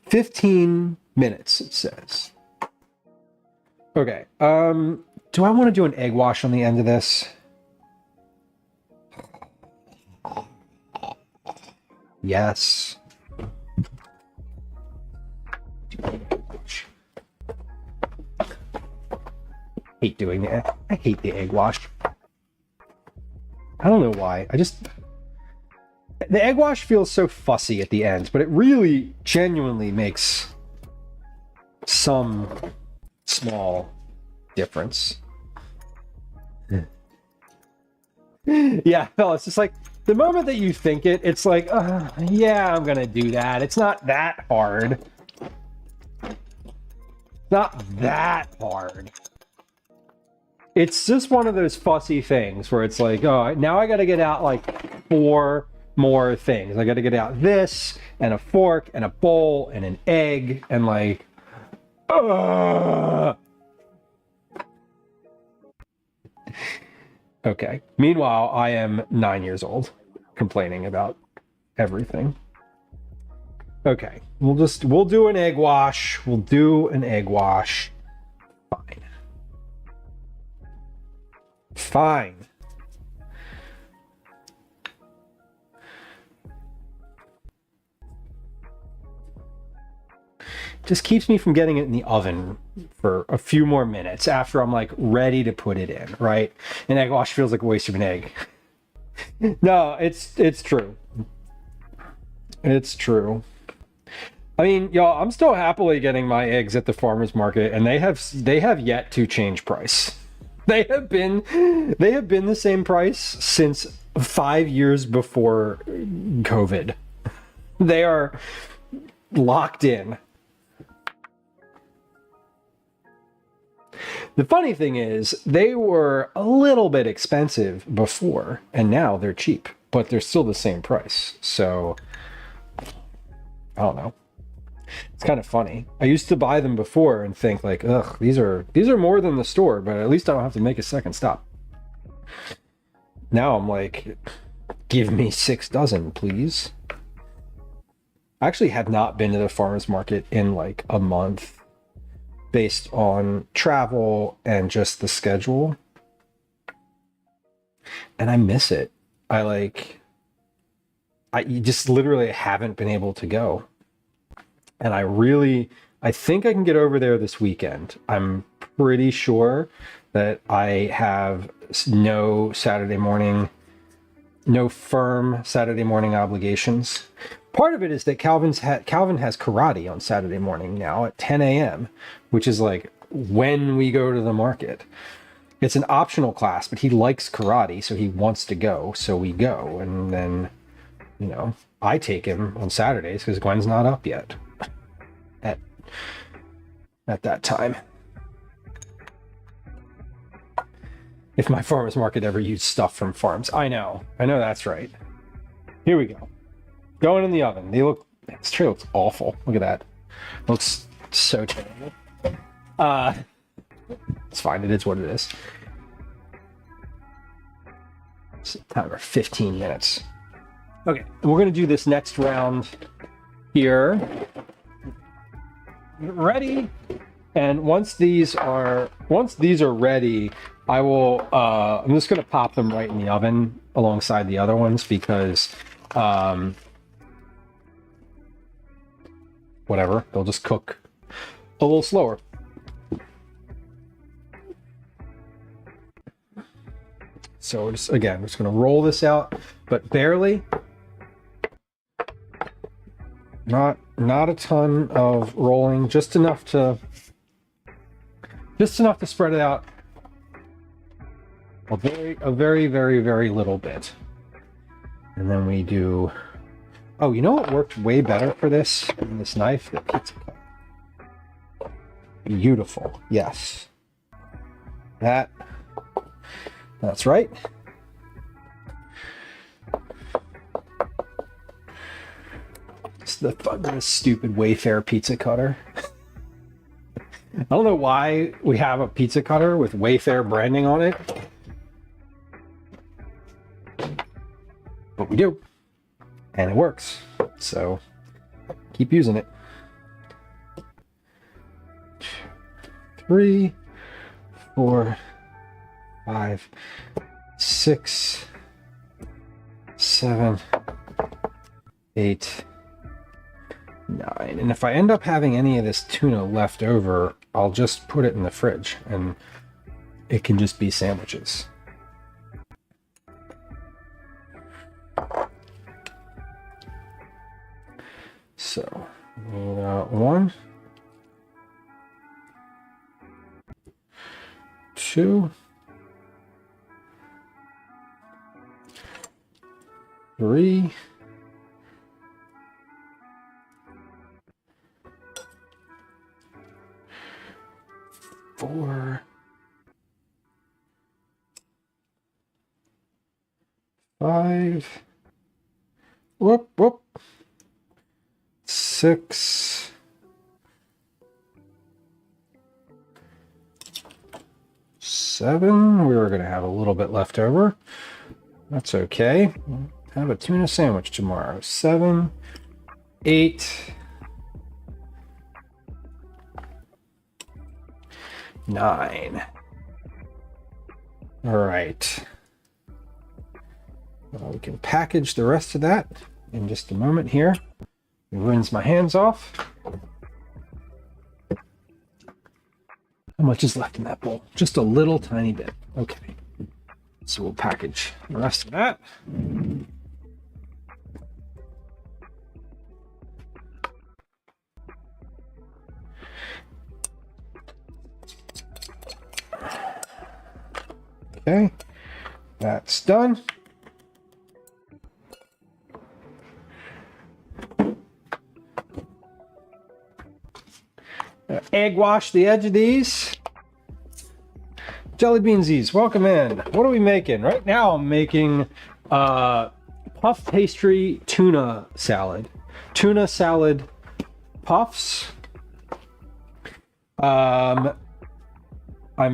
"15 minutes," it says. Okay. Do I want to do an egg wash on the end of this? Yes. I hate the egg wash. I don't know why. The egg wash feels so fussy at the end, but it really genuinely makes some small difference. Yeah, no, it's just like the moment that you think it, it's like, yeah, I'm gonna do that. It's not that hard. Not that hard. It's just one of those fussy things where it's like, oh, now I gotta get out like 4 more things. I gotta get out this, and a fork, and a bowl, and an egg, and like, Okay. Meanwhile, I am 9 years old, complaining about everything. Okay. We'll do an egg wash. We'll do an egg wash. Fine. Fine. Just keeps me from getting it in the oven for a few more minutes after I'm like ready to put it in, right? An egg wash feels like a waste of an egg. No, it's true. It's true. I mean, y'all, I'm still happily getting my eggs at the farmers market, and they have yet to change price. They have been the same price since 5 years before COVID. They are locked in. The funny thing is, they were a little bit expensive before, and now they're cheap, but they're still the same price. So, I don't know. It's kind of funny. I used to buy them before and think like, ugh, these are more than the store, but at least I don't have to make a second stop. Now I'm like, give me 6 dozen, please. I actually had not been to the farmer's market in like a month based on travel and just the schedule. And I miss it. I just literally haven't been able to go. And I think I can get over there this weekend. I'm pretty sure that I have no firm Saturday morning obligations. Part of it is that Calvin has karate on Saturday morning now at 10 a.m., which is like when we go to the market. It's an optional class, but he likes karate, so he wants to go, so we go. And then, you know, I take him on Saturdays because Gwen's not up yet at that time. If my farmer's market ever used stuff from farms. I know that's right. Here we go. Going in the oven. This tray looks awful. Look at that. It looks so terrible. It's fine. It is what it is. It's a timer of 15 minutes. Okay, we're going to do this next round here. Ready? And once these are ready, I will I'm just going to pop them right in the oven alongside the other ones because whatever, they'll just cook a little slower. So we're just going to roll this out, but barely. Not a ton of rolling, just enough to spread it out a very, very, very little bit. And then we do, oh, you know what worked way better for this knife? The pizza cutter. Beautiful. Yes. That's right. It's the stupid Wayfair pizza cutter. I don't know why we have a pizza cutter with Wayfair branding on it, but we do, and it works. So keep using it. 3, 4, 5, 6, 7, 8, 9. And if I end up having any of this tuna left over, I'll just put it in the fridge and it can just be sandwiches. So, 1, 2, 3, 4, 5, 6, 7. We were going to have a little bit left over. That's okay. Have a tuna sandwich tomorrow. 7, 8, 9. All right. Well, we can package the rest of that in just a moment here. Rinse my hands off. How much is left in that bowl? Just a little tiny bit. Okay. So we'll package the rest of that. Okay, that's done. Egg wash the edge of these. Jelly beansies, welcome in. What are we making? Right now I'm making puff pastry tuna salad. Tuna salad puffs. I'm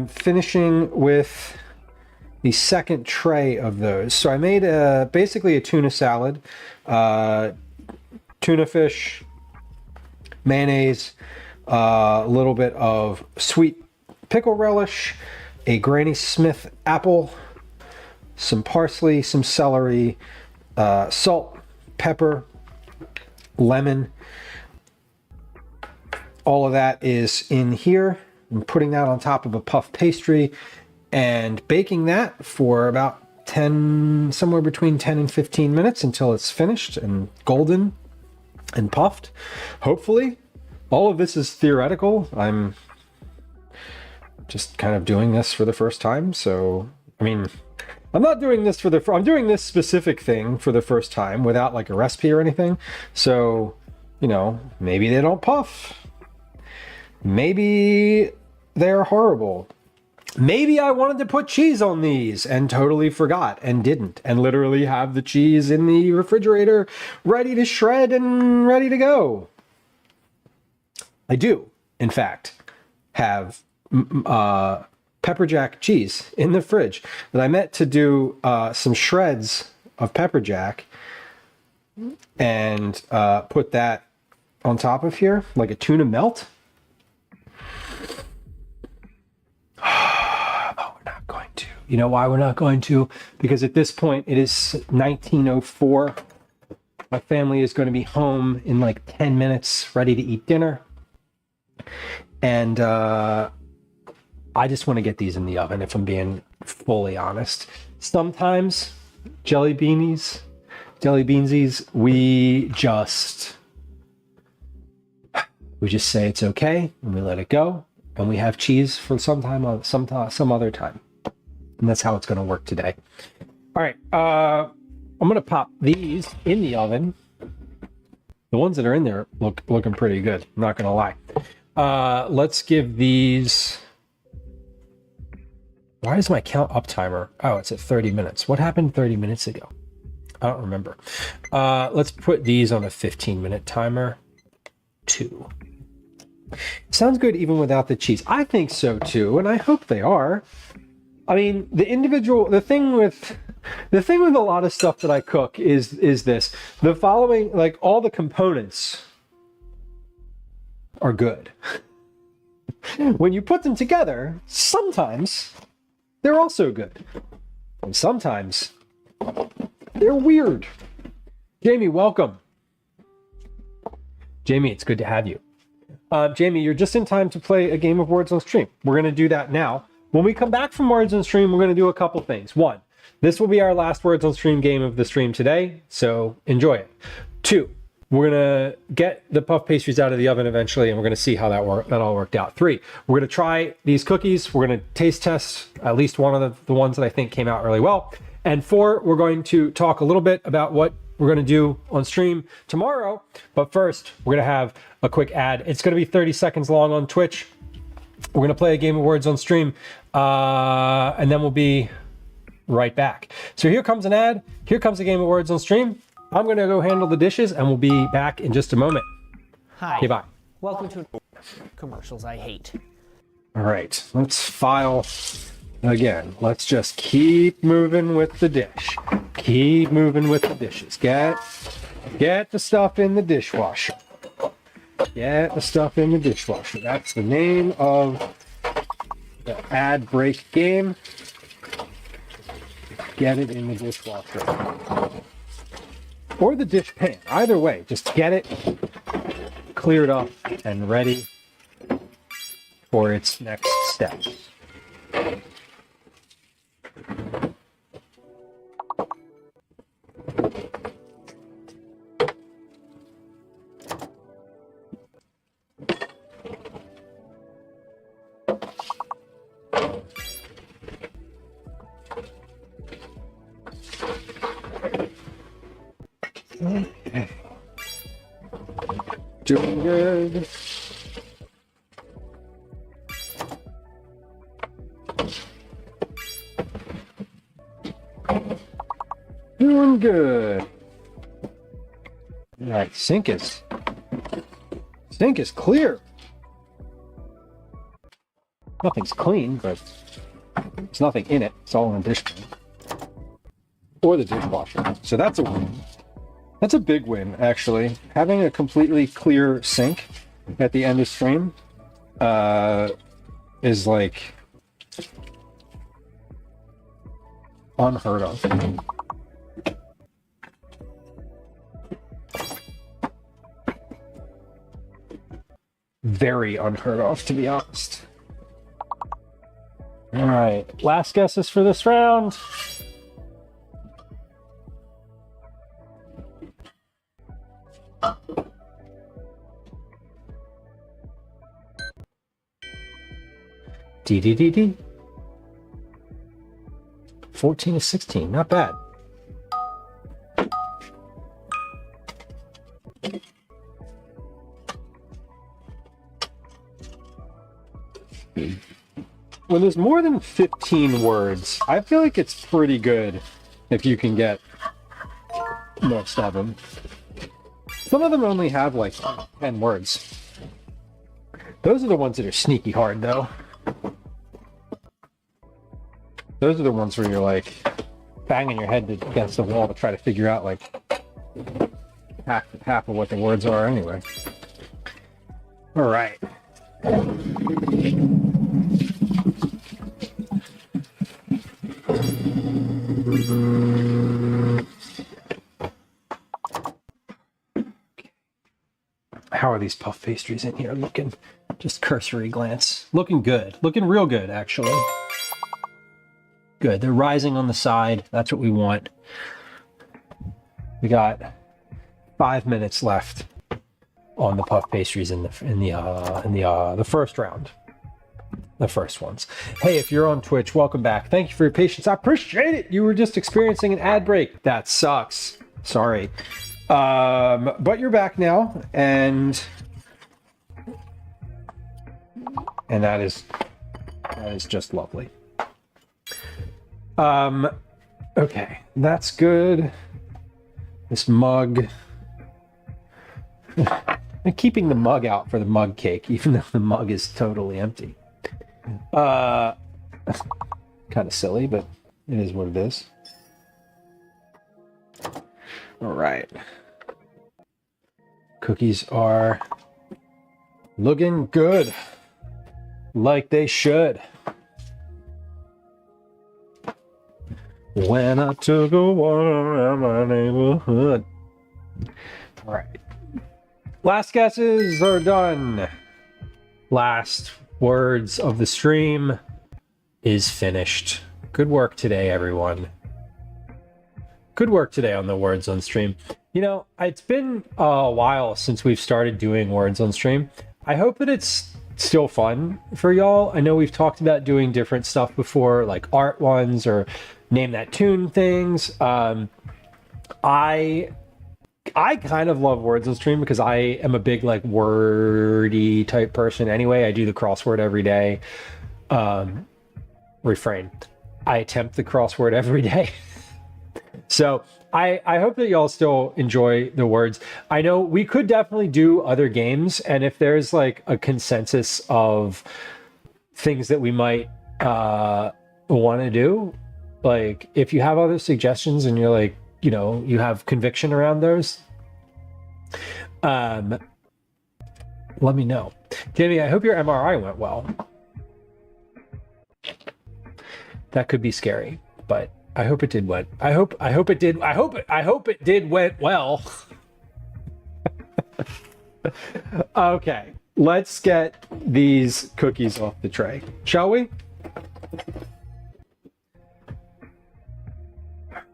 finishing with the second tray of those. So I made basically a tuna salad, tuna fish, mayonnaise, a little bit of sweet pickle relish, a Granny Smith apple, some parsley, some celery, salt, pepper, lemon. All of that is in here. I'm putting that on top of a puff pastry and baking that for about somewhere between 10 and 15 minutes until it's finished and golden and puffed. Hopefully, all of this is theoretical. I'm just kind of doing this for the first time. So, I mean, I'm not doing this I'm doing this specific thing for the first time without like a recipe or anything. So, you know, maybe they don't puff. Maybe they're horrible. Maybe I wanted to put cheese on these and totally forgot and didn't, and literally have the cheese in the refrigerator ready to shred and ready to go. I do, in fact, have pepper jack cheese in the fridge that I meant to do some shreds of pepper jack and put that on top of here like a tuna melt. Oh, we're not going to. You know why we're not going to? Because at this point it is 1904. My family is going to be home in like 10 minutes, ready to eat dinner. And I just want to get these in the oven, if I'm being fully honest. Sometimes jelly beansies, we just say it's okay and we let it go, and we have cheese for some other time. And that's how it's going to work today. All right, I'm going to pop these in the oven. The ones that are in there looking pretty good, I'm not going to lie. Let's give these... Why is my count up timer? Oh, it's at 30 minutes. What happened 30 minutes ago? I don't remember. Let's put these on a 15-minute timer. 2. Sounds good even without the cheese. I think so too, and I hope they are. I mean, the thing with a lot of stuff that I cook is this. The following, like, all the components are good. When you put them together, sometimes they're also good. And sometimes they're weird. Jamie, welcome. Jamie, it's good to have you. Jamie, you're just in time to play a game of Words on Stream. We're going to do that now. When we come back from Words on Stream, we're going to do a couple things. 1, this will be our last Words on Stream game of the stream today, so enjoy it. 2, we're going to get the puff pastries out of the oven eventually, and we're going to see how that all worked out. 3, we're going to try these cookies. We're going to taste test at least one of the ones that I think came out really well. And 4, we're going to talk a little bit about what we're going to do on stream tomorrow. But first, we're going to have a quick ad. It's going to be 30 seconds long on Twitch. We're going to play a game of Words on Stream, and then we'll be right back. So here comes an ad. Here comes a game of Words on Stream. I'm going to go handle the dishes, and we'll be back in just a moment. Hi. Okay, bye. Welcome to Commercials I Hate. All right, let's file again. Let's just keep moving with the dish. Keep moving with the dishes. Get the stuff in the dishwasher. Get the stuff in the dishwasher. That's the name of the ad break game. Get it in the dishwasher. Or the dish pan. Either way, just get it cleared up and ready for its next step. Doing good. Doing good. All right, sink is clear. Nothing's clean, but there's nothing in it. It's all in the dish pan or the dishwasher. So that's a win. That's a big win, actually. Having a completely clear sink at the end of stream is like unheard of. Very unheard of, to be honest. All right, last guesses for this round. D. 14 to 16, not bad. When there's more than 15 words, I feel like it's pretty good if you can get most of them. Some of them only have like 10 words. Those are the ones that are sneaky hard, though. Those are the ones where you're like banging your head against the wall to try to figure out like half of what the words are anyway. All right. How are these puff pastries in here looking? Just cursory glance. Looking good. Looking real good, actually. Good. They're rising on the side. That's what we want. We got 5 minutes left on the puff pastries in the first round. The first ones. Hey, if you're on Twitch, welcome back. Thank you for your patience. I appreciate it. You were just experiencing an ad break. That sucks. Sorry. But you're back now, and that is just lovely. Okay, that's good. This mug. I'm keeping the mug out for the mug cake, even though the mug is totally empty. Kind of silly, but it is what it is. All right. Cookies are looking good, like they should. When I took a walk around my neighborhood. All right. Last guesses are done. Last words of the stream is finished. Good work today, everyone. Good work today on the words on stream. You know, it's been a while since we've started doing words on stream. I hope that it's still fun for y'all. I know we've talked about doing different stuff before, like art ones or name that tune things. I kind of love words on stream because I am a big like wordy type person anyway. I do the crossword every day. Refrain. I attempt the crossword every day. So I hope that y'all still enjoy the words. I know we could definitely do other games, and if there's like a consensus of things that we might want to do, like if you have other suggestions and you're like, you know, you have conviction around those, let me know. Jamie, I hope your MRI went well. That could be scary, but I hope it did went. I hope it did went well. Okay, let's get these cookies off the tray, shall we?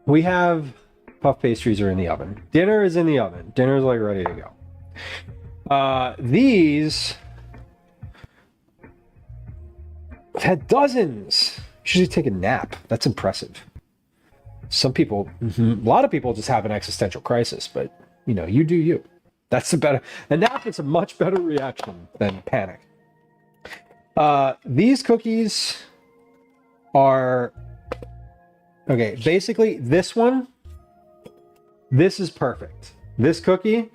We have puff pastries are in the oven. Dinner is in the oven. Dinner's like ready to go. These I've had dozens. You should take a nap. That's impressive. some people, a lot of people just have an existential crisis, but you know, you do you. That's a better, a nap is a much better reaction than panic. These cookies are, okay, basically this one, this is perfect. This cookie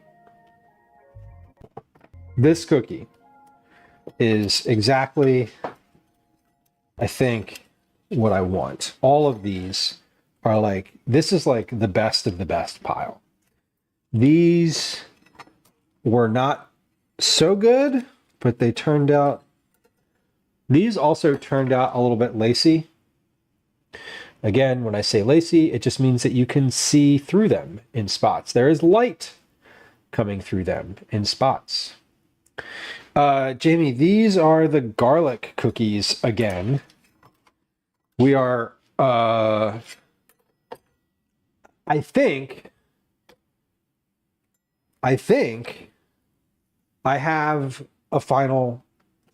is exactly, I think, what I want. All of these are like, this is like the best of the best pile. These were not so good, but they turned out, these also turned out a little bit lacy. Again, when I say lacy, it just means that you can see through them in spots. There is light coming through them in spots. Jamie, these are the garlic cookies again. We are, I think I have a final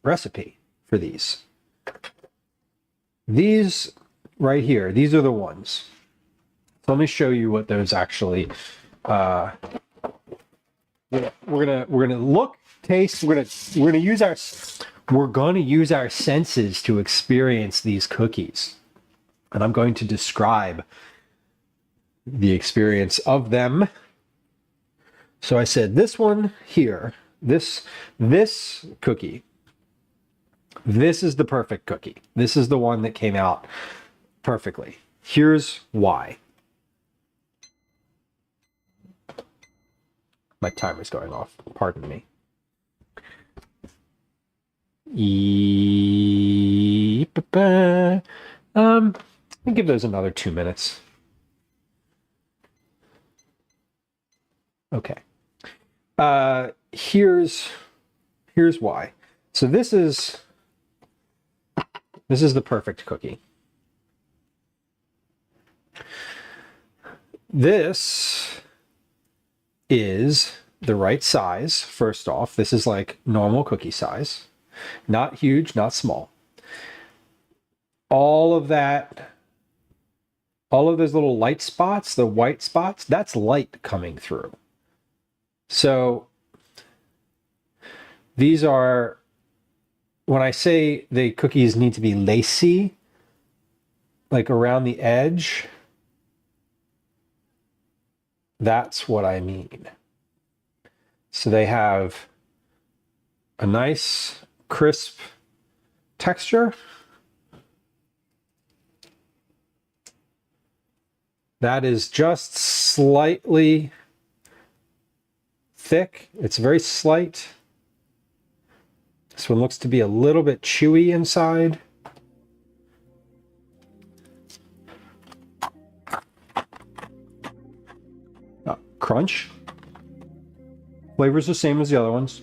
recipe for these. These right here, these are the ones. So let me show you what those actually, we're gonna look, taste, we're gonna use our senses to experience these cookies. And I'm going to describe the experience of them. So I said this one here, this cookie, this is the perfect cookie. This is the one that came out perfectly. Here's why. My timer's going off. Pardon me. I'll give those another 2 minutes. Okay. Here's why. So this is the perfect cookie. This is the right size. First off, this is like normal cookie size. Not huge, not small. All of those little light spots, the white spots, that's light coming through. So these are, when I say the cookies need to be lacy, like around the edge, that's what I mean. So they have a nice crisp texture. That is just slightly thick. It's very slight. This one looks to be a little bit chewy inside. Crunch. Flavor's the same as the other ones.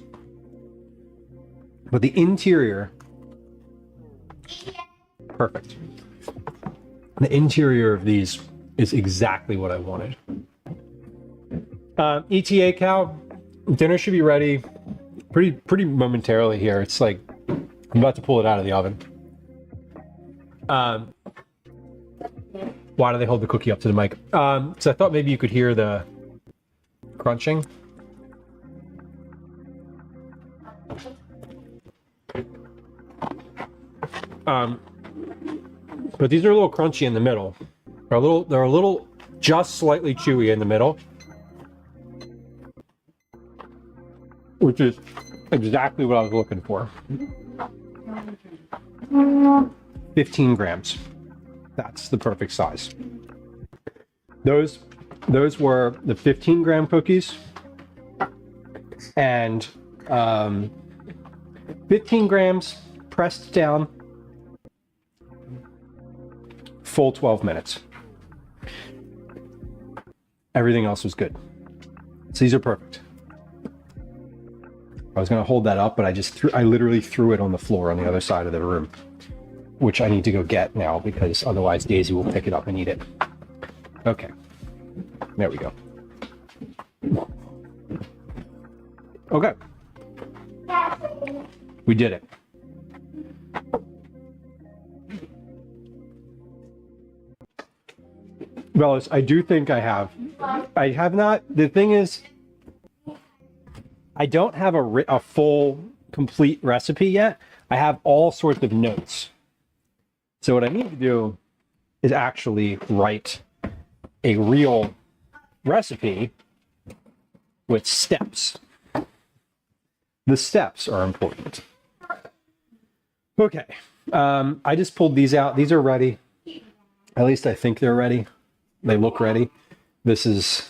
But the interior, perfect. The interior of these is exactly what I wanted. ETA Cal, dinner should be ready pretty momentarily here. It's like, I'm about to pull it out of the oven. Why do they hold the cookie up to the mic? So I thought maybe you could hear the crunching. But these are a little crunchy in the middle. They're a little just slightly chewy in the middle, which is exactly what I was looking for. 15 grams. That's the perfect size. Those were the 15-gram cookies, and 15 grams pressed down, full 12 minutes. Everything else was good. So these are perfect. I was going to hold that up, but I literally threw it on the floor on the other side of the room, which I need to go get now because otherwise Daisy will pick it up and eat it. Okay. There we go. Okay. We did it. Well, I do think I have. I have not. The thing is, I don't have a full, complete recipe yet. I have all sorts of notes. So what I need to do is actually write a real recipe with steps. The steps are important. Okay. I just pulled these out. These are ready. At least I think they're ready. They look ready. This is...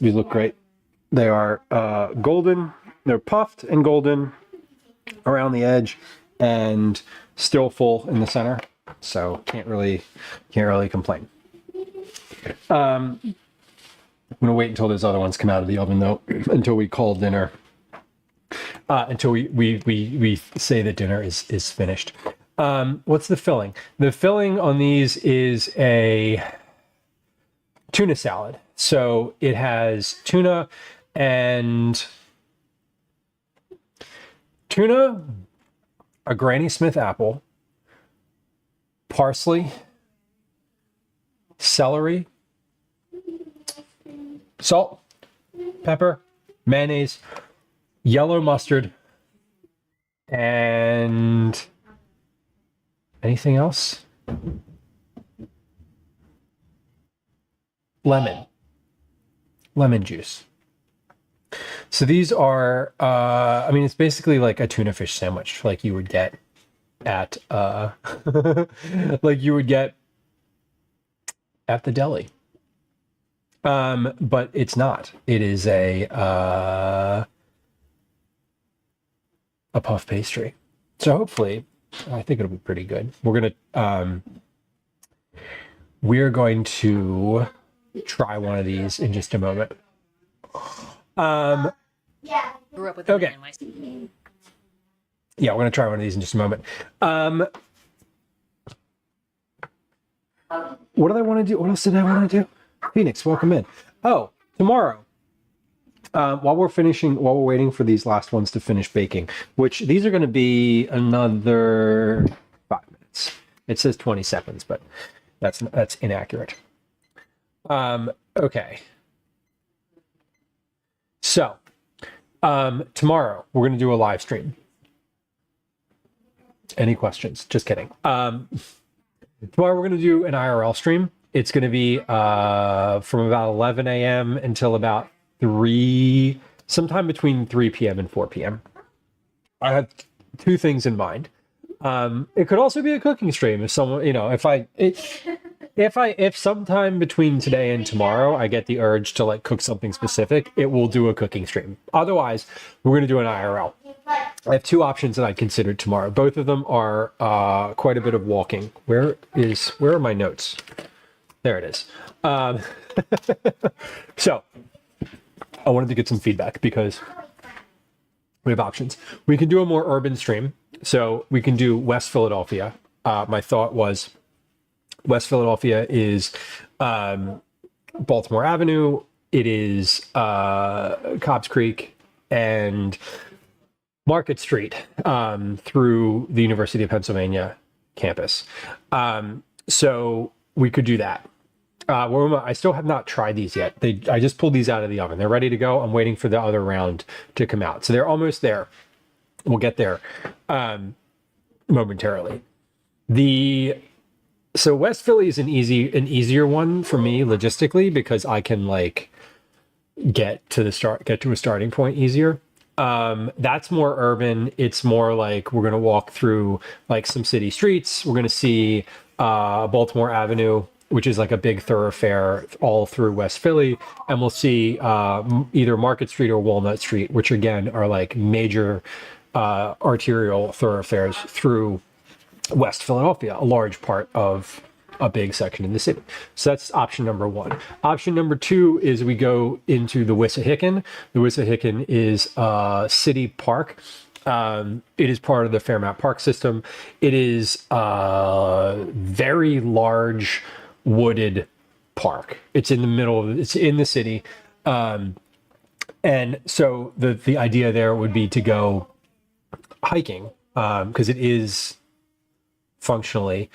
These look great. They are golden. They're puffed and golden around the edge and still full in the center. So can't really complain. I'm gonna wait until those other ones come out of the oven though, until we call dinner. Until we say that dinner is finished. What's the filling? The filling on these is a tuna salad. So it has tuna, a Granny Smith apple, parsley, celery, salt, pepper, mayonnaise, yellow mustard, and anything else? Lemon juice. So these are, I mean, it's basically like a tuna fish sandwich, like you would get at, like you would get at the deli. But it's not. It is a puff pastry. So hopefully, I think it'll be pretty good. We're going to try one of these in just a moment. Grew up with okay. my... Yeah, we're going to try one of these in just a moment. What did I want to do? What else did I want to do? Phoenix, welcome in. Oh, tomorrow, while we're waiting for these last ones to finish baking, which these are going to be another 5 minutes. It says 20 seconds, but that's inaccurate. Okay. So, tomorrow we're going to do a live stream. Any questions? Just kidding. Tomorrow we're going to do an IRL stream. It's going to be from about 11 a.m. until about 3, sometime between 3 p.m. and 4 p.m. I have 2 things in mind. It could also be a cooking stream if someone, if sometime between today and tomorrow I get the urge to like cook something specific, it will do a cooking stream. Otherwise, we're going to do an IRL. I have 2 options that I considered tomorrow. Both of them are quite a bit of walking. Where are my notes? There it is. So I wanted to get some feedback because we have options. We can do a more urban stream. So we can do West Philadelphia. My thought was West Philadelphia is Baltimore Avenue. It is Cobbs Creek and Market Street through the University of Pennsylvania campus. So we could do that. I still have not tried these yet. I just pulled these out of the oven. They're ready to go. I'm waiting for the other round to come out. So they're almost there. We'll get there momentarily. So West Philly is an easier one for me logistically because I can like get to a starting point easier. That's more urban. It's more like we're gonna walk through like some city streets. We're gonna see Baltimore Avenue, which is like a big thoroughfare all through West Philly, and we'll see either Market Street or Walnut Street, which again are like major arterial thoroughfares through West Philadelphia, a large part of a big section in the city. So that's option number 1. Option number 2 is we go into the Wissahickon. The Wissahickon is a city park. It is part of the Fairmount Park system. It is a very large wooded park. It's in the middle of it's in the city. And so the idea there would be to go hiking because it is functionally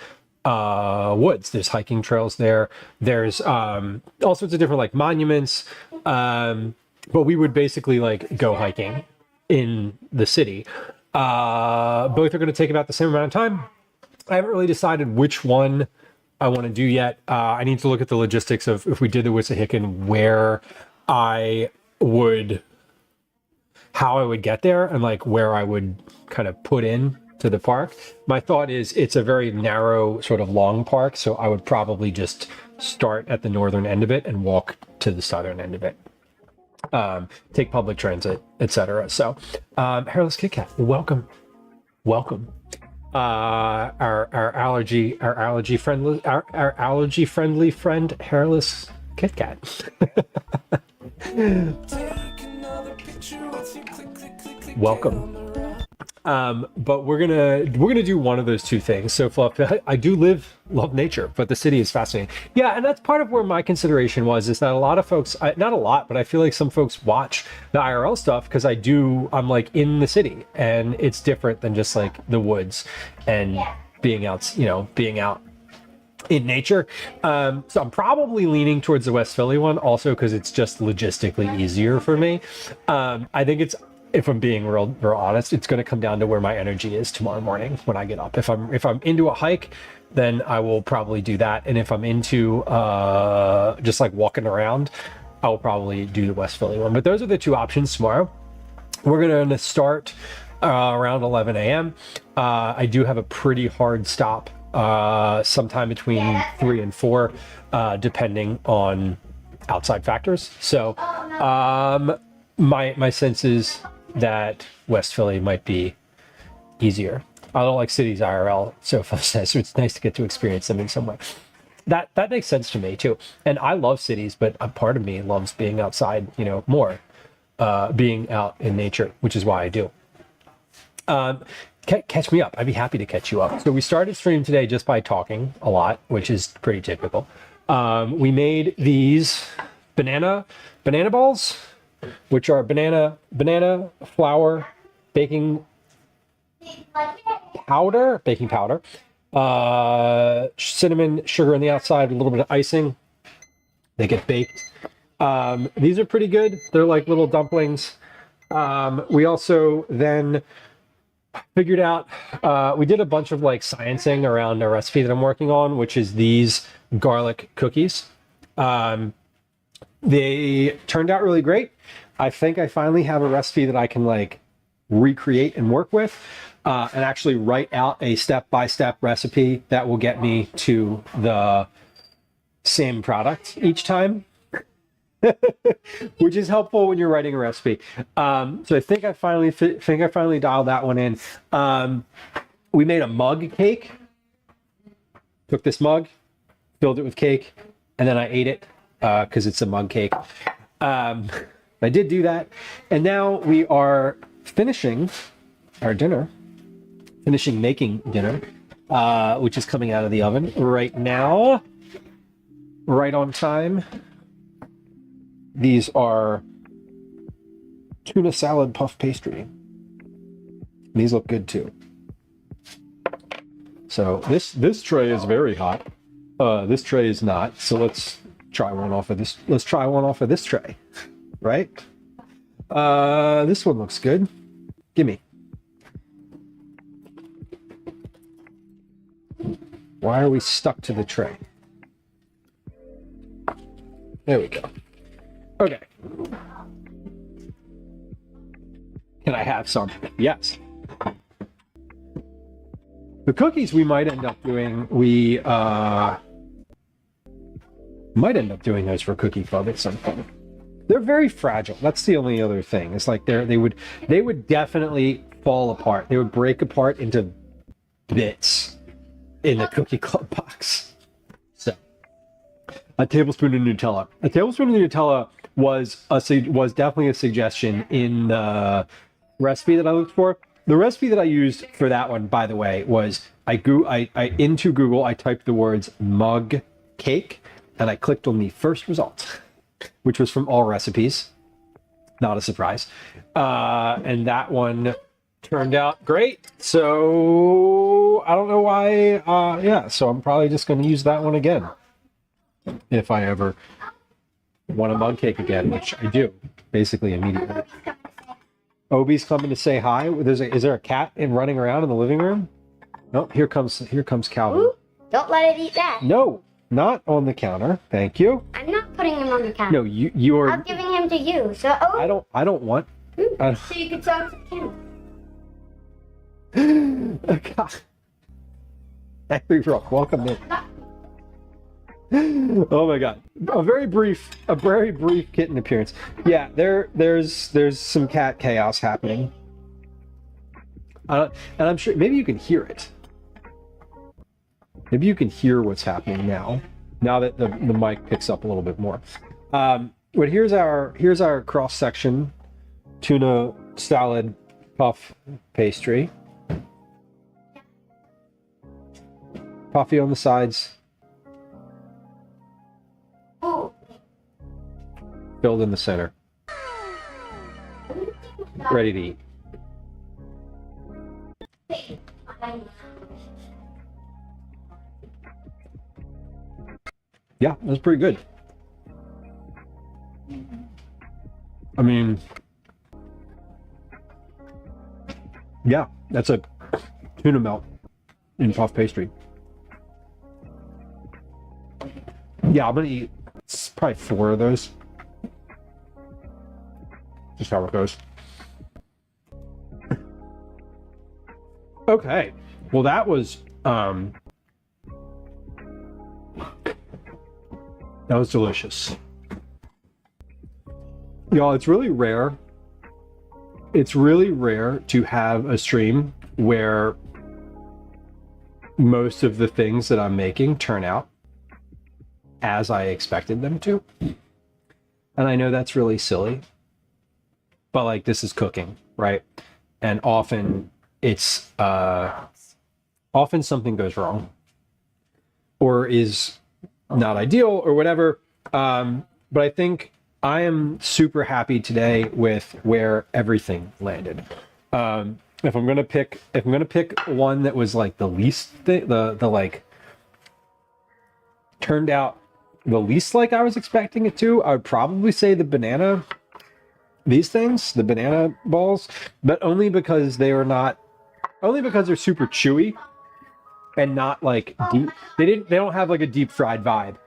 woods. There's hiking trails there. There's all sorts of different like monuments. But we would basically like go hiking in the city. Both are going to take about the same amount of time. I haven't really decided which one I want to do yet. I need to look at the logistics of if we did the Wissahickon, how I would get there and like where I would kind of put in to the park. My thought is it's a very narrow sort of long park, so I would probably just start at the northern end of it and walk to the southern end of it. Take public transit, etc. So, Hairless Kit Kat, welcome. Our allergy friendly friend, Hairless Kit Kat. Welcome. But we're gonna do one of those two things. So Fluff, I do love nature, but the city is fascinating. Yeah, and that's part of where my consideration was, is that a lot of folks, not a lot, but I feel like some folks watch the IRL stuff because I'm like in the city, and it's different than just like the woods and being out in nature. So I'm probably leaning towards the West Philly one also because it's just logistically easier for me. I think it's, if I'm being real honest, it's going to come down to where my energy is tomorrow morning when I get up. If I'm into a hike, then I will probably do that. And if I'm into just like walking around, I will probably do the West Philly one. But those are the two options tomorrow. We're going to start around 11 a.m. I do have a pretty hard stop sometime between 3 and 4, depending on outside factors. So my sense is that West Philly might be easier. I don't like cities IRL so it's nice to get to experience them in some way. That makes sense to me too. And I love cities, but a part of me loves being outside, more, being out in nature, which is why I do. Catch me up. I'd be happy to catch you up. So we started stream today just by talking a lot, which is pretty typical. We made these banana balls, which are banana flour, baking powder, cinnamon, sugar on the outside, a little bit of icing. They get baked. These are pretty good. They're like little dumplings. We also then figured out, we did a bunch of like sciencing around a recipe that I'm working on, which is these garlic cookies. They turned out really great. I think I finally have a recipe that I can like recreate and work with, and actually write out a step-by-step recipe that will get me to the same product each time, which is helpful when you're writing a recipe. So I think I finally dialed that one in. We made a mug cake. Took this mug, filled it with cake, and then I ate it because it's a mug cake. I did do that, and now we are finishing our dinner. Making dinner, which is coming out of the oven right now, right on time. These are tuna salad puff pastry. These look good too. So this tray is very hot. This tray is not. So let's try one off of this. Let's try one off of this tray, right? This one looks good. Gimme. Why are we stuck to the tray? There we go. Okay. Can I have some? Yes. The cookies we might end up doing, might end up doing those for Cookie Club at some point. They're very fragile. That's the only other thing. It's like they would definitely fall apart. They would break apart into bits in the Cookie Club box. So, a tablespoon of Nutella. A tablespoon of Nutella was definitely a suggestion in the recipe that I looked for. The recipe that I used for that one, by the way, was into Google, I typed the words mug cake, and I clicked on the first result, which was from All Recipes. Not a surprise. And that one turned out great. So I don't know why. Yeah, so I'm probably just going to use that one again if I ever want a mug cake again, which I do basically immediately. Obi's coming to say hi. Is there a cat running around in the living room? Oh, here comes Calvin. Ooh, don't let it eat that. No, not on the counter. Thank you. I'm not putting him on the counter. No, you are. I'm giving him to you. So I don't want. So you can talk to him. God. Angry Rock, welcome in. Oh my God, a very brief kitten appearance. Yeah, there's some cat chaos happening, and I'm sure maybe you can hear it. Maybe you can hear what's happening now that the mic picks up a little bit more. But here's our cross section tuna salad puff pastry. Puffy on the sides. Filled in the center. Ready to eat. Yeah, that's pretty good. I mean, yeah, that's a tuna melt in puff pastry. Yeah, I'm gonna eat probably 4 of those. Just how it goes. Okay, well that was delicious. Y'all, it's really rare. It's really rare to have a stream where most of the things that I'm making turn out as I expected them to. And I know that's really silly, but like, this is cooking, right? And often it's often something goes wrong or is not ideal or whatever. But I think I am super happy today with where everything landed. If I'm gonna pick one that was like the least the like turned out the least like I was expecting it to, I would probably say the banana balls, but only because they're super chewy and not like deep. They don't have like a deep fried vibe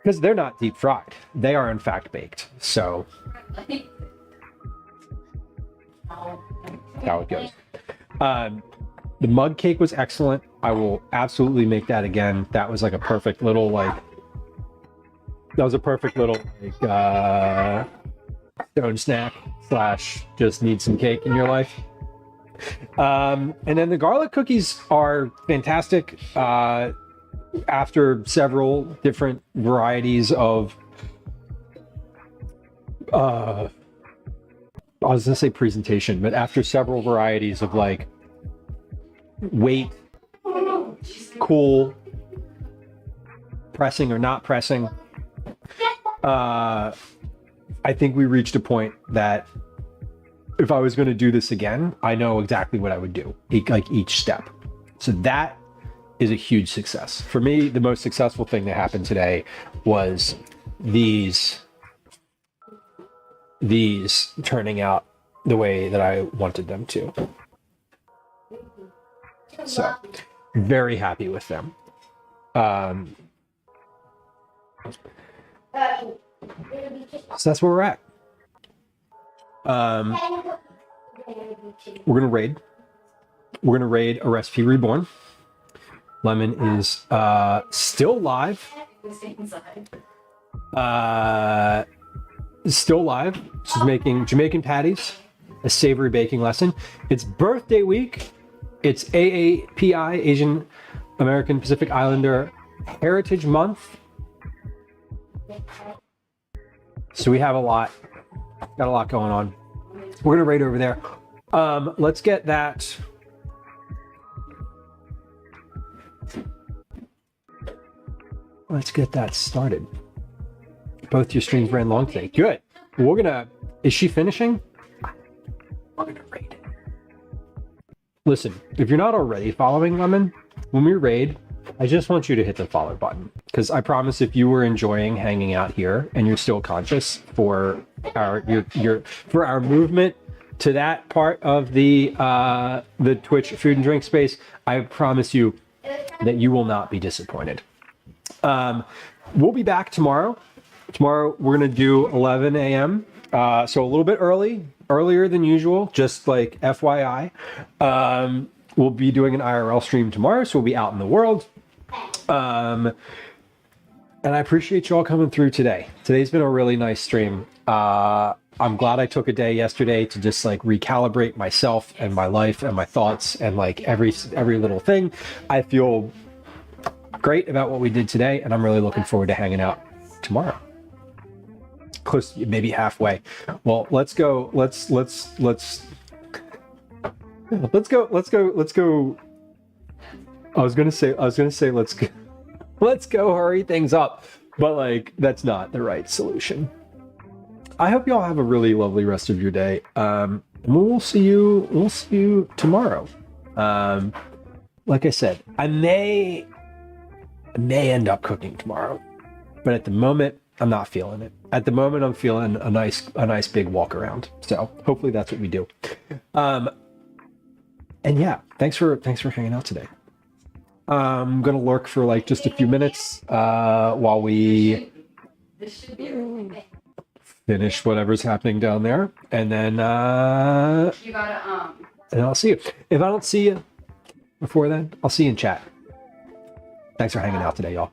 because they're not deep fried. They are in fact baked. So how it goes. The mug cake was excellent. I will absolutely make that again. That was like a perfect little stone snack / just need some cake in your life. And then the garlic cookies are fantastic. After several different varieties of I was gonna say presentation, but after several varieties of like wait, cool, pressing or not pressing, I think we reached a point that if I was going to do this again, I know exactly what I would do, like each step. So that is a huge success. For me, the most successful thing that happened today was these turning out the way that I wanted them to. So very happy with them. So that's where we're at. We're gonna raid a recipe reborn. Lemon is still live. Still live. She's making Jamaican patties, a savory baking lesson. It's birthday week. It's AAPI, Asian American Pacific Islander Heritage Month. So we have got a lot going on. We're gonna raid over there. Let's get that. Let's get that started. Both your streams ran long today. Good. Is she finishing? We're gonna raid it. listen, if you're not already following Lemon, when we raid, I just want you to hit the follow button, because I promise if you were enjoying hanging out here and you're still conscious for our for our movement to that part of the Twitch food and drink space, I promise you that you will not be disappointed. We'll be back tomorrow. Tomorrow we're gonna do 11 a.m. So a little bit earlier than usual, just like FYI. We'll be doing an IRL stream tomorrow, so we'll be out in the world. And I appreciate you all coming through today. Today's been a really nice stream. I'm glad I took a day yesterday to just like recalibrate myself and my life and my thoughts and like every little thing. I feel great about what we did today, and I'm really looking forward to hanging out tomorrow. Close, maybe halfway. Well, let's go. Let's go. I was gonna say let's go hurry things up, but like that's not the right solution. I hope you all have a really lovely rest of your day. And we'll see you tomorrow. Like I said, I may end up cooking tomorrow, but at the moment I'm not feeling it. At the moment I'm feeling a nice big walk around. So hopefully that's what we do. And yeah, thanks for hanging out today. I'm gonna lurk for like just a few minutes while we finish whatever's happening down there, and then You gotta and I'll see you. If I don't see you before then, I'll see you in chat. Thanks for hanging out today, y'all.